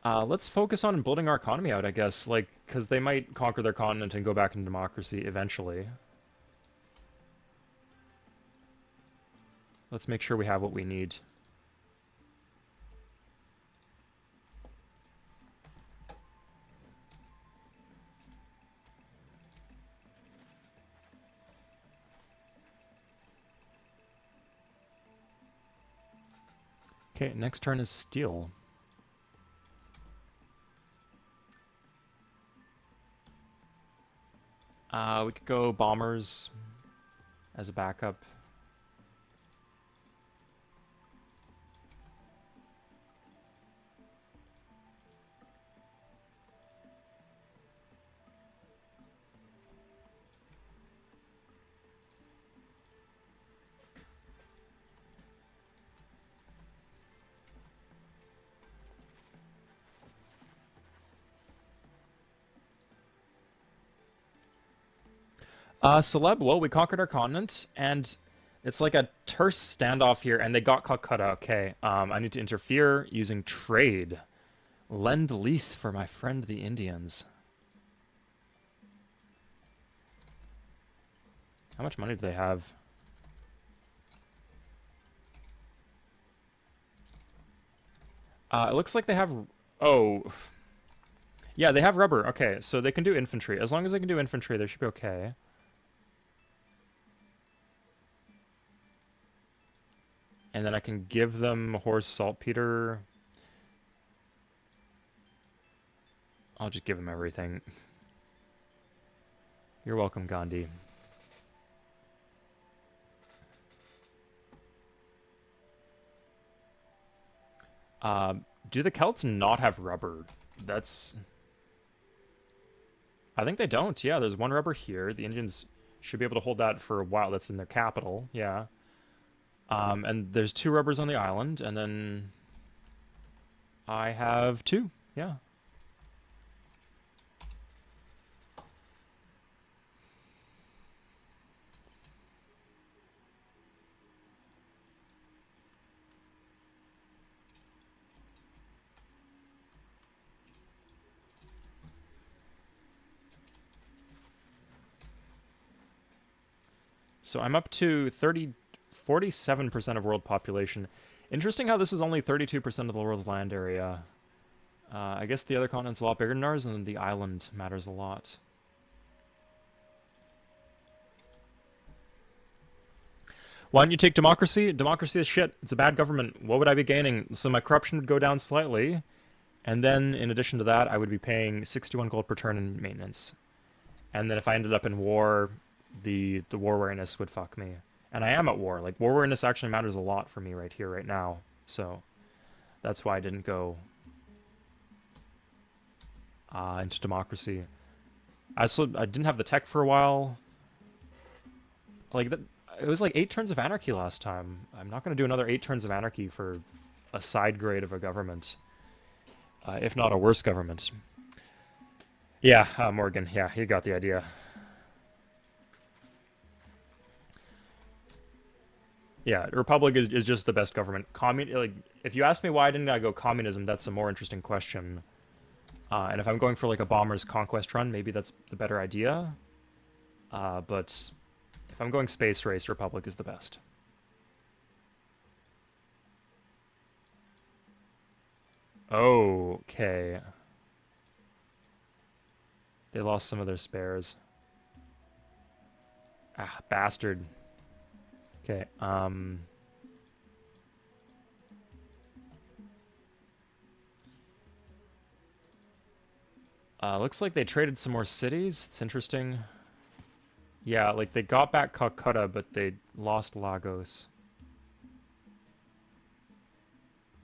Let's focus on building our economy out, I guess. Like, because they might conquer their continent and go back into democracy eventually. Let's make sure we have what we need. Okay, next turn is steel. We could go bombers as a backup. Celeb, well, we conquered our continent, and it's like a terse standoff here, and they got Calcutta. Okay, I need to interfere using trade. Lend lease for my friend the Indians. How much money do they have? It looks like they have... Oh. Yeah, they have rubber. Okay, so they can do infantry. As long as they can do infantry, they should be okay. And then I can give them horse saltpeter. I'll just give them everything. You're welcome, Gandhi. Do the Celts not have rubber? That's... I think they don't. Yeah, there's one rubber here. The Indians should be able to hold that for a while. That's in their capital. Yeah. And there's 2 rubbers on the island, and then I have 2. Yeah. So I'm up to 47% of world population. Interesting how this is only 32% of the world's land area. I guess the other continent's a lot bigger than ours, and the island matters a lot. Why don't you take democracy? Democracy is shit. It's a bad government. What would I be gaining? So my corruption would go down slightly, and then in addition to that, I would be paying 61 gold per turn in maintenance. And then if I ended up in war, the war weariness would fuck me. And I am at war. Like, war weariness actually matters a lot for me right here, right now. So that's why I didn't go into democracy. I didn't have the tech for a while. Like, it was like 8 turns of anarchy last time. I'm not going to do another 8 turns of anarchy for a side grade of a government. If not a worse government. Yeah, Morgan. Yeah, you got the idea. Yeah, Republic is just the best government. Like, if you ask me why didn't I go communism, that's a more interesting question. And if I'm going for like a bomber's conquest run, maybe that's the better idea. But if I'm going space race, Republic is the best. Okay. They lost some of their spares. Ah, bastard. Okay, looks like they traded some more cities. It's interesting. Yeah, like they got back Calcutta, but they lost Lagos.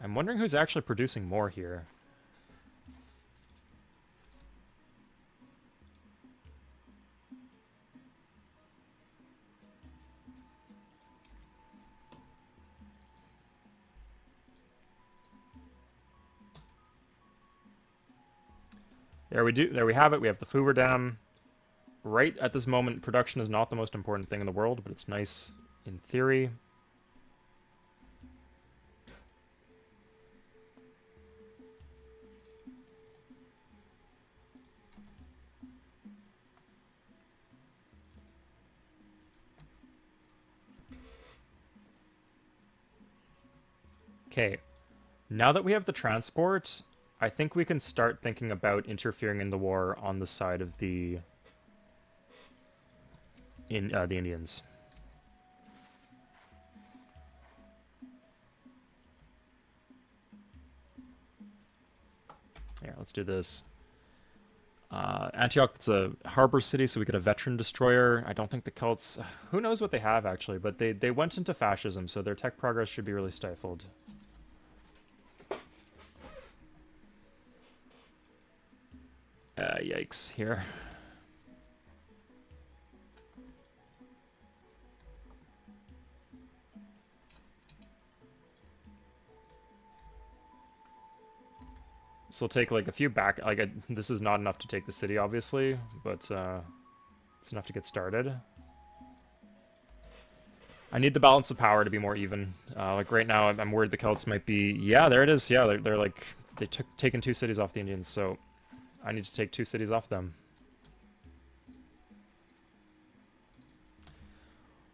I'm wondering who's actually producing more here. There we have it. We have the Fouver Dam. Right at this moment, production is not the most important thing in the world, but it's nice in theory. Okay, now that we have the transport, I think we can start thinking about interfering in the war on the side of the Indians. Yeah, let's do this. Antioch, it's a harbor city, so we get a veteran destroyer. I don't think the Celts... Who knows what they have, actually, but they went into fascism, so their tech progress should be really stifled. Yikes, here. So we'll take like a few back. This is not enough to take the city, obviously, but it's enough to get started. I need the balance of power to be more even. Like right now, I'm worried the Celts might be. Yeah, there it is. Yeah, they're like taken 2 cities off the Indians, so I need to take 2 cities off them.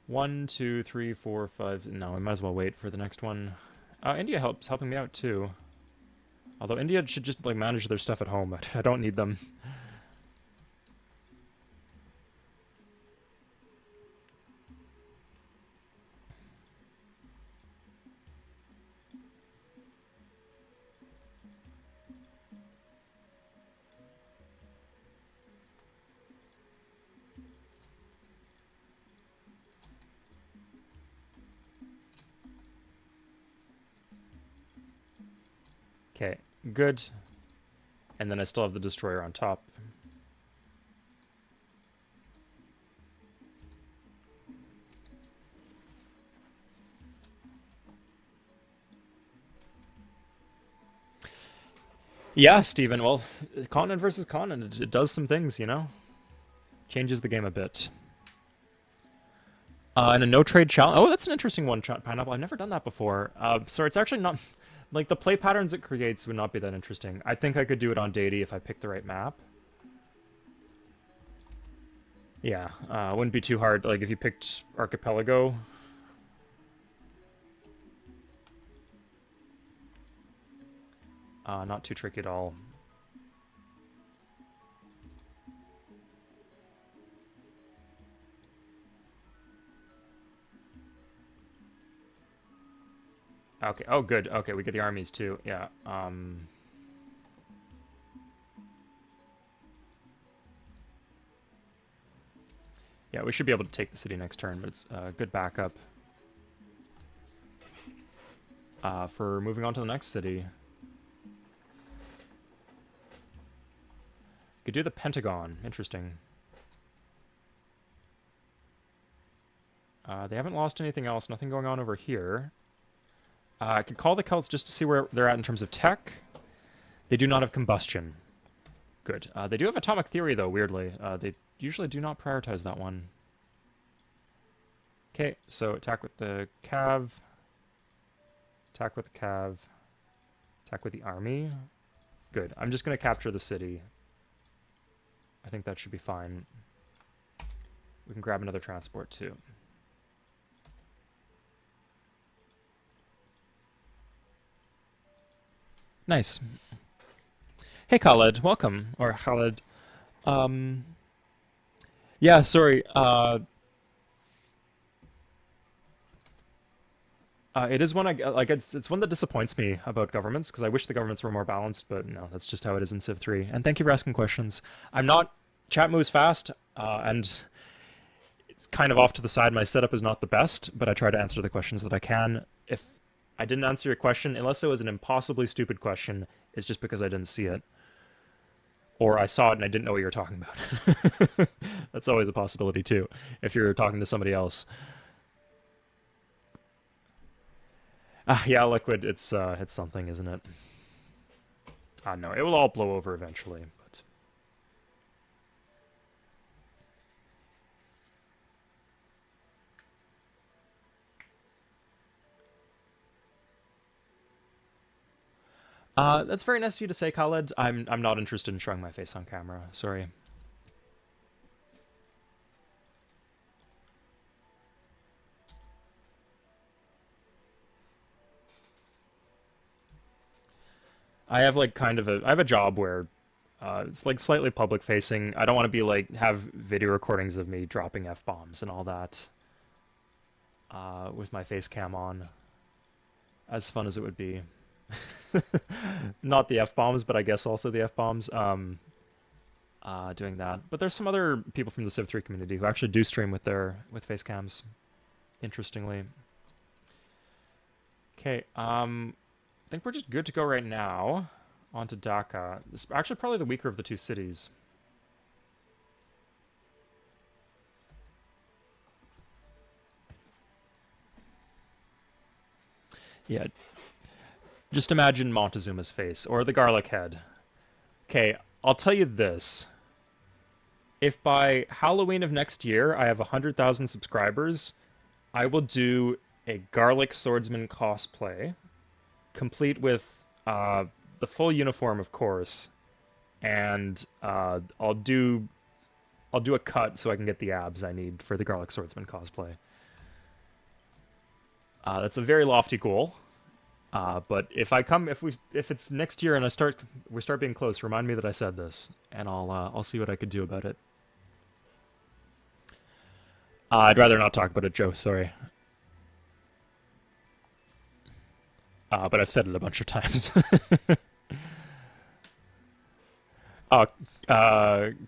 1, 2, 3, 4, 5. No, I might as well wait for the next one. India helping me out too. Although India should just like manage their stuff at home. I don't need them. Okay, good. And then I still have the destroyer on top. Yeah, Steven, well, continent versus continent, it does some things, you know? Changes the game a bit. And a no-trade challenge. Oh, that's an interesting one, Pineapple. I've never done that before. So it's actually not... Like, the play patterns it creates would not be that interesting. I think I could do it on Deity if I picked the right map. Yeah, wouldn't be too hard. Like, if you picked Archipelago... not too tricky at all. Okay. Oh, good. Okay, we get the armies too. Yeah. Yeah, we should be able to take the city next turn, but it's a good backup. For moving on to the next city. Could do the Pentagon. Interesting. They haven't lost anything else. Nothing going on over here. I could call the Celts just to see where they're at in terms of tech. They do not have combustion. Good. They do have atomic theory, though, weirdly. They usually do not prioritize that one. Okay, so attack with the Cav. Attack with the Cav. Attack with the army. Good. I'm just going to capture the city. I think that should be fine. We can grab another transport, too. Nice. Hey, Khaled. Welcome. Or Khaled. Yeah, sorry. It is one like it's one that disappoints me about governments because I wish the governments were more balanced, but no, that's just how it is in Civ 3. And thank you for asking questions. I'm not chat moves fast, and it's kind of off to the side. My setup is not the best, but I try to answer the questions that I can. If I didn't answer your question unless it was an impossibly stupid question. It's just because I didn't see it. Or I saw it and I didn't know what you were talking about. That's always a possibility too, if you're talking to somebody else. Yeah, liquid. It's something, isn't it? No, it will all blow over eventually. But that's very nice of you to say, Khaled. I'm not interested in showing my face on camera. Sorry. I have like I have a job where it's like slightly public facing. I don't want to be like have video recordings of me dropping F-bombs and all that with my face cam on. As fun as it would be. Not the F-bombs, but I guess also the F-bombs. Doing that. But there's some other people from the Civ 3 community who actually do stream with face cams. Interestingly. Okay, I think we're just good to go right now. On to Dhaka. This is actually probably the weaker of the two cities. Yeah. Just imagine Montezuma's face, or the garlic head. Okay, I'll tell you this. If by Halloween of next year I have 100,000 subscribers, I will do a garlic swordsman cosplay, complete with the full uniform, of course, and I'll do a cut so I can get the abs I need for the garlic swordsman cosplay. That's a very lofty goal. But if it's next year and we start being close, remind me that I said this, and I'll see what I could do about it. I'd rather not talk about it, Joe. Sorry. But I've said it a bunch of times. Oh,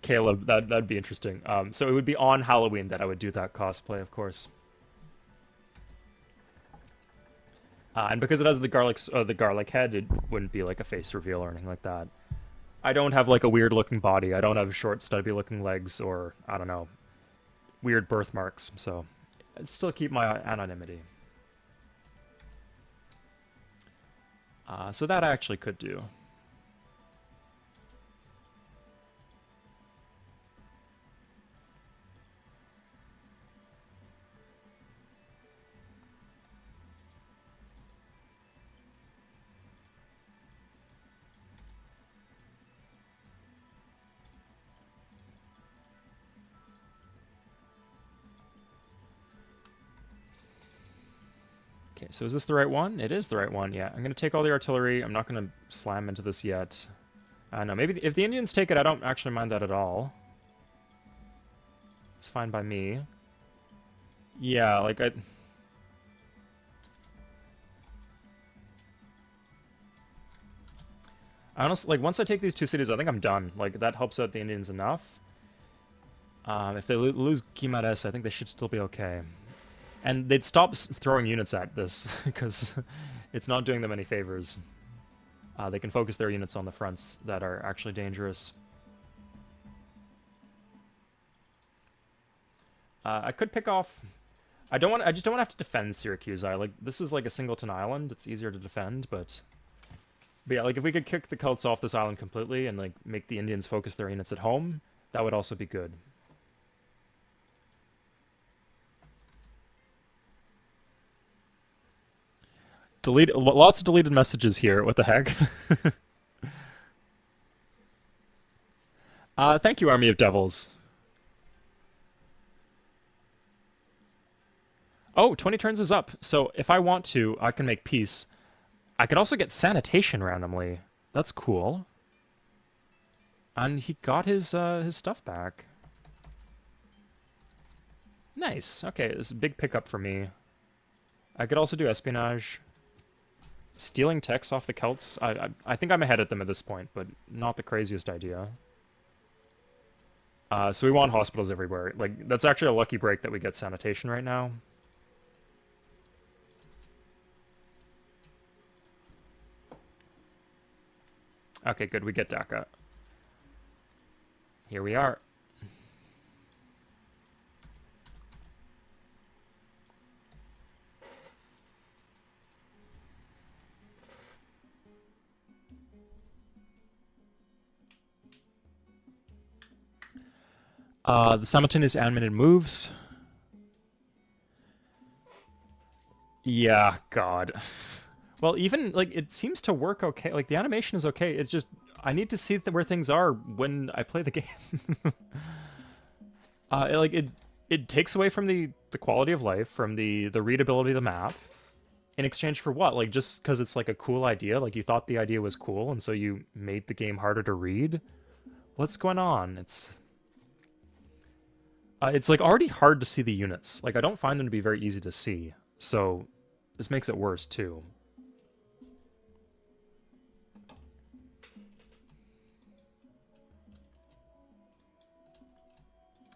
Caleb, that'd be interesting. So it would be on Halloween that I would do that cosplay, of course. And because it has the garlic head, it wouldn't be like a face reveal or anything like that. I don't have like a weird looking body. I don't have short, stubby looking legs, or I don't know, weird birthmarks. So I'd still keep my anonymity. So that I actually could do. Okay, so is this the right one? It is the right one, yeah. I'm going to take all the artillery. I'm not going to slam into this yet. No, maybe if the Indians take it, I don't actually mind that at all. It's fine by me. Yeah, like I honestly, like, once I take these two cities, I think I'm done. Like, that helps out the Indians enough. If they lose Guimares, I think they should still be okay. And they'd stop throwing units at this, because it's not doing them any favors. They can focus their units on the fronts that are actually dangerous. I could pick off... I just don't want to have to defend Syracuse. This is like a singleton island. It's easier to defend, but yeah, like, if we could kick the Celts off this island completely and, like, make the Indians focus their units at home, that would also be good. Lots of deleted messages here. What the heck? Thank you, Army of Devils. Oh, 20 turns is up. So if I want to, I can make peace. I could also get sanitation randomly. That's cool. And he got his stuff back. Nice. Okay, this is a big pickup for me. I could also do espionage. Stealing techs off the Celts. I think I'm ahead at them at this point, but not the craziest idea. So we want hospitals everywhere. Like, that's actually a lucky break that we get sanitation right now. Okay, good. We get DACA. Here we are. The simultaneous animated moves. Yeah, God. Well, even like it seems to work okay. Like the animation is okay. It's just I need to see where things are when I play the game. It takes away from the quality of life, from the readability of the map, in exchange for what? Like just because it's like a cool idea, like you thought the idea was cool, and so you made the game harder to read. What's going on? It's like already hard to see the units. Like I don't find them to be very easy to see, so this makes it worse too.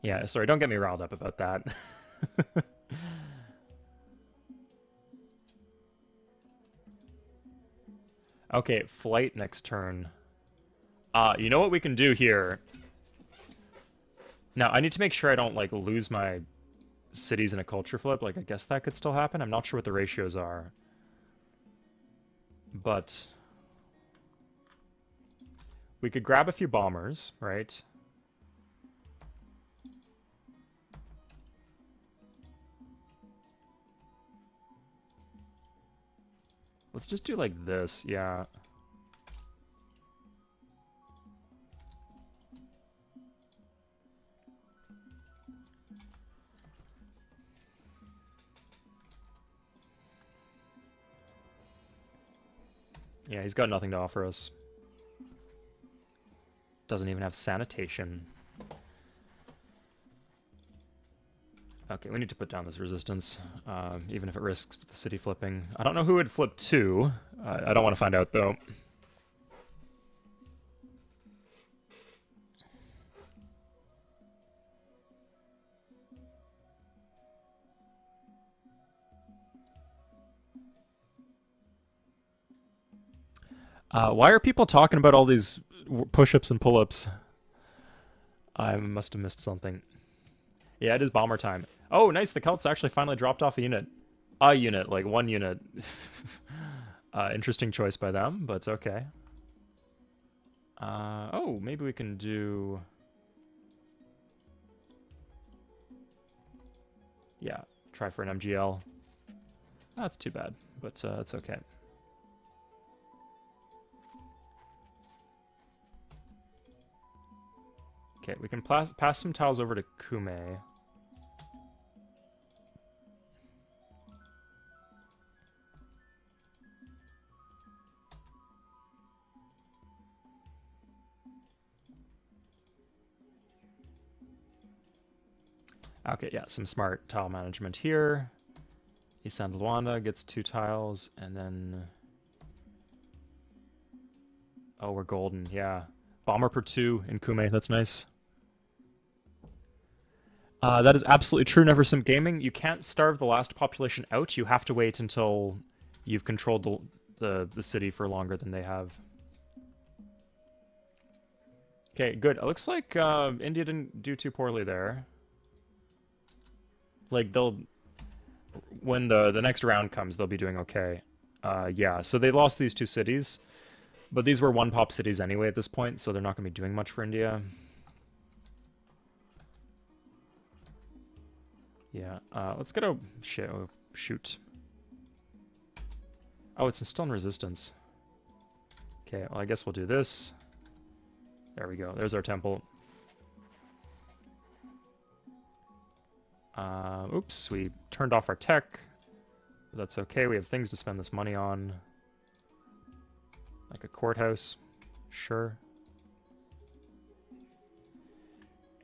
Yeah, sorry, don't get me riled up about that. Okay, flight next turn. You know what we can do here? Now, I need to make sure I don't, like, lose my cities in a culture flip. Like, I guess that could still happen. I'm not sure what the ratios are. But we could grab a few bombers, right? Let's just do like this, yeah. Yeah, he's got nothing to offer us. Doesn't even have sanitation. Okay, we need to put down this resistance, even if it risks the city flipping. I don't know who would flip to. I don't want to find out, though. Why are people talking about all these push-ups and pull-ups? I must have missed something. Yeah, it is bomber time. Oh, nice. The Celts actually finally dropped off a unit. A unit, like one unit. Interesting choice by them, but okay. Oh, maybe we can do... Yeah, try for an MGL. That's too bad, but it's okay. Okay, we can pass some tiles over to Kume. Okay, yeah, some smart tile management here. Isan Luanda gets 2 tiles, and then... Oh, we're golden, yeah. Bomber per 2 in Kume, that's nice. That is absolutely true, Neversim Gaming. You can't starve the last population out. You have to wait until you've controlled the city for longer than they have. Okay, good. It looks like India didn't do too poorly there. Like, they'll... When the next round comes, they'll be doing okay. Yeah, so they lost these 2 cities. But these were one-pop cities anyway at this point, so they're not going to be doing much for India. Yeah, let's get a... shoot. Oh, it's still in resistance. Okay, well, I guess we'll do this. There we go. There's our temple. Oops, we turned off our tech. But that's okay. We have things to spend this money on. Like a courthouse. Sure.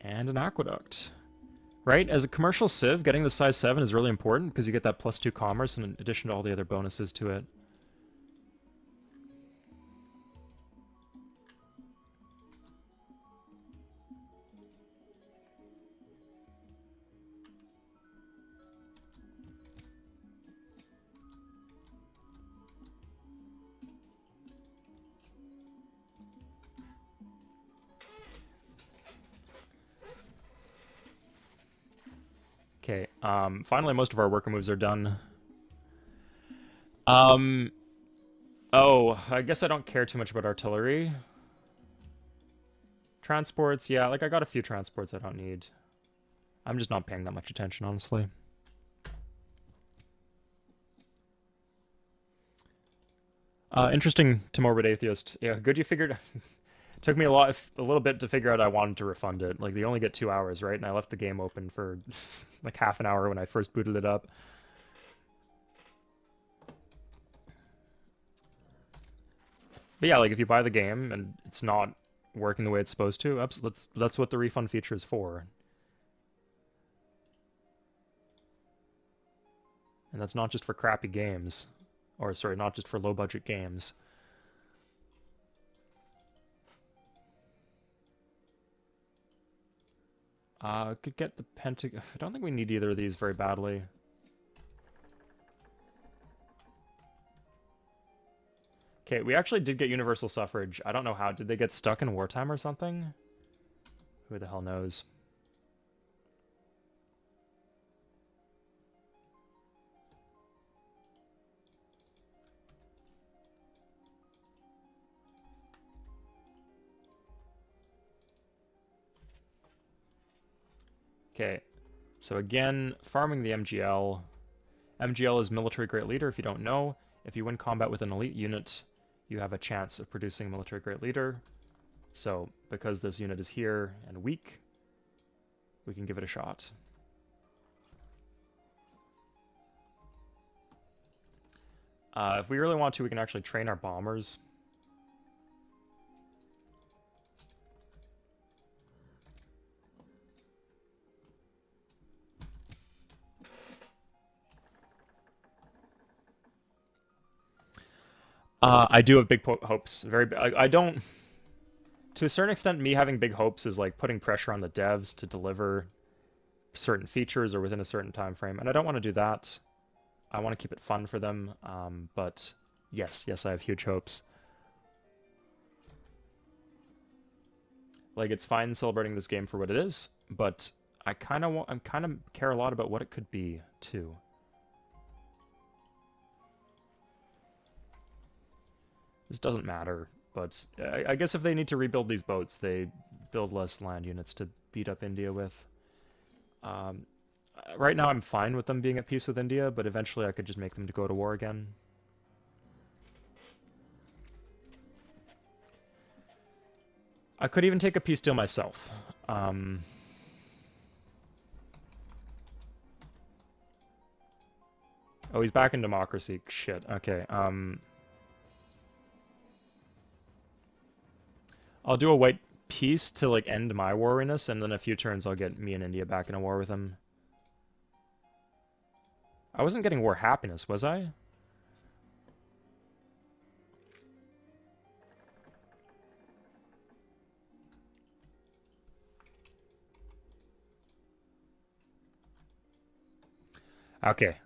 And an aqueduct. Right? As a commercial civ, getting the size 7 is really important because you get that +2 commerce in addition to all the other bonuses to it. Finally, most of our worker moves are done. Um, oh, I guess I don't care too much about artillery. Transports, yeah, like I got a few transports I don't need. I'm just not paying that much attention, honestly. Interesting to Morbid Atheist. Yeah, good you figured. Took me a little bit to figure out I wanted to refund it. Like, they only get 2 hours, right? And I left the game open for like half an hour when I first booted it up. But yeah, like if you buy the game and it's not working the way it's supposed to, that's what the refund feature is for. And that's not just for crappy games. Or, sorry, not just for low-budget games. Could get the Pentagon. I don't think we need either of these very badly. Okay, we actually did get universal suffrage. I don't know how. Did they get stuck in wartime or something? Who the hell knows? Okay, so again, farming the MGL. MGL is military great leader, if you don't know. If you win combat with an elite unit, you have a chance of producing a military great leader. So, because this unit is here and weak, we can give it a shot. If we really want to, we can actually train our bombers. I do have big hopes. I don't... To a certain extent, me having big hopes is like putting pressure on the devs to deliver certain features or within a certain time frame, and I don't want to do that. I want to keep it fun for them, but yes, I have huge hopes. Like, it's fine celebrating this game for what it is, but I kind of care a lot about what it could be too. This doesn't matter, but I guess if they need to rebuild these boats, they build less land units to beat up India with. Right now I'm fine with them being at peace with India, but eventually I could just make them to go to war again. I could even take a peace deal myself. Oh, he's back in democracy. Shit, okay. I'll do a white peace to, like, end my weariness, and then a few turns I'll get me and India back in a war with him. I wasn't getting war happiness, was I? Okay.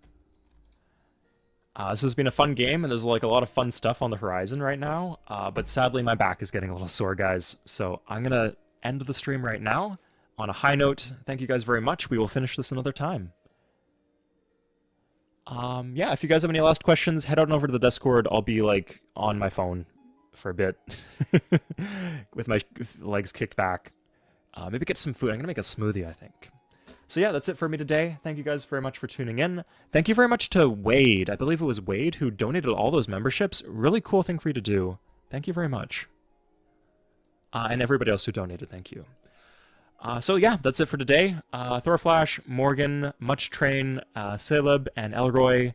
This has been a fun game, and there's like a lot of fun stuff on the horizon right now, but sadly my back is getting a little sore, guys, so I'm gonna end the stream right now. On a high note, thank you guys very much. We will finish this another time. Yeah, if you guys have any last questions, head on over to the Discord. I'll be, like, on my phone for a bit with my legs kicked back. Maybe get some food. I'm gonna make a smoothie, I think. So yeah, that's it for me today. Thank you guys very much for tuning in. Thank you very much to Wade. I believe it was Wade who donated all those memberships. Really cool thing for you to do. Thank you very much. And everybody else who donated, thank you. So yeah, that's it for today. Thorflash, Morgan, Much Train, Caleb, and Elroy,